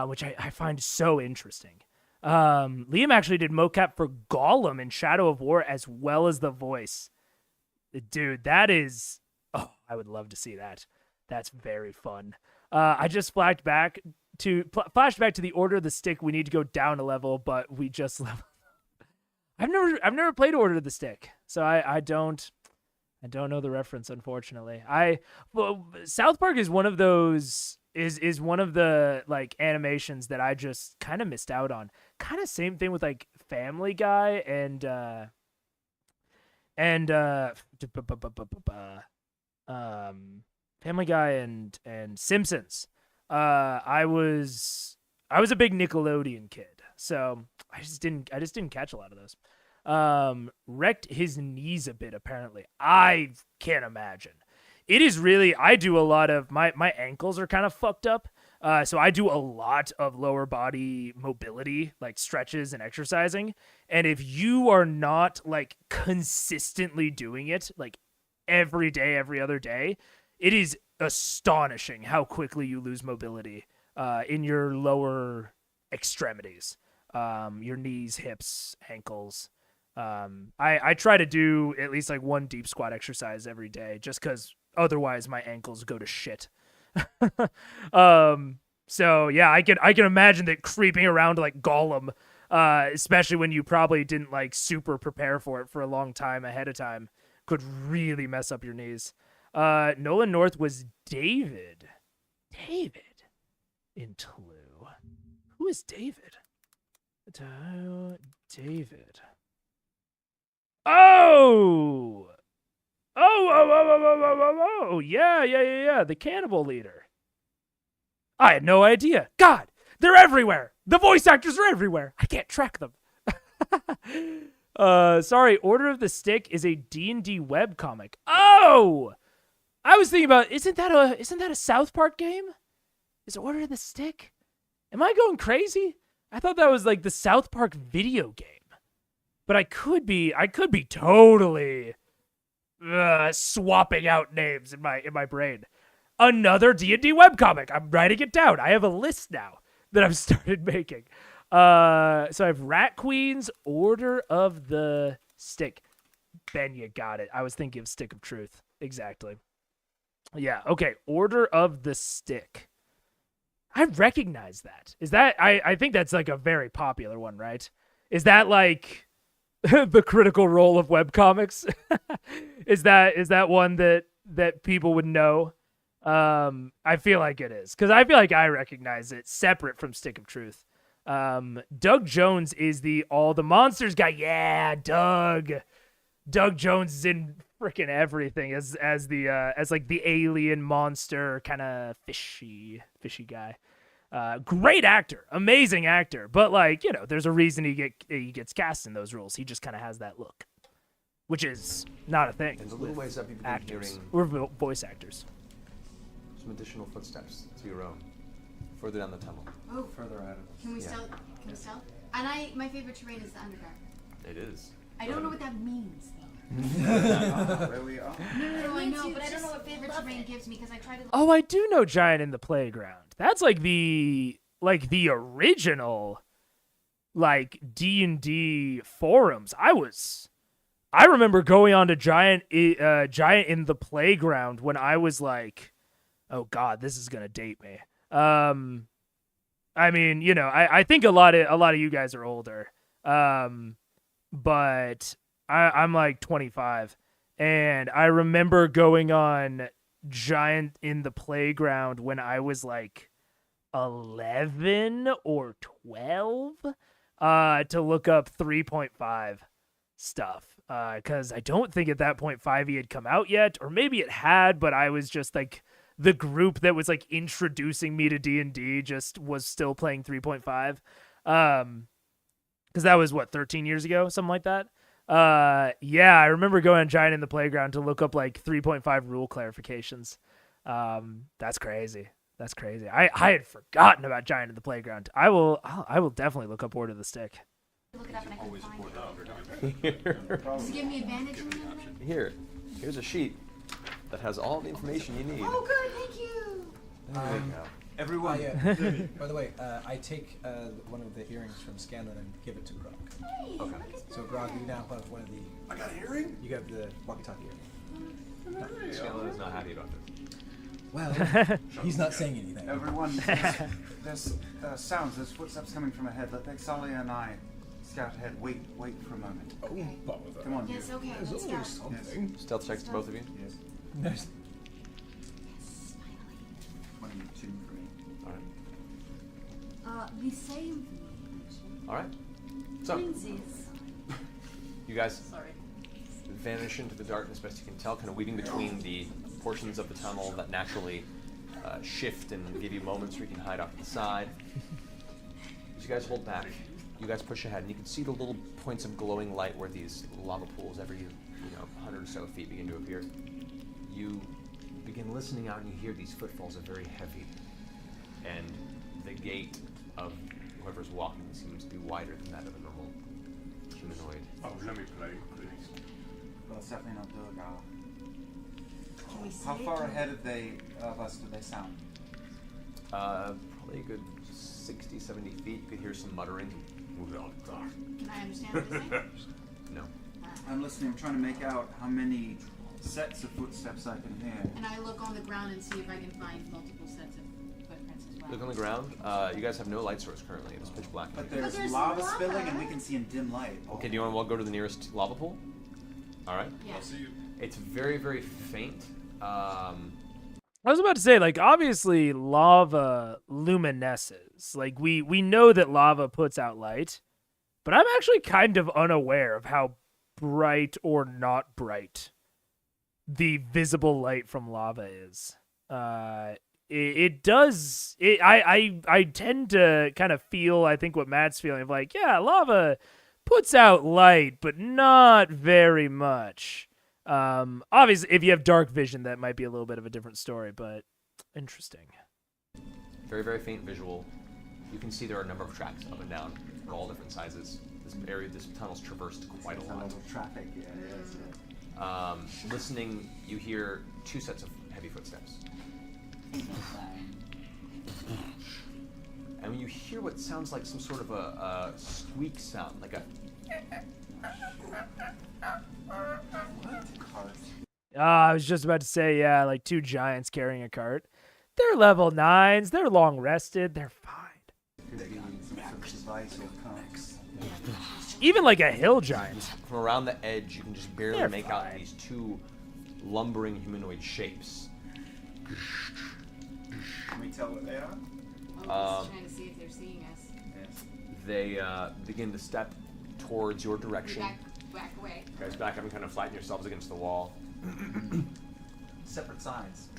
which I find so interesting. Liam actually did mocap for Gollum in Shadow of War as well as the voice. Dude, that is... Oh, I would love to see that. That's very fun. I just flashed back to the Order of the Stick. We need to go down a level, but we just leveled. I've never played Order of the Stick, so I don't know the reference, unfortunately. South Park is one of those is one of the like animations that I just kind of missed out on. Kind of same thing with like Family Guy and Family Guy and Simpsons. I was a big Nickelodeon kid, so I just didn't catch a lot of those. Wrecked his knees a bit, apparently. I can't imagine. It is really, I do a lot of, my ankles are kind of fucked up. So I do a lot of lower body mobility, like stretches and exercising. And if you are not like consistently doing it, like every day, every other day, it is astonishing how quickly you lose mobility in your lower extremities, your knees, hips, ankles. I try to do at least like one deep squat exercise every day, just because otherwise my ankles go to shit. So yeah, I can imagine that creeping around like Gollum, especially when you probably didn't like super prepare for it for a long time ahead of time, could really mess up your knees. Nolan North was David in Tlu. Who is David? David. Oh, yeah, the cannibal leader. I had no idea. God, they're everywhere. The voice actors are everywhere. I can't track them. Sorry, Order of the Stick is a D&D webcomic. Oh, I was thinking about, isn't that a South Park game? Is Order of the Stick? Am I going crazy? I thought that was like the South Park video game. But I could be totally swapping out names in my brain. Another D&D webcomic. I'm writing it down. I have a list now that I've started making. So I have Rat Queens, Order of the Stick. Ben, you got it. I was thinking of Stick of Truth. Exactly. Yeah, okay. Order of the Stick. I recognize that. Is that... I think that's like a very popular one, right? Is that like... the Critical Role of webcomics? Is that one that people would know? I feel like it is, because I feel like I recognize it separate from Stick of Truth. Doug Jones is the all the monsters guy. Yeah, Doug Jones is in freaking everything as like the alien monster kind of fishy guy. Great actor, amazing actor, but like, there's a reason he gets cast in those roles. He just kind of has that look, which is not a thing. And the little ways up, you begin actors. hearing We're voice actors. some additional footsteps to your own, further down the tunnel. Oh, Further out of can we stealth? Can we stealth? And my favorite terrain is the underground. It is. I don't know what that means though. Where we are. No, I know, but I don't know what favorite terrain gives me because I tried to. Oh, I do know Giant in the Playground. That's like the original like D&D forums. I remember going on to Giant in the Playground when I was like, oh god, this is going to date me. I mean, I think a lot of you guys are older. But I'm like 25, and I remember going on Giant in the Playground when I was like 11 or 12 to look up 3.5 stuff, because I don't think at that point 5e had come out yet, or maybe it had, but I was just like the group that was like introducing me to D&D just was still playing 3.5, because that was 13 years ago, something like that. Yeah, I remember going on Giant in the Playground to look up like 3.5 rule clarifications. That's crazy. I had forgotten about Giant in the Playground. I will definitely look up Order of the Stick. Look it up and I can find it. Does it give me advantage or anything? Here's a sheet that has all the information you need. Oh, good, thank you. There you go. Everyone. By the way, I take one of the earrings from Scanlan and give it to Grog. Hey, okay. So Grog, you now have one of the. I got a hearing? You got the walkie-talkie earring. Scanlan is not happy about this. Well, he's not saying anything. Everyone, there's sounds. There's footsteps coming from ahead. Let Vexalia and I scout ahead. Wait for a moment. Oh, come on. Yes, okay. There's Let's always go. something. Stealth checks to both of you. Yes. There's 22 for me. All right. The same for me, actually. All right. So Twinsies. you guys Sorry. vanish into the darkness best you can tell, kind of weaving between the portions of the tunnel that naturally shift and give you moments where you can hide off to the side. As you guys hold back, you guys push ahead, and you can see the little points of glowing light where these lava pools every 100 or so feet begin to appear. You begin listening out, and you hear these footfalls are very heavy, and the gait of whoever's walking seems to be wider than that of a normal humanoid. Oh, let me play, please. Well, it's definitely not Durgar. Can we see How it? far ahead of us do they sound? Probably a good 60, 70 feet. You could hear some muttering. Can I understand what they're saying? No. I'm listening. I'm trying to make out how many sets of footsteps I can hear. And I look on the ground and see if I can find multiple sets of footprints as well. Look on the ground. You guys have no light source currently. It's pitch black. But there's lava spilling, and we can see in dim light. Okay, do you want to go to the nearest lava pool? All right. Yeah. I'll see you. It's very, very faint. I was about to say, like, obviously lava luminesces. Like, we know that lava puts out light, but I'm actually kind of unaware of how bright or not bright the visible light from lava is. I tend to kind of feel, I think, what Matt's feeling of like, yeah, lava puts out light, but not very much. Obviously, if you have dark vision, that might be a little bit of a different story, but interesting. Very, very faint visual. You can see there are a number of tracks up and down for all different sizes. This tunnel's traversed quite a lot. Traffic, yeah. Listening, you hear two sets of heavy footsteps. And you hear what sounds like some sort of a squeak sound, like a... I was just about to say, yeah, like two giants carrying a cart. They're level 9s. They're long rested. They're fine. Could be some sort of device or comes. Even like a hill giant. From around the edge, you can just barely They're make out these two lumbering humanoid shapes. Can we tell what they are? Oh, just trying to see if they're seeing us. Yes. They begin to step towards your direction. Back away. You guys back up and kind of flatten yourselves against the wall. Separate signs.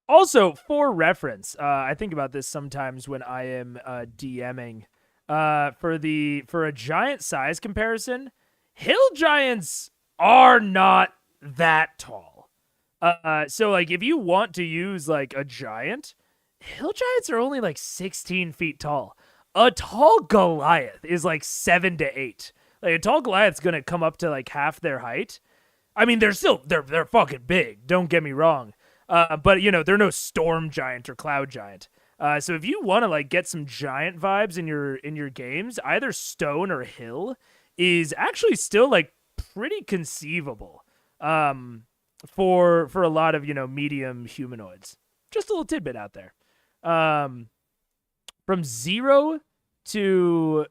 Also, for reference, I think about this sometimes when I am DMing. For a giant size comparison, hill giants are not that tall. So like if you want to use like a giant, hill giants are only like 16 feet tall. A tall Goliath is like 7 to 8. Like a tall Goliath's gonna come up to like half their height. I mean, they're fucking big. Don't get me wrong. But you know, they're no storm giant or cloud giant. So if you want to like get some giant vibes in your games, either stone or hill is actually still like pretty conceivable. For a lot of, you know, medium humanoids. Just a little tidbit out there. From 0 to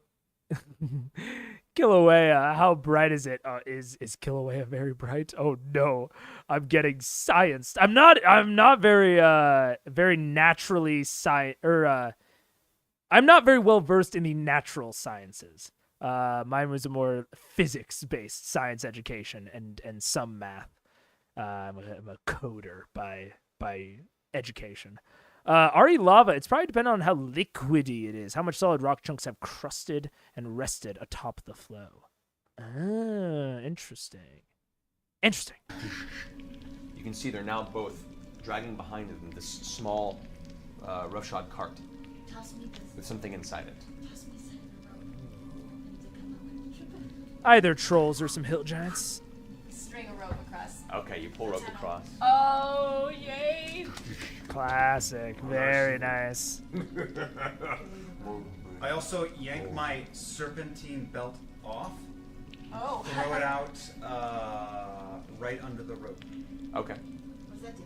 Kilauea, how bright is it? Is Kilauea very bright? Oh no, I'm getting scienced. I'm not very naturally I'm not very well versed in the natural sciences. Mine was a more physics-based science education and some math. I'm a coder by education. RE lava, it's probably dependent on how liquidy it is, how much solid rock chunks have crusted and rested atop the flow. Interesting. You can see they're now both dragging behind them this small roughshod cart with something inside it. Either trolls or some hill giants. String a rope across. Okay, you pull rope across. Oh, yay! Classic. Very nice. I also yank my serpentine belt off. Oh. Throw it out right under the rope. Okay. What does that do?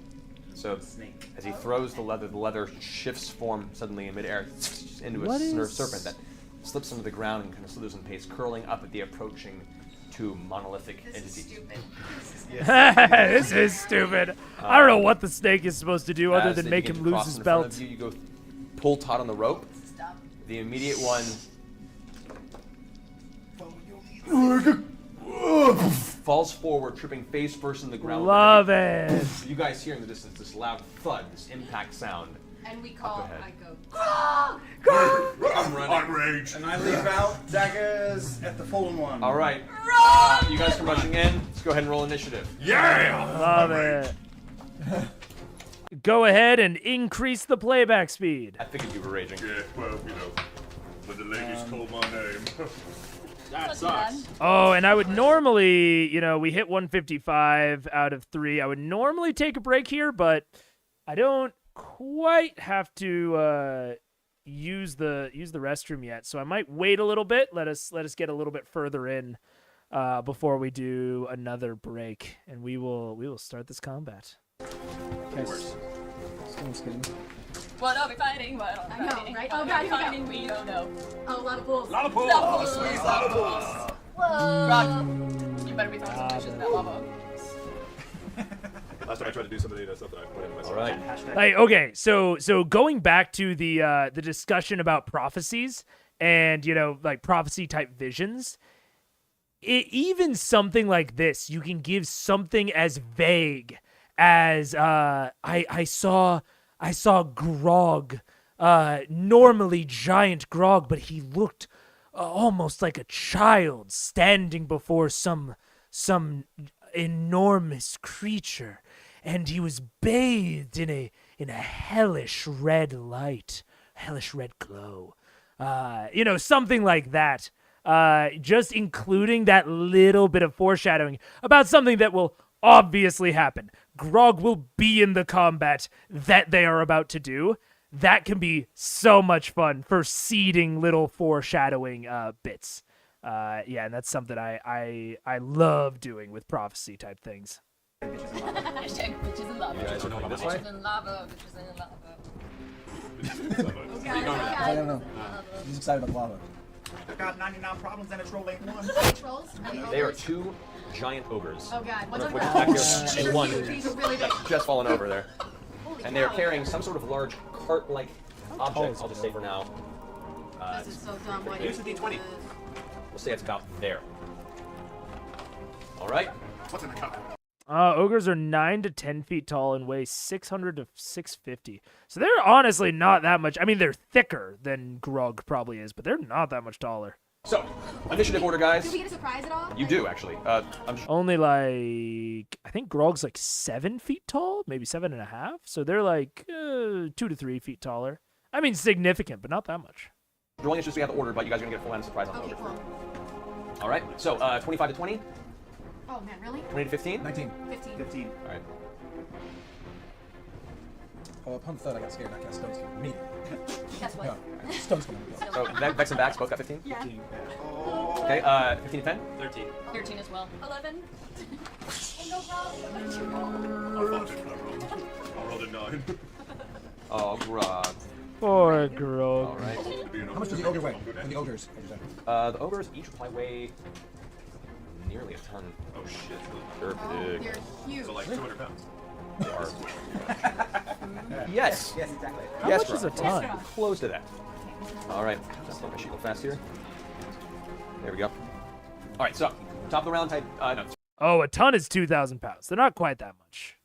So Snake. as he throws the leather shifts form suddenly in midair into a serpent that slips onto the ground and kind of slithers in pace, curling up at the approaching two monolithic entities. This is stupid. I don't know what the snake is supposed to do other than make him lose his belt. You go pull taut on the rope. The immediate one falls forward, tripping face first in the ground. Love it. You guys hear in the distance this loud thud, this impact sound. And we call, I go, I'm running. I'm rage. And I leave out daggers at the fallen one. All right. You guys come rushing in. Let's go ahead and roll initiative. Yeah! Love it. Go ahead and increase the playback speed. I figured you were raging. Yeah, well, you know, when the ladies call my name. That sucks. Oh, and I would normally, you know, we hit 155 out of 3. I would normally take a break here, but I don't quite have to use the restroom yet, so I might wait a little bit. Let us get a little bit further in before we do another break, and we will start this combat. Guys, What are we fighting? What are we I know, fighting? right? What Oh, are God, we here we go. fighting? We don't know. Oh, a lot of pools. Lot of pools. Lava Oh, pools. sweet lava pools. Whoa. Rock, you better be throwing some fishes in that lava. Last time I tried to do some of the stuff that I put in myself. All right. Like, okay, so going back to the discussion about prophecies and, you know, like prophecy type visions, even something like this, you can give something as vague as I saw Grog, normally giant Grog, but he looked almost like a child standing before some enormous creature, and he was bathed in a hellish red light, hellish red glow. You know, something like that. Just including that little bit of foreshadowing about something that will obviously happen. Grog will be in the combat that they are about to do. That can be so much fun for seeding little foreshadowing bits. Yeah, and that's something I love doing with prophecy type things. Hashtag bitches in lava. You guys are going this way? Bitches in lava. Bitches in lava. I don't know. He's excited about lava. I've got 99 problems and a troll ain't one. Trolls? They are 2 giant ogres. Oh god, Which what's back here, and one These are really big. that's just fallen over there. Holy And they are cow. carrying some sort of large cart-like object, I'll just say for now. This is so dumb. What Use is the D20. this? We'll say it's about there. Alright. What's in the cup? Ogres are 9 to 10 feet tall and weigh 600 to 650. So they're honestly not that much. I mean, they're thicker than Grog probably is, but they're not that much taller. So, initiative order, guys. Do we get a surprise at all? You do, actually. I'm just... Only like, I think Grog's like 7 feet tall, maybe 7.5. So they're like 2 to 3 feet taller. I mean, significant, but not that much. Rolling is just we have the order, but you guys are going to get a full random surprise on the Okay, order. cool. Alright, so 25 to 20, Oh man, really? 20 to 15. 19. 15. 15. Alright. Upon the third, I got scared. I cast stones coming. Me. Guess what? Yeah, stones coming. So Vex and Bax both got 15? Yeah. Okay, 15 to 10? 13. 13 as well. 11. I'll roll a 9. Oh, Grog. Poor Grog. Alright. How much does the ogre weigh? Or the ogres? The ogres each probably weigh nearly a ton. Oh shit. They're big. They're huge. So like 200 pounds. They are. Yes. Yes, exactly. How Yes, much is a Grog. ton? Close to that. Alright. Just let my sheet go fast here. There we go. Alright, so, top of the round type. No. Oh, a ton is 2,000 pounds. They're not quite that much.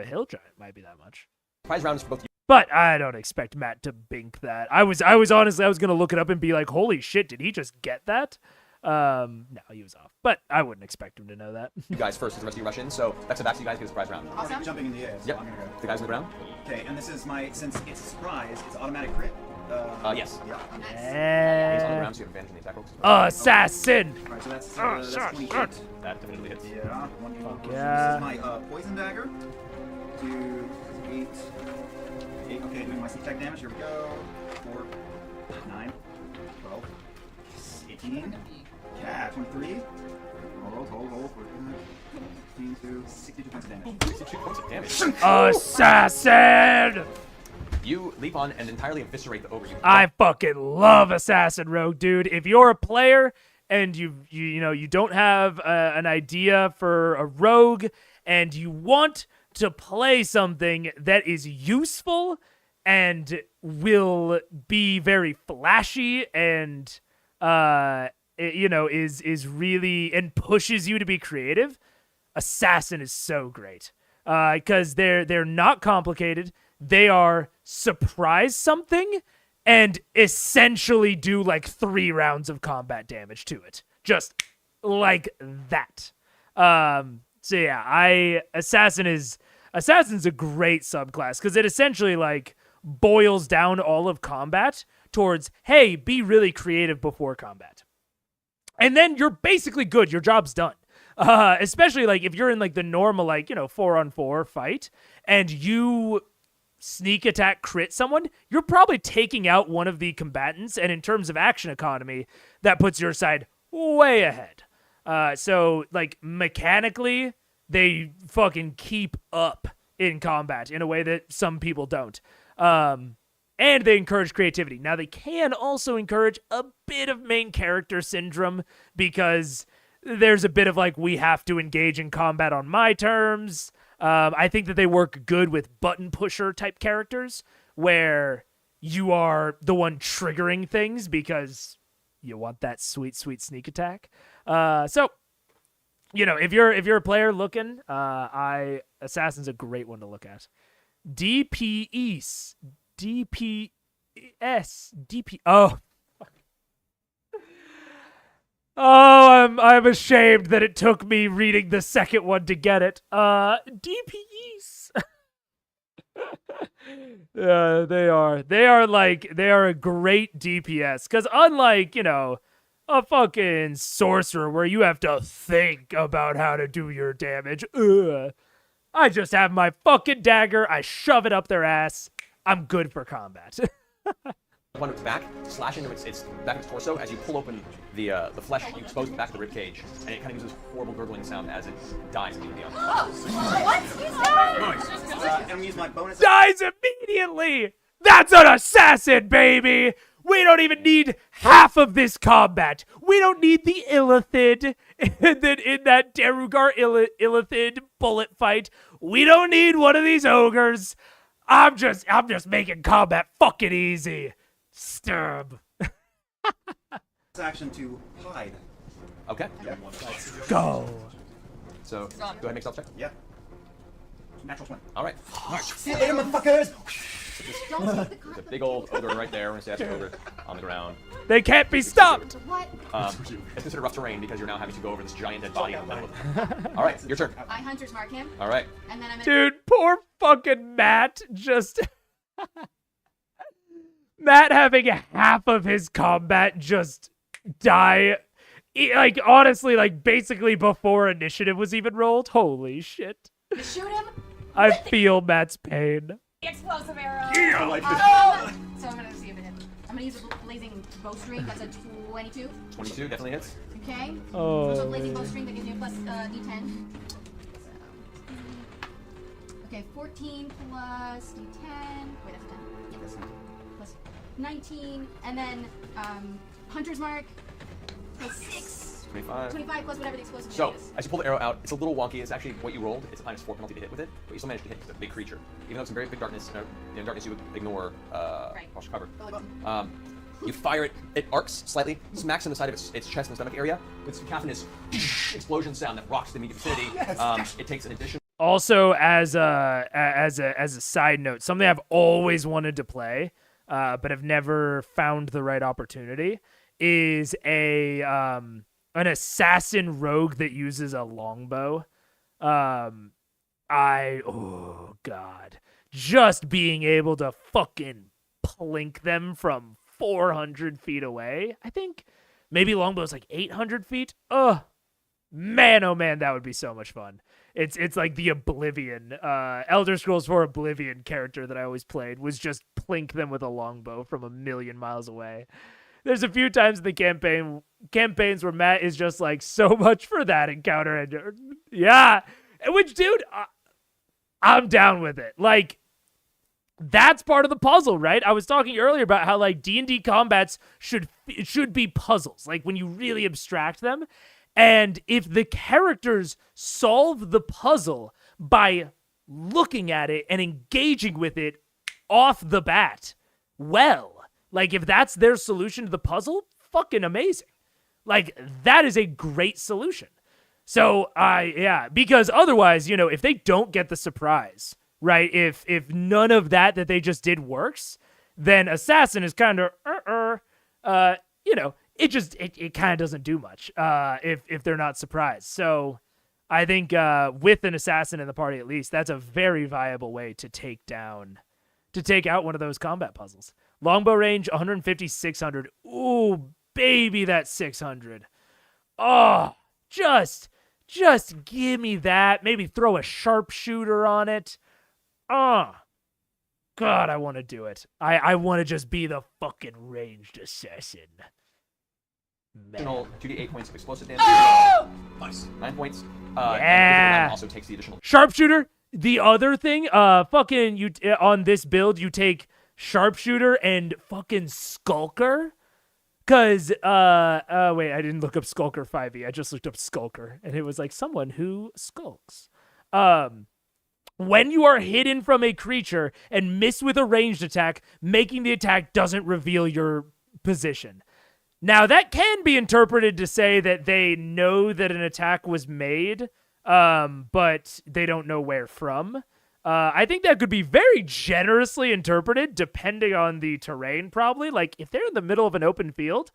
Hill giant might be that much. Prize round is for both you. But I don't expect Matt to bink that. I was honestly, I was gonna look it up and be like, holy shit, did he just get that? No, he was off. But I wouldn't expect him to know that. You guys first as the rest of you rush in, so that's the back, so you guys get a surprise round. Awesome. Jumping in the air, so Yep. I'm gonna go. The guys on the ground? Okay, and this is my, since it's a surprise, it's automatic crit. Yes. Yeah. Oh, nice. He's on the Eh. ground, so you have advantage on the attack rolls. Assassin! Alright, so that's, Oh, that's shot, 28. shot. That definitely hits. Yeah. 1d4. Fuck This yeah. is my poison dagger. 2, 8. Okay, doing my attack damage. Here we go. 4, 9, 12, 18. Yeah, 23. Hold. 15 to 62 points of damage. 62 points of damage. Assassin! You leap on and entirely eviscerate the ogre. I fucking love Assassin Rogue, dude. If you're a player and you don't have an idea for a rogue and you want to play something that is useful and will be very flashy and is really and pushes you to be creative, Assassin is so great. Because they're not complicated. They are surprise something and essentially do like 3 rounds of combat damage to it. Just like that. So yeah, Assassin's a great subclass because it essentially like boils down all of combat towards, hey, be really creative before combat. And then you're basically good. Your job's done. Especially like if you're in like the normal 4-on-4 fight and you sneak attack crit someone, you're probably taking out one of the combatants, and in terms of action economy, that puts your side way ahead. So like mechanically, they fucking keep up in combat in a way that some people don't. And they encourage creativity. Now they can also encourage a bit of main character syndrome because there's a bit of like, we have to engage in combat on my terms. I think that they work good with button pusher type characters where you are the one triggering things because you want that sweet, sweet sneak attack. So, if you're a player looking, Assassin's a great one to look at. DPS. Oh, I'm ashamed that it took me reading the second one to get it. DPS. They are a great DPS because unlike a fucking sorcerer where you have to think about how to do your damage, I just have my fucking dagger. I shove it up their ass. I'm good for combat. One of its back, slash into its back of its torso as you pull open the flesh. You expose the back of the rib cage, and it kind of uses this horrible gurgling sound as it dies immediately. What? He's dead! Nice. I'm gonna use my bonus. Dies immediately. That's an assassin, baby. We don't even need half of this combat. We don't need the Illithid and then in that Derugar Illithid bullet fight. We don't need one of these ogres. I'm just making combat fucking easy. Stab. Action to hide. Okay. Let's go. So, go ahead and make stealth check. Yeah. Natural 20. All right. See you later, motherfuckers! There's a big old ogre right there. We're going to say that's an ogre on the ground. They can't be stopped. What? It's considered rough terrain because you're now having to go over this giant dead body. All right, your turn. I Hunter's Mark him. All right. And then I'm Dude, poor fucking Matt just... Matt having half of his combat just die. Like, honestly, like, basically before initiative was even rolled. Holy shit. You shoot him. I feel Matt's pain. Explosive arrow. Yeah. So I'm gonna see if it hits. I'm gonna use a blazing bowstring. That's a 22. 22 definitely hits. Okay. Oh. So blazing bowstring that gives me a plus d10. Okay, 14 plus d10. Wait, that's a 10. Yeah, that's 10. Plus 19, and then Hunter's Mark plus 6. 25. 25 plus whatever the explosive So, is. as you pull the arrow out, it's a little wonky. It's actually what you rolled. It's a -4 penalty to hit with it, but you still managed to hit with a big creature. Even though it's in very big darkness, in darkness you would ignore while she's covered. You fire it, it arcs slightly, smacks in the side of its chest and stomach area with some cacophonous explosion sound that rocks the immediate vicinity. It takes an additional. Also, as a side note, something I've always wanted to play, but have never found the right opportunity, is an assassin rogue that uses a longbow. Oh god, just being able to fucking plink them from 400 feet away. I think maybe longbow's like 800 feet. Oh man, that would be so much fun. It's like the Oblivion, Elder Scrolls 4 Oblivion character that I always played, was just plink them with a longbow from a million miles away. There's a few times in the campaigns where Matt is just like, so much for that encounter. And yeah, which, dude, I'm down with it. Like, that's part of the puzzle, right? I was talking earlier about how, like, D&D combats should be puzzles, like when you really abstract them. And if the characters solve the puzzle by looking at it and engaging with it off the bat, well, like, if that's their solution to the puzzle, fucking amazing. Like, that is a great solution. So, because otherwise, you know, if they don't get the surprise, right, if none of that they just did works, then Assassin is kind of, you know, it kind of doesn't do much if they're not surprised. So I think with an assassin in the party, at least, that's a very viable way to take out one of those combat puzzles. Longbow range 150, 600. Ooh, baby, that's 600. Oh, just give me that. Maybe throw a sharpshooter on it. Oh, God, I want to do it. I want to just be the fucking ranged assassin. 2d8 points of explosive damage. Oh! Nice. 9 points. Yeah. Also takes the additional Sharpshooter. The other thing, fucking you on this build, you take Sharpshooter and fucking Skulker. Cause wait, I didn't look up Skulker 5e. I just looked up Skulker, and it was like someone who skulks. When you are hidden from a creature and miss with a ranged attack, making the attack doesn't reveal your position. Now, that can be interpreted to say that they know that an attack was made, but they don't know where from. I think that could be very generously interpreted, depending on the terrain, probably. Like, if they're in the middle of an open field,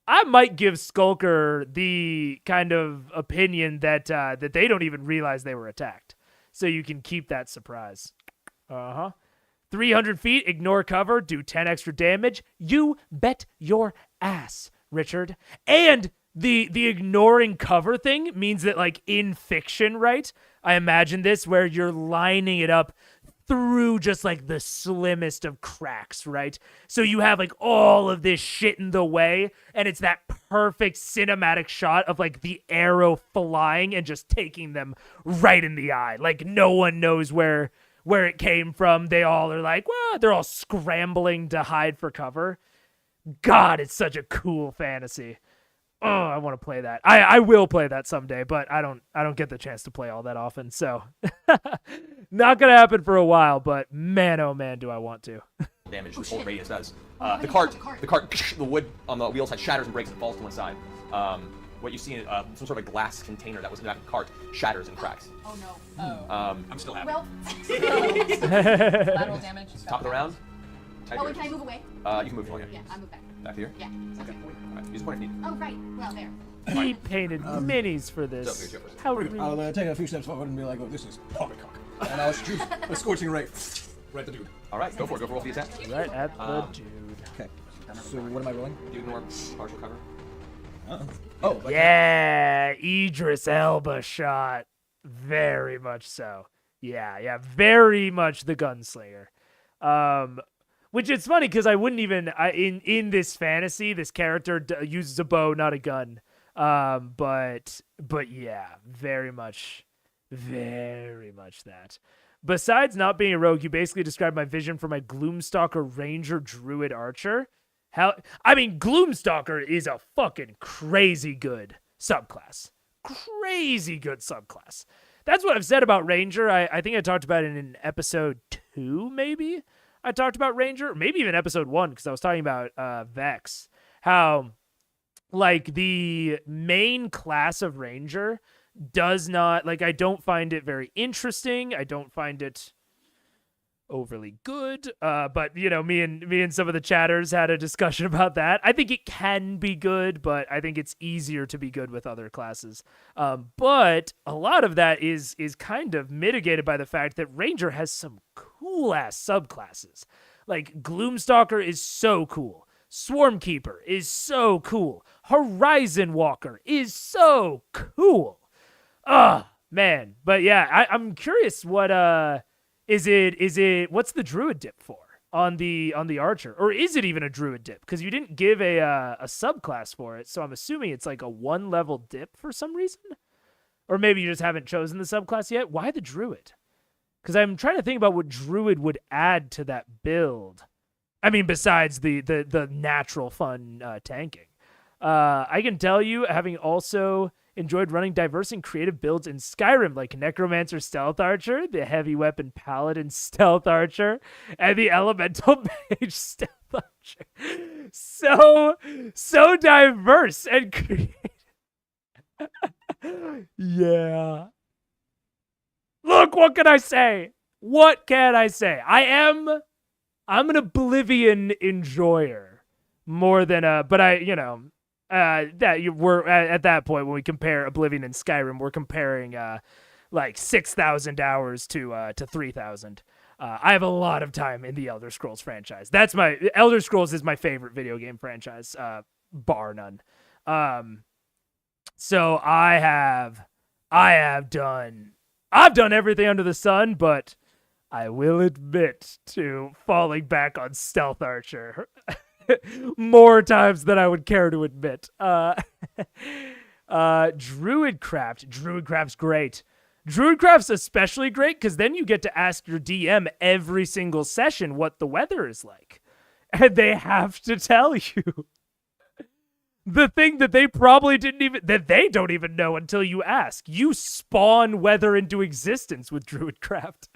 I might give Skulker the kind of opinion that that they don't even realize they were attacked. So you can keep that surprise. 300 feet, ignore cover, do 10 extra damage. You bet your ass, Richard. And the ignoring cover thing means that, like, in fiction, right? I imagine this where you're lining it up through just, like, the slimmest of cracks, right? So you have, like, all of this shit in the way, and it's that perfect cinematic shot of, like, the arrow flying and just taking them right in the eye. Like, no one knows where it came from. They all are like, well, they're all scrambling to hide for cover. God, it's such a cool fantasy. Oh, I want to play that. I will play that someday, but I don't get the chance to play all that often. So not gonna happen for a while, but man, oh man, do I want to. Damage the full radius does. The wood on the wheel side shatters and breaks and falls to one side. What you see in some sort of a glass container that was in the back of the cart shatters and cracks. Oh no. I'm still happy. Well. Lateral damage. Top of the round. Oh, and can I move away? You can move on. Yeah, I move back. Back here. Yeah. Okay. All right. Use point if needed. Oh right. Well there. He painted minis for this. How rude. I'll take a few steps forward and be like, "Oh, this is poppycock," and I'll shoot a scorching ray right at the dude. All right, go for it. Go for roll the attack. Right at the dude. Okay. So what am I rolling? You ignore partial cover. Oh. Yeah, Idris Elba shot. Very much so. Yeah, very much the gunslinger. Which is funny because I wouldn't even in this fantasy, this character uses a bow, not a gun. But yeah, very much that. Besides not being a rogue, you basically described my vision for my Gloomstalker Ranger Druid Archer. Gloomstalker is a fucking crazy good subclass. Crazy good subclass. That's what I've said about Ranger. I think I talked about it in episode 2, maybe. I talked about Ranger, or maybe even episode 1, because I was talking about Vex. How, like, the main class of Ranger does not, like, I don't find it very interesting. I don't find it overly good. But, you know, me and some of the chatters had a discussion about that. I think it can be good, but I think it's easier to be good with other classes. But a lot of that is kind of mitigated by the fact that Ranger has some cool-ass subclasses. Like, Gloomstalker is so cool. Swarmkeeper is so cool. Horizon Walker is so cool. Man. But yeah, I'm curious what is it what's the druid dip for on the archer? Or is it even a druid dip? Because you didn't give a subclass for it, so I'm assuming it's like a 1-level dip for some reason? Or maybe you just haven't chosen the subclass yet? Why the druid? Because I'm trying to think about what druid would add to that build. I mean, besides the natural fun tanking. I can tell you, having also enjoyed running diverse and creative builds in Skyrim, like Necromancer Stealth Archer, the Heavy Weapon Paladin Stealth Archer, and the Elemental Mage Stealth Archer. So diverse and creative. Yeah. Look, what can I say? What can I say? I'm an Oblivion enjoyer more than we're at that point when we compare Oblivion and Skyrim, we're comparing like 6,000 hours to 3,000. I have a lot of time in the Elder Scrolls franchise. Elder Scrolls is my favorite video game franchise, bar none. So I've done everything under the sun, but I will admit to falling back on Stealth Archer more times than I would care to admit. Druidcraft's great. Druidcraft's especially great because then you get to ask your DM every single session what the weather is like. And they have to tell you. The thing that they probably they don't even know until you ask. You spawn weather into existence with Druidcraft.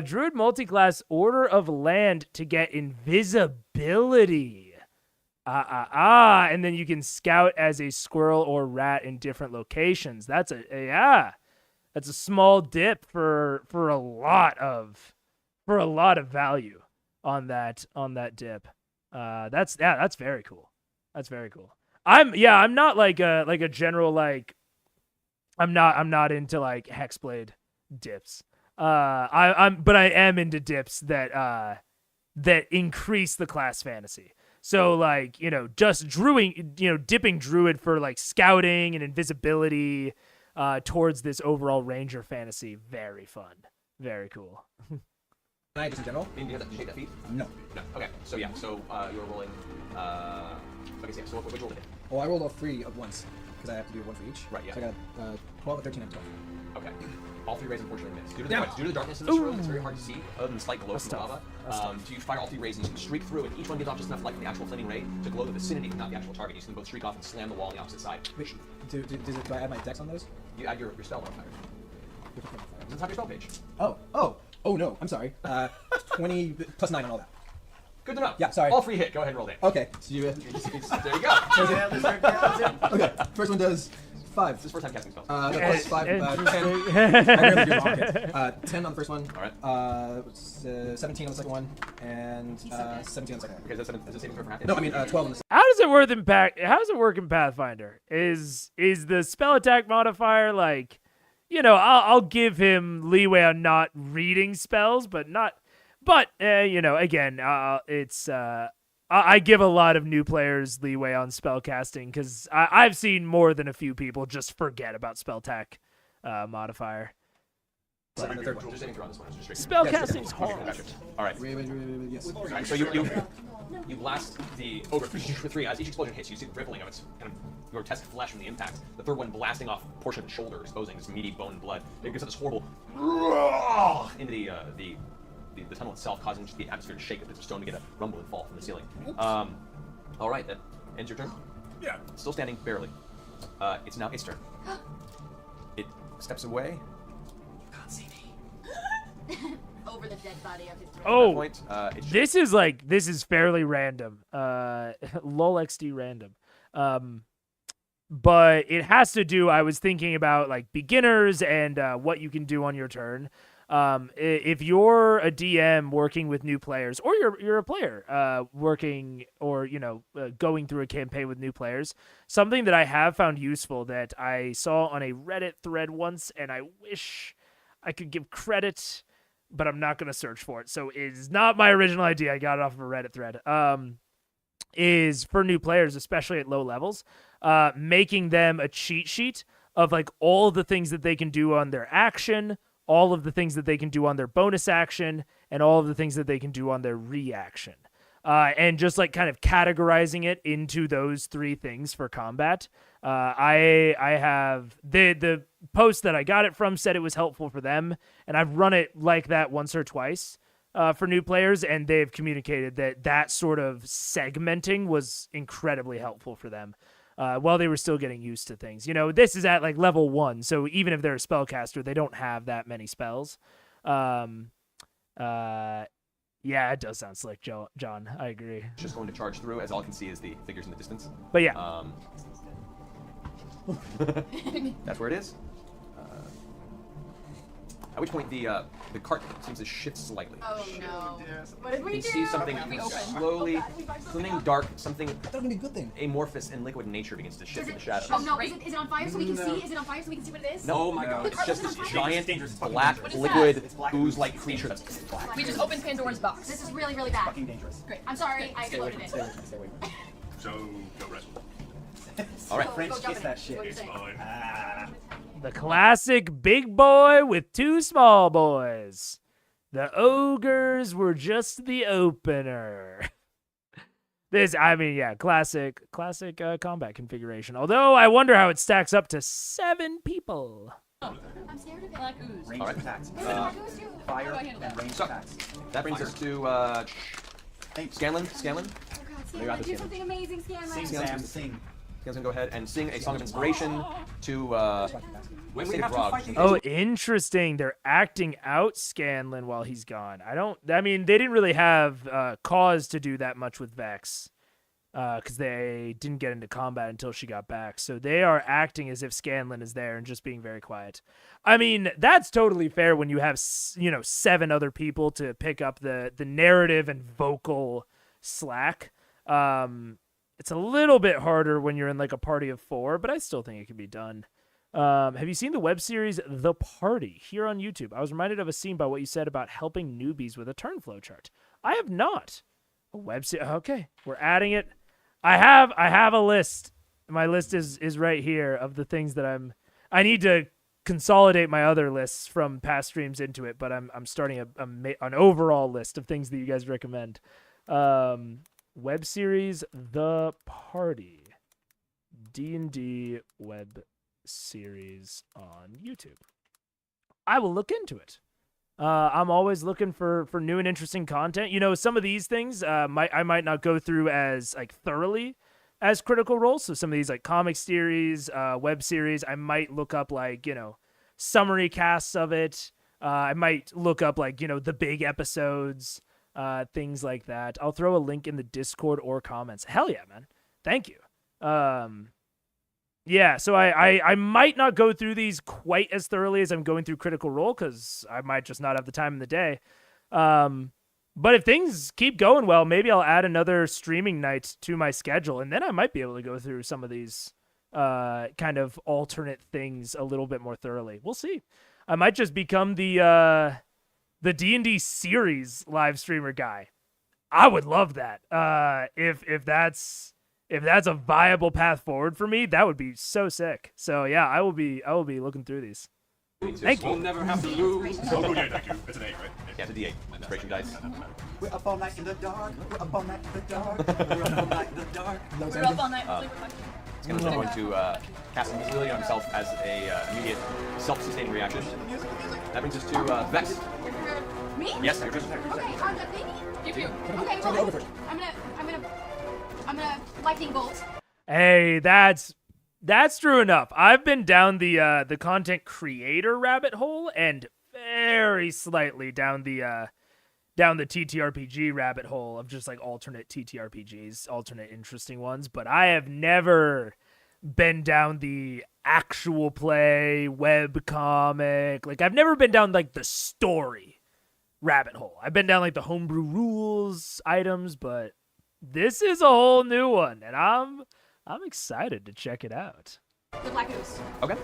Druid multiclass Order of Land to get invisibility. And then you can scout as a squirrel or rat in different locations. That's a small dip for a lot of value on that dip. That's very cool. That's very cool. I'm not like a general, like, I'm not into like Hexblade dips. But I am into dips that increase the class fantasy. So like, just dipping druid for like scouting and invisibility towards this overall ranger fantasy. Very fun. Very cool. Can I just in general? Do you have that, that feat? No. Okay. So yeah. So you're rolling. Okay. So what would you roll to hit? Oh, I rolled all 3 at once because I have to do 1 for each. Right. Yeah. So I got 12 and 13 and 12. Okay. All 3 rays unfortunately miss. Due to the darkness in this room, it's very hard to see, other than the slight glow from the lava. So you fire all 3 rays and you streak through, and each one gives off just enough light from the actual flaming ray to glow the vicinity, not the actual target. You can both streak off and slam the wall on the opposite side. Wait, do I add my dex on those? You add your spell modifier. Does it have your spell page? Oh no, I'm sorry. 20 plus 9 on all that. Good to know. Yeah, sorry. All 3 hit. Go ahead and roll damage. Okay. So there you go. Okay, first one does 5. This is first time casting spells. No, plus 5, 10. I rarely do long hits. 10 on the first one. All right. 17 on the second one, and 17 on the second one. Okay, is that saving throw for half? No, I mean 12 on the second. How does it work in Pathfinder? Is the spell attack modifier like, I'll give him leeway on not reading spells, but again, it's I give a lot of new players leeway on spell casting because I've seen more than a few people just forget about spell attack modifier. Spell casting's hard. All right. Yes. So you blast the ogre for 3. As each explosion hits, you see the rippling of its kind of grotesque flesh from the impact. The third one blasting off a portion of its shoulder, exposing this meaty bone and blood. It gives up this horrible into the tunnel itself, causing just the atmosphere to shake, the bits of stone to get a rumble and fall from the ceiling. All right, that ends your turn. Yeah. Still standing, barely. It's now its turn. It steps away. Can't see me. Over the dead body of his friend. Oh, this is fairly random. Lol XD random. But it has to do. I was thinking about like beginners and what you can do on your turn. If you're a DM working with new players, or you're a player working or going through a campaign with new players, something that I have found useful that I saw on a Reddit thread once, and I wish I could give credit, but I'm not going to search for it. So it's not my original idea. I got it off of a Reddit thread. Is for new players, especially at low levels, making them a cheat sheet of like all the things that they can do on their action, all of the things that they can do on their bonus action, and all of the things that they can do on their reaction. And just like kind of categorizing it into those 3 things for combat. I have the post that I got it from said it was helpful for them, and I've run it like that once or twice for new players, and they've communicated that sort of segmenting was incredibly helpful for them. While they were still getting used to things. This is at like level 1, so even if they're a spellcaster, they don't have that many spells. Yeah, it does sound slick, John. I agree. Just going to charge through, as all I can see is the figures in the distance. But yeah. That's where it is. At which point the cart seems to shift slightly. Oh no! What did we do? You see something slowly, something dark, something That'll be a good thing. amorphous in liquid nature begins to shift in the shadows. Oh no! Is it on fire so we can see? Is it on fire so we can see what it is? No, oh my god, it's just this giant, black, liquid, ooze-like creature that's black. We just opened Pandora's box. This is really, really bad. Fucking dangerous. Great. I'm sorry. I exploded it. Stay away from it. So, go wrestle. All right. French Go jump kiss in. that shit. What do you It's think? mine. The classic big boy with 2 small boys. The ogres were just the opener. Classic combat configuration. Although I wonder how it stacks up to 7 people. I'm scared of it. Black ooze. Ranged All right. attacks. Ooze. Fire How do I handle and that? ranged So, attacks. that brings us to Scanlan. Oh God, Scanlan, do something amazing, Scanlan. Sing, Sam, sing. Scanlan's gonna go ahead and sing a song of inspiration to When we Save have to Rob. fight the Oh, interesting. They're acting out Scanlan while he's gone. They didn't really have cause to do that much with Vex because they didn't get into combat until she got back. So they are acting as if Scanlan is there and just being very quiet. That's totally fair when you have, 7 other people to pick up the narrative and vocal slack. It's a little bit harder when you're in like a party of 4, but I still think it can be done. Have you seen the web series The Party here on YouTube? I was reminded of a scene by what you said about helping newbies with a turn flow chart. I have not. A web series. Okay, we're adding it. I have a list. My list is right here of the things that I need to consolidate my other lists from past streams into it, but I'm starting an overall list of things that you guys recommend. Web series The Party. D&D web series on YouTube. I will look into it. I'm always looking for new and interesting content. You know, some of these things I might not go through as like thoroughly as Critical Role. So some of these like comic series, web series, I might look up like, you know, summary casts of it. I might look up like, you know, the big episodes, things like that. I'll throw a link in the Discord or comments. Hell yeah, man. Thank you. Yeah, so I might not go through these quite as thoroughly as I'm going through Critical Role because I might just not have the time in the day. But if things keep going well, maybe I'll add another streaming night to my schedule, and then I might be able to go through some of these kind of alternate things a little bit more thoroughly. We'll see. I might just become the D&D series live streamer guy. I would love that. If that's a viable path forward for me, that would be so sick. So yeah, I will be looking through these. Thank you. We'll never have to lose. Oh, yeah, thank you. It's an 8, right? Yeah, it's a D8. Inspiration dice. We're up all night in the dark. We're up all night in the dark. We're up all night in the dark. We're up all night. It's going to cast invisibility on himself as a immediate self-sustaining reaction. That brings us to Vex. Me? Yes, you're just. Okay, on the thingy? Pew pew. Okay, well, I'm gonna lightning bolt. Hey, that's true enough. I've been down the content creator rabbit hole and very slightly down the TTRPG rabbit hole of just like alternate TTRPGs, alternate interesting ones, but I have never been down the actual play web comic. Like I've never been down like the story rabbit hole. I've been down like the homebrew rules items, but this is a whole new one, and I'm excited to check it out. The Black Goose. Okay.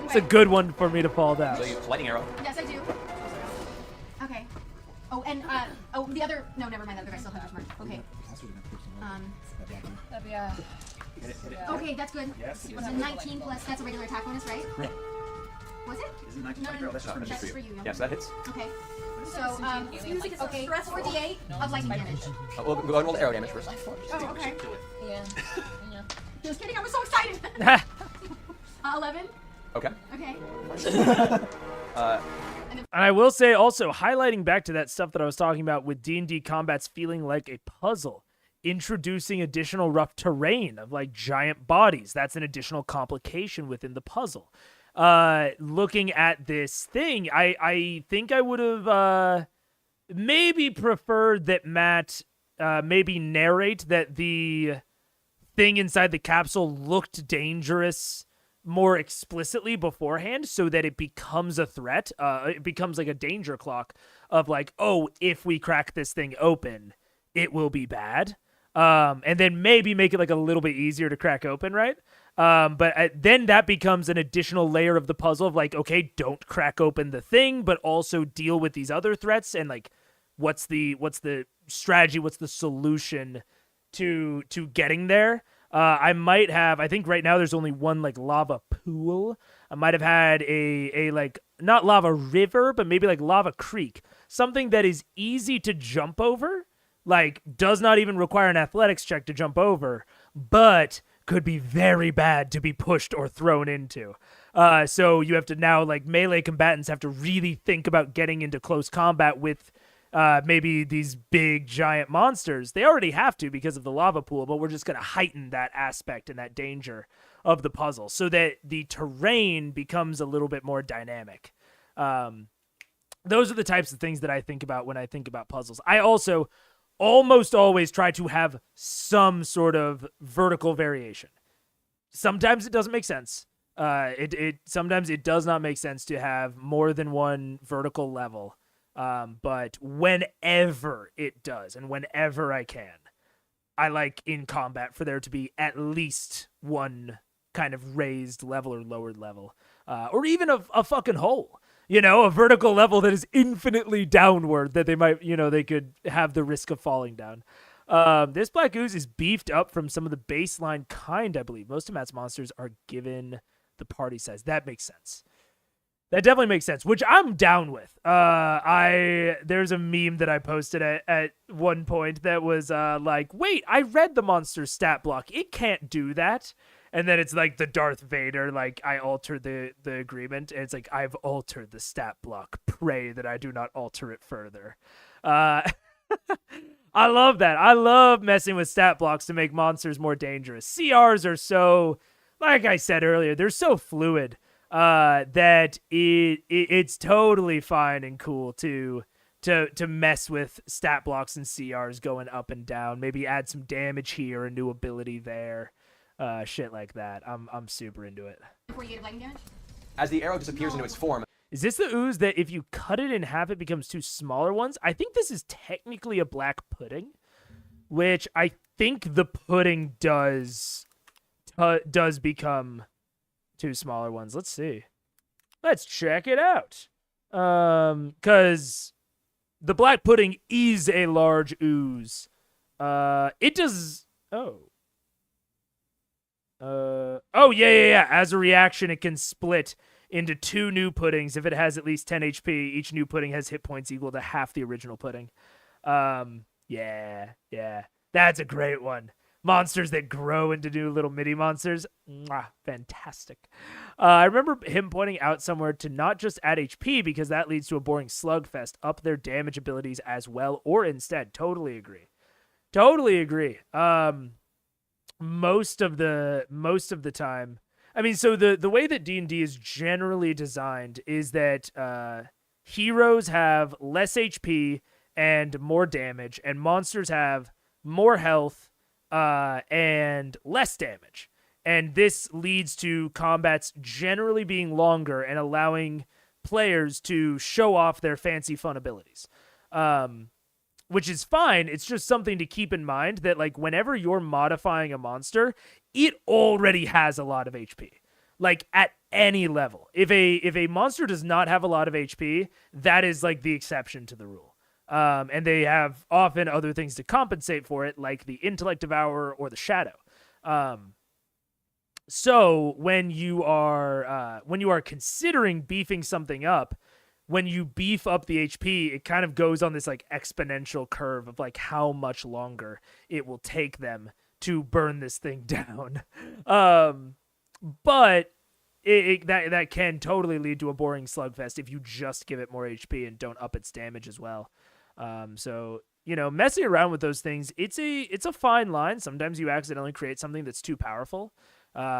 It's a good one for me to fall down. So you lightning arrow. Yes, I do. Okay. Oh, and the other. No, never mind. The other guy still has mark. Okay. That'd be Okay, that's good. Yes. It's a 19 plus. That's a regular attack bonus, right? Correct. Was it? Isn't 19 No, that's just for me. that's for you. Yes, that hits. Okay. So okay, 4d8 of lightning damage. We'll go ahead and roll the arrow damage first. Oh, okay. Yeah. Just kidding. I was so excited. 11. Okay. Okay. And I will say also, highlighting back to that stuff that I was talking about with D&D combats feeling like a puzzle, introducing additional rough terrain of like giant bodies. That's an additional complication within the puzzle. Looking at this thing, I think I would have maybe preferred that Matt maybe narrate that the thing inside the capsule looked dangerous more explicitly beforehand so that it becomes a threat. It becomes like a danger clock of like, oh, if we crack this thing open, it will be bad. And then maybe make it like a little bit easier to crack open, right? But then that becomes an additional layer of the puzzle of like, okay, don't crack open the thing, but also deal with these other threats and like, what's the strategy? What's the solution to getting there? I think right now there's only one like lava pool. I might have had a like not lava river, but maybe like lava creek, something that is easy to jump over, like does not even require an athletics check to jump over, but could be very bad to be pushed or thrown into. So you have to now like melee combatants have to really think about getting into close combat with maybe these big giant monsters. They already have to because of the lava pool, but we're just going to heighten that aspect and that danger of the puzzle so that the terrain becomes a little bit more dynamic. Those are the types of things that I think about when I think about puzzles. I also almost always try to have some sort of vertical variation. Sometimes it doesn't make sense. Sometimes it does not make sense to have more than one vertical level. But whenever it does and whenever I can, I like in combat for there to be at least one kind of raised level or lowered level, or even a fucking hole, a vertical level that is infinitely downward that they might, they could have the risk of falling down. This Black Ooze is beefed up from some of the baseline kind, I believe. Most of Matt's monsters are given the party size. That makes sense. That definitely makes sense, which I'm down with. There's a meme that I posted at one point that was like, wait, I read the monster stat block. It can't do that. And then it's like the Darth Vader, like, I altered the agreement. And it's like, I've altered the stat block. Pray that I do not alter it further. I love that. I love messing with stat blocks to make monsters more dangerous. CRs are so, like I said earlier, they're so fluid that it's totally fine and cool to mess with stat blocks and CRs going up and down. Maybe add some damage here, a new ability there. Shit like that. I'm super into it. Before you get a lightning damage? As the arrow disappears into its form. Is this the ooze that if you cut it in half, it becomes two smaller ones? I think this is technically a black pudding, which I think the pudding does become two smaller ones. Let's see. Let's check it out. Because the black pudding is a large ooze. It does. Yeah. As a reaction, it can split into two new puddings. If it has at least 10 HP, each new pudding has hit points equal to half the original pudding. Yeah. That's a great one. Monsters that grow into new little mini monsters. Mwah, fantastic. I remember him pointing out somewhere to not just add HP because that leads to a boring slugfest. Up their damage abilities as well or instead. Totally agree. Most of the time, I mean, so the way that D&D is generally designed is that heroes have less HP and more damage, and monsters have more health and less damage. And this leads to combats generally being longer and allowing players to show off their fancy fun abilities. Which is fine. It's just something to keep in mind that, like, whenever you're modifying a monster, it already has a lot of HP. Like, at any level. If a monster does not have a lot of HP, that is, like, the exception to the rule. And they have often other things to compensate for it, like the Intellect Devourer or the Shadow. So when you are considering beefing something up, when you beef up the HP, it kind of goes on this like exponential curve of like how much longer it will take them to burn this thing down. But that can totally lead to a boring slugfest if you just give it more HP and don't up its damage as well. So, you know, messing around with those things, it's a fine line. Sometimes you accidentally create something that's too powerful,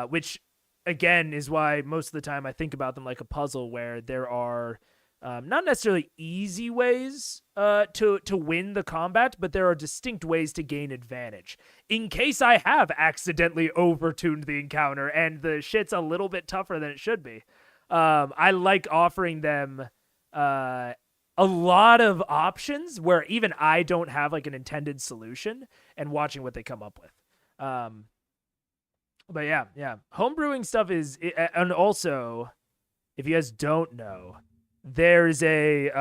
which again is why most of the time I think about them like a puzzle where there are not necessarily easy ways to win the combat, but there are distinct ways to gain advantage. In case I have accidentally overtuned the encounter and the shit's a little bit tougher than it should be, I like offering them a lot of options where even I don't have like an intended solution and watching what they come up with. But yeah. Homebrewing stuff is, and also, if you guys don't know, there's a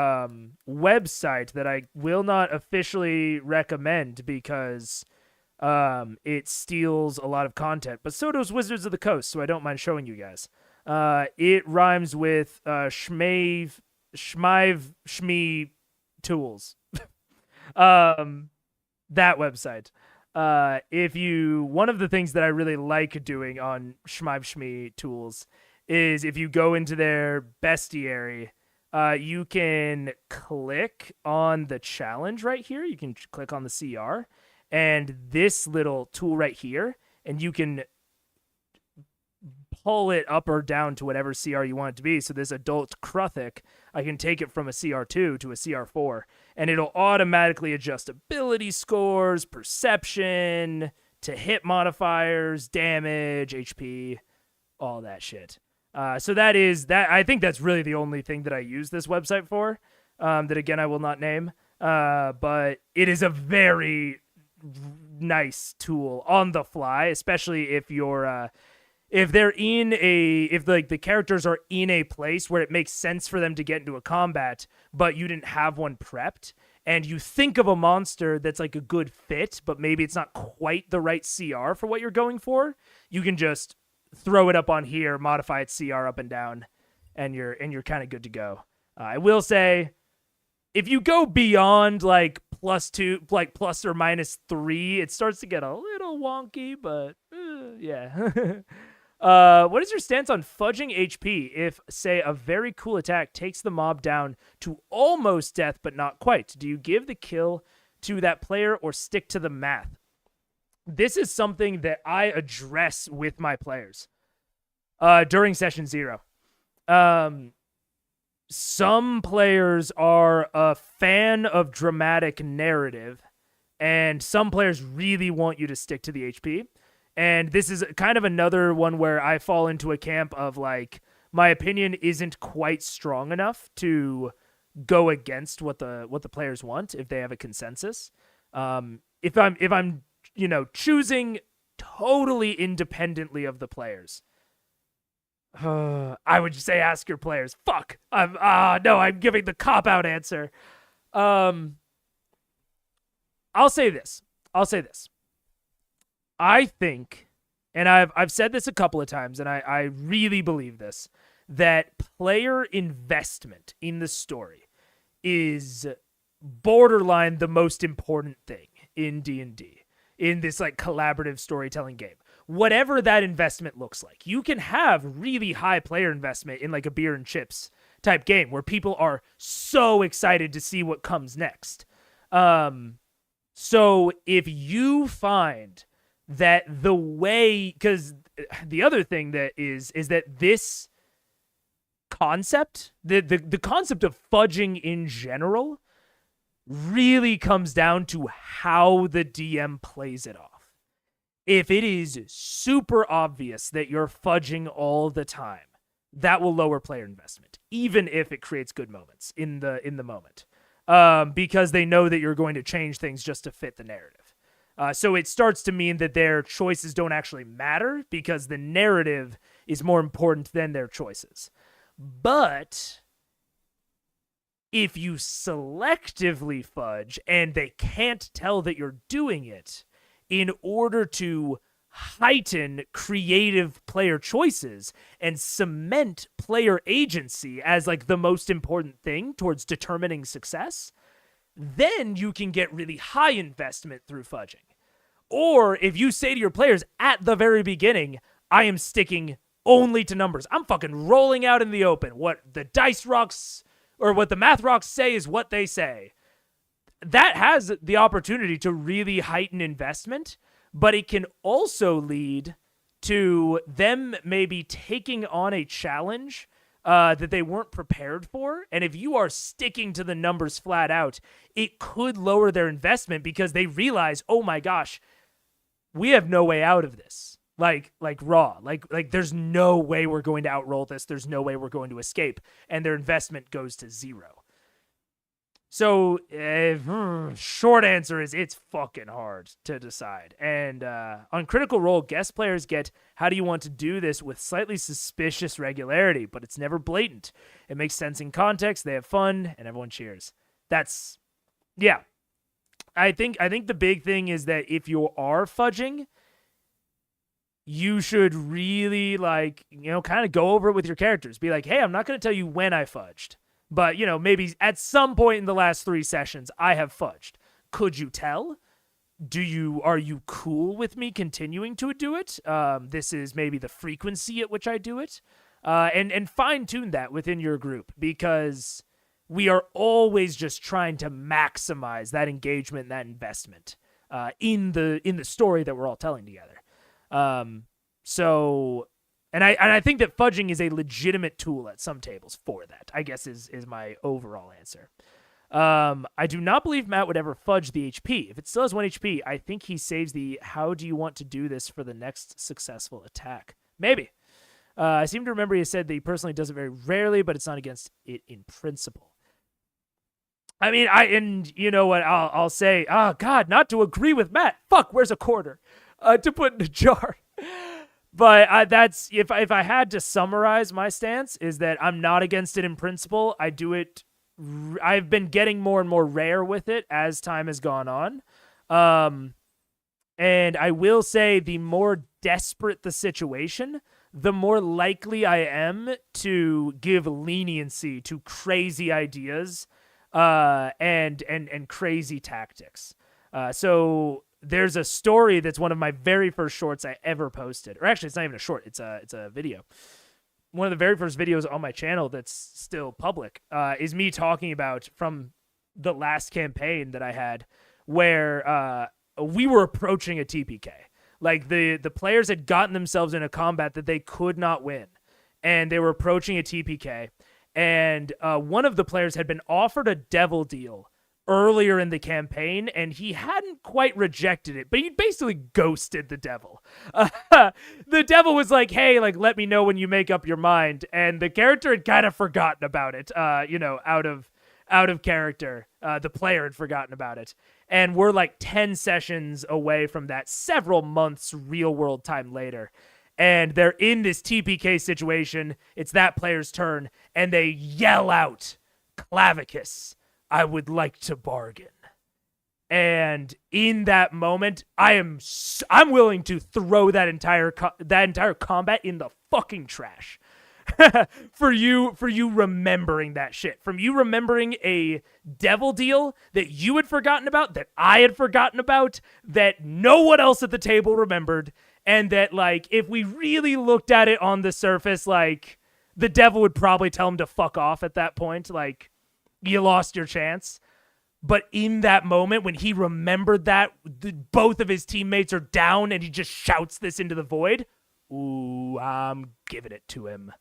website that I will not officially recommend because it steals a lot of content, but so does Wizards of the Coast, so I don't mind showing you guys. It rhymes with Shmee Tools. That website. One of the things that I really like doing on Shmee Tools is if you go into their bestiary, you can click on the challenge right here. You can click on the CR and this little tool right here, and you can pull it up or down to whatever CR you want it to be. So this adult Kruthic, I can take it from a CR2 to a CR4, and it'll automatically adjust ability scores, perception, to hit modifiers, damage, HP, all that shit. So that is that. I think that's really the only thing that I use this website for. That again I will not name. But it is a very nice tool on the fly, especially if you're if the characters are in a place where it makes sense for them to get into a combat, but you didn't have one prepped, and you think of a monster that's like a good fit, but maybe it's not quite the right CR for what you're going for. You can just throw it up on here, modify its CR up and down, and you're kind of good to go. I will say, if you go beyond like +2, like plus or -3, it starts to get a little wonky, but Yeah. What is your stance on fudging HP if, say, a very cool attack takes the mob down to almost death but not quite? Do you give the kill to that player or stick to the math? This is something that I address with my players during session 0. Some players are a fan of dramatic narrative, and some players really want you to stick to the HP. And this is kind of another one where I fall into a camp of like, my opinion isn't quite strong enough to go against what the players want if they have a consensus. If I'm choosing totally independently of the players, I would say ask your players. Fuck. I'm giving the cop-out answer. I'll say this. I think, and I've said this a couple of times, and I really believe this, that player investment in the story is borderline the most important thing in D&D, in this like collaborative storytelling game. Whatever that investment looks like. You can have really high player investment in like a beer and chips type game where people are so excited to see what comes next. So if you find that the way, because the other thing that is that this concept, the concept of fudging in general really comes down to how the DM plays it off. If it is super obvious that you're fudging all the time, that will lower player investment, even if it creates good moments in the moment, because they know that you're going to change things just to fit the narrative. So it starts to mean that their choices don't actually matter because the narrative is more important than their choices. But if you selectively fudge and they can't tell that you're doing it in order to heighten creative player choices and cement player agency as like the most important thing towards determining success, then you can get really high investment through fudging. Or if you say to your players at the very beginning, I am sticking only to numbers. I'm fucking rolling out in the open. What the dice rocks or what the math rocks say is what they say. That has the opportunity to really heighten investment, but it can also lead to them maybe taking on a challenge that they weren't prepared for. And if you are sticking to the numbers flat out, it could lower their investment because they realize, oh my gosh, we have no way out of this. Like raw, like there's no way we're going to outroll this. There's no way we're going to escape. And their investment goes to 0. So short answer is it's fucking hard to decide. And on Critical Role, guest players get, how do you want to do this with slightly suspicious regularity, but it's never blatant. It makes sense in context, they have fun, and everyone cheers. That's, yeah. I think the big thing is that if you are fudging, you should really kind of go over it with your characters. Be like, hey, I'm not going to tell you when I fudged. But, maybe at some point in the last 3 sessions, I have fudged. Could you tell? Are you cool with me continuing to do it? This is maybe the frequency at which I do it. And fine-tune that within your group, because we are always just trying to maximize that engagement and that investment in the story that we're all telling together. And I think that fudging is a legitimate tool at some tables for that, I guess is my overall answer. I do not believe Matt would ever fudge the HP. If it still has 1 HP, I think he saves the how do you want to do this for the next successful attack. Maybe. I seem to remember he said that he personally does it very rarely, but it's not against it in principle. I mean, and you know what, I'll say, God, not to agree with Matt. Fuck, where's a quarter? To put in a jar. But that's, if I had to summarize my stance, is that I'm not against it in principle. I do it, I've been getting more and more rare with it as time has gone on. And I will say the more desperate the situation, the more likely I am to give leniency to crazy ideas and crazy tactics. So there's a story that's one of my very first shorts I ever posted. Or actually, it's not even a short. It's a video. One of the very first videos on my channel that's still public is me talking about from the last campaign that I had where we were approaching a TPK. Like the players had gotten themselves in a combat that they could not win, and they were approaching a TPK. And one of the players had been offered a devil deal earlier in the campaign, and he hadn't quite rejected it, but he basically ghosted the devil. The devil was like, hey, like, let me know when you make up your mind. And the character had kind of forgotten about it, out of character. The player had forgotten about it. And we're like 10 sessions away from that, several months real world time later. And they're in this TPK situation. It's that player's turn, and they yell out, Clavicus, I would like to bargain. And in that moment, I'm willing to throw that entire combat in the fucking trash. for you remembering that shit. From you remembering a devil deal that you had forgotten about, that I had forgotten about, that no one else at the table remembered, and that, like, if we really looked at it on the surface, like, the devil would probably tell him to fuck off at that point. Like, you lost your chance. But in that moment, when he remembered that both of his teammates are down and he just shouts this into the void, ooh, I'm giving it to him.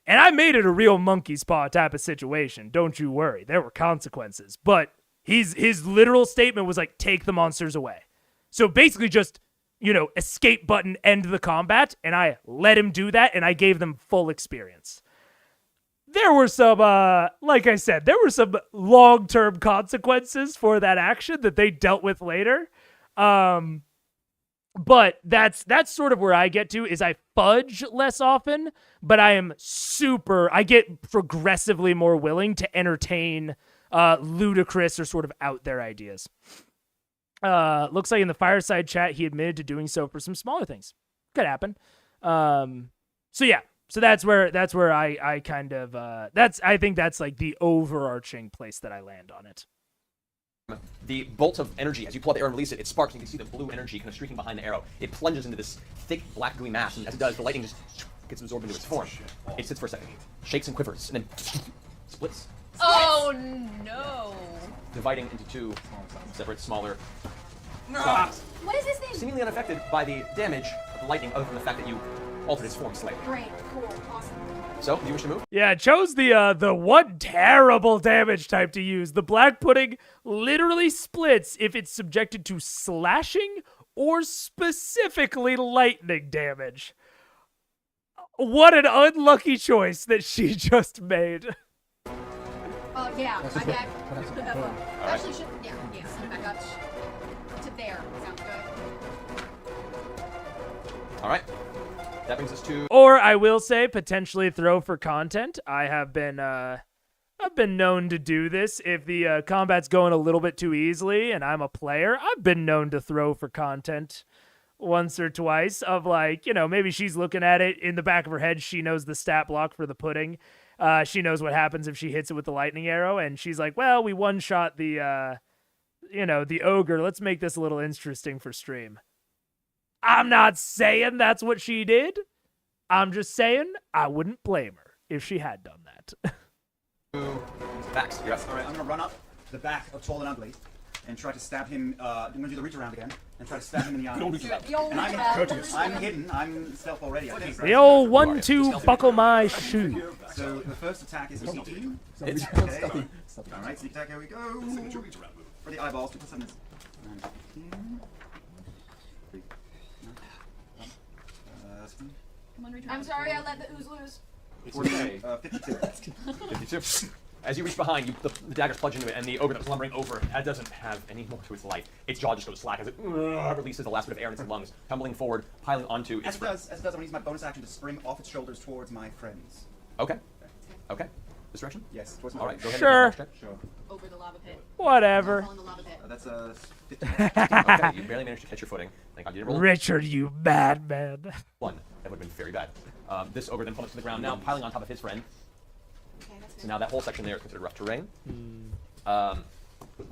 And I made it a real monkey's paw type of situation. Don't you worry. There were consequences. But his literal statement was like, take the monsters away. So basically just, escape button, end the combat. And I let him do that, and I gave them full experience. There were some, like I said, there were some long-term consequences for that action that they dealt with later. But that's sort of where I get to, is I fudge less often, but I get progressively more willing to entertain ludicrous or sort of out there ideas. Looks like in the fireside chat, he admitted to doing so for some smaller things. Could happen. So that's where I kind of I think that's like the overarching place that I land on it. The bolt of energy, as you pull out the arrow and release it, it sparks, and you can see the blue energy kind of streaking behind the arrow. It plunges into this thick, black, gooey mass, and as it does, the lightning just gets absorbed into its form. It sits for a second, shakes and quivers, and then splits. Oh no! Dividing into two separate, smaller sides. What is this thing? Seemingly unaffected by the damage of the lightning, other than the fact that you altered its form slightly. Great, cool, awesome. So, do you wish to move? Yeah, I chose the one terrible damage type to use. The black pudding literally splits if it's subjected to slashing or specifically lightning damage. What an unlucky choice that she just made. Yeah, That's I just back. Alright. Actually, back up to there. Sounds good. All right. That brings us to... Or I will say, potentially throw for content. I've been known to do this. If the combat's going a little bit too easily and I'm a player, I've been known to throw for content once or twice of, like, maybe she's looking at it in the back of her head. She knows the stat block for the pudding. She knows what happens if she hits it with the lightning arrow. And she's like, well, we one-shot the ogre. Let's make this a little interesting for stream. I'm not saying that's what she did. I'm just saying I wouldn't blame her if she had done that. Max, you're up. All right, I'm going to run up to the back of Tall and Ugly and try to stab him. I'm going to do the reach around again and try to stab him in the eye. And I'm hidden. I'm stealth already. I think. The old 1-2 buckle my shoe. So the first attack is a CT. It's okay. All right, sneak attack. Here we go. For the eyeballs. 2+7 is 19. I'm sorry, I let the ooze loose. 52. 52. As you reach behind, the daggers plunge into it, and the ogre that's lumbering over it doesn't have any more to its life. Its jaw just goes slack as it releases the last bit of air in its lungs, tumbling forward, piling onto its friend. As it does, I'm going to use my bonus action to spring off its shoulders towards my friends. Okay. This direction? Yes, towards my All right, go ahead. Sure. Sure. Over the lava pit. Whatever. Fall in the lava pit. That's a 50. Okay, you barely managed to catch your footing. Thank God you didn't roll. Richard, you madman. One. That would have been very bad. This ogre then plummets to the ground, now piling on top of his friend. Okay, that's good. So now that whole section there is considered rough terrain. All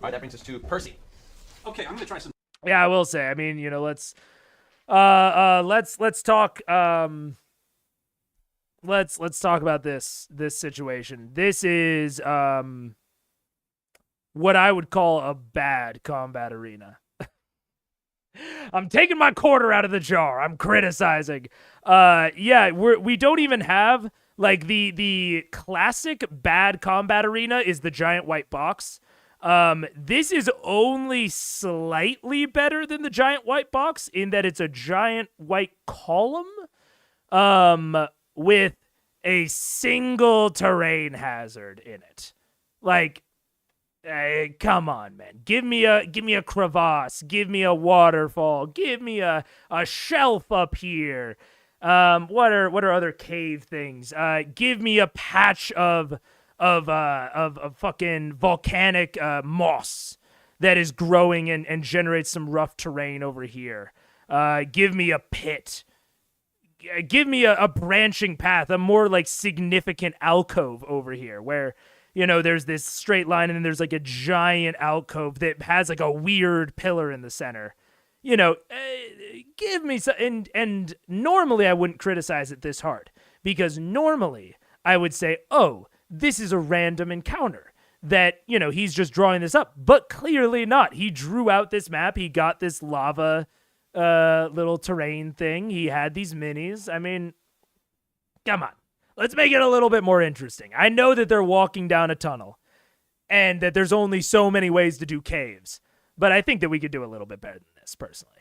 right, that brings us to Percy. Okay, I'm gonna try some. Yeah, I will say. I mean, let's talk. Let's talk about this situation. This is what I would call a bad combat arena. I'm taking my quarter out of the jar. I'm criticizing. Yeah, we don't even have like the classic bad combat arena is the giant white box. This is only slightly better than the giant white box in that it's a giant white column, with a single terrain hazard in it. Like, come on, man. Give me a crevasse. Give me a waterfall. Give me a shelf up here. What are other cave things? Give me a patch of fucking volcanic moss that is growing and generates some rough terrain over here. Give me a pit. Give me a branching path, a more like significant alcove over here where, there's this straight line and then there's like a giant alcove that has like a weird pillar in the center. Give me some, and normally I wouldn't criticize it this hard because normally I would say, oh, this is a random encounter that, he's just drawing this up, but clearly not. He drew out this map. He got this lava little terrain thing. He had these minis. I mean, come on. Let's make it a little bit more interesting. I know that they're walking down a tunnel and that there's only so many ways to do caves, but I think that we could do a little bit better than this personally.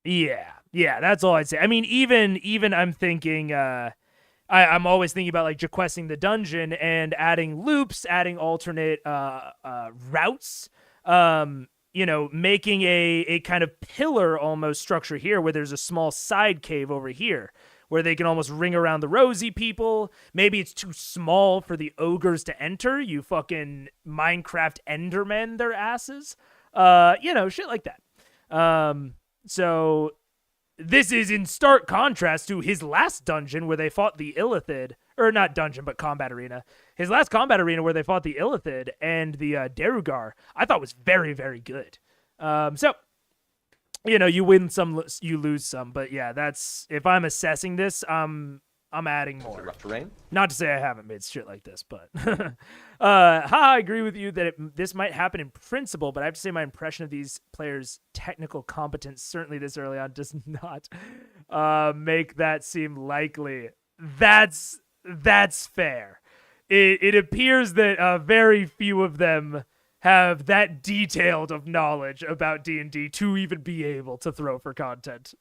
Yeah, that's all I'd say. I mean, even I'm thinking, I'm always thinking about like Jaquesting the dungeon and adding loops, adding alternate routes, making a kind of pillar almost structure here where there's a small side cave over here where they can almost ring around the rosy people. Maybe it's too small for the ogres to enter. You fucking Minecraft Endermen their asses. Shit like that. So this is in stark contrast to his last dungeon where they fought the Illithid, or not dungeon, but combat arena. His last combat arena where they fought the Illithid and the Derugar, I thought was very, very good. So, you win some, you lose some, but yeah, that's, if I'm assessing this, I'm adding more. Rough terrain? Not to say I haven't made shit like this, but I agree with you that this might happen in principle, but I have to say my impression of these players' technical competence, certainly this early on, does not make that seem likely. That's fair. It appears that very few of them have that detailed of knowledge about D&D to even be able to throw for content.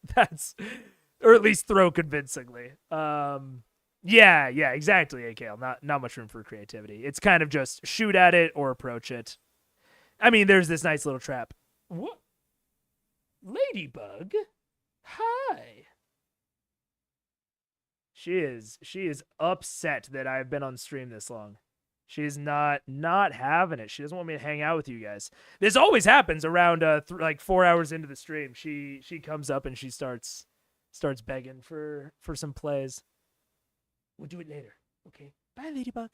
Or at least throw convincingly. Yeah, exactly, AKL. Not much room for creativity. It's kind of just shoot at it or approach it. I mean, there's this nice little trap. What? Ladybug? Hi. She is upset that I've been on stream this long. She's not having it. She doesn't want me to hang out with you guys. This always happens around like 4 hours into the stream. She comes up and she starts begging for some plays. We'll do it later. Okay. Bye, Ladybug.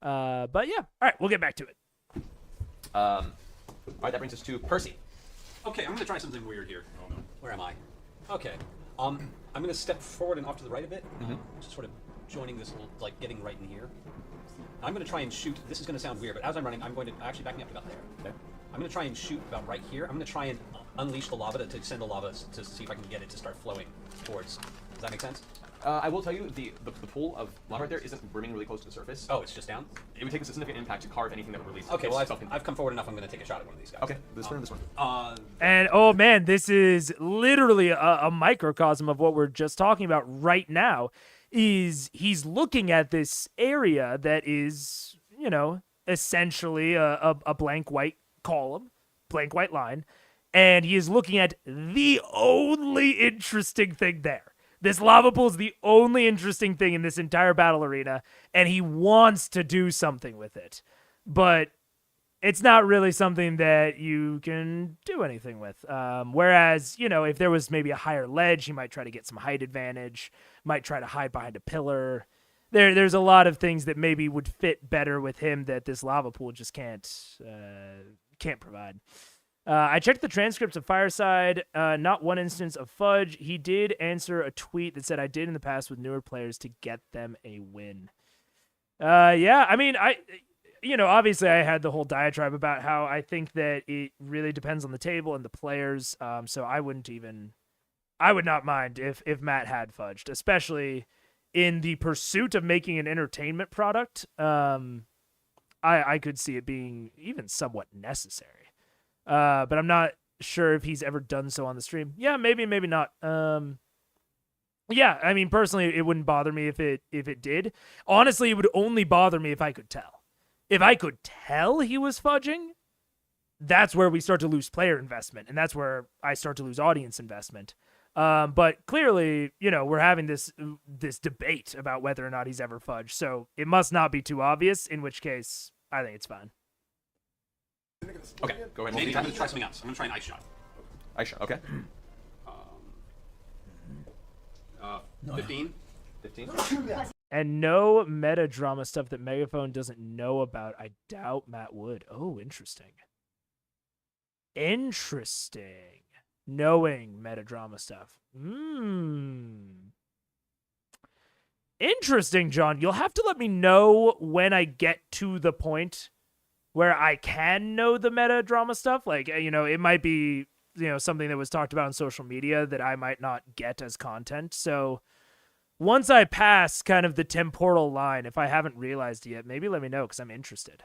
But yeah. All right, we'll get back to it. All right, that brings us to Percy. Okay, I'm going to try something weird here. Oh no. Where am I? Okay. I'm going to step forward and off to the right a bit. Just sort of joining this little, like, getting right in here. I'm going to try and shoot. This is going to sound weird, but as I'm running, I'm going to actually back me up to about there. Okay. I'm going to try and shoot about right here. I'm going to try and unleash the lava to send the lava to see if I can get it to start flowing towards. Does that make sense? I will tell you, the pool of lava right there isn't brimming really close to the surface. Oh, it's just down? It would take a significant impact to carve anything that would release. Okay, well, I've come forward enough. I'm going to take a shot at one of these guys. Okay, this one. And oh man, this is literally a microcosm of what we're just talking about right now. He's looking at this area that is, essentially a blank white column, blank white line, and he is looking at the only interesting thing there. This lava pool is the only interesting thing in this entire battle arena, and he wants to do something with it. But it's not really something that you can do anything with. Whereas, if there was maybe a higher ledge, he might try to get some height advantage, might try to hide behind a pillar. There's a lot of things that maybe would fit better with him that this lava pool just can't provide. I checked the transcripts of Fireside. Not one instance of fudge. He did answer a tweet that said, I did in the past with newer players to get them a win. Yeah, I mean, obviously I had the whole diatribe about how I think that it really depends on the table and the players. So I would not mind if Matt had fudged, especially in the pursuit of making an entertainment product. I could see it being even somewhat necessary. But I'm not sure if he's ever done so on the stream. Yeah, maybe not. Yeah, I mean, personally, it wouldn't bother me if it did. Honestly, it would only bother me if I could tell. If I could tell he was fudging, that's where we start to lose player investment, and that's where I start to lose audience investment. But clearly, we're having this debate about whether or not he's ever fudged, so it must not be too obvious, in which case, I think it's fine. Okay, go ahead. Maybe I'm going to try something else. I'm going to try an ice shot. Ice shot, okay. 15. 15. And no meta drama stuff that Megaphone doesn't know about. I doubt Matt would. Oh, interesting. Interesting. Knowing meta drama stuff. Interesting, John. You'll have to let me know when I get to the point where I can know the meta drama stuff. Like, it might be, something that was talked about on social media that I might not get as content. So once I pass kind of the temporal line, if I haven't realized it yet, maybe let me know because I'm interested.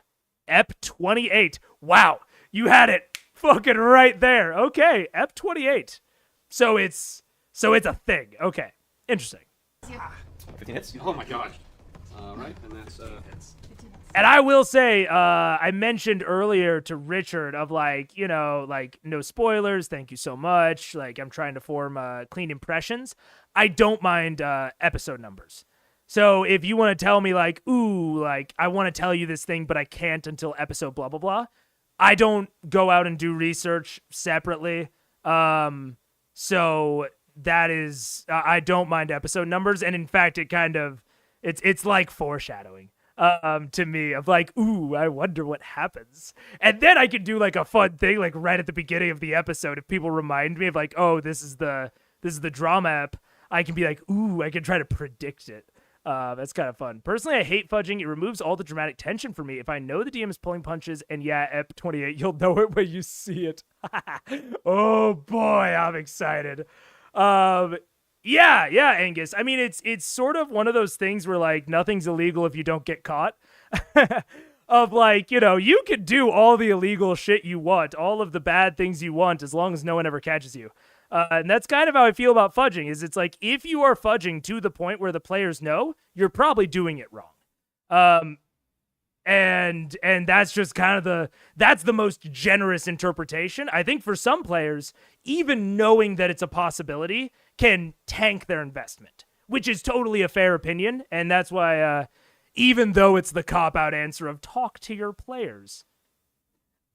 Ep28. Wow. You had it fucking right there. Okay. Ep28. So it's a thing. Okay. Interesting. 15 hits. Oh my gosh. Right, and that's And I will say, I mentioned earlier to Richard of no spoilers. Thank you so much. Like, I'm trying to form clean impressions. I don't mind episode numbers. So if you want to tell me I want to tell you this thing, but I can't until episode blah, blah, blah. I don't go out and do research separately. So that is, I don't mind episode numbers. And in fact, it's like foreshadowing. To me of ooh, I wonder what happens. And then I could do a fun thing right at the beginning of the episode. If people remind me of oh, this is the drama app, I can be ooh, I can try to predict it. That's kind of fun. Personally, I hate fudging. It removes all the dramatic tension for me. If I know the DM is pulling punches, and yeah, Ep28, you'll know it when you see it. Oh boy, I'm excited. Yeah, Angus. I mean, it's sort of one of those things where nothing's illegal if you don't get caught. Of you could do all the illegal shit you want, all of the bad things you want, as long as no one ever catches you. And that's kind of how I feel about fudging. Is it's if you are fudging to the point where the players know, you're probably doing it wrong. And that's just kind of that's the most generous interpretation. I think for some players, even knowing that it's a possibility can tank their investment, which is totally a fair opinion. And that's why, even though it's the cop-out answer of talk to your players,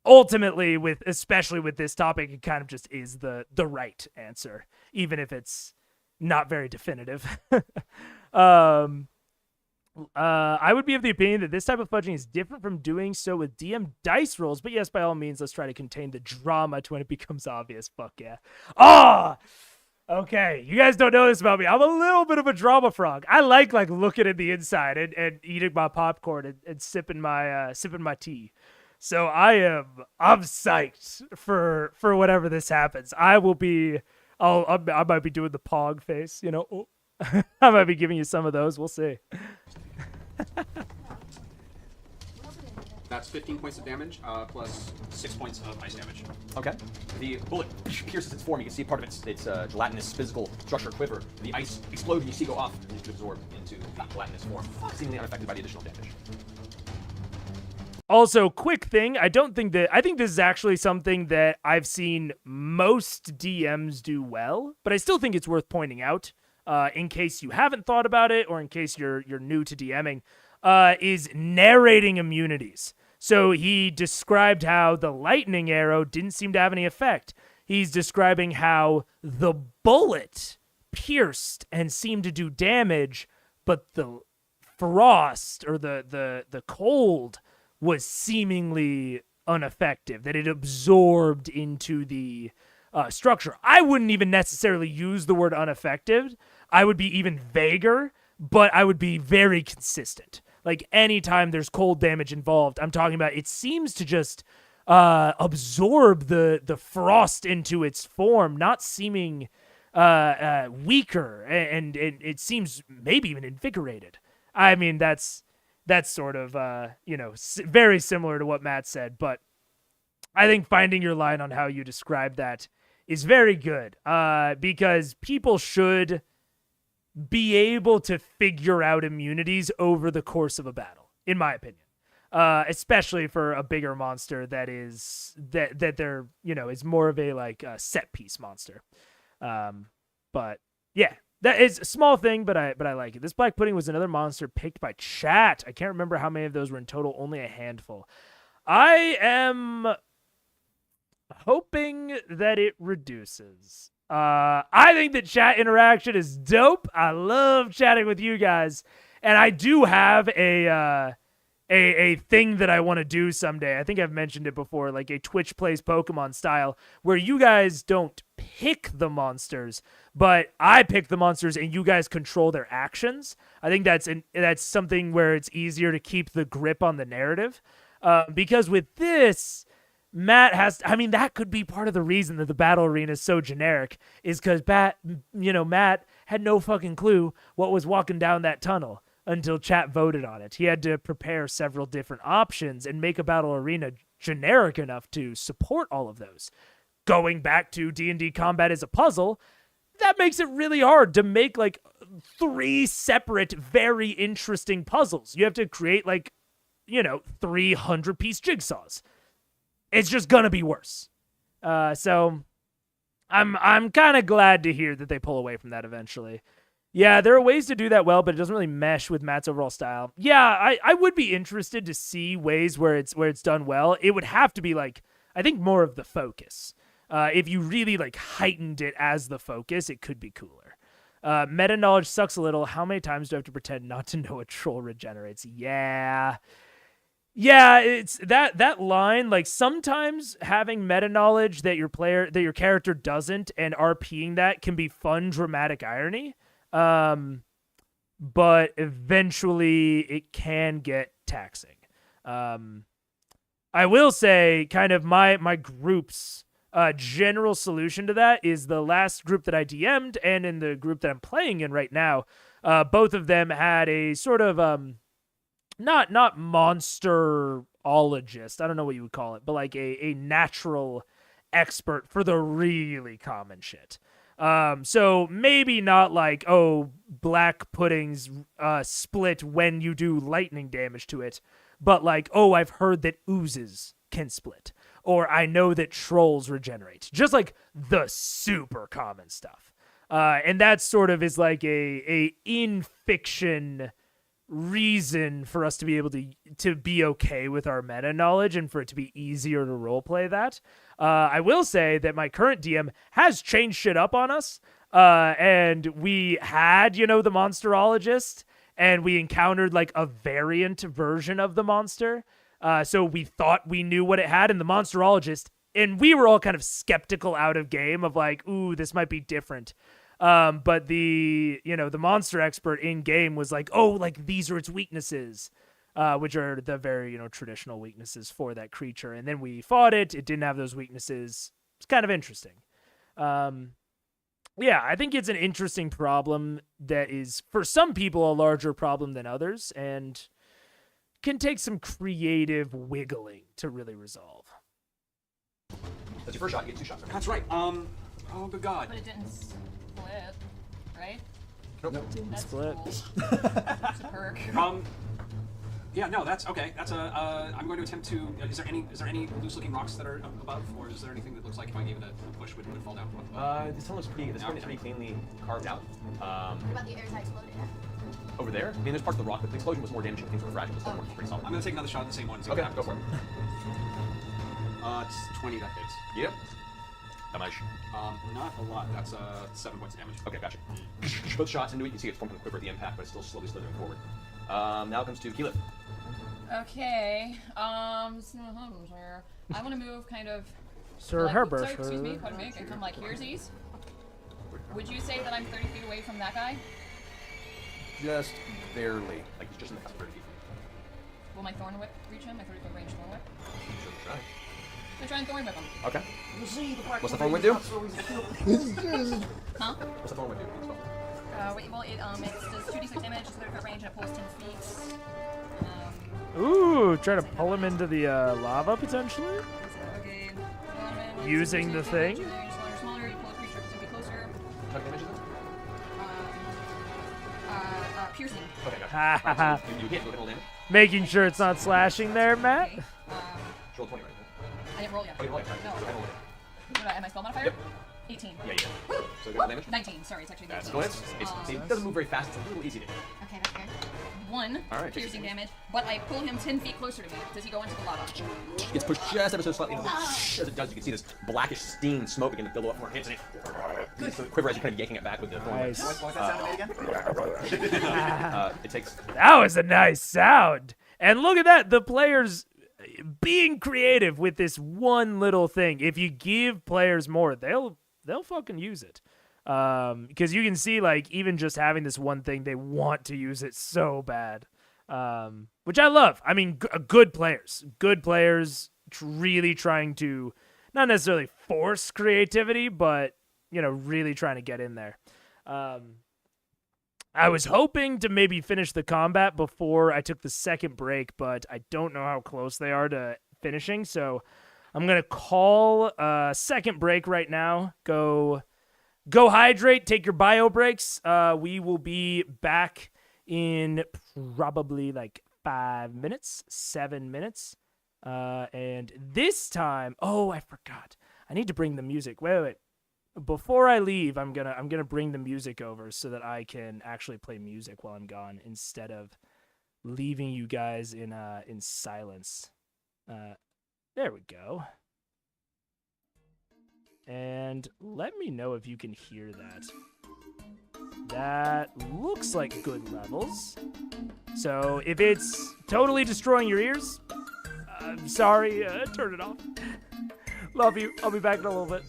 ultimately, especially with this topic, it kind of just is the right answer, even if it's not very definitive. I would be of the opinion that this type of fudging is different from doing so with DM dice rolls, but yes, by all means, let's try to contain the drama to when it becomes obvious. Fuck yeah. Okay, you guys don't know this about me. I'm a little bit of a drama frog. I like looking at the inside and eating my popcorn and sipping my tea. So I'm psyched for whatever this happens. I might be doing the pog face, Oh. I might be giving you some of those. We'll see. That's 15 points of damage, plus 6 points of ice damage. Okay. The bullet pierces its form. You can see part of its gelatinous physical structure quiver. The ice explodes and you see go off and you absorb into the gelatinous form, seemingly unaffected by the additional damage. Also, quick thing, I think this is actually something that I've seen most DMs do well, but I still think it's worth pointing out. In case you haven't thought about it, or in case you're new to DMing, is narrating immunities. So he described how the lightning arrow didn't seem to have any effect. He's describing how the bullet pierced and seemed to do damage, but the frost or the cold was seemingly ineffective, that it absorbed into the structure. I wouldn't even necessarily use the word ineffective. I would be even vaguer, but I would be very consistent. Like anytime there's cold damage involved, I'm talking about it seems to just absorb the frost into its form, not seeming weaker, and it seems maybe even invigorated. I mean, that's sort of very similar to what Matt said, but I think finding your line on how you describe that is very good, because people should be able to figure out immunities over the course of a battle, in my opinion. Especially for a bigger monster that they're, is more of a like set piece monster. But yeah, that is a small thing, but I like it. This black pudding was another monster picked by chat. I can't remember how many of those were in total, only a handful. I am hoping that it reduces. I think that chat interaction is dope. I love chatting with you guys, and I do have a thing that I want to do someday. I think I've mentioned it before, like a Twitch Plays Pokemon style, where you guys don't pick the monsters, but I pick the monsters and you guys control their actions. I think that's something where it's easier to keep the grip on the narrative. Because with this, Matt that could be part of the reason that the battle arena is so generic, is because Matt had no fucking clue what was walking down that tunnel until chat voted on it. He had to prepare several different options and make a battle arena generic enough to support all of those. Going back to D&D combat as a puzzle, that makes it really hard to make like 3 separate, very interesting puzzles. You have to create 300-piece jigsaws. It's just gonna be worse. So I'm kind of glad to hear that they pull away from that eventually. Yeah, there are ways to do that well, but it doesn't really mesh with Matt's overall style. Yeah, I would be interested to see ways where it's done well. It would have to be I think more of the focus. If you really heightened it as the focus, it could be cooler. Meta knowledge sucks a little. How many times do I have to pretend not to know a troll regenerates? Yeah, it's that line. Sometimes having meta knowledge that your character doesn't and RPing that can be fun, dramatic irony. But eventually it can get taxing. I will say kind of my group's general solution to that is the last group that I DM'd and in the group that I'm playing in right now. Both of them had a sort of not monsterologist, I don't know what you would call it, but a natural expert for the really common shit. So maybe not black puddings split when you do lightning damage to it, but I've heard that oozes can split, or I know that trolls regenerate. Just the super common stuff. And that sort of is a in fiction reason for us to be able to be okay with our meta knowledge and for it to be easier to roleplay that. I will say that my current DM has changed shit up on us. And we had, the monsterologist, and we encountered a variant version of the monster. So we thought we knew what it had, and the monsterologist, and we were all kind of skeptical out of game of ooh, this might be different. But the monster expert in game was these are its weaknesses, which are the very, traditional weaknesses for that creature. And then we fought it. It didn't have those weaknesses. It's kind of interesting. Yeah, I think it's an interesting problem that is, for some people, a larger problem than others, and can take some creative wiggling to really resolve. That's your first shot. You get 2 shots. That's right. Oh, good God. But it didn't split, right? Nope. Didn't That's split. Cool. It's a perk. Yeah, no, that's okay. That's I'm going to attempt to. Is there any loose-looking rocks that are above, or is there anything that looks like if I gave it a push would fall down? This tunnel looks pretty. This one is pretty cleanly carved out. What about the areas I exploded at? Over there, I mean, there's parts of the rock, but the explosion was more damaging. Things were fragile. This one was pretty solid. I'm going to take another shot at the same one. Okay, go for it. It's 20 that hits. Yep. How much? Not a lot. That's 7 points of damage. Okay, gotcha. Both shots into it. You can see it's forming a quiver at the impact, but it's still slowly slithering forward. Now it comes to Keyleth. Okay. I want to move kind of. Sir like, Herbert. Sorry, excuse me. Pardon me. And come like here's these. Would you say that I'm 30 feet away from that guy? Just barely. Like he's just in the cusp of 30 feet. Will my thorn whip reach him? My 30-foot range thorn whip? Sure, try. I try and thorn whip him. Okay. You see, the What's the thorn whip do? Huh? What's the thorn whip do? Wait, well, it does 2d6 damage, it's 30-foot range, and it pulls 10 feet. Ooh, try to pull him into the lava potentially. Okay. Using the thing. Smaller, you pull a creature to be closer. What damage is it? Piercing. Okay, gotcha. Ha ha ha. You hit, roll damage. Making sure it's not slashing there, Matt. Okay. Roll 20, right? I didn't roll yet. Oh, you roll it. No. So I roll it. What do I have my spell modifier? Yep. 18. Yeah, you did. So good damage? 19, sorry, it's actually 19. That's good. It doesn't move very fast. It's a little easy to hit. Okay, that's good. 1 All right, piercing damage, but I pull him 10 feet closer to me. Does he go into the lava? Gets pushed just ever so slightly. As it does, you can see this blackish steam and smoke begin to build up more hits, and it quiver as you're kind of yanking it back with the thorn. Nice. What was that sound again? It takes. That was a nice sound. And look at that, the players being creative with this one little thing. If you give players more, they'll fucking use it. Because you can see, like, even just having this one thing, they want to use it so bad. Which I love. I mean, good players really trying to not necessarily force creativity, but, you know, really trying to get in there. I was hoping to maybe finish the combat before I took the second break, but I don't know how close they are to finishing, so I'm going to call a second break right now. Go hydrate, take your bio breaks. We will be back in probably like 5 minutes, 7 minutes. And this time, oh, I forgot. I need to bring the music. Wait. Before I leave, I'm gonna bring the music over so that I can actually play music while I'm gone instead of leaving you guys in silence. There we go. And let me know if you can hear that. That looks like good levels. So if it's totally destroying your ears, I'm sorry, turn it off. Love you. I'll be back in a little bit.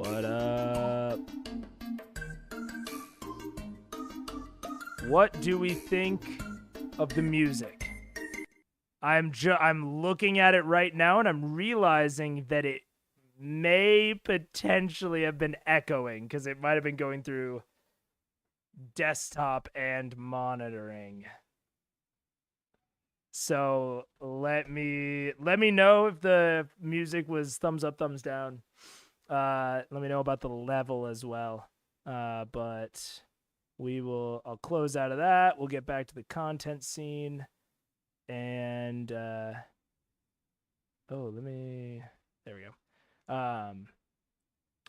What up? What do we think of the music? I'm looking at it right now and I'm realizing that it may potentially have been echoing because it might have been going through desktop and monitoring. So let me know if the music was thumbs up, thumbs down. Let me know about the level as well. But I'll close out of that. We'll get back to the content scene. And there we go.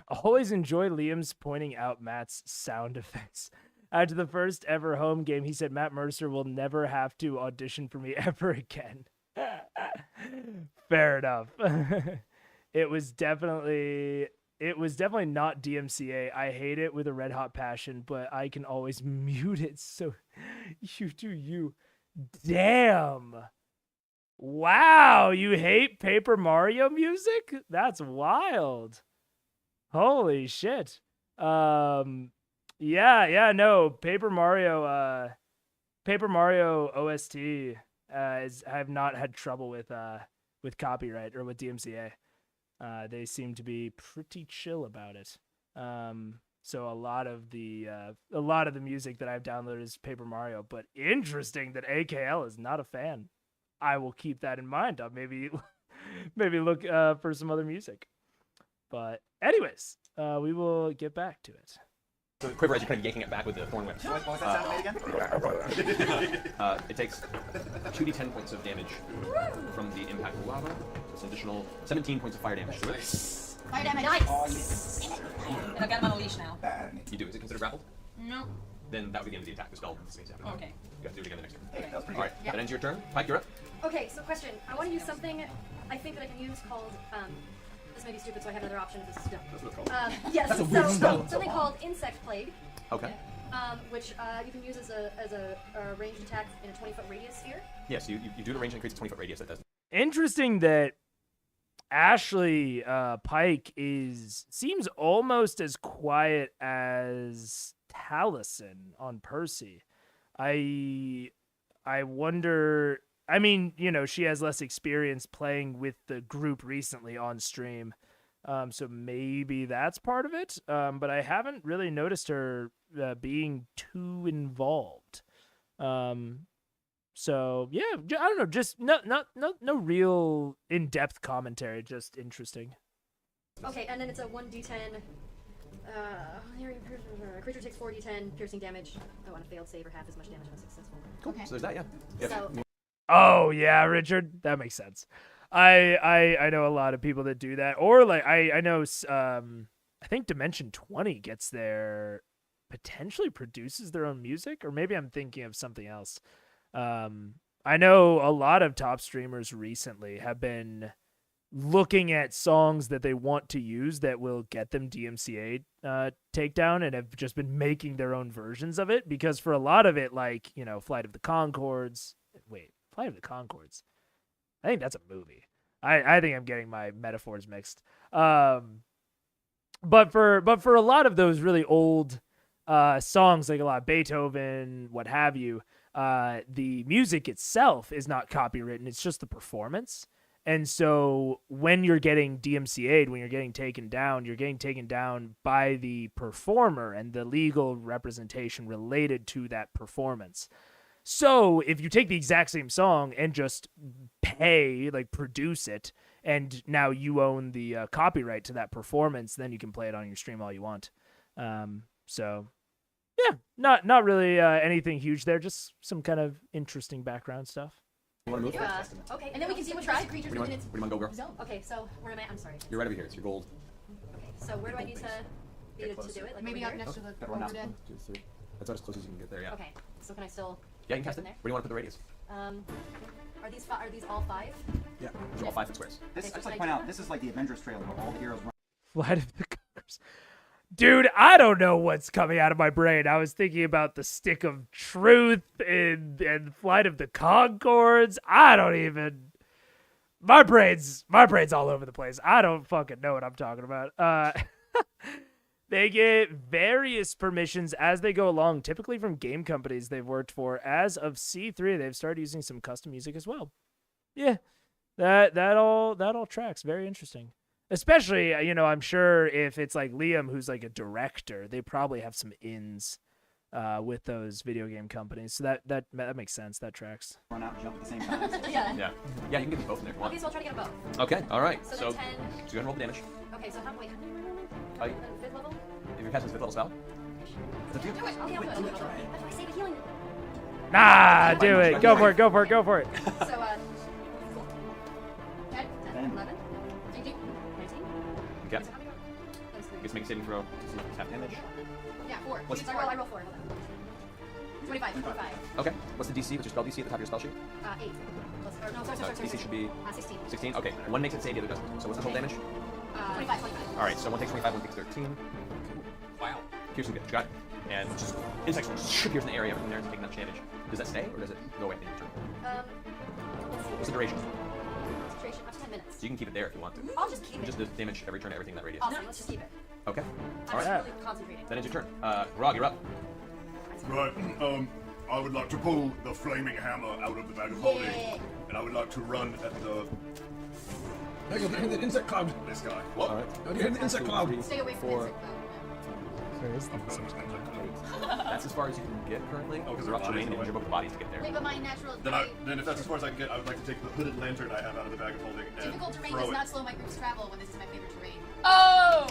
Always enjoy Liam's pointing out Matt's sound effects. After the first ever home game, he said Matt Mercer will never have to audition for me ever again. Fair enough. It was definitely not DMCA. I hate it with a red hot passion, but I can always mute it. So you do you. Damn. Wow, you hate Paper Mario music? That's wild. Holy shit. Yeah, no. Paper Mario OST I have not had trouble with copyright or with DMCA. They seem to be pretty chill about it. So a lot of the music that I've downloaded is Paper Mario, but interesting that AKL is not a fan. I will keep that in mind. I'll maybe look for some other music. But anyways, we will get back to it. So the quiver, as you're kind of yanking it back with the thorn whip. What was that sound again? It takes 2d10 points of damage from the impact of lava. It's an additional 17 points of fire damage to it. Fire damage. Nice. And I've got him on a leash now. You do. Is it considered grappled? No. Then that would be the end of the attack. The spell needs to happen. Okay. You have to do it again the next turn. Hey, that was pretty Alright, good. that ends your turn. Pike, you're up. Okay, so question. I want to use something I think that I can use called, this may be stupid, so I have another option if this is dumb. That's what it's called. Yes, That's a weird spell. something called Insect Plague. Okay. Which you can use as a ranged attack in a 20-foot radius sphere. Yes, you do the range and increase the 20-foot radius. That does. Interesting that Ashley Pike seems almost as quiet as Taliesin on Percy. I wonder. I mean, she has less experience playing with the group recently on stream, so maybe that's part of it. But I haven't really noticed her being too involved. So yeah, I don't know, just no real in-depth commentary, just interesting. Okay, and then it's a 1d10. Creature takes 4d10 piercing damage. Oh, on a failed save or half as much damage on a successful. Cool. Okay. So there's that, yeah. So, Oh yeah, Richard, that makes sense. I know a lot of people that do that, or like I know I think Dimension 20 gets their potentially produces their own music, or maybe I'm thinking of something else. I know a lot of top streamers recently have been looking at songs that they want to use that will get them DMCA takedown, and have just been making their own versions of it, because for a lot of it, like, Flight of the Conchords. Wait, Flight of the Conchords. I think that's a movie. I think I'm getting my metaphors mixed. But for a lot of those really old songs, like a lot of Beethoven, what have you, the music itself is not copywritten. It's just the performance. And so when you're getting DMCA'd, when you're getting taken down by the performer and the legal representation related to that performance. So if you take the exact same song and just produce it, and now you own the copyright to that performance, then you can play it on your stream all you want. So yeah, not really anything huge there, just some kind of interesting background stuff. You want to move? Okay, and then we can see what creatures Where do you want to go, girl? Okay, so where am I? I'm sorry. You're right over here. It's your gold. Okay, so where do I need to be to do it? Like Maybe over up here? next to the One, overdead. 2, 3. That's about as close as you can get there, yeah. Okay, so can I still? Yeah, you can cast it. in there? Where do you want to put the radius? Are these all 5? Yeah. These are all 5 foot squares. This, Okay, I just so like to can I point do out, this is like the Avengers trailer where all the heroes run. Flight of the Conchords. Dude, I don't know what's coming out of my brain. I was thinking about the Stick of Truth and Flight of the Conchords. I don't even. My brain's all over the place. I don't fucking know what I'm talking about. They get various permissions as they go along, typically from game companies they've worked for. As of C3, they've started using some custom music as well. Yeah, that all tracks. Very interesting. Especially, I'm sure if it's like Liam, who's like a director, they probably have some ins with those video game companies. So that makes sense. That tracks. Run out and jump at the same time. Yeah. Yeah, you can get them both in there if you want. Okay, so I'll try to get them both. Okay, all right. So, So, then 10. so go ahead and roll the damage. Okay, so how many? Oh, Fifth level? if you're casting a 5th level spell. It's up to you. Do it. Okay, I'll do it. That's why I say the healing. Nah, do it. Go for it. Go for it. Go for it. So, 10, 11, 19, 19. Okay. So how many more? That was three. Just make a saving throw to see if it's half damage. Yeah, 4. What's- I roll 4. Hold on. 25, 25. Okay. What's the DC? What's your spell DC at the top of your spell sheet? 8. Plus, or, no, sorry, No, sorry, sorry. DC should be 16. 16. Okay. One makes it save, the other doesn't. So what's the total damage? 25, 25. All right. So one takes 25, one takes 13. Wow. Piercing good. You got it. And just insects pierce in the area. Everything there is taking that damage. Does that stay or does it go away in your turn? Let's see. What's the duration? Concentration up to 10 minutes. So you can keep it there if you want to. I'll just keep it. Just the damage every turn, everything in that radius. Awesome, let's just keep it. Okay. I'm All just right. really concentrating. That ends your turn. Grog, you're up. Right, I would like to pull the flaming hammer out of the bag of holding, and I would like to run at the... Now you're in the insect cloud. This guy. What? All right. Now you're in the insect cloud. Stay away from the insect That's as far as you can get currently. Oh, 'cause you're up to their remain and bodies injure both the bodies to get there. Wait, but my natural... Then if that's as far as I can get, I would like to take the hooded lantern I have out of the bag of holding and Difficult terrain throw does it. not slow my group's travel when this is my favorite terrain. Oh!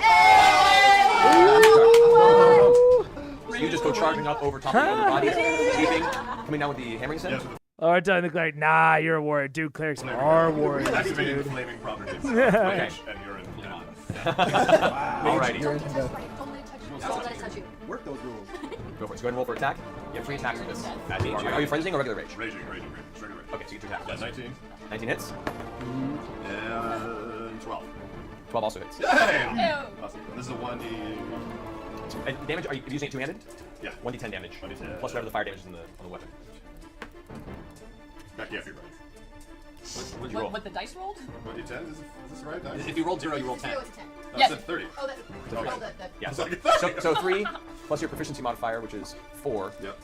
So you just go charging up over top of the other bodies, sweeping, coming down with the hammering set. Or telling the cleric, nah, you're a warrior. Dude, clerics are warriors, Activating the dude. flaming properties. Okay. And you're in Alrighty. Don't let it touch you. Work those rules. Go for it. So go ahead and roll for attack. You have 3 attacks with this. Are you frenzying or regular rage? Raging. Regular. Okay, so you get 2 attacks. That's 19. 19 hits. And 12. 12 also hits. Hey! Awesome. This is a 1d... And damage, are you using it two-handed? Yeah. 1d10 damage. 1d10. Plus whatever the fire damage is on the weapon. Back if you're right. What'd you roll? What the dice rolled? 1d10? Is this the right dice? If you rolled 0, you roll 10. 0 to 10. No, Yes. I said 30. Oh, that's... Okay. Oh, the... Yeah, so 3 plus your proficiency modifier, which is 4. Yep.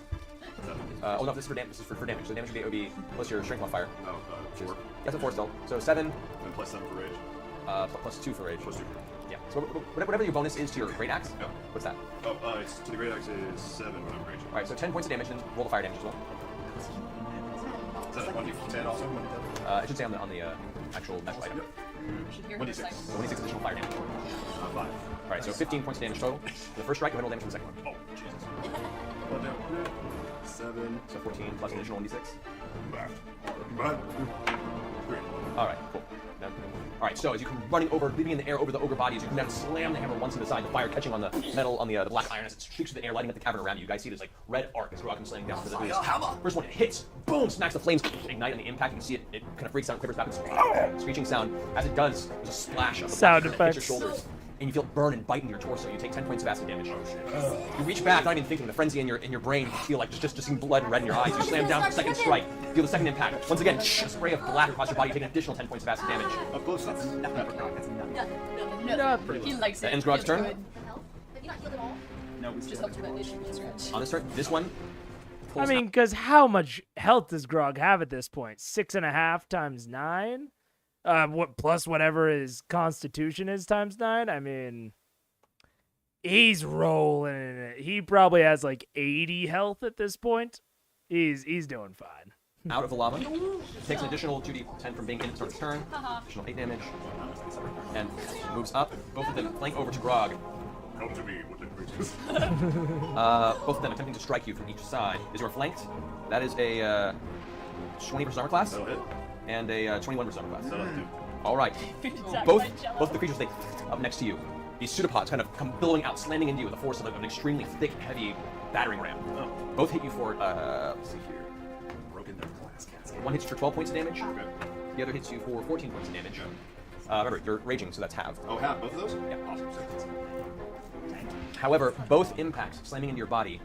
Oh no, this is for damage. This is for damage. So damage would be plus your strength modifier. Oh, Which is, 4. that's a 4 still. So 7. And plus 7 for rage. Plus 2 for rage. Plus 2 for Yeah. So whatever your bonus is to your great axe. Yep. What's that? Oh, it's to the great axe is 7 when I'm raging. All right. So 10 points of damage and roll the fire damage as well. Is that 1d10 also? It should say on the actual magic item. Here, 1d6. So 26 additional fire damage. 5. All right. So 15 points of damage total. The first strike. Go ahead and roll damage on the second one. Oh, Jesus. 7. So 14 plus an additional 1d6. But 3. All right, cool. Now, all right, so as you come running over, leaping in the air over the ogre bodies, you come down and slam the hammer once to the side, the fire catching on the metal, on the black iron as it streaks through the air, lighting up the cavern around you. You guys see this like red arc as Grog comes slamming down to the base. First one, it hits, boom, smacks the flames, ignite on the impact. You can see it kind of freaks out and quivers back with screeching sound. As it does, there's a splash of the Sound black iron that hits effects. your shoulders. And you feel it burn and bite into your torso. You take 10 points of acid damage. You reach back, not even thinking. The frenzy in your brain, you feel like just seeing blood and red in your eyes. You slam down for the second strike. Feel the second impact. Once again, a spray of black across your body. You take an additional 10 points of acid damage. Up close, that's nothing. No, he likes That it. ends Grog's Feels turn. good. Have you not healed at all? No, we Just helps with that issue scratch. On this turn, this one. I pulls mean, because how much health does Grog have at this point? 6.5 times 9? What plus whatever his constitution is times 9? I mean, he's rolling in it. He probably has like 80 health at this point. He's doing fine. out of the lava. Takes an additional 2d10 from being in at the start of the turn. Additional 8 damage. And moves up. Both of them flank over to Grog. Come to me, woodland creatures. Both of them attempting to strike you from each side. Is your flanked? That is a 20 versus armor class. That'll hit. And a 21 versus armor class. That'll do. All right. Both of the creatures, they up next to you. These pseudopods kind of come billowing out, slamming into you with the force of an extremely thick, heavy battering ram. Oh. Both hit you for, Let's see here. Broken their glass casket. one hits you for 12 points of damage. Okay. The other hits you for 14 points of damage. Remember, you're raging, so that's half. Oh, half both of those? Yeah. Awesome. However, both impacts slamming into your body,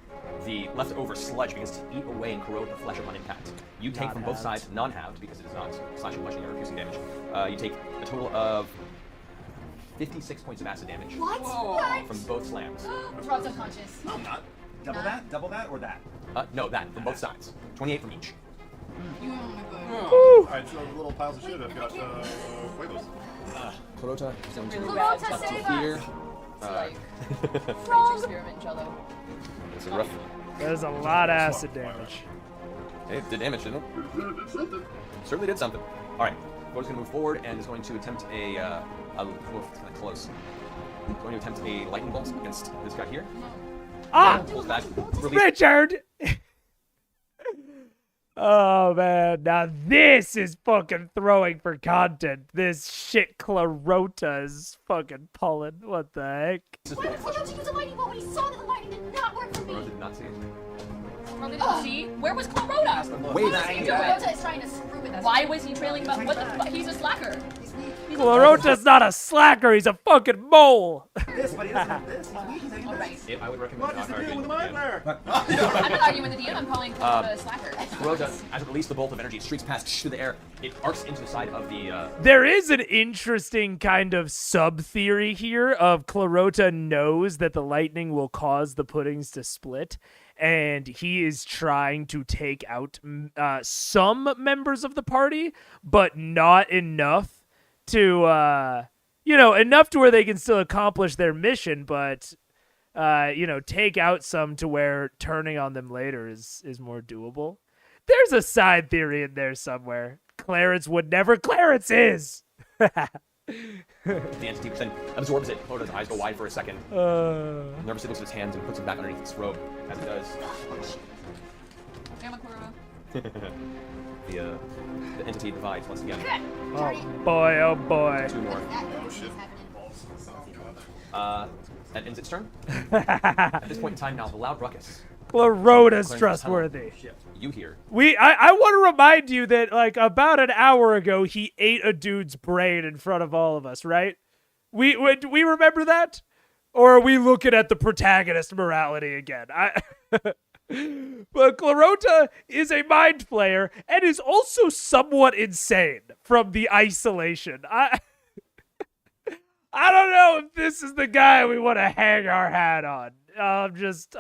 the leftover sludge begins to eat away and corrode the flesh upon impact. You take from both sides, non-halved, because it is not slashing flesh and you're refusing damage. You take a total of 56 points of acid damage. What? What? From both slams. Rob's unconscious. No, I'm not. Double that, or that? No, that, from both sides. 28 from each. Alright, so the little piles of shit I've got, Fuegos. Clarota is going to Clarota, up save to here. Strange experiment, Jello. It's a rough. There's a lot of acid damage. Hey, it did damage, didn't it? Certainly did something. Alright, Clarot's going to move forward and is going to attempt a it's kind of close. Going to attempt a lightning bolt against this guy here. Ah! Pulls back. Release. Richard! Oh man, now this is fucking throwing for content. This shit Clarota is fucking pulling. What the heck? Why would Clarota use a lightning bolt when he saw that the lightning did not work for me? Clarota did not see it. Clarota didn't see? Where was Clarota? Wait, Clarota is trying to screw with us. Why was he trailing about? What the fuck? He's a slacker. Clarota's not a slacker, he's a fucking mole! This, but he doesn't have this. He's weak. All right. I would recommend What not is the deal arguing with the with mind him. flare? I'm not arguing with the DM. I'm calling Clarota a slacker. Clarota, as it released the bolt of energy, it streaks past through the air. It arcs into the side of the. There is an interesting kind of sub-theory here of Clarota knows that the lightning will cause the puddings to split, and he is trying to take out some members of the party, but not enough to, enough to where they can still accomplish their mission, but, take out some to where turning on them later is more doable. There's a side theory in there somewhere. Clarence would never. Clarence is! The entity then absorbs it. Clarota's eyes go wide for a second. Nervously looks at his hands and puts them back underneath his robe, as it does. Damn it, Clarota. The entity divides once again. Oh boy, oh boy. Two more. Oh shit. That ends its turn. At this point in time now, the loud ruckus. Clarota's trustworthy. You hear. I want to remind you that, like, about an hour ago, he ate a dude's brain in front of all of us, right? We remember that? Or are we looking at the protagonist morality again? But Clarota is a mind flayer and is also somewhat insane from the isolation. I don't know if this is the guy we want to hang our hat on. I'm just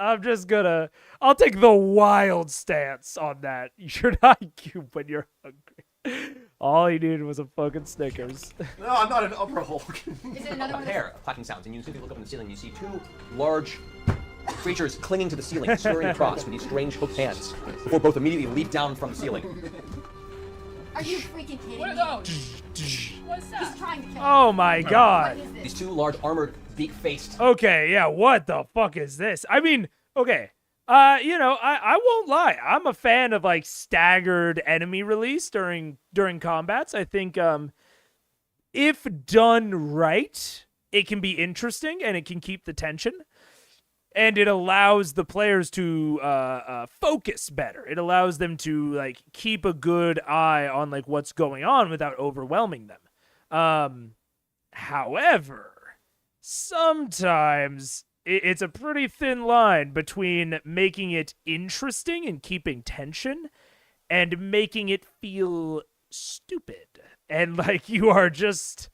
gonna. I'll take the wild stance on that. You're not cute when you're hungry. All he needed was a fucking Snickers. No, I'm not an upper Hulk. Is it another A one? pair of clacking sounds, and you simply look up in the ceiling. You see two large creatures clinging to the ceiling, scurrying across with these strange hooked hands, before both immediately leap down from the ceiling. Are you freaking kidding What me? are those? What's that? He's trying to kill Oh my god. What is this? These two large armored, beak-faced. Okay, yeah, what the fuck is this? I mean, okay. I won't lie. I'm a fan of, like, staggered enemy release during combats. I think if done right, it can be interesting and it can keep the tension. And it allows the players to focus better. It allows them to, like, keep a good eye on, like, what's going on without overwhelming them. However, sometimes it's a pretty thin line between making it interesting and keeping tension and making it feel stupid. And, like, you are just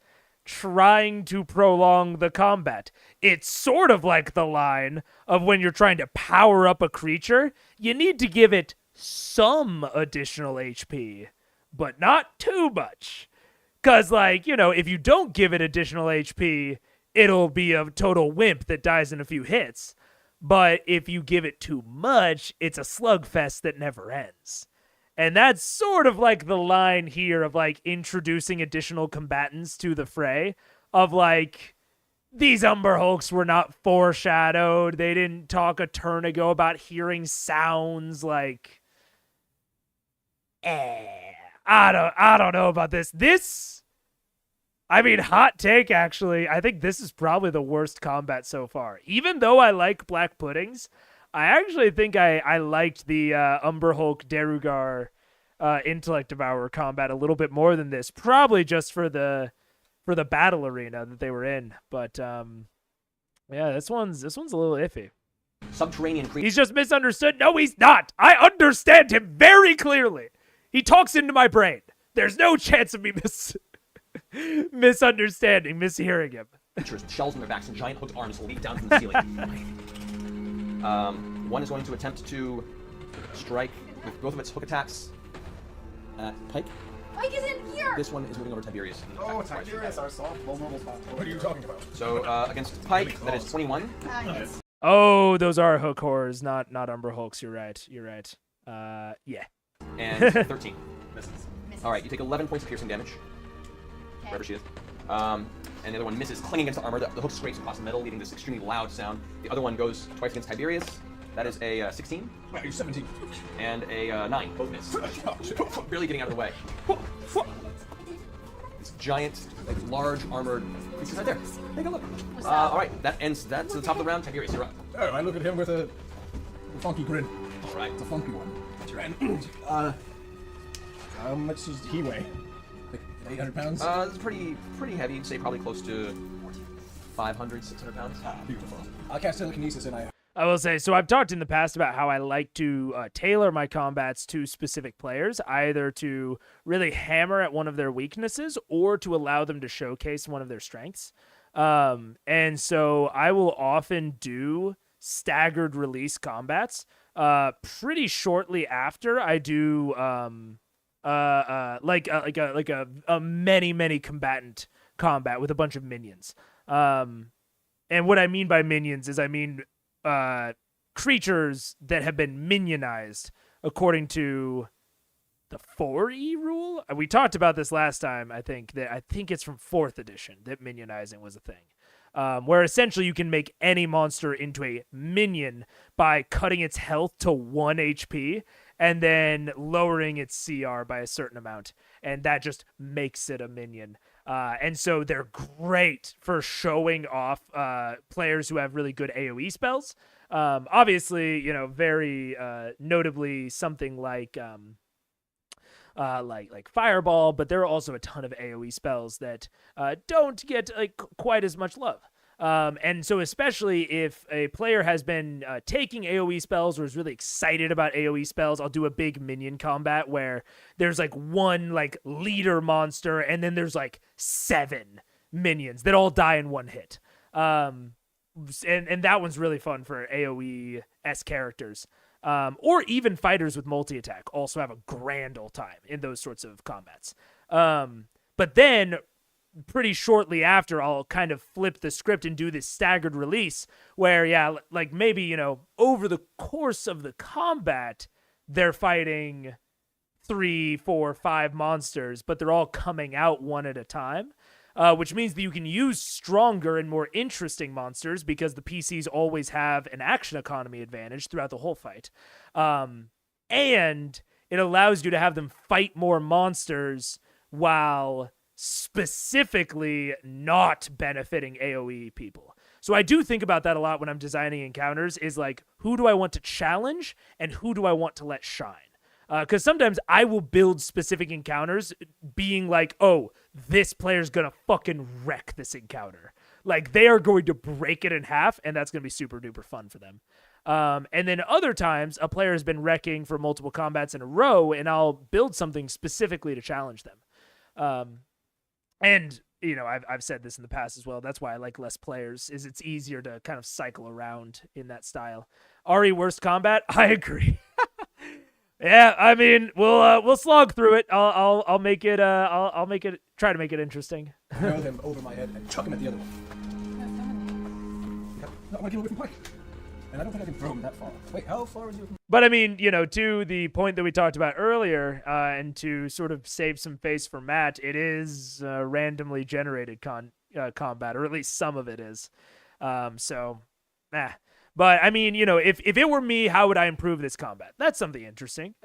trying to prolong the combat. It's sort of like the line of when you're trying to power up a creature, you need to give it some additional HP, but not too much. Because, like, if you don't give it additional HP, it'll be a total wimp that dies in a few hits. But if you give it too much, it's a slugfest that never ends. And that's sort of like the line here of, like, introducing additional combatants to the fray. Of, like, these Umber Hulks were not foreshadowed. They didn't talk a turn ago about hearing sounds. Like, I don't know about this. I mean, hot take, actually. I think this is probably the worst combat so far. Even though I like Black Puddings, I actually think I liked the Umber Hulk Derugar Intellect Devourer combat a little bit more than this. Probably just for the battle arena that they were in. But yeah, this one's a little iffy. Subterranean creatures. He's just misunderstood. No, he's not. I understand him very clearly. He talks into my brain. There's no chance of me misunderstanding, mishearing him. creatures with shells on their backs and giant hooked arms leap down from the ceiling. One is going to attempt to strike with both of its hook attacks at Pike. Pike is in here! This one is moving over Tiberius. Oh, Tiberius, our soft, vulnerable spot. What are you talking about? So against Pike, that is 21. Oh, those are hook horrors, not Umber Hulks. You're right. Yeah. And 13. Misses. All right, you take 11 points of piercing damage. Wherever she is. And the other one misses, clinging against the armor. The hook scrapes across the metal, leaving this extremely loud sound. The other one goes twice against Tiberius. That is a 16. Wow, you're 17. And a 9. Both miss. Barely getting out of the way. This giant, like, large armored creature's right there. Take a look. All right, that's the top of the round. Tiberius, you're up. Oh, I look at him with a funky grin. All right. It's a funky one. That's right. How much does he weigh? Like 800 pounds? It's pretty heavy. You'd say probably close to 500, 600 pounds. Beautiful. I'll cast telekinesis and I will say, so I've talked in the past about how I like to tailor my combats to specific players, either to really hammer at one of their weaknesses or to allow them to showcase one of their strengths. And so I will often do staggered release combats pretty shortly after I do like a many combatant combat with a bunch of minions. And what I mean by minions is I mean creatures that have been minionized according to the 4E rule. We talked about this last time. I think it's from 4th edition that minionizing was a thing, where essentially you can make any monster into a minion by cutting its health to 1 HP and then lowering its CR by a certain amount, and that just makes it a minion. And so they're great for showing off players who have really good AoE spells. Obviously, very notably something like Fireball, but there are also a ton of AoE spells that don't get quite as much love. And so especially if a player has been taking AoE spells or is really excited about AoE spells, I'll do a big minion combat where there's one leader monster and then there's 7 minions that all die in one hit. And that one's really fun for AoE-S characters. Or even fighters with multi-attack also have a grand old time in those sorts of combats. But then pretty shortly after, I'll kind of flip the script and do this staggered release where, maybe, over the course of the combat, they're fighting 3, 4, 5 monsters, but they're all coming out one at a time, which means that you can use stronger and more interesting monsters because the PCs always have an action economy advantage throughout the whole fight. And it allows you to have them fight more monsters while specifically not benefiting AoE people. So I do think about that a lot when I'm designing encounters, is who do I want to challenge and who do I want to let shine? Because sometimes I will build specific encounters being oh, this player's gonna fucking wreck this encounter. They are going to break it in half, and that's gonna be super duper fun for them. And then other times, a player has been wrecking for multiple combats in a row, and I'll build something specifically to challenge them. And, I've said this in the past as well. That's why I like less players, is it's easier to kind of cycle around in that style. RE worst combat? I agree. Yeah, I mean, we'll slog through it. I'll make it. I'll make it. Try to make it interesting. Throw them over my head and chuck him at the other one. No, I want to get away from Pike. And I don't think I can throw him that far. Wait, how far is he? But I mean, to the point that we talked about earlier, and to sort of save some face for Matt, it is randomly generated combat, or at least some of it is. But I mean, if it were me, how would I improve this combat? That's something interesting.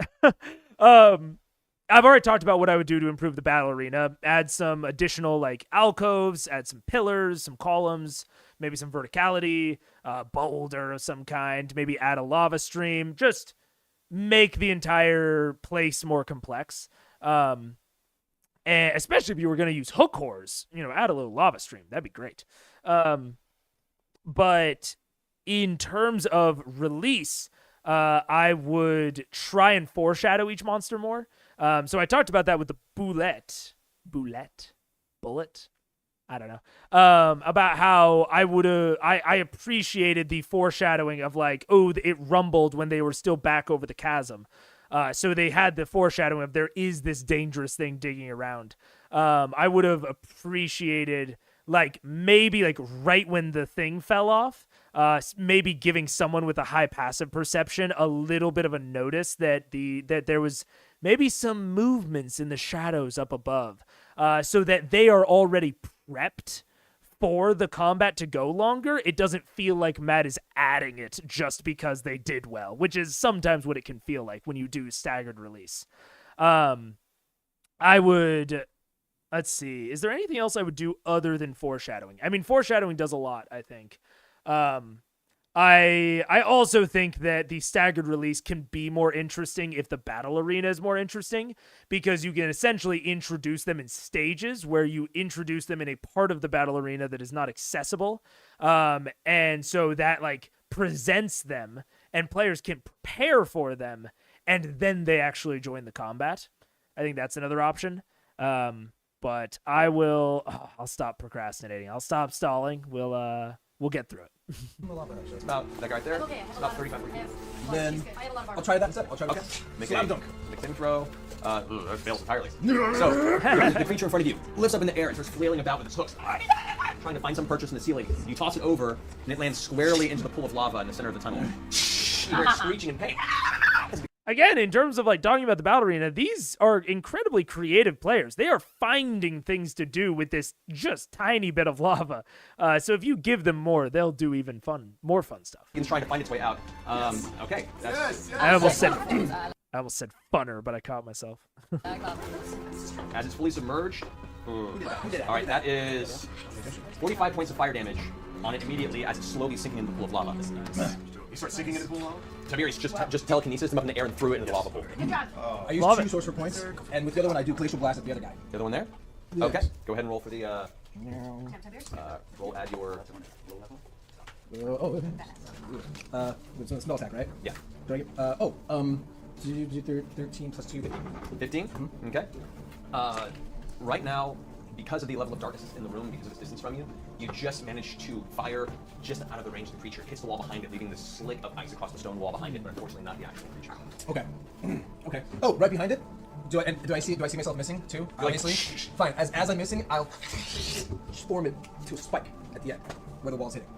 I've already talked about what I would do to improve the battle arena. Add some additional alcoves, add some pillars, some columns, maybe some verticality, boulder of some kind, maybe add a lava stream. Just make the entire place more complex. And especially if you were going to use hook horrors, add a little lava stream. That'd be great. But in terms of release, I would try and foreshadow each monster more. So I talked about that with the bullet. I don't know. About how I appreciated the foreshadowing of like, oh, it rumbled when they were still back over the chasm. So they had the foreshadowing of there is this dangerous thing digging around. I would have appreciated like maybe like right when the thing fell off, maybe giving someone with a high passive perception a little bit of a notice that there was maybe some movements in the shadows up above, so that they are already prepped for the combat to go longer. It doesn't feel like Matt is adding it just because they did well, which is sometimes what it can feel like when you do staggered release. I would, let's see, is there anything else I would do other than foreshadowing? I mean, foreshadowing does a lot, I think. I also think that the staggered release can be more interesting if the battle arena is more interesting, because you can essentially introduce them in stages where you introduce them in a part of the battle arena that is not accessible. And so that like presents them and players can prepare for them and then they actually join the combat. I think that's another option. But I'll stop procrastinating. I'll stop stalling. We'll get through it. It's about that guy right there. It's about 35 for you. Then I'll try that instead. Okay. Make a dunk. Make a saving throw. That fails entirely. No. So the creature in front of you lifts up in the air and starts flailing about with its hooks, trying to find some purchase in the ceiling. You toss it over, and it lands squarely into the pool of lava in the center of the tunnel. You're screeching in pain. Again, in terms of like talking about the battle arena, these are incredibly creative players. They are finding things to do with this just tiny bit of lava. So if you give them more, they'll do even more fun stuff. It's trying to find its way out. Okay. I almost said funner, but I caught myself. As it's fully submerged. All right, that is 45 points of fire damage on it immediately as it's slowly sinking into the pool of lava. You start sinking into the pool of lava? Tiberius just telekinesis him up in the air and threw it into the lava pool. I use 2 sorcerer points, and with the other one I do glacial blast at the other guy. The other one there? Yes. Okay. Go ahead and roll for the roll add your it's a spell attack, right? Yeah. Do I get do you do 13 plus 2, 15? 15? Mm-hmm. Okay. Right now, because of the level of darkness in the room, because of its distance from you, you just managed to fire just out of the range of the creature. It hits the wall behind it, leaving this slick of ice across the stone wall behind it, but unfortunately not the actual creature. Okay. Okay. Oh, right behind it? Do I see myself missing too? Obviously. Fine. As I'm missing, I'll form it to a spike at the end where the wall's hitting.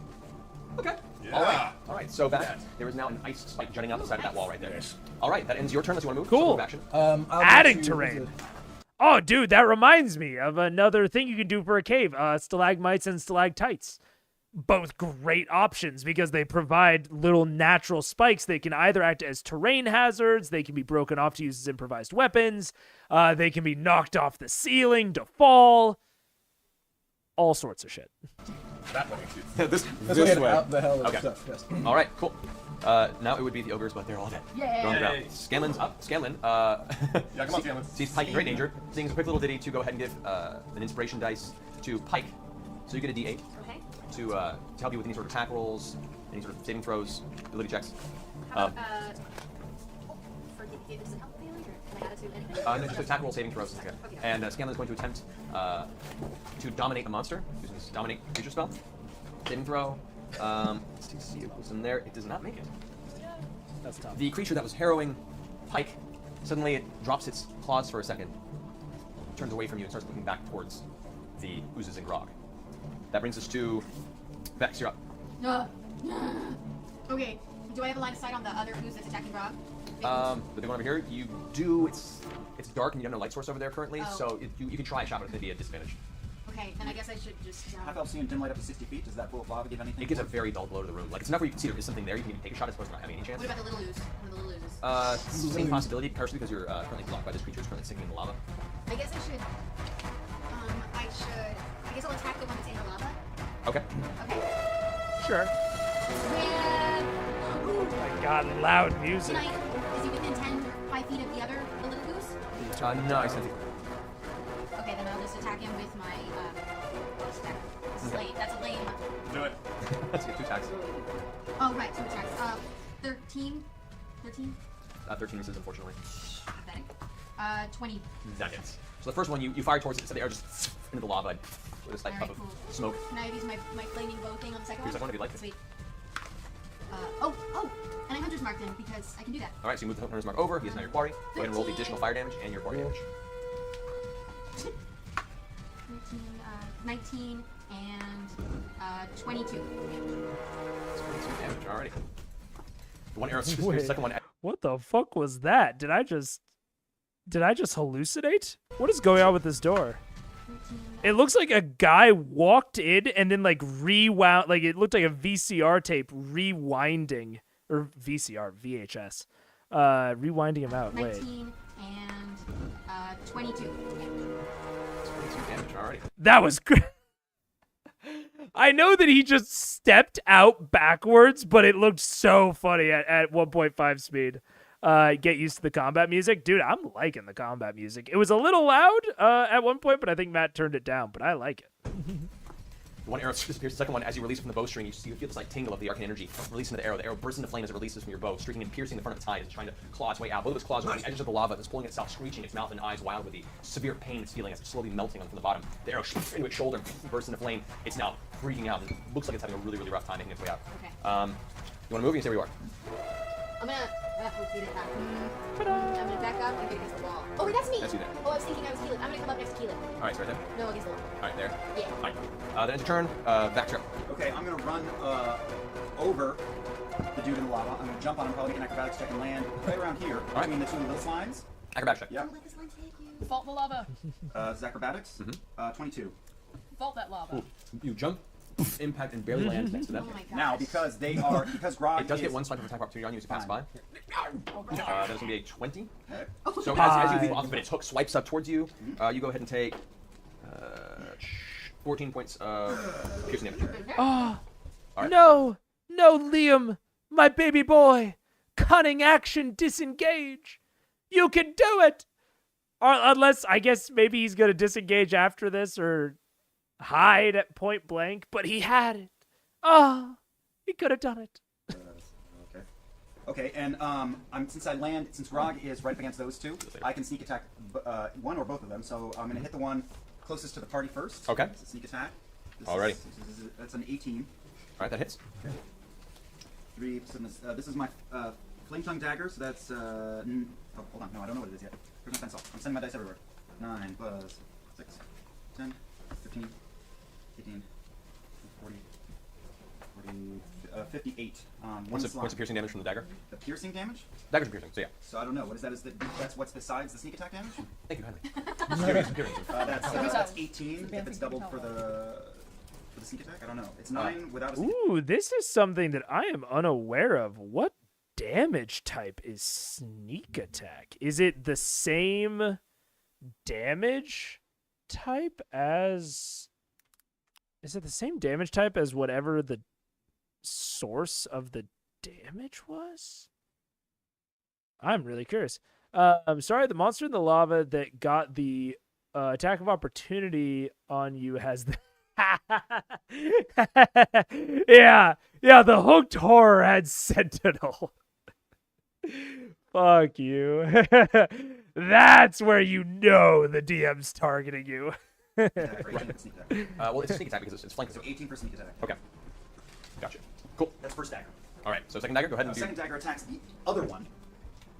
Okay. Yeah. All right. So back there is now an ice spike jutting out the side of that wall right there. Yes. All right. That ends your turn. Unless you want to move. Cool. Move action. Adding terrain. Oh, dude, that reminds me of another thing you can do for a cave. Stalagmites and stalactites. Both great options because they provide little natural spikes. They can either act as terrain hazards, they can be broken off to use as improvised weapons, they can be knocked off the ceiling to fall. All sorts of shit. That way. this way. Out the hell of stuff. Yes. All right, cool. Now it would be the ogres, but they're all dead. Yay! They're on the ground. Scanlan's up. Scanlan. Yeah, come on, Scanlan. Sees Pike in great danger. Sings a quick little ditty to go ahead and give an inspiration dice to Pike. So you get a D8. Okay. To help you with any sort of attack rolls, any sort of saving throws, ability checks. How about, does it help failing, or can I add it to anything? No, just attack roll, saving throws. Okay. And Scanlan's going to attempt to dominate a monster using this dominate creature spell. Saving throw. Let's see if it was in there. It does not make it. That's tough. The creature that was harrowing Pike, suddenly it drops its claws for a second, turns away from you, and starts looking back towards the oozes and grog. That brings us to Vex. You're up. Okay. Do I have a line of sight on the other ooze that's attacking Grog? The big one over here. You do. It's dark, and you have no light source over there currently, Oh. so you can try a shot, but it's going to be a disadvantage. Okay, then I guess I should just. Half elf seeing dim light up to 60 feet. Does that pool of lava give anything? It gives a very dull glow to the room. Like it's enough where you can see there is something there. You can even take a shot as opposed to not having any chance. What about the little ooze? One of the little oozes. Same possibility, partially because you're currently blocked by this creature. It's currently sinking in the lava. I guess I should. I guess I'll attack the one that's in the lava. Okay. Okay. Sure. Yeah. Oh my god, loud music. Is he within 5 feet of the little goose? No, I said. Okay, then I'll just attack him with my staff. This is late. That's a lame. Do it. Let's get 2 attacks. Oh, right, 2 attacks. 13? 13? 13 misses, unfortunately. Pathetic. 20. That hits. So the first one you fire towards it, so the air just into the lava with a slight puff of smoke. Can I use my flaming bow thing on the second Use that one one? if you'd like to. Sweet. And I Hunter's Mark then, because I can do that. Alright, so you move the Hunter's Mark over. He is now your quarry. Go ahead and roll the additional fire damage and your quarry damage. 19 and 22. 22 damage, alrighty. The one arrow shoots the second one. What the fuck was that? Did I just hallucinate? What is going on with this door? It looks like a guy walked in and then like rewound, like it looked like a VCR tape rewinding, or VHS, rewinding him out. 19 and 22. 22 damage, alrighty. That was great. I know that he just stepped out backwards, but it looked so funny at 1.5 speed. Get used to the combat music. Dude, I'm liking the combat music. It was a little loud at one point, but I think Matt turned it down, but I like it. One arrow disappears. The second one, as you release it from the bowstring, you feel this like tingle of the arcane energy releasing the arrow. The arrow bursts into flame as it releases from your bow, streaking and piercing the front of its hide. It's trying to claw its way out. Both of its claws are on the edges of the lava. It's pulling itself, screeching, its mouth and eyes wild with the severe pain it's feeling as it's slowly melting from the bottom. The arrow shoots into its shoulder, bursts into flame. It's now freaking out and looks like it's having a really, really rough time making its way out. Okay. You want to move? You can stay where you are. I'm gonna back up and get against the wall. Oh, wait, that's me! That's you there. Oh, I was thinking I was Keelan. I'm gonna come up next to Keelan. Alright, so right there? No, against the wall. Alright, there? Yeah. Fine. Then it's your turn. Back to Okay, I'm gonna run over the dude in the lava. I'm gonna jump on him, probably make an acrobatics check and land right around here between the two little slimes. Acrobatics check. Yeah. Vault the lava. This is acrobatics. 22. Vault that lava. Ooh. You jump, impact, and barely land next to them. Oh my god. Now, because Grog it does get is... one swipe of attack opportunity on you as you pass by. That is going to be a 20. Okay. So as you leap off of it, its hook swipes up towards you. You go ahead and take 14 points of piercing damage. Oh, Right. no, Liam, my baby boy. Cunning action, disengage. You can do it. Or unless, I guess maybe he's going to disengage after this or hide at point blank, but he had it. Oh, he could have done it. Okay, and since Grog is right up against those two, I can sneak attack one or both of them. So I'm going to hit the one closest to the party first. Okay. It's a sneak attack. Alrighty. That's an 18. Alright, that hits. Okay. 3, 7, this is my flame tongue dagger, so that's oh, hold on, no, I don't know what it is yet. Where's my pencil? I'm sending my dice everywhere. 9 plus 6, 10, 15, 18, 40, 58. What's the piercing damage from the dagger? The piercing damage? Dagger's piercing, so yeah. So I don't know. What is that? That's what's besides the sneak attack damage? Thank you kindly. That's 18 if it's doubled for the sneak attack. I don't know. It's 9 without a sneak Ooh, this is something that I am unaware of. What damage type is sneak attack? Is it the same damage type as... Is it the same damage type as whatever the source of the damage was? I'm really curious. I'm sorry, the monster in the lava that got the attack of opportunity on you has the... yeah, the hooked horror had Sentinel. Fuck you. That's where you know the DM's targeting you. Well, it's a sneak attack because it's flanked. So 18 for sneak attack. Okay. Gotcha. Cool. That's first dagger. Alright, so second dagger, go ahead and do... Second dagger attacks the other one.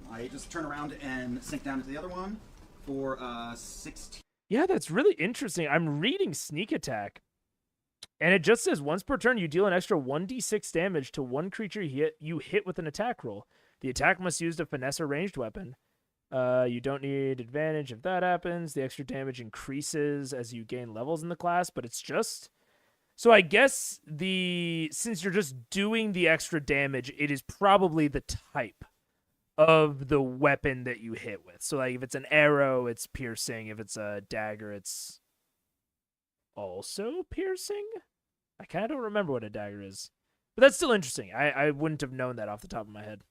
I just turn around and sink down into the other one for 16. Yeah, that's really interesting. I'm reading sneak attack, and it just says once per turn you deal an extra 1d6 damage to one creature you hit with an attack roll. The attack must use a finesse or ranged weapon. You don't need advantage if that happens. The extra damage increases as you gain levels in the class, but it's just... So I guess since you're just doing the extra damage, it is probably the type of the weapon that you hit with. So like if it's an arrow, it's piercing. If it's a dagger, it's also piercing. I kind of don't remember what a dagger is, but that's still interesting. I wouldn't have known that off the top of my head.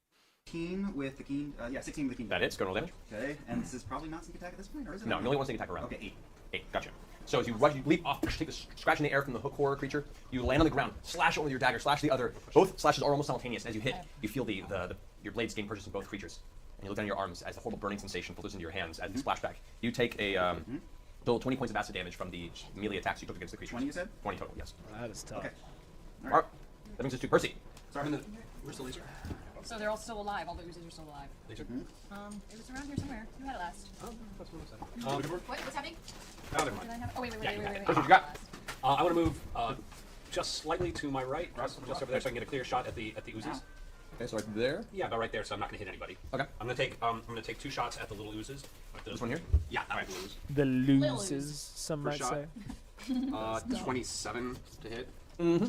16 with the keen, 16 with the keen. That hits, go roll damage. Okay, and this is probably not sneak attack at this point, or is it? No, you only one sneak attack around. Okay, 8. 8, gotcha. So as you leap off, take a scratch in the air from the hook horror creature, you land on the ground, slash it with your dagger, slash the other. Both slashes are almost simultaneous. As you hit, you feel your blades gain purchase in both creatures. And you look down your arms as the horrible burning sensation filters into your hands as you splash back. You take a Total 20 points of acid damage from the melee attacks you took against the creature. 20 you said? 20 total, yes. That is tough. Okay. All right. That brings us to Percy. Sorry. Where's the laser? So they're all still alive. All the oozes are still alive. Laser? It was around here somewhere. Who had it last? Oh, that's what I said. What's happening? Oh, never Did I mind. have it? Oh, wait. Yeah, you got it. wait. Percy, what you got? I want to move just slightly to my right, just over there, so I can get a clear shot at the oozes. Okay, so right there. Yeah, about right there, so I'm not gonna hit anybody. Okay. I'm gonna take 2 shots at the little oozes. Like This one here? Yeah, that one ooze. The loses, some First might shot. say. 27 to hit. Mm-hmm.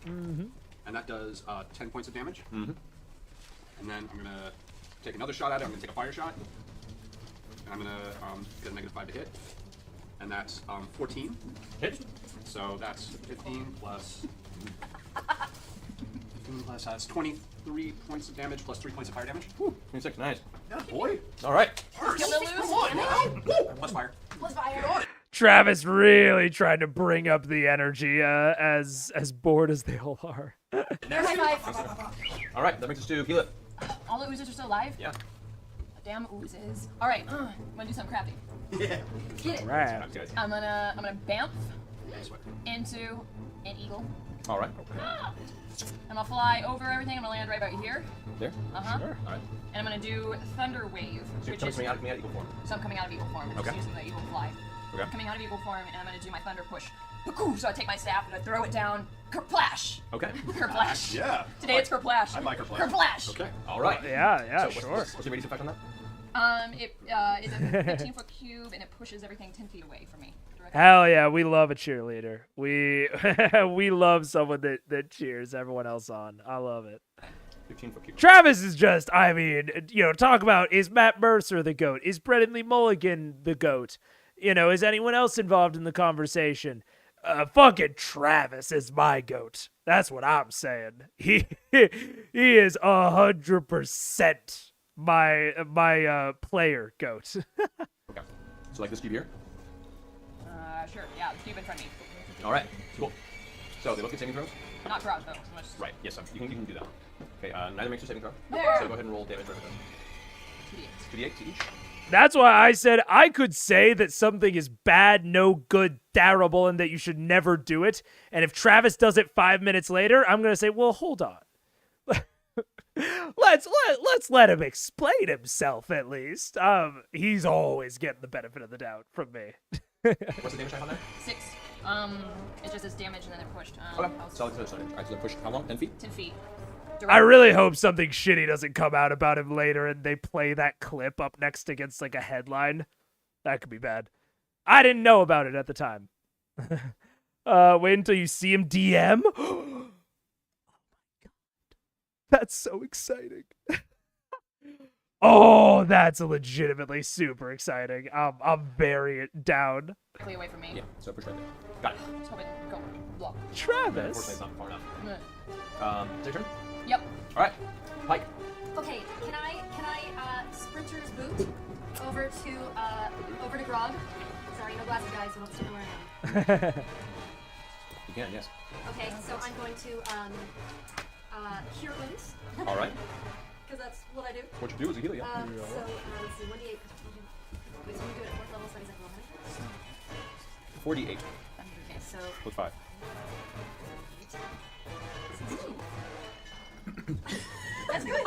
Mm-hmm. And that does 10 points of damage. Mm-hmm. And then I'm gonna take another shot at it. I'm gonna take a fire shot. And I'm gonna get a -5 to hit. And that's 14. Hit. So that's 15 plus. 15 plus that's 23 points of damage plus 3 points of fire damage. Whew, 26, nice. Yeah, boy. All right. Kill the loose. Plus fire. Plus fire. Travis really tried to bring up the energy, as bored as they all are. High five. All right, that brings us to Keela. All the oozes are still alive? Yeah. Damn oozes. All right, I'm gonna do something crafty. Yeah. Get it. Right. I'm gonna bamf into an eagle. All right. I'm gonna fly over everything. I'm gonna land right about here. There? Uh-huh. Sure. All right. And I'm gonna do thunder wave, So you're which is coming out of eagle form. so I'm coming out of eagle form. I'm Okay. just using the eagle fly. Okay. Coming out of eagle form, and I'm gonna do my thunder push. So I take my staff and I throw it down. Kerplash. Okay. Kerplash. Yeah. Today it's kerplash. I like kerplash. Kerplash. Okay. All right. Yeah, so sure. What's the radius effect on that? It is a 15-foot cube, and it pushes everything 10 feet away from me. Directly. Hell yeah, we love a cheerleader. We we love someone that cheers everyone else on. I love it. 15-foot cube. Travis is just, I mean, talk about, is Matt Mercer the GOAT? Is Brennan Lee Mulligan the GOAT? Is anyone else involved in the conversation? Fucking Travis is my GOAT. That's what I'm saying. He is 100% my player GOAT. Okay. So like this cube here? Sure, yeah, the cube in front of me. All right. Cool. So they look at saving throws? Not garage, though. So much. Right. Yes, you can do that. Okay, neither makes a saving throw. There. So go ahead and roll damage for everything. 2d8 to each. That's why I said I could say that something is bad, no good, terrible, and that you should never do it. And if Travis does it 5 minutes later, I'm gonna say, well, hold on. Let's let him explain himself at least. He's always getting the benefit of the doubt from me. What's the damage type on that? 6. It just says damage and then they're pushed. Okay. So they push how long? 10 feet? 10 feet. I really hope something shitty doesn't come out about him later and they play that clip up next against like a headline. That could be bad. I didn't know about it at the time. Wait until you see him DM. Oh my god. That's so exciting. Oh, that's legitimately super exciting. I'm very down. Directly away from me. Yeah, so push right there. Got it. Just hope it go block. Unfortunately, Travis. it's not far enough. Mm. Is it your turn? Yep. All right. Pike. Okay, can I sprinter's boot over to Grog? Sorry, no glasses, guys. You don't see where I am. You can, yes. Okay, so I'm going to cure wounds. All right. Because that's what I do. What you do is a heal, yeah. So let's see, 1d8. Wait, so we do it at 4th level, so he's like 100. 48 Okay, so plus 5. 16. That's good.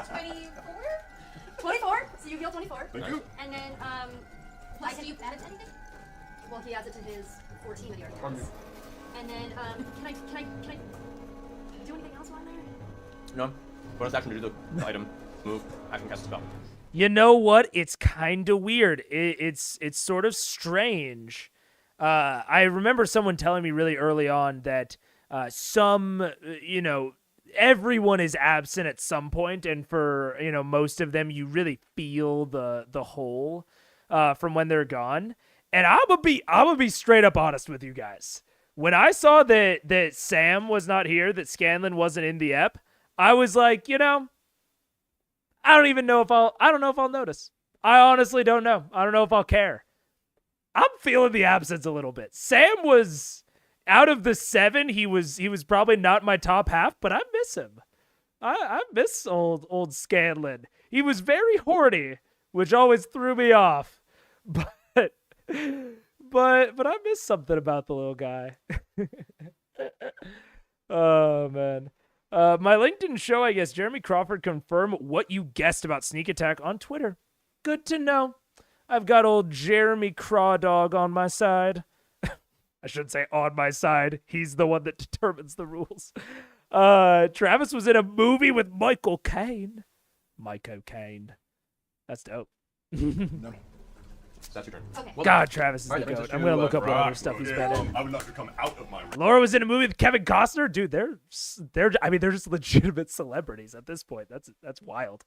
24. 24. So you heal 24. Thank you. And then have you added anything? Well, he adds it to his 14 that he already has. And then can I do anything else while I'm there? No. Bonus action to do the item, move, action, cast a spell. You know what? It's kind of weird. It's sort of strange. I remember someone telling me really early on that everyone is absent at some point, and for most of them, you really feel the hole from when they're gone. And I'm gonna be straight up honest with you guys. When I saw that Sam was not here, that Scanlan wasn't in the ep, I was like, I don't know if I'll notice. I honestly don't know. I don't know if I'll care. I'm feeling the absence a little bit. Sam was, out of the 7, he was probably not my top half, but I miss him. I miss old Scanlan. He was very horny, which always threw me off. But but I missed something about the little guy. Oh man. My link didn't show, I guess. Jeremy Crawford confirmed what you guessed about Sneak Attack on Twitter. Good to know. I've got old Jeremy Crawdog on my side. I shouldn't say on my side. He's the one that determines the rules. Travis was in a movie with Michael Caine. Michael Caine. That's dope. No. That's your turn. Okay. God, Travis is All the right, goat. I'm going to look up what other stuff he's been in. I would like to come out of my room. Laura was in a movie with Kevin Costner. Dude, they're just legitimate celebrities at this point. That's wild.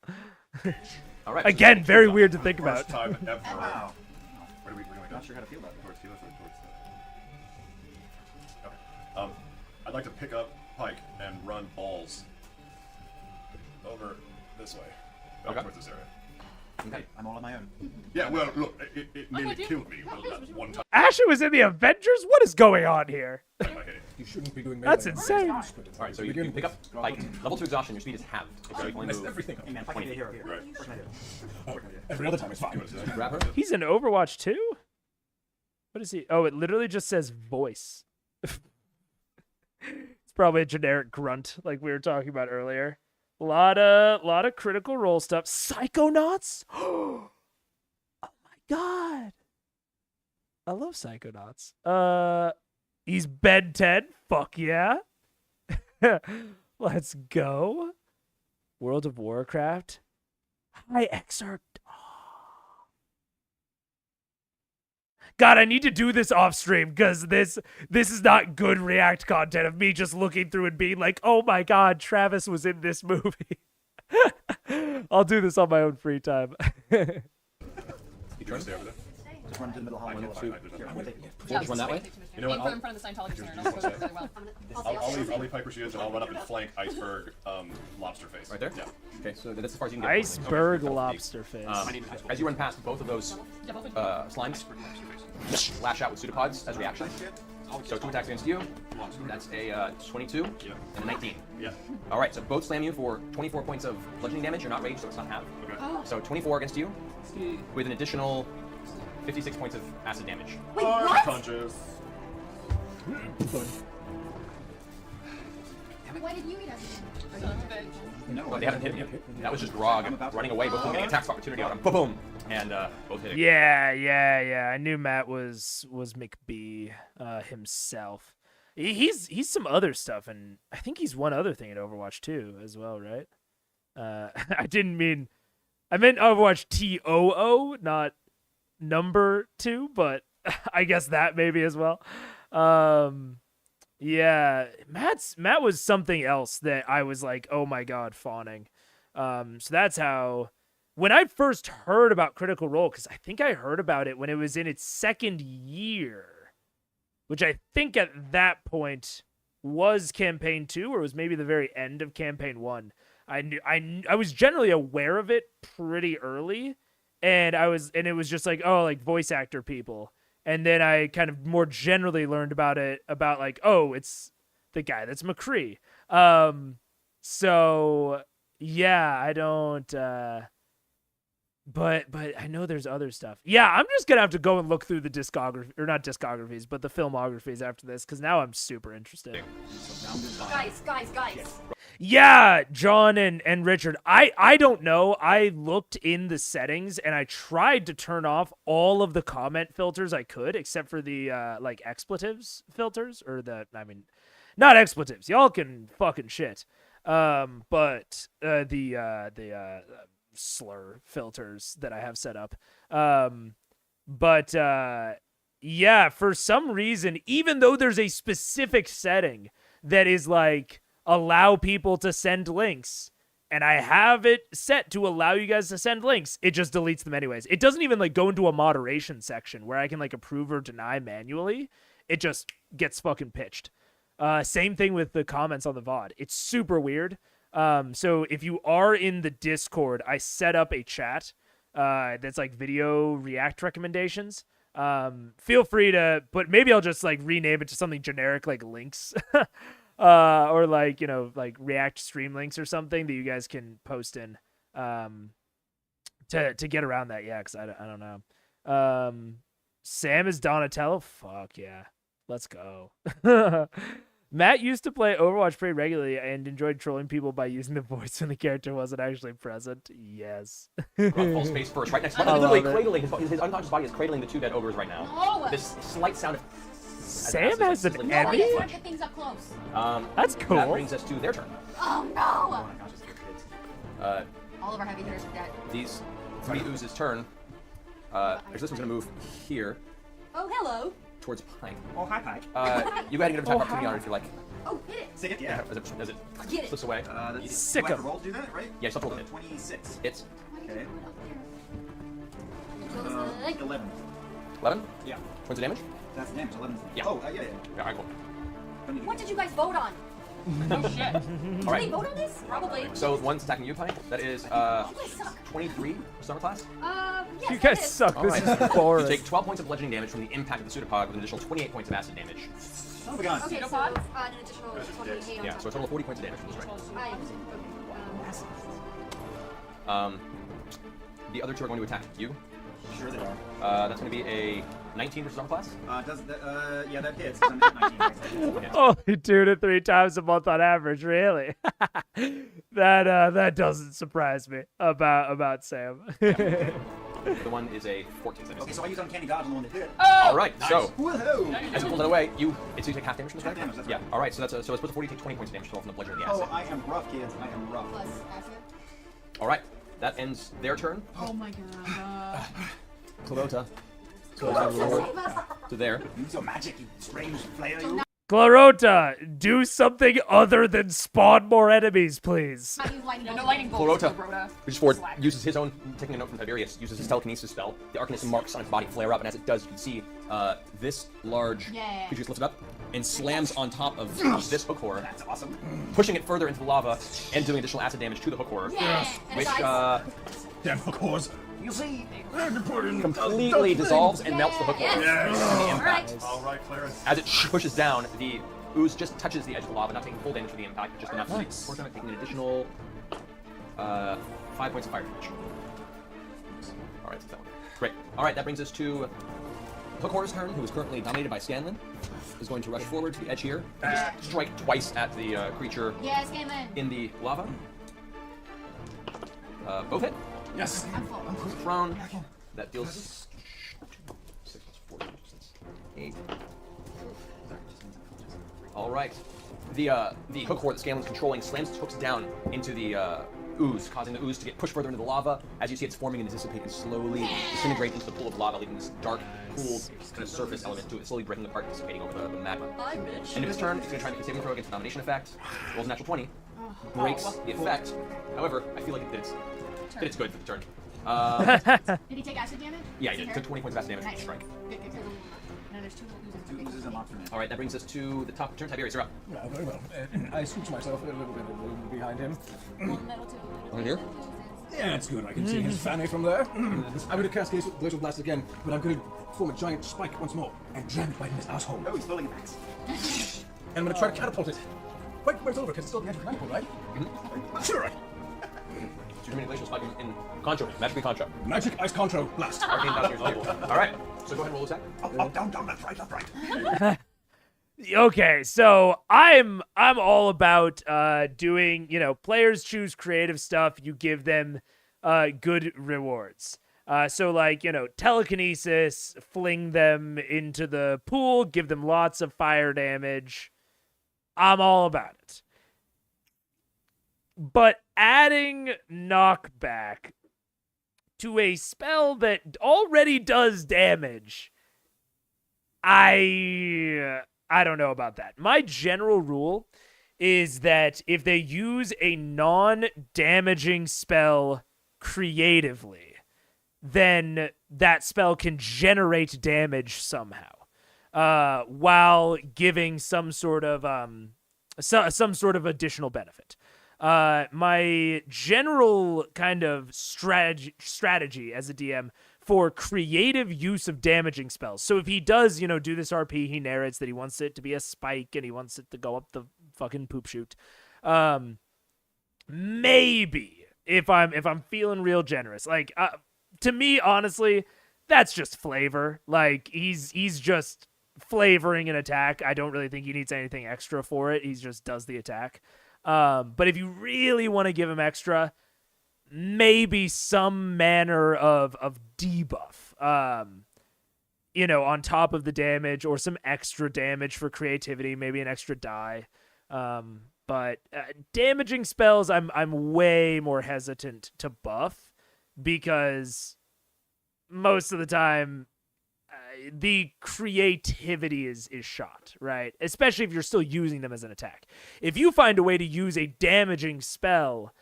All right. Again, very weird to think First about. time ever. Wow. Where do we go? Not sure how to feel about it. Towards Felix or towards the... Okay. I'd like to pick up Pike and run balls over this way. Towards this area. Okay, I'm all on my own. Yeah, well, look, it nearly killed me that one time. Ashley was in the Avengers? What is going on here? You shouldn't be doing That's melee. insane. All right, so you pick up Pike. Level 2 exhaustion, your speed is halved. So you can only Messed move everything up. Hey man, Pike can be a hero here. Right. First idea. Every other time it's fine. grab her. He's in Overwatch 2? What is he? Oh, it literally just says voice. It's probably a generic grunt like we were talking about earlier. A lot of Critical Role stuff. Psychonauts? Oh my god. I love Psychonauts. He's Ben 10. Fuck yeah. Let's go. World of Warcraft. Hi, XR. God, I need to do this off stream because this is not good React content of me just looking through and being like, oh my god, Travis was in this movie. I'll do this on my own free time. You trying to stay over there? Just run to the middle hall. I Here, can I'm gonna take We'll just run that way. You know what? In front of the Scientology Center. That'll go really well. I'll leave Piper Shields and I'll run up and flank Iceberg Lobster Face. Right there? Yeah. Okay, so that's as far as you can get. Iceberg lobster face. As you run past both of those slimes, lash out with pseudopods as reaction. So 2 attacks against you. That's a 22 and a 19. Yeah. All right, so both slam you for 24 points of bludgeoning damage. You're not raged, so it's not half. Okay. So 24 against you, with an additional 56 points of acid damage. Wait, what? Punches. Why didn't you eat everything? No, But they haven't hit you. That was just Grog running away, both of them getting attacks of opportunity on him. Boom, boom, and both hitting. Yeah. I knew Matt was McBee himself. He's some other stuff, and I think he's one other thing in Overwatch 2 as well, right? I meant Overwatch TOO, not number 2, but I guess that maybe as well. Yeah, Matt was something else that I was like, oh my god, fawning. So that's how, when I first heard about Critical Role, because I think I heard about it when it was in its second year, which I think at that point was Campaign 2, or was maybe the very end of Campaign 1. I was generally aware of it pretty early, and it was just like, oh, like voice actor people. And then I kind of more generally learned about it, about like, oh, it's the guy that's McCree. So yeah, I don't, but I know there's other stuff. Yeah, I'm just gonna have to go and look through the discography, or not discographies, but the filmographies after this, because now I'm super interested. Guys. Yeah, John and Richard. I don't know. I looked in the settings and I tried to turn off all of the comment filters I could, except for the like expletives filters, or not expletives. Y'all can fucking shit. But the slur filters that I have set up. Yeah, for some reason, even though there's a specific setting that is like, allow people to send links, and I have it set to allow you guys to send links, it just deletes them anyways. It doesn't even like go into a moderation section where I can like approve or deny manually. It just gets fucking pitched. Same thing with the comments on the VOD. It's super weird. So if you are in the Discord, I set up a chat that's like video react recommendations. Feel free to, but maybe I'll just like rename it to something generic like links. Or like, you know, like React stream links or something that you guys can post in, to get around that. Yeah, because I don't know. Sam is Donatello? Fuck yeah. Let's go. Matt used to play Overwatch pretty regularly and enjoyed trolling people by using the voice when the character wasn't actually present. Yes. False face first, right next to I literally love it. cradling his unconscious body is cradling the two dead ogres right now. No! This slight sound of Sam has an No, Emmy? let's not get things up close. That's That cool. brings us to their turn. Oh no! All of our heavy hitters are dead. These three oozes turn. This one's gonna move here Oh, hello. towards Pike. Oh, hi, Pike. You go ahead and get an attack opportunity on it if you like. Oh, hit it. Sick it, yeah. As it Get it. slips away. That's Sick do I have him. to roll to do that, right? Yeah, you still have to roll to hit. 26. Hits. Okay. Like 11. 11? Yeah. Points of damage? That's damage. 11. Yeah. Oh, yeah, yeah. Yeah, alright, cool. What did you guys vote on? Oh shit. Did Alright. they vote on this? Probably. So one's attacking you, Pike. That is You guys suck. 23 for summer class. Yes, You that guys is. suck. This Alright. is boring. You take 12 points of bludgeoning damage from the impact of the pseudopod with an additional 28 points of acid damage. Son of a gun. Okay, so an additional 28 on Yeah, top. so a total of 40 points of damage from this strike. The other two are going to attack you. Sure they are. That's going to be a 19 versus armor class. Yeah, that hits. 'cause I'm at 19. Only 2 to 3 times a month on average, really. That doesn't surprise me about Sam. The one is a 14. Okay, so I use Uncanny Dodge on the one that hit. All right, so Woohoo! as you pull that away, you take half damage from this Half guy? damage, that's Yeah. right. All right, so that's so it's supposed to 40 take 20 points of damage from the bludgeoning the Oh, acid. I am rough, kids. I am rough. Plus acid. All right, that ends their turn. Oh my god. Clarota. To there. Use your magic, you strange flair. You. Clarota, do something other than spawn more enemies, please. No lightning bolts. Clarota, reaches forward, uses his own, taking a note from Tiberius, uses his telekinesis spell. The Arcanist marks on its body flare up, and as it does, you can see this large creature gets lifted up and slams on top of this hook horror. That's awesome. Pushing it further into the lava and doing additional acid damage to the hook horror. Yes. Which Damn hook horse. You see, completely dissolves and melts the hook horror. Yes. In the impact. All right, Clarence. As it pushes down, the ooze just touches the edge of the lava, not taking full damage from the impact, but just enough to force it, taking an additional 5 points of fire damage. Alright, that's that one. Great. Alright, that brings us to Hook Horror's turn, who is currently dominated by Scanlan. Is going to rush forward to the edge here and just strike twice at the creature Yes, Scanlan. in the lava. Both hit. Yes. I'm full. Prone. That deals 6 plus 4, 8. All right. The hook horror that Scanlan's controlling slams its hooks down into the ooze, causing the ooze to get pushed further into the lava. As you see, it's forming and dissipating slowly, disintegrate into the pool of lava, leaving this dark, cool kind of surface element to it, slowly breaking apart, dissipating over the magma. Bye, bitch. End of his turn, it's going to try and make a saving throw against the domination effect. Rolls a natural 20. Breaks the effect. However, I feel like it's good for the turn. Did he take acid damage? Yeah, he did. Took 20 points of acid damage from the Nice. strike. Good, good, good. Now there's 2 two oozes and monster man. All right, that brings us to the top of the turn. Tiberius, you're up. Yeah, very well. I scooch myself a little bit behind him. Over here? Yeah, that's good. I can see his fanny from there. I'm going to cast Glacial Blast again, but I'm going to form a giant spike once more and jam it right in his asshole. Oh, he's filling it max. And I'm going to try to catapult it. Right where it's over, because it's still at the edge of the catapult, right? Mm-hmm. Sure. So you're doing glacial spike in Concho, magically Concho. Magic Ice Contro Blast. Arcane Blast, here's the table. All right, so go ahead and roll attack. Up, down, down, left, right. Okay, so I'm all about doing, players choose creative stuff, you give them good rewards. So like, telekinesis, fling them into the pool, give them lots of fire damage. I'm all about it. But adding knockback to a spell that already does damage, I don't know about that. My general rule is that if they use a non-damaging spell creatively, then that spell can generate damage somehow, while giving some sort of additional benefit. My general kind of strategy as a DM for creative use of damaging spells. So if he does, do this RP, he narrates that he wants it to be a spike and he wants it to go up the fucking poop chute. Maybe if I'm feeling real generous, like to me, honestly, that's just flavor. Like he's just flavoring an attack. I don't really think he needs anything extra for it. He just does the attack. But if you really want to give him extra, maybe some manner of debuff. You know, on top of the damage, or some extra damage for creativity, maybe an extra die. But damaging spells, I'm way more hesitant to buff, because most of the time the creativity is shot, right? Especially if you're still using them as an attack. If you find a way to use a damaging spell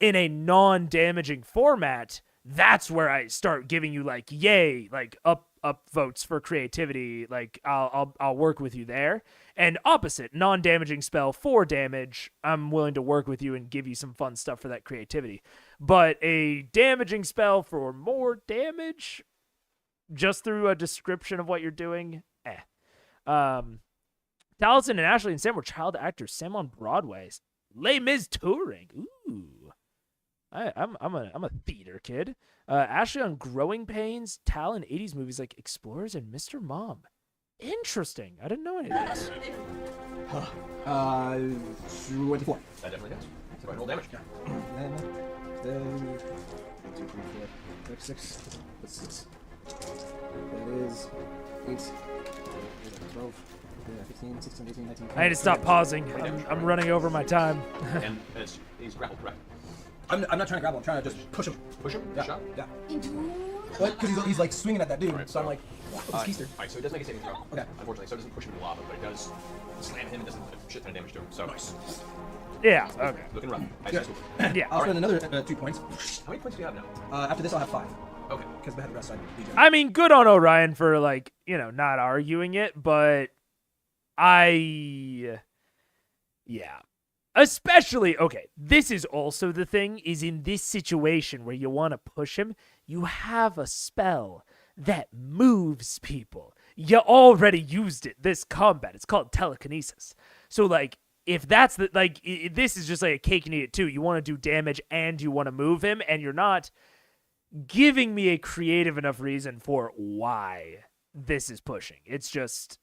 in a non-damaging format, that's where I start giving you like, yay, like up votes for creativity. Like I'll work with you there. And opposite, non-damaging spell for damage, I'm willing to work with you and give you some fun stuff for that creativity. But a damaging spell for more damage, just through a description of what you're doing, Taliesin and Ashley and Sam were child actors. Sam on Broadway, Les Mis touring. Ooh, I'm a theater kid. Ashley on Growing Pains, Tal in 80s movies like Explorers and Mr. Mom. Interesting. I didn't know any of this. 24. That definitely does. So I roll damage. 2, 3, 4, 5, 6. That's 6. That is 8, 12, 15, 16, 18, 19. I need to stop pausing. I'm running over my time. And he's grappled, correct? I'm not trying to grapple. I'm trying to just push him. Push him? Yeah. Shot? Yeah. Because he's like swinging at that dude. Right. So I'm like, it's keister. Alright, so it does make a saving throw. Okay. Unfortunately, so it doesn't push him into lava, but it does slam him and does a shit ton of damage to him. So nice. Yeah. Okay. Looking rough. Yeah. I'll spend another 2 points. How many points do you have now? After this, I'll have 5. Okay. Because I had the rest. I mean, good on Orion for, like, you know, not arguing it, but yeah. Especially, okay, this is also the thing, is in this situation where you want to push him, you have a spell that moves people. You already used it this combat. It's called telekinesis. So, like, if that's the, like, this is just like a cake and eat it too. You want to do damage and you want to move him, and you're not giving me a creative enough reason for why this is pushing. It's just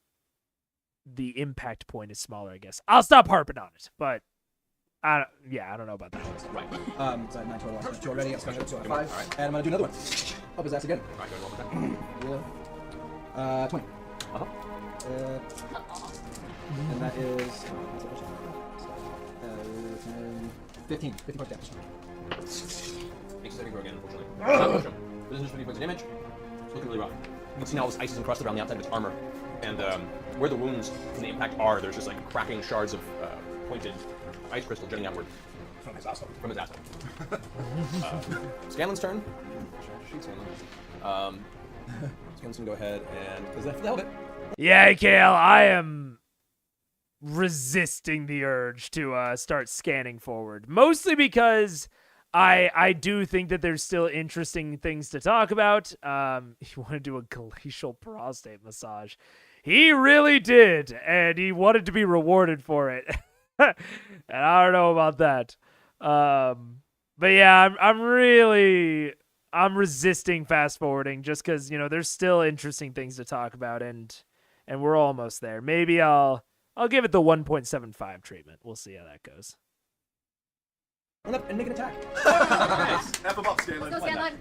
the impact point is smaller, I guess. I'll stop harping on it, but I don't know about that. Right. So I have 9 total. I spent 2 already. I'm spending 2 on 5. Right. And I'm going to do another one. Up his ass again. Alright, go roll with that. 20. And that is 15 points damage. Makes a saving throw again, unfortunately. Not push him. This is 50 points of damage. It's looking really rough. You can see now all this ice is encrusted around the outside of its armor. And where the wounds from the impact are, there's just like cracking shards of pointed ice crystal jutting outward. From his asshole. From his asshole. Scanlan's turn. Shoot Scanlan. Scanlan's gonna go ahead and... Because that's the hell of it. Yeah, Kale, I am resisting the urge to start scanning forward. Mostly because I do think that there's still interesting things to talk about. You want to do a glacial prostate massage. He really did, and he wanted to be rewarded for it. And I don't know about that. But yeah, I'm resisting fast forwarding just because, you know, there's still interesting things to talk about, and we're almost there. Maybe I'll give it the 1.75 treatment. We'll see how that goes. Run up and make an attack. Nice. F5, Scanlan. Let's go, Scanlan.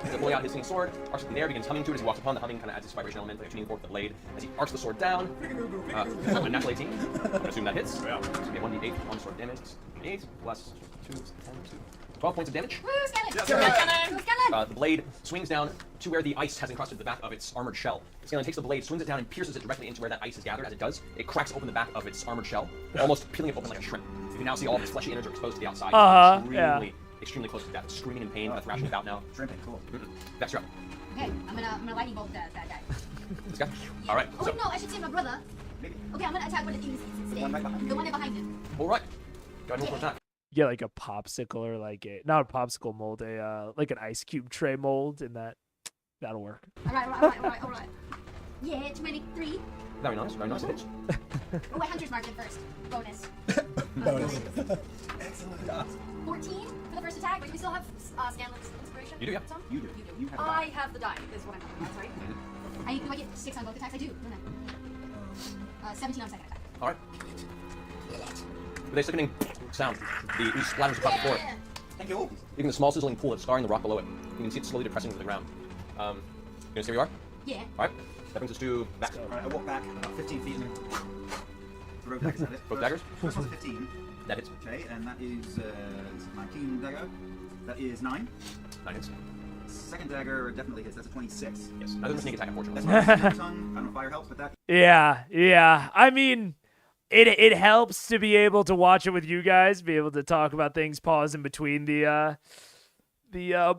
He's pulling out his singing sword, arcs up in the air, begins humming to it as he walks upon. The humming kind of adds this vibration element, like a tuning fork with the blade. As he arcs the sword down, a natural 18. I'm going to assume that hits. Yeah. It's going to be a 1d8 on sword damage. 8 plus 2 is 10, 12 points of damage. Woo, Scanlan! The blade swings down to where the ice has encrusted the back of its armored shell. Scanlan takes the blade, swings it down, and pierces it directly into where that ice is gathered. As it does, it cracks open the back of its armored shell, almost peeling it open like a shrimp. You can now see all of its fleshy innards are exposed to the outside. Extremely close to death. It's screaming in pain, thrashing about now. Shrimping, cool. Vex, you're up. Okay, I'm gonna lightning bolt that guy. This guy? Alright. Oh wait, no, I should say my brother. Okay, I'm gonna attack where the thing is sitting. The one behind it. Alright. Go ahead and roll for attack. Yeah, like a popsicle or like not a popsicle mold, like an ice cube tray mold, and that'll work. Alright. Yeah, 23. Very nice, it hits. Oh, wait, Hunter's mark it first. Bonus. Bonus. Excellent. 14 for the first attack. Wait, do we still have Scanlan's inspiration? concentration? You do, yeah. Some? You do. You have a I die. have the die, is what I'm talking about, sorry. Do I get 6 on both attacks? I do, don't I? 17 on second attack. All right. With a sickening sound, the ooze splatters across the floor, Thank you. leaving a small sizzling pool of scarring the rock below it. You can see it slowly depressing into the ground. You gonna see where you are? Yeah. All right. That brings us to Vax. All right, I walk back about 15 feet and then throw daggers at it. Both daggers? First one's a 15. That hits. Okay, and that is 19 dagger. That is 9. 9 hits. Second dagger definitely hits. That's a 26. Yes. Another sneak attack, unfortunately. That's my tongue. I don't know if fire helps with that. Yeah. I mean, it helps to be able to watch it with you guys, be able to talk about things, pause in between the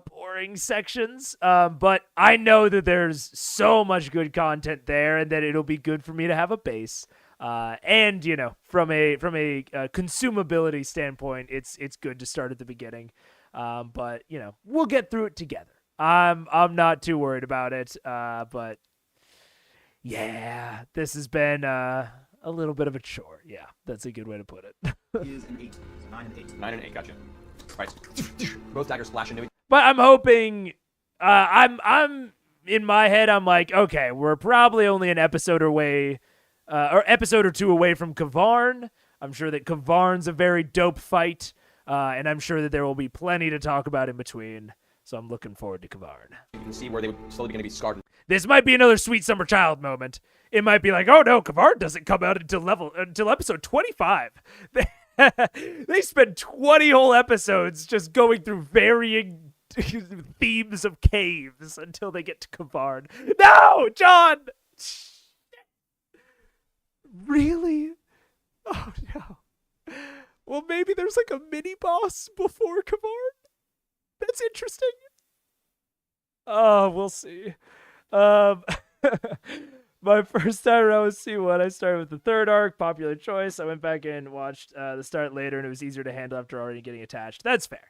boring sections. But I know that there's so much good content there, and that it'll be good for me to have a base. And you know, from a consumability standpoint, it's good to start at the beginning. But you know, we'll get through it together. I'm not too worried about it. But yeah, this has been a little bit of a chore. Yeah, that's a good way to put it. Is an 8. So 9 and 8. 9 and 8, gotcha. Right. Both daggers splash into it. But I'm hoping, I'm in my head, I'm like, okay, we're probably only an episode away, or episode or two away from Kavarn. I'm sure that Kavarn's a very dope fight, and I'm sure that there will be plenty to talk about in between. So I'm looking forward to Kavarn. You can see where they would slowly begin to be scarred. This might be another Sweet Summer Child moment. It might be like, oh no, Kavarn doesn't come out until episode 25. They spend 20 whole episodes just going through varying themes of caves until they get to Kavarn. No, John! Really? Oh no. Well, maybe there's like a mini boss before Kavarn? That's interesting. Oh, we'll see. My first time around with C1, I started with the third arc, popular choice. I went back and watched the start later, and it was easier to handle after already getting attached. That's fair.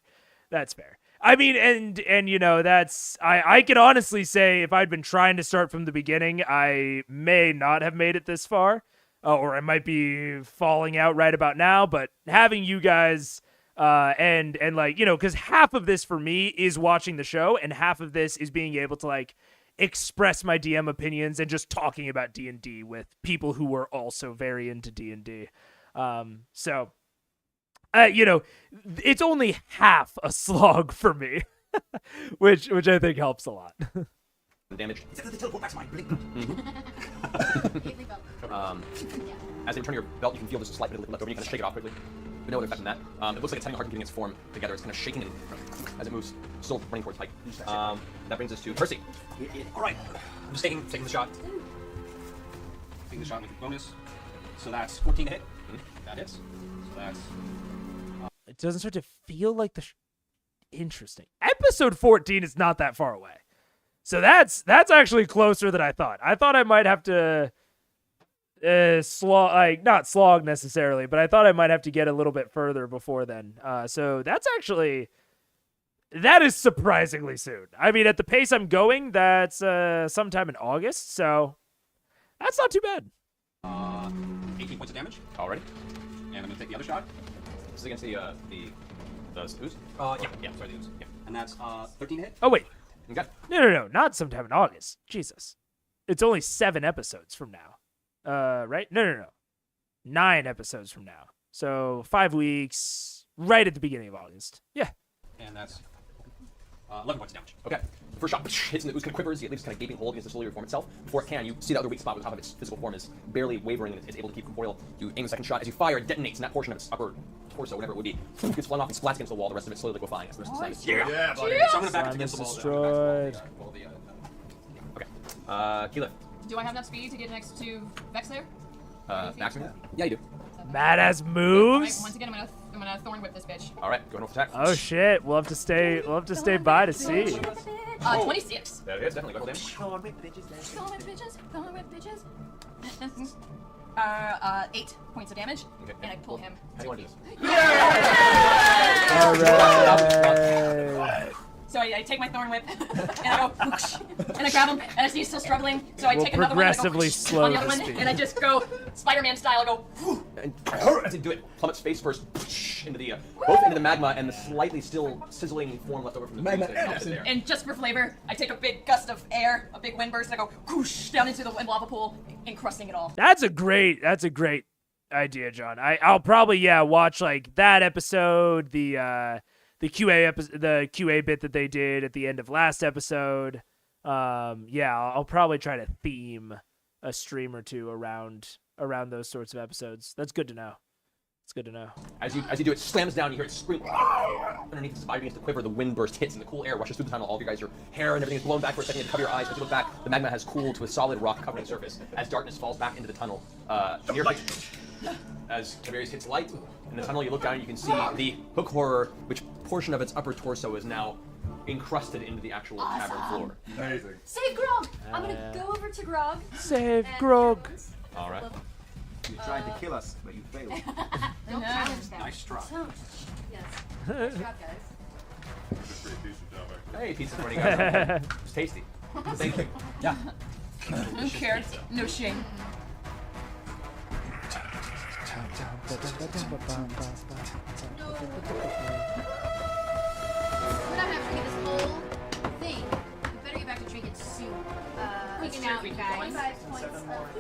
I mean, and you know, that's I can honestly say if I'd been trying to start from the beginning, I may not have made it this far, or I might be falling out right about now. But having you guys and like, you know, because half of this for me is watching the show, and half of this is being able to like express my DM opinions and just talking about D&D with people who were also very into D&D. So, you know, it's only half a slog for me, which I think helps a lot. Damage. It's the teleport back to my blink. As they return to your belt, you can feel there's a slight bit of liquid left over. You kind of shake it off quickly. But no other effect than that. It looks like it's having a hard time getting its form together. It's kind of shaking as it moves, still running towards Pike. That brings us to Percy. All right, I'm just taking the shot. Taking the shot with a bonus. So that's 14 to hit. That hits. So that's. It doesn't start to feel like the. Interesting. Episode 14 is not that far away, so that's actually closer than I thought. I thought I might have to. Not slog necessarily, but I thought I might have to get a little bit further before then. So that is surprisingly soon. I mean, at the pace I'm going, that's sometime in August, so that's not too bad. 18 points of damage. Already. And I'm gonna take the other shot. This is against the ooze? Yeah, sorry, the ooze. Yeah. And that's 13 to hit. Oh wait. Okay. No, not sometime in August. Jesus. It's only 7 episodes from now. Right? No. 9 episodes from now. So 5 weeks, right at the beginning of August. Yeah. And that's 11 points of damage. Okay. The first shot hits and the ooze kind of quivers. It leaves kind of gaping hole against the slowly reform itself. Before it can, you see the other weak spot where the top of its physical form is barely wavering and it's able to keep corporeal. You aim the second shot. As you fire, it detonates, and that portion of its upper torso, whatever it would be, gets flung off and splats against the wall. The rest of it slowly liquefying as the rest of the slime is buddy. So I'm gonna back against the wall. Destroyed. Okay. Keela. Do I have enough speed to get next to Vex there? Max? Yeah, you do. Badass moves. Right, once again, I'm gonna thorn whip this bitch. All right, go ahead and attack. Oh shit! We'll have to stay by to see. 26. That is definitely go damage. Thorn whip bitches. 8 points of damage, Okay. and I pull him. How do you want to do this? All right. So I take my thorn whip and I go whoosh, and I grab him, and I see he's still struggling. So I We'll take another one and I go progressively whoosh slow on the other the one, speed. and I just go Spider-Man style. I go. Whoo. And as you do it, plummets face first into the both into the magma and the slightly still sizzling form left over from the Magma fuse and that's acid. there. And just for flavor, I take a big gust of air, a big wind burst, and I go whoosh down into the lava pool, encrusting it all. That's a great idea, John. I'll probably watch like that episode, the QA bit that they did at the end of last episode. I'll probably try to theme a stream or two around those sorts of episodes. That's good to know. It's good to know. As you do it, slams down. You hear it scream. Underneath the spider begins to quiver. The wind burst hits, and the cool air rushes through the tunnel. All of you guys, your hair and everything is blown back for a second. You cover your eyes. As you look back, the magma has cooled to a solid rock covering surface. As darkness falls back into the tunnel, nearby, as Tiberius hits light in the tunnel, you look down and you can see the hook horror, which portion of its upper torso is now encrusted into the actual cavern floor. Amazing. Save Grog! I'm gonna go over to Grog. Save and Grog. All right. You tried to kill us, but you failed. Don't challenge that. Nice try. Don't. Yes. Nice job, guys. Hey, pizza's running out. It's tasty. Thank you. Yeah. Who cares? No shame. We're not gonna have to get this whole thing. We better get back to drinking soon. Let's Freaking out, drink you guys. 25 points of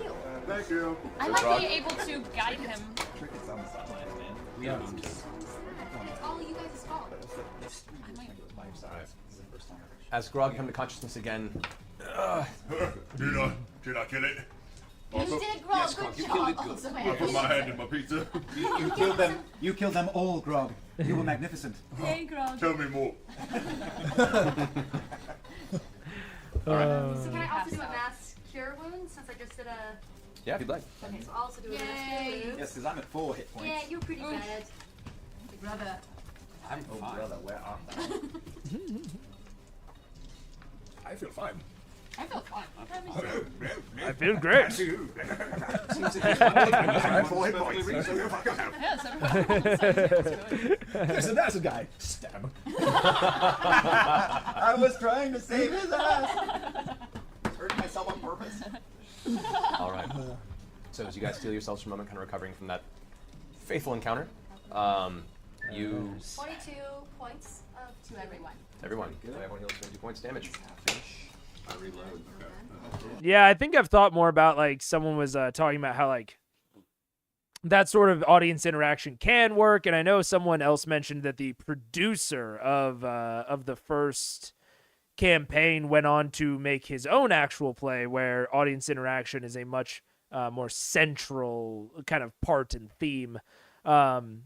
heal. Thank you. I might be able to guide him. Trickets on the sidelines, man. We don't need to. It's all you guys' fault. As Grog come to consciousness again, Did I kill it? You did, Grog. Yes, Good Grog, you job. killed it good. Also, I put my hand in my pizza. You killed them. You killed them all, Grog. You were magnificent. Hey, Grog. Tell me more. So can I also do a mass cure wound since I just did a... yeah, if you'd like. Okay, so I'll also do a mass Yay. cure wound. Yes, because I'm at 4 hit points. Yeah, you're pretty bad. Brother. I'm Oh, fine. brother, where art thou? I feel fine. I feel fine. I feel great. I'm 4 hit points. Yeah, so There's an acid guy. Stab. I was trying to save his ass. Hurting myself on purpose. All right. So as you guys feel yourselves for a moment, kind of recovering from that faithful encounter, you 22 points of To everyone. everyone heals 22 points damage. I reload. Yeah, I think I've thought more about like someone was talking about how like that sort of audience interaction can work, and I know someone else mentioned that the producer of the first campaign went on to make his own actual play where audience interaction is a much more central kind of part and theme. And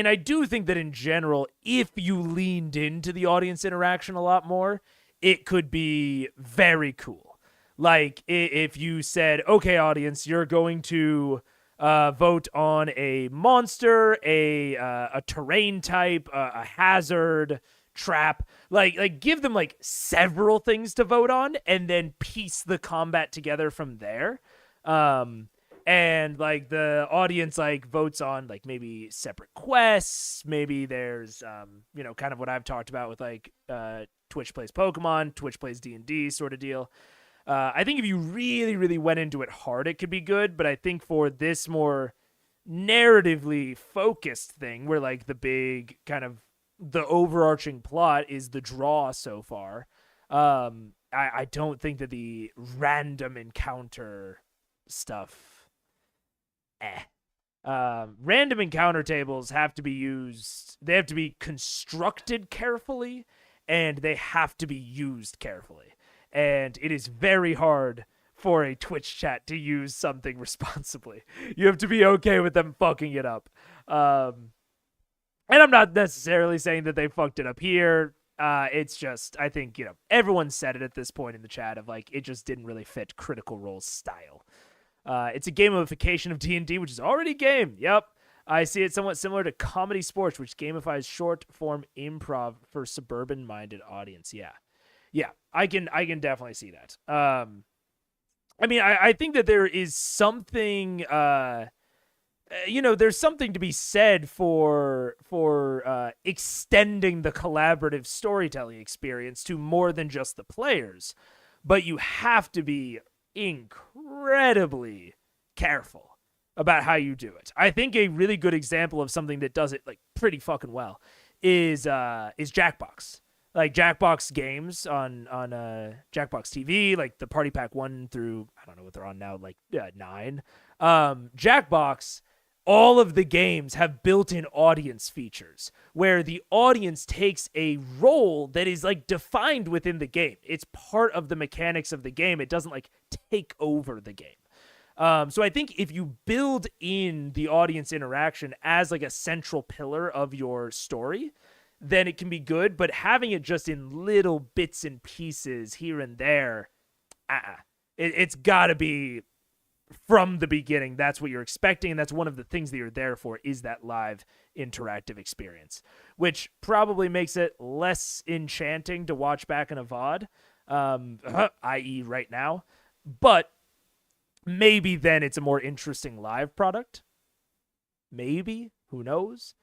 I do think that in general, if you leaned into the audience interaction a lot more, it could be very cool. Like if you said, okay, audience, you're going to vote on a monster, a terrain type, a hazard, trap, like give them like several things to vote on and then piece the combat together from there. And like the audience like votes on like maybe separate quests, maybe there's kind of what I've talked about with like Twitch plays Pokemon, Twitch plays D&D sort of deal. I think if you really, really went into it hard, it could be good. But I think for this more narratively focused thing where like the big kind of the overarching plot is the draw so far, I don't think that the random encounter stuff random encounter tables have to be used. They have to be constructed carefully and they have to be used carefully. And it is very hard for a Twitch chat to use something responsibly. You have to be okay with them fucking it up. And I'm not necessarily saying that they fucked it up here. It's just, I think, everyone said it at this point in the chat of like, it just didn't really fit Critical Role's style. It's a gamification of D&D, which is already a game. Yep. I see it somewhat similar to comedy sports, which gamifies short-form improv for suburban-minded audience. Yeah, I can definitely see that. I mean, I think that there is something there's something to be said for extending the collaborative storytelling experience to more than just the players, but you have to be incredibly careful about how you do it. I think a really good example of something that does it like pretty fucking well is Jackbox. Like Jackbox games on Jackbox TV, like the Party Pack 1 through, I don't know what they're on now, like 9. Jackbox, all of the games have built-in audience features where the audience takes a role that is like defined within the game. It's part of the mechanics of the game. It doesn't like take over the game. So I think if you build in the audience interaction as like a central pillar of your story, then it can be good. But having it just in little bits and pieces here and there, it's got to be from the beginning. That's what you're expecting, and that's one of the things that you're there for, is that live interactive experience, which probably makes it less enchanting to watch back in a VOD, i.e. right now. But maybe then it's a more interesting live product. Maybe. Who knows?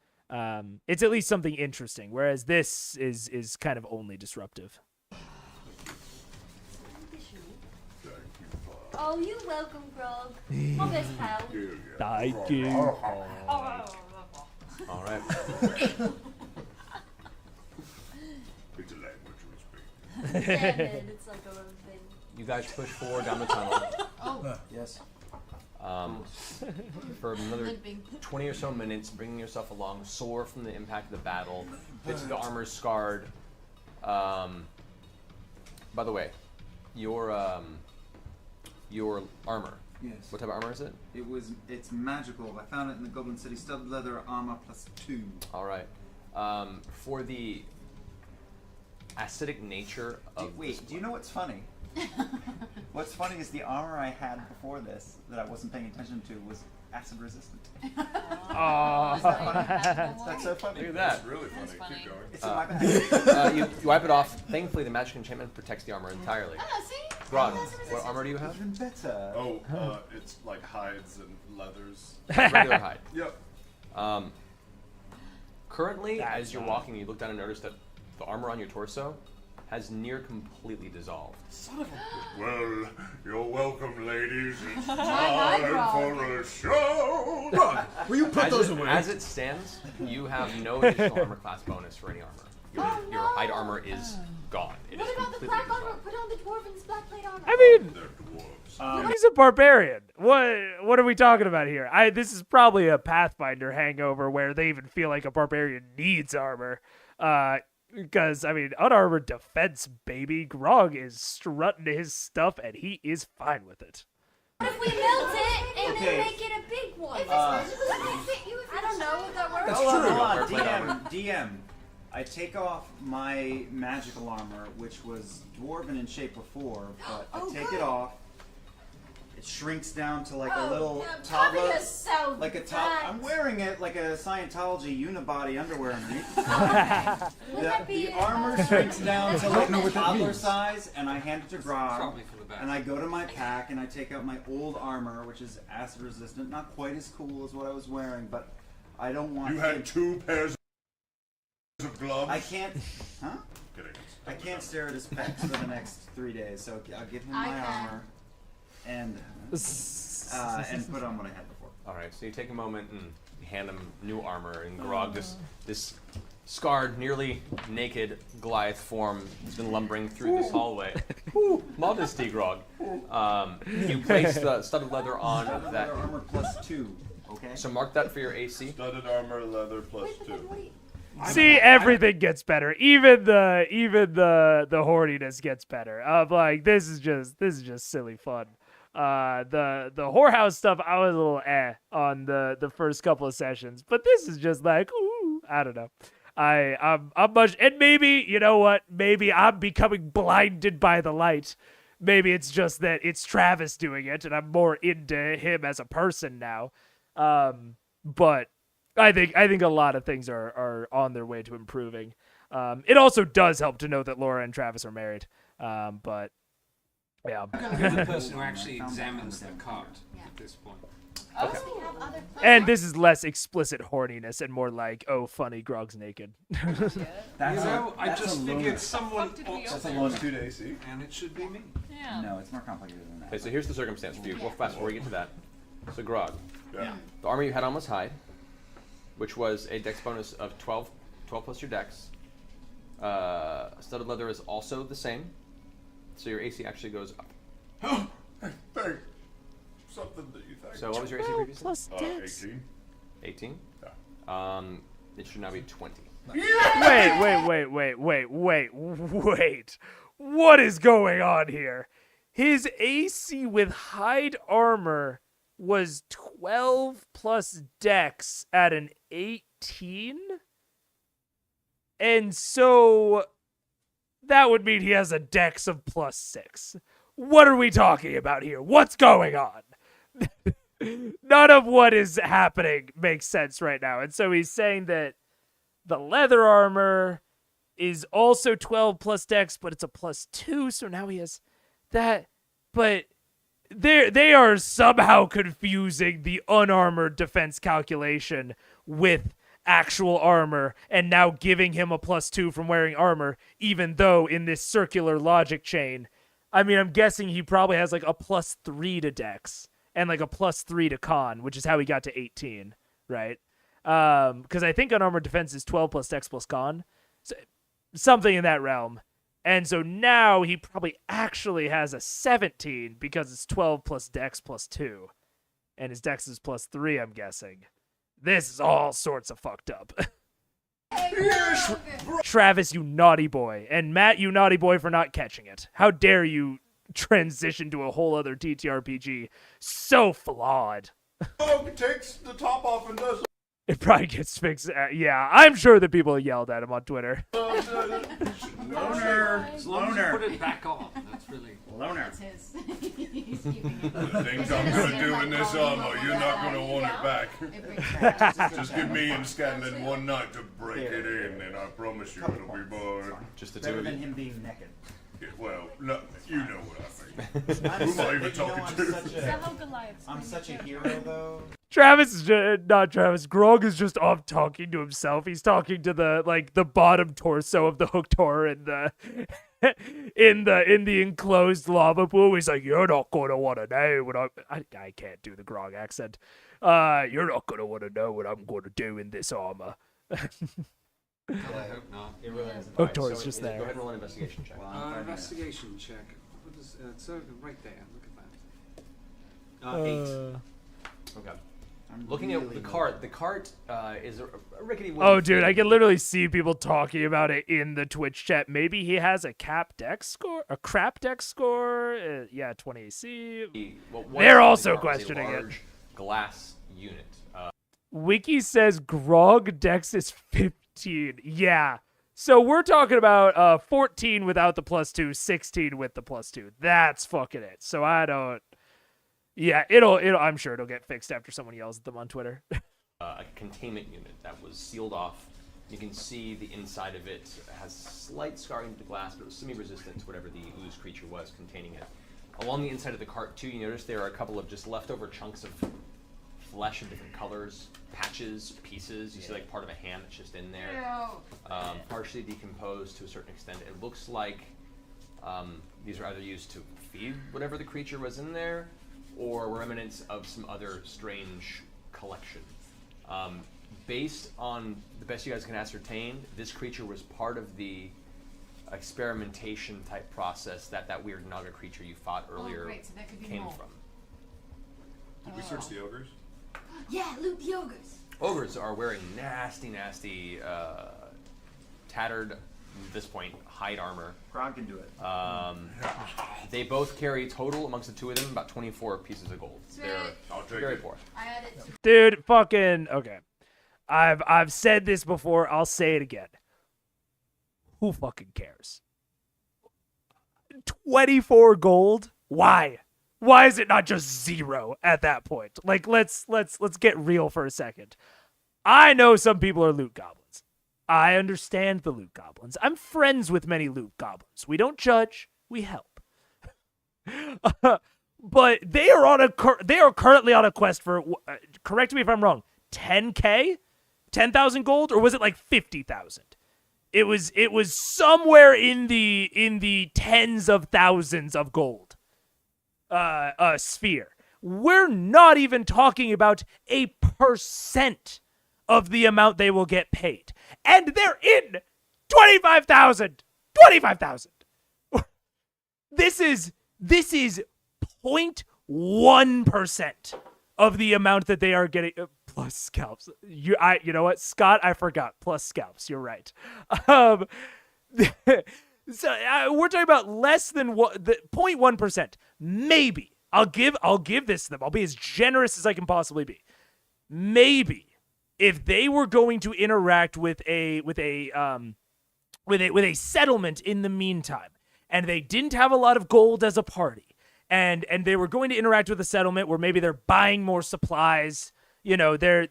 It's at least something interesting, whereas this is kind of only disruptive. Oh, you're welcome, Grog. My best pal. Thank you. All right. It's a language we speak. Yeah, man, it's like our own thing. You guys push forward down the tunnel. Oh, yes. For another 20 or so minutes, bringing yourself along, sore from the impact of the battle. Bits of the armor scarred. By the way, your armor. Yes. What type of armor is it? It's magical. I found it in the Goblin City. Studded leather armor +2. All right. For the acidic nature of Wait, do you know what's funny? What's funny is the armor I had before this that I wasn't paying attention to was acid resistant. Oh, that's so funny. Look at that. That's really funny. Keep going. It's in my bag. You wipe it off. Thankfully, the magic enchantment protects the armor entirely. See? Grog, what armor do you have? Even better. Oh, it's like hides and leathers. Regular hide. Yep. Currently, as you're walking, you look down and notice that the armor on your torso has near completely dissolved. Son of a... Well, you're welcome, ladies. It's Hi, time Grog. for a show. Grog, will you put those away? As it stands, you have no additional armor class bonus for any armor. Your hide armor is gone. It What is about the completely black dissolved. armor? Put on the dwarven's black plate armor. I mean, They're dwarves. he's a barbarian. What are we talking about here? This is probably a Pathfinder hangover where they even feel like a barbarian needs armor. Because, I mean, unarmored defense, baby. Grog is strutting his stuff, and he is fine with it. What if we melt it and Okay. then make it a big one? If it's magical, it might fit you. I don't know if that works. Hold on, Wear plate armor. DM. I take off my magical armor, which was dwarven in shape before, but I take it off. It shrinks down to like a little toddler, like a top. I'm wearing it like a Scientology unibody underwear underneath. The armor shrinks down to like a toddler size, and I hand it to Grog. Probably for the best. And I go to my pack and I take out my old armor, which is acid resistant, not quite as cool as what I was wearing, but I don't want. You had 2 pairs of gloves. I can't. Huh? Kidding. I can't stare at his pecs for the next 3 days, so I'll give him my armor and put on what I had before. All right, so you take a moment and hand him new armor, and Grog, this scarred, nearly naked Goliath form has been lumbering through this hallway. Modesty, Grog. You place the studded leather on that. Leather armor +2. Okay. So mark that for your AC. Studded armor, leather +2. See, everything gets better. Even the horniness gets better. I'm like, this is just silly fun. The whorehouse stuff, I was a little on the first couple of sessions, but this is just like, ooh, I don't know. I'm much, and maybe, you know what? Maybe I'm becoming blinded by the light. Maybe it's just that it's Travis doing it, and I'm more into him as a person now. But I think a lot of things are on their way to improving. It also does help to know that Laura and Travis are married. But yeah. I'm going to be the person who actually examines the cart at this point. Okay. And this is less explicit horniness and more like, oh, funny, Grog's naked. I just figured someone That's a lost 2 to AC. and it should be me. Yeah. No, it's more complicated than that. Okay, so here's the circumstance for you. Real fast before we get to that. So Grog, Yeah. the armor you had on was hide, which was a dex bonus of 12 plus your dex. Studded leather is also the same, so your AC actually goes up. Thank something that you think. So what was your AC previously? Plus dex. 18. 18. Yeah. It should now be 20. Wait. What is going on here? His AC with hide armor was 12 plus dex at an 18? And so that would mean he has a dex of plus 6. What are we talking about here? What's going on? None of what is happening makes sense right now. And so he's saying that the leather armor is also 12 plus dex, but it's a plus 2, so now he has that. But they are somehow confusing the unarmored defense calculation with actual armor and now giving him a plus 2 from wearing armor, even though in this circular logic chain, I mean, I'm guessing he probably has like a plus 3 to dex and like a plus 3 to con, which is how he got to 18, right? Because I think unarmored defense is 12 plus dex plus con, so something in that realm. And so now he probably actually has a 17 because it's 12 plus dex plus 2. And his dex is plus 3, I'm guessing. This is all sorts of fucked up. Travis, you naughty boy. And Matt, you naughty boy for not catching it. How dare you transition to a whole other TTRPG? So flawed. Oh, it takes the top off and does. It probably gets fixed. Yeah, I'm sure that people yelled at him on Twitter. Loner. As long as you put it back on, that's really... Loner. It's his. He's keeping it. The things I'm gonna do in this armor, you're not gonna want it back. Just give me and Scanlan one night to break it in, and I promise you it'll be more. Just the Better two of than you. him being naked. Yeah, well, no, you know what I mean. Who am I even talking to? I'm such a hero, though. Travis is not Travis. Grog is just off talking to himself. He's talking to the bottom torso of the hooked horror in the in the enclosed lava pool. He's like, "You're not gonna want to know what I can't do the Grog accent. You're not gonna want to know what I'm gonna do in this armor." I hope not. It really isn't. Hooked horror is just Go there. ahead and roll an investigation check. Investigation check. What is it's right there. Look at that. 8. Okay. Looking at the cart is a rickety wooden Oh, dude, frame. I can literally see people talking about it in the Twitch chat. Maybe he has a crap dex score. Yeah, 20 AC. They're also questioning it. Large glass unit. Wiki says Grog dex is 15. Yeah. So we're talking about 14 without the plus 2, 16 with the plus 2. That's fucking it. So I don't. Yeah, it'll. I'm sure it'll get fixed after someone yells at them on Twitter. A containment unit that was sealed off. You can see the inside of it has slight scarring to the glass, but it was semi-resistant to whatever the ooze creature was containing it. Along the inside of the cart, too, you notice there are a couple of just leftover chunks of flesh of different colors, patches, pieces. You see like part of a hand that's just in there, partially decomposed to a certain extent. It looks like these are either used to feed whatever the creature was in there, or remnants of some other strange collection. Based on the best you guys can ascertain, this creature was part of the experimentation type process that weird Naga creature you fought earlier great, so that could be came more. from. Did we search the ogres? Yeah, loot the ogres. Ogres are wearing nasty, tattered, at this point, hide armor. Grog can do it. They both carry total, amongst the two of them, about 24 pieces of gold. They're very poor. I had it. Dude, fucking okay. I've said this before. I'll say it again. Who fucking cares? 24 gold? Why? Why is it not just 0 at that point? Like, let's get real for a second. I know some people are loot goblins. I understand the loot goblins. I'm friends with many loot goblins. We don't judge, we help. but they are currently on a quest for, correct me if I'm wrong, 10K? 10,000 gold, or was it like 50,000? It was somewhere in the tens of thousands of gold sphere. We're not even talking about a percent of the amount they will get paid. And they're in 25,000. 25,000. This is 0.1% of the amount that they are getting, plus scalps. You know what, Scott? I forgot. Plus scalps. You're right. So we're talking about less than 0.1%. Maybe I'll give this to them. I'll be as generous as I can possibly be. Maybe if they were going to interact with a settlement in the meantime, and they didn't have a lot of gold as a party, and they were going to interact with a settlement where maybe they're buying more supplies, you know, they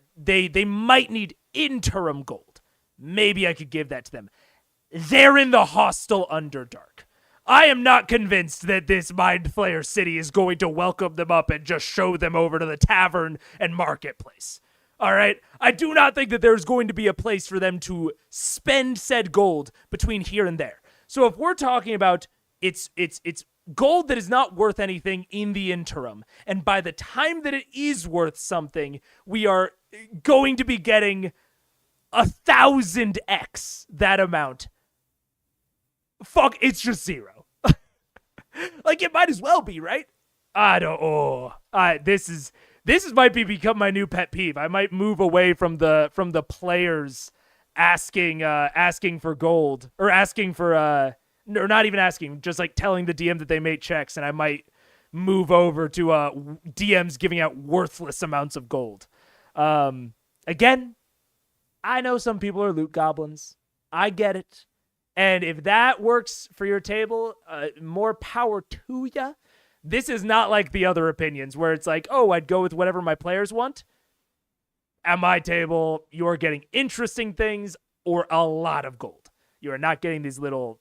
might need interim gold. Maybe I could give that to them. They're in the hostile Underdark. I am not convinced that this Mind Flayer city is going to welcome them up and just show them over to the tavern and marketplace. All right? I do not think that there's going to be a place for them to spend said gold between here and there. So if we're talking about it's gold that is not worth anything in the interim, and by the time that it is worth something, we are going to be getting 1,000x that amount. Fuck, it's just zero. Like, it might as well be, right? I don't. This might become my new pet peeve. I might move away from the players asking for gold, or asking for or not even asking, just like telling the DM that they made checks, and I might move over to DMs giving out worthless amounts of gold. Again, I know some people are loot goblins. I get it. And if that works for your table, more power to ya. This is not like the other opinions where it's like, oh, I'd go with whatever my players want. At my table, you're getting interesting things or a lot of gold. You are not getting these little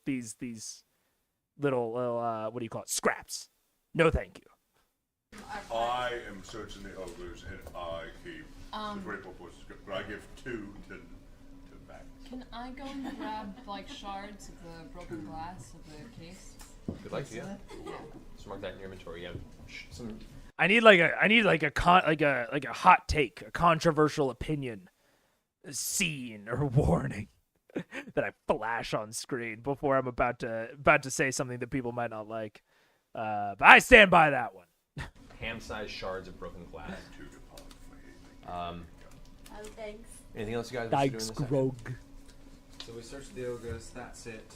what do you call it? Scraps. No, thank you. I am searching the ogres, and I keep the great purpose, but I give 2 to back. Can I go and grab like shards of the broken glass of the case? Good luck to you. Yeah. Just mark that in your inventory. Yeah. Some. I need like a hot take, a controversial opinion, a scene or warning that I flash on screen before I'm about to say something that people might not like. But I stand by that one. Hand-sized shards of broken glass. Oh, thanks. Anything else you guys Thanks, want to do in Grog. So we searched the ogres, that's it.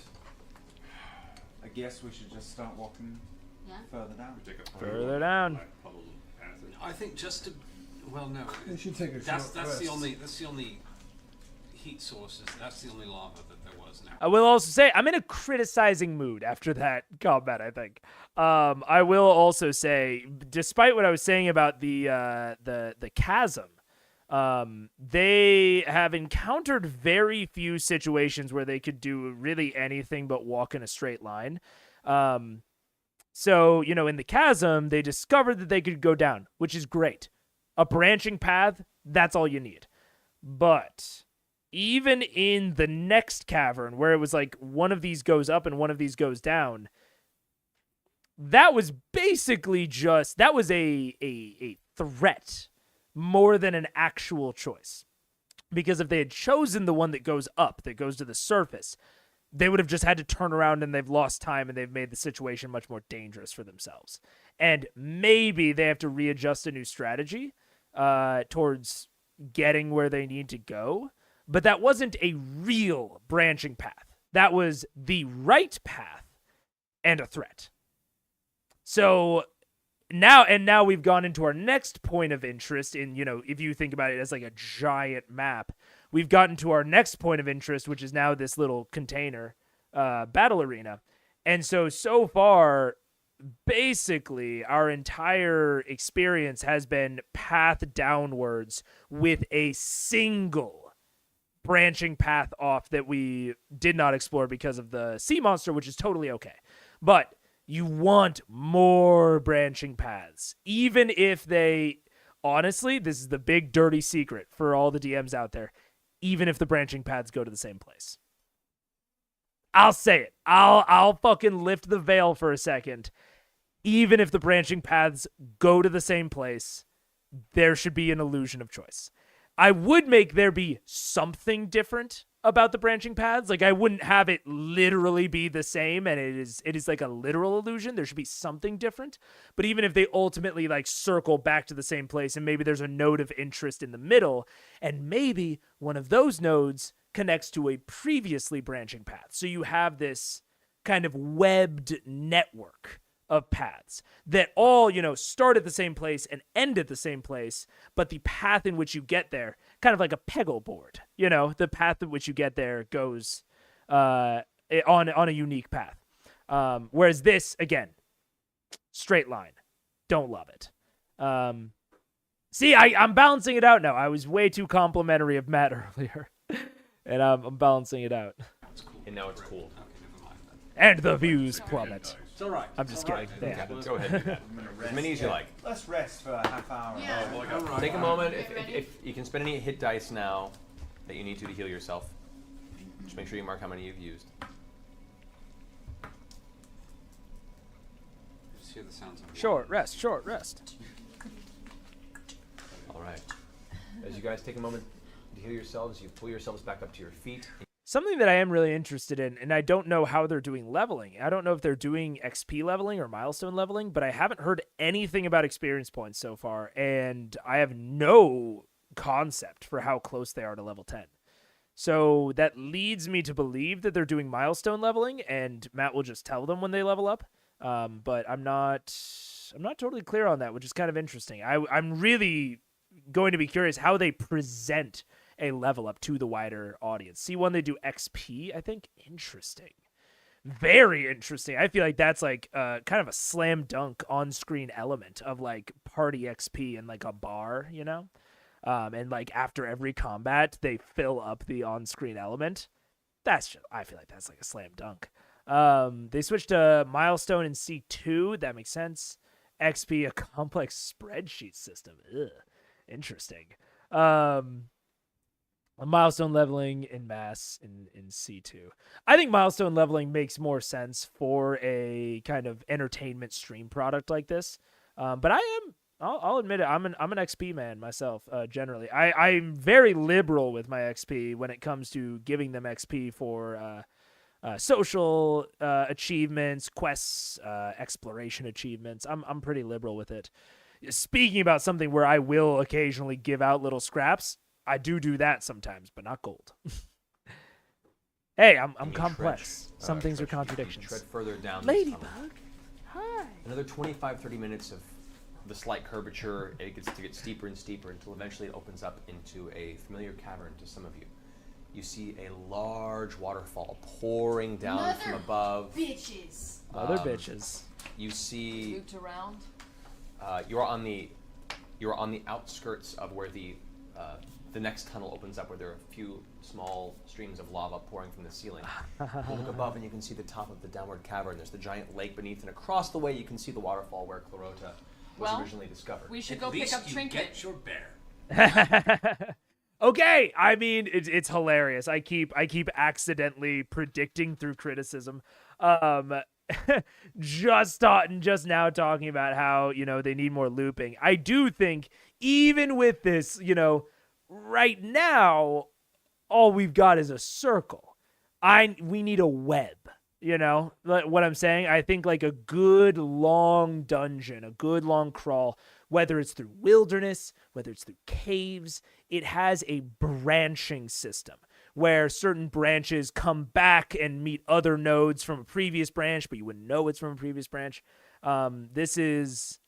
I guess we should just start walking further down. Further down. I think just to, well, no. We should take a that's short the rest. only heat sources. That's the only lava that there was now. I will also say I'm in a criticizing mood after that combat, I think. I will also say, despite what I was saying about the chasm, they have encountered very few situations where they could do really anything but walk in a straight line. So, you know, in the chasm, they discovered that they could go down, which is great. A branching path, that's all you need. But even in the next cavern, where it was like one of these goes up and one of these goes down, that was basically just, that was a threat more than an actual choice. Because if they had chosen the one that goes up, that goes to the surface, they would have just had to turn around, and they've lost time, and they've made the situation much more dangerous for themselves. And maybe they have to readjust a new strategy towards getting where they need to go. But that wasn't a real branching path. That was the right path and a threat. So now we've gone into our next point of interest in, you know, if you think about it as like a giant map, we've gotten to our next point of interest, which is now this little container battle arena. And so far, basically, our entire experience has been path downwards with a single branching path off that we did not explore because of the sea monster, which is totally okay. But You want more branching paths. Even if they, honestly, this is the big dirty secret for all the DMs out there, even if the branching paths go to the same place. I'll say it. I'll fucking lift the veil for a second. Even if the branching paths go to the same place, there should be an illusion of choice. I would make there be something different about the branching paths. Like, I wouldn't have it literally be the same and it is like a literal illusion. There should be something different. But even if they ultimately like circle back to the same place and maybe there's a node of interest in the middle and maybe one of those nodes connects to a previously branching path. So you have this kind of webbed network of paths that all, start at the same place and end at the same place, but the path in which you get there, kind of like a Peggle board, the path in which you get there goes on a unique path. Whereas this, again, straight line. Don't love it. See, I'm balancing it out now. I was way too complimentary of Matt earlier, and I'm balancing it out. And now it's cool. And the views plummet. It's all right. I'm just kidding. They happen. Go ahead. Do that. As many as you like. Let's rest for a half hour. Yeah. Take a moment. If you can spend any hit dice now that you need to heal yourself, just make sure you mark how many you've used. Just hear the sounds of Short rest. All right. As you guys take a moment to heal yourselves, you pull yourselves back up to your feet. Something that I am really interested in, and I don't know how they're doing leveling. I don't know if they're doing XP leveling or milestone leveling, but I haven't heard anything about experience points so far, and I have no concept for how close they are to level 10. So that leads me to believe that they're doing milestone leveling, and Matt will just tell them when they level up. But I'm not totally clear on that, which is kind of interesting. I'm really going to be curious how they present a level up to the wider audience. See, when they do XP, I think interesting. Very interesting. I feel like that's like kind of a slam dunk on-screen element of like party XP in like a bar, and like after every combat, they fill up the on-screen element. I feel like that's like a slam dunk. They switched to milestone in C2. That makes sense. XP, a complex spreadsheet system. Ugh. Interesting. A milestone leveling in mass in C2. I think milestone leveling makes more sense for a kind of entertainment stream product like this. But I'll admit it, I'm an XP man myself, generally. I'm very liberal with my XP when it comes to giving them XP for social achievements, quests, exploration achievements. I'm pretty liberal with it. Speaking about something where I will occasionally give out little scraps, I do that sometimes, but not gold. Hey, I'm complex. Some things are contradictions. Tread further down. Ladybug, hi. Another 25-30 minutes of the slight curvature. It gets to get steeper and steeper until eventually it opens up into a familiar cavern to some of you. You see a large waterfall pouring down from above. Bitches. Other bitches. You see. Looped around. You're on the outskirts of where the next tunnel opens up, where there are a few small streams of lava pouring from the ceiling. You look above and you can see the top of the downward cavern. There's the giant lake beneath, and across the way you can see the waterfall where Clarota was originally discovered. We should go pick up Trinket. Get your bear. Okay, I mean it's hilarious. I keep accidentally predicting through criticism. Just now talking about how they need more looping. I do think even with this, right now, all we've got is a circle. We need a web. What I'm saying? I think like a good long dungeon, a good long crawl, whether it's through wilderness, whether it's through caves, it has a branching system where certain branches come back and meet other nodes from a previous branch, but you wouldn't know it's from a previous branch. This is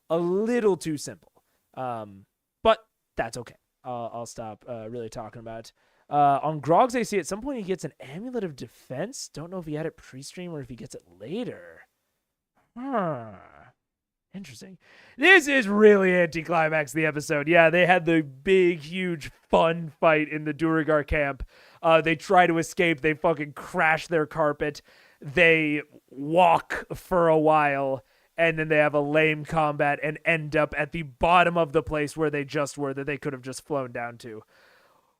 a little too simple, but that's okay. I'll stop really talking about it. On Grog's AC, at some point he gets an Amulet of Defense. Don't know if he had it pre-stream or if he gets it later. Interesting. This is really anticlimax the episode. Yeah, they had the big, huge, fun fight in the Duragar camp. They try to escape. They fucking crash their carpet. they walk for a while, and then they have a lame combat and end up at the bottom of the place where they just were that they could have just flown down to.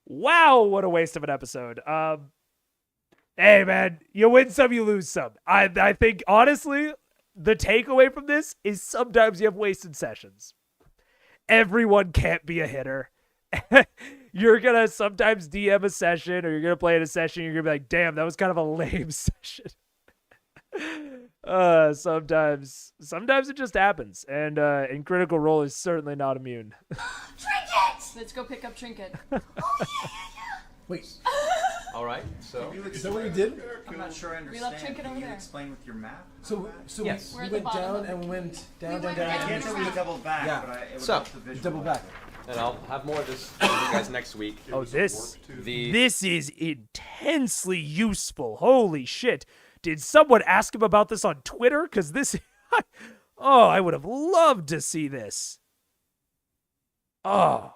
Wow, what a waste of an episode. Hey, man, you win some, you lose some. I think, honestly, the takeaway from this is sometimes you have wasted sessions. Everyone can't be a hitter. You're going to sometimes DM a session, or you're going to play in a session, you're going to be like, damn, that was kind of a lame session. Sometimes it just happens, and Critical Role is certainly not immune. Trinket! Let's go pick up Trinket. Wait. All right. So is that what you did? I'm not sure I We understand. left Trinket Can over you there. explain with your map? So Yes. we We're at went the bottom down of and we went down, We down, went down. down. I can't tell we doubled back, Yeah. but it would So, help the visual. Double back. and I'll have more of this for you guys next week. Oh, this The is intensely useful. Holy shit. Did someone ask him about this on Twitter? Because this... oh, I would have loved to see this. Oh,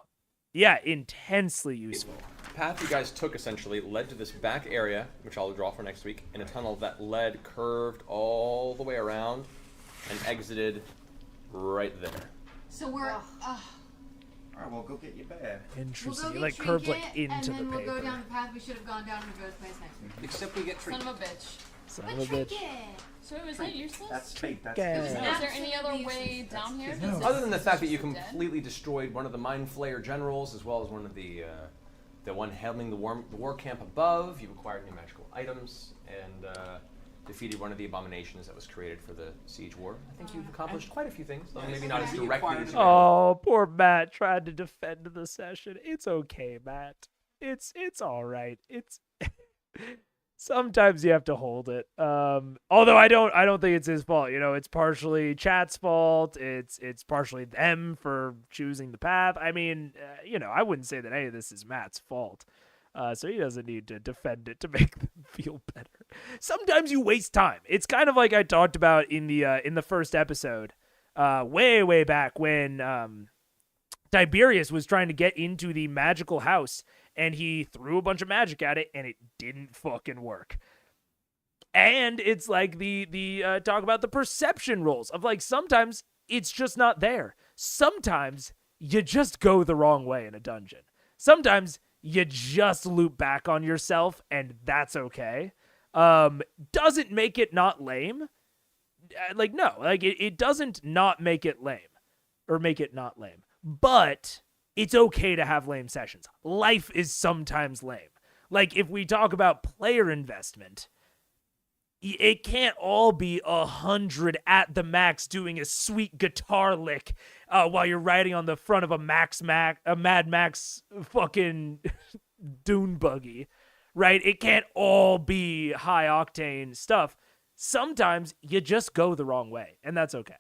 yeah, intensely useful. path you guys took essentially led to this back area, which I'll draw for next week, in a tunnel that led curved all the way around and exited right there. So we're. Alright, well, go get your bear. Interesting. We'll go like get curved Trinket, like into and the then we'll paper. go down the path we should have gone down in the ghost place next week. Except we get Son Trinket. of a bitch. Son of a bitch. So was that useless? That's fate. That's Okay. Is business. there any other way down here? Does Other than the this fact that you dead? completely destroyed one of the Mind Flayer generals, as well as one of the one handling the war camp above, you acquired new magical items, and defeated one of the abominations that was created for the Siege War. I think you've accomplished quite a few things, though maybe not as directly as you Oh, poor Matt tried to defend the session. It's okay, Matt. It's all right. It's sometimes you have to hold it. Although I don't think it's his fault. You know, it's partially chat's fault. It's partially them for choosing the path. I mean, you know, I wouldn't say that any of this is Matt's fault. So he doesn't need to defend it to make them feel better. Sometimes you waste time. It's kind of like I talked about in the first episode, way back when Tiberius was trying to get into the magical house, and he threw a bunch of magic at it, and it didn't fucking work. And it's like the talk about the perception rolls of like sometimes it's just not there. Sometimes you just go the wrong way in a dungeon. Sometimes you just loop back on yourself, and that's okay. Doesn't make it not lame. Like, no, like it doesn't not make it lame or make it not lame, but it's okay to have lame sessions. Life is sometimes lame. Like if we talk about player investment, it can't all be 100 at the max doing a sweet guitar lick while you're riding on the front of a Mad Max fucking dune buggy, right? It can't all be high octane stuff. Sometimes you just go the wrong way, and that's okay.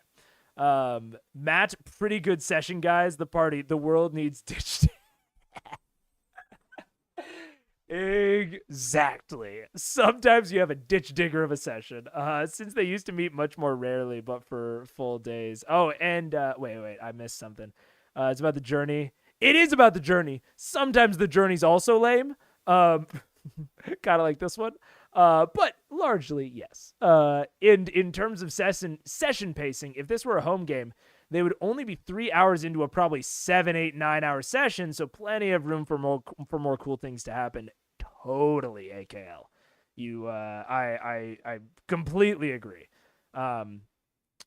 Matt, pretty good session, guys. The world needs ditch. Exactly. Sometimes you have a ditch digger of a session. Since they used to meet much more rarely, but for full days. Oh, and wait, I missed something. It's about the journey. It is about the journey. Sometimes the journey's also lame. Kind of like this one. But largely, yes. In terms of session pacing, if this were a home game, they would only be 3 hours into a probably 7, 8, 9 hour session, so plenty of room for more cool things to happen. Totally, AKL. I completely agree.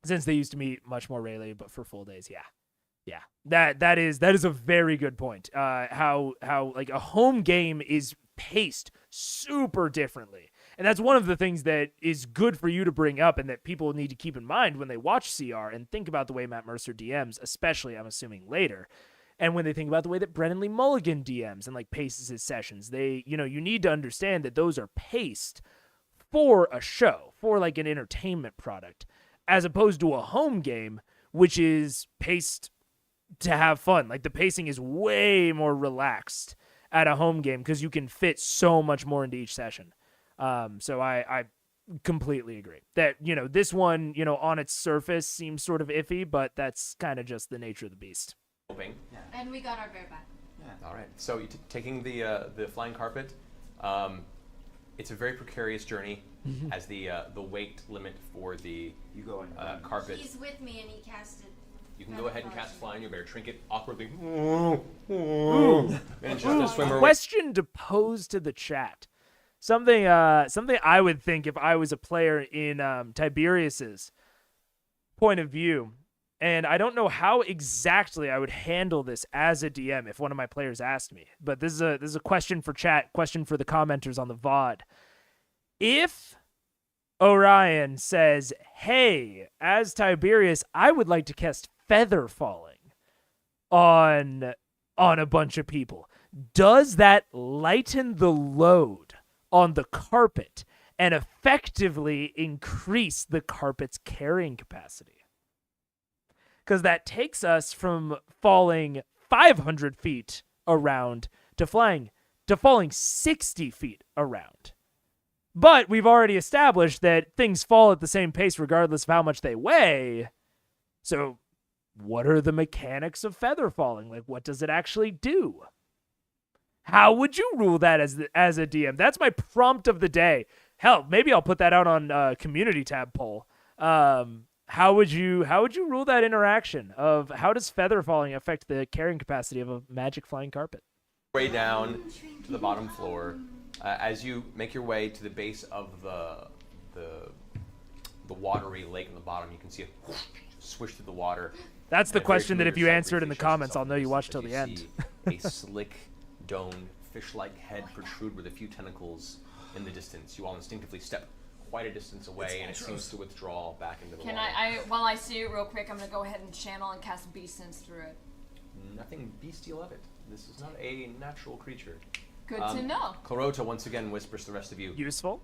Since they used to meet much more rarely, but for full days, yeah. That is a very good point. How like a home game is paced super differently. And that's one of the things that is good for you to bring up and that people need to keep in mind when they watch CR and think about the way Matt Mercer DMs, especially, I'm assuming, later. And when they think about the way that Brennan Lee Mulligan DMs and like paces his sessions, you need to understand that those are paced for a show, for like an entertainment product, as opposed to a home game, which is paced to have fun. Like the pacing is way more relaxed at a home game because you can fit so much more into each session. So I completely agree that, this one, on its surface seems sort of iffy, but that's kind of just the nature of the beast. Hoping. Yeah. And we got our bear back. Yeah. All right. So taking the flying carpet, it's a very precarious journey. as the weight limit for the carpet. He's with me and he casted. You can go ahead and cast Fly on your bear trinket awkwardly. And just to swim away. Question to pose to the chat. Something I would think if I was a player in Tiberius's point of view, and I don't know how exactly I would handle this as a DM if one of my players asked me. But this is a question for chat, question for the commenters on the VOD. If Orion says, "Hey, as Tiberius, I would like to cast Feather Falling on a bunch of people," does that lighten the load on the carpet and effectively increase the carpet's carrying capacity? Because that takes us from falling 500 feet around to falling 60 feet around. But we've already established that things fall at the same pace regardless of how much they weigh. So what are the mechanics of feather falling? Like, what does it actually do? How would you rule that as a DM? That's my prompt of the day. Hell, maybe I'll put that out on community tab poll. How would you rule that interaction of how does feather falling affect the carrying capacity of a magic flying carpet? Way down to the bottom floor. As you make your way to the base of the watery lake in the bottom, you can see it swish through the water. That's the question that if you answer it in the comments, I'll know you watched till the end. A slick, domed, fish-like head protrude with a few tentacles in the distance. You all instinctively step quite a distance away, and it seems to withdraw back into the water. While I see it real quick, I'm going to go ahead and channel and cast Beast Sense through it. Nothing bestial of it. This is not a natural creature. Good to know. Clarota once again whispers to the rest of you. Useful?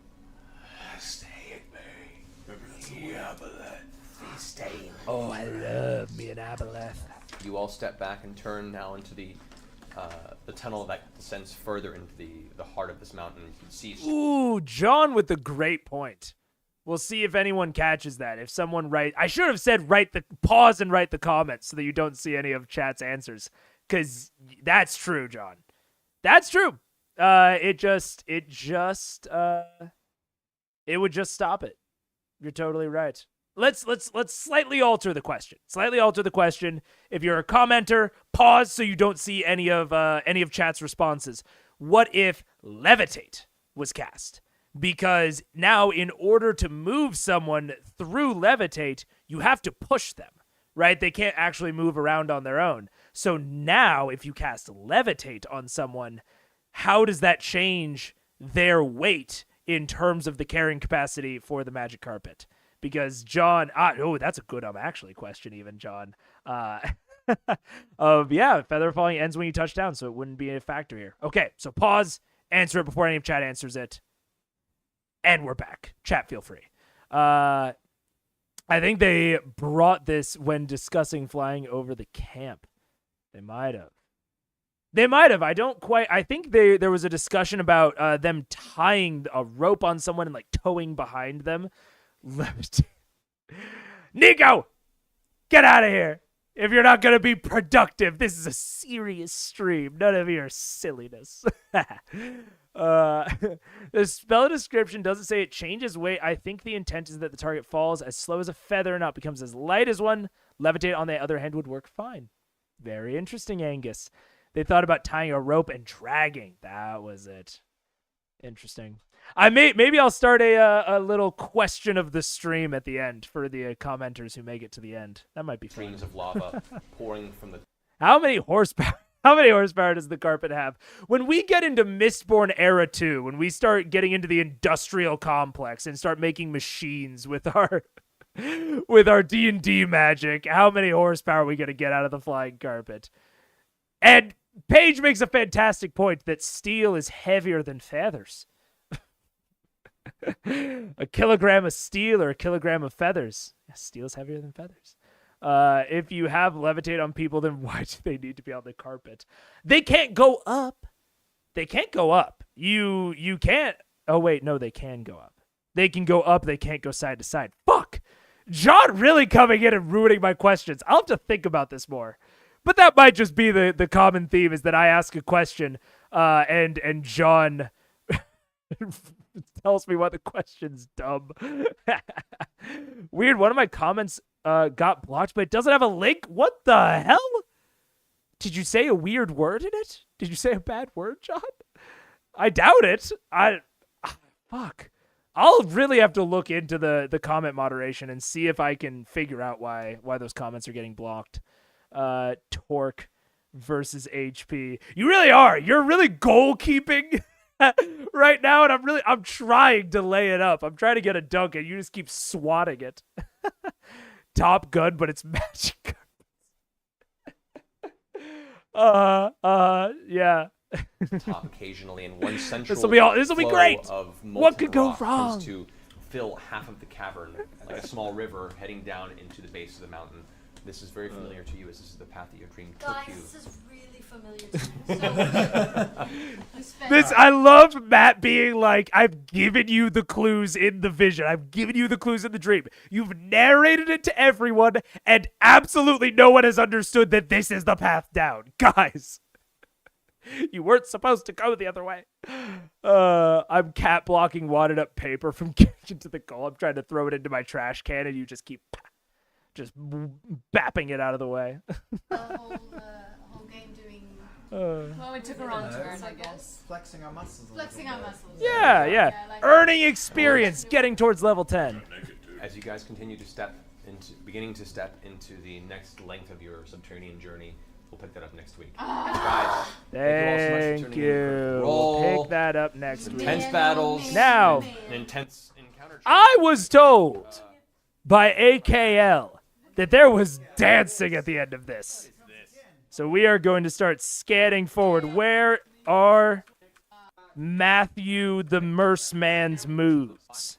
Stay at me. Aboleth. Stay. Oh, I love me an aboleth. You all step back and turn now into the tunnel that descends further into the heart of this mountain. You can see. Ooh, John with the great point. We'll see if anyone catches that. If someone I should have said pause and write the comments so that you don't see any of chat's answers. Because that's true, John. That's true. It would just stop it. You're totally right. Let's slightly alter the question. If you're a commenter, pause so you don't see any of chat's responses. What if levitate was cast? Because now in order to move someone through levitate, you have to push them, right? They can't actually move around on their own. So now if you cast levitate on someone, how does that change their weight in terms of the carrying capacity for the magic carpet? Because John, that's a good actually question even, John. Feather falling ends when you touch down, so it wouldn't be a factor here. Okay, so pause, answer it before any of chat answers it. And we're back. Chat, feel free. I think they brought this when discussing flying over the camp. They might have. I think there was a discussion about them tying a rope on someone and like towing behind them. Nico, get out of here. If you're not going to be productive, this is a serious stream. None of your silliness. The spell description doesn't say it changes weight. I think the intent is that the target falls as slow as a feather and not becomes as light as one. Levitate, on the other hand, would work fine. Very interesting, Angus. They thought about tying a rope and dragging. That was it. Interesting. Maybe I'll start a little question of the stream at the end for the commenters who make it to the end. That might be fun. Streams of lava pouring from the. How many horsepower? How many horsepower does the carpet have? When we get into Mistborn Era 2, when we start getting into the industrial complex and start making machines with our D&D magic, how many horsepower are we going to get out of the flying carpet? And Paige makes a fantastic point that steel is heavier than feathers. A kilogram of steel or a kilogram of feathers. Yeah, steel is heavier than feathers. If you have levitate on people, then why do they need to be on the carpet? They can't go up. You can't. Oh, wait. No, they can go up. They can go up. They can't go side to side. Fuck. John really coming in and ruining my questions. I'll have to think about this more. But that might just be the common theme is that I ask a question and John tells me why the question's dumb. Weird. One of my comments got blocked, but it doesn't have a link. What the hell? Did you say a weird word in it? Did you say a bad word, John? I doubt it. Fuck. I'll really have to look into the comment moderation and see if I can figure out why those comments are getting blocked. Torque versus HP. You really are. You're really goalkeeping right now, and I'm trying to lay it up. I'm trying to get a dunk, and you just keep swatting it. Top Gun, but it's magic. Yeah. Top occasionally, and one central This will be flow great. Of What could go rock wrong? comes to fill half of the cavern, like a small river heading down into the base of the mountain. This is very familiar to you, as this is the path that your dream took Guys, you. this is really familiar to me. I love Matt being like, I've given you the clues in the vision. I've given you the clues in the dream. You've narrated it to everyone, and absolutely no one has understood that this is the path down. Guys, you weren't supposed to go the other way. I'm cat blocking wadded up paper from getting into the goal. I'm trying to throw it into my trash can, and you just keep just bapping it out of the way. The whole game doing. Well, we took a wrong turn, I guess. Flexing our muscles. Flexing our muscles. Yeah. Like Earning experience, getting towards level 10. As you guys continue to beginning to step into the next length of your subterranean journey, we'll pick that up next week. Guys, Thank you. We'll pick that up next week. Intense battles. Now, an intense encounter. I was told by AKL that there was dancing at the end of this. So we are going to start scanning forward. Where are Matthew the Merce Man's moves?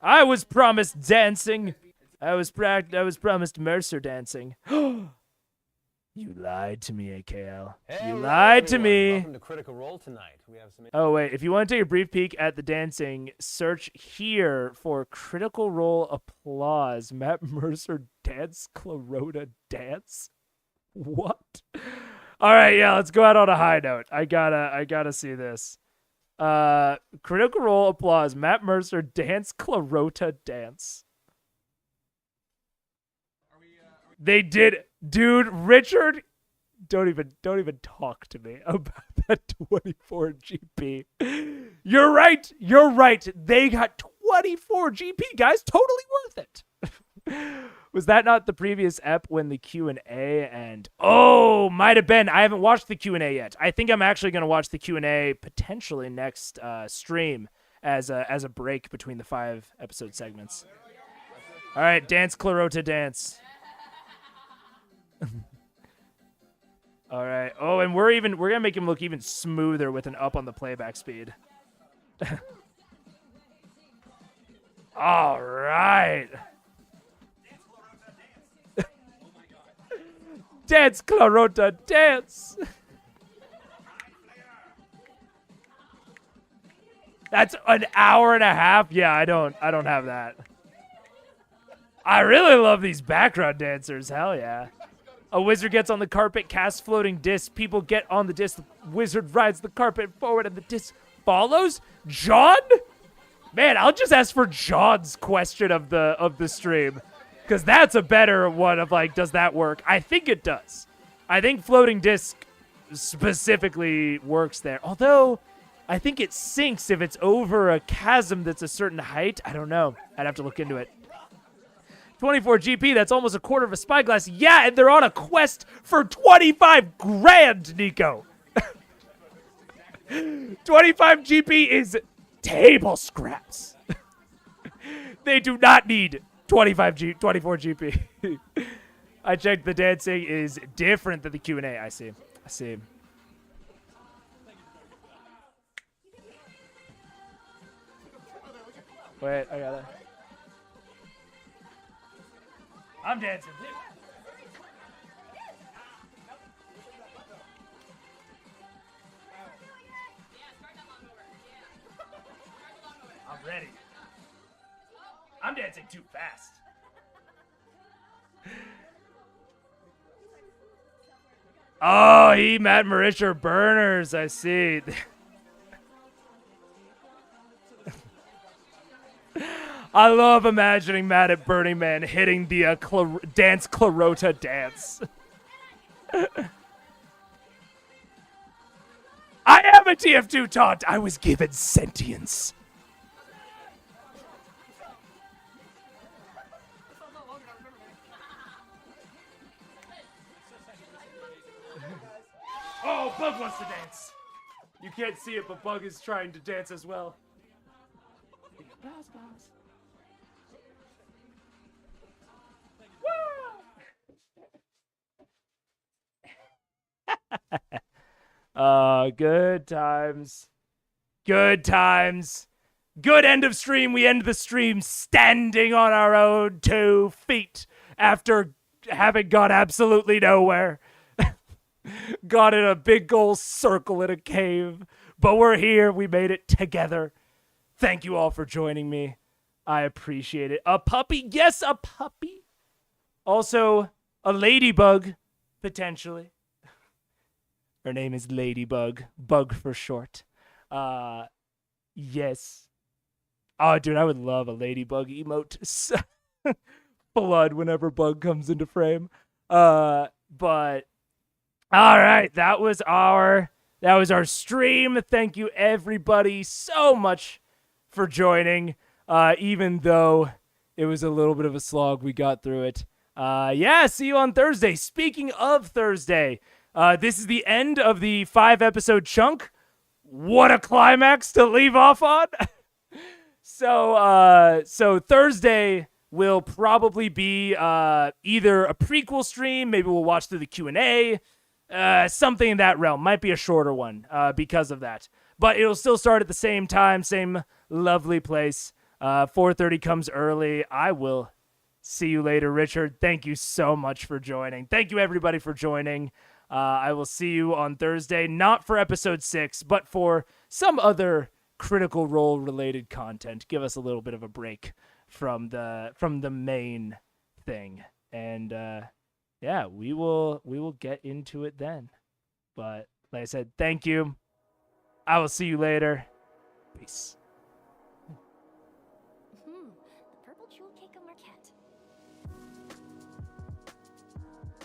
I was promised dancing. I was promised Mercer dancing. You lied to me, AKL. You lied to me. Welcome to Critical Role tonight. We have some. Oh, wait. If you want to take a brief peek at the dancing, search here for Critical Role applause. Matt Mercer dance, Clarota dance. What? All right, yeah, let's go out on a high note. I gotta see this. Critical Role applause. Matt Mercer dance, Clarota dance. They did, dude. Richard, don't even talk to me about that 24 GP. You're right. They got 24 GP, guys. Totally worth it. Was that not the previous ep when the Q&A and might have been. I haven't watched the Q&A yet. I think I'm actually gonna watch the Q&A potentially next stream as a break between the 5 episode segments. All right, dance, Clarota, dance. All right. Oh, and we're gonna make him look even smoother with an up on the playback speed. All right. Dance, Clarota, dance. That's an hour and a half. Yeah, I don't have that. I really love these background dancers. Hell yeah. A wizard gets on the carpet, casts floating disc. People get on the disc. The wizard rides the carpet forward, and the disc follows. John? Man, I'll just ask for John's question of the stream, because that's a better one of like, does that work? I think it does. I think floating disc specifically works there. Although, I think it sinks if it's over a chasm that's a certain height. I don't know. I'd have to look into it. 24 GP, that's almost a quarter of a spyglass. Yeah, and they're on a quest for 25 grand, Nico. 25 GP is table scraps. They do not need 24 GP. I checked, the dancing is different than the Q&A. I see. Wait, I gotta... I'm dancing too. I'm ready. I'm dancing too fast. Oh, Matt Marisha burners. I see. I love imagining Matt at Burning Man hitting the dance Clarota dance. I am a TF2 taunt. I was given sentience. Oh, Bug wants to dance. You can't see it, but Bug is trying to dance as well. Good times. Good times. Good end of stream. We end the stream standing on our own 2 feet after having gone absolutely nowhere. Got in a big old circle in a cave. But we're here. We made it together. Thank you all for joining me. I appreciate it. A puppy? Yes, a puppy. Also, a ladybug, potentially. Her name is Ladybug. Bug for short. Yes. Oh, dude, I would love a ladybug emote. Blood whenever Bug comes into frame. But all right, that was our stream. Thank you everybody so much for joining. Even though it was a little bit of a slog, we got through it. Yeah, see you on Thursday. Speaking of Thursday, this is the end of the 5-episode chunk. What a climax to leave off on. So Thursday will probably be either a prequel stream, maybe we'll watch through the Q&A, something in that realm. Might be a shorter one because of that. But it'll still start at the same time, same lovely place. 4:30 comes early. I will see you later, Richard. Thank you so much for joining. Thank you, everybody, for joining. I will see you on Thursday, not for episode 6, but for some other Critical Role related content. Give us a little bit of a break from the main thing. And yeah, we will get into it then. But like I said, thank you. I will see you later. Peace.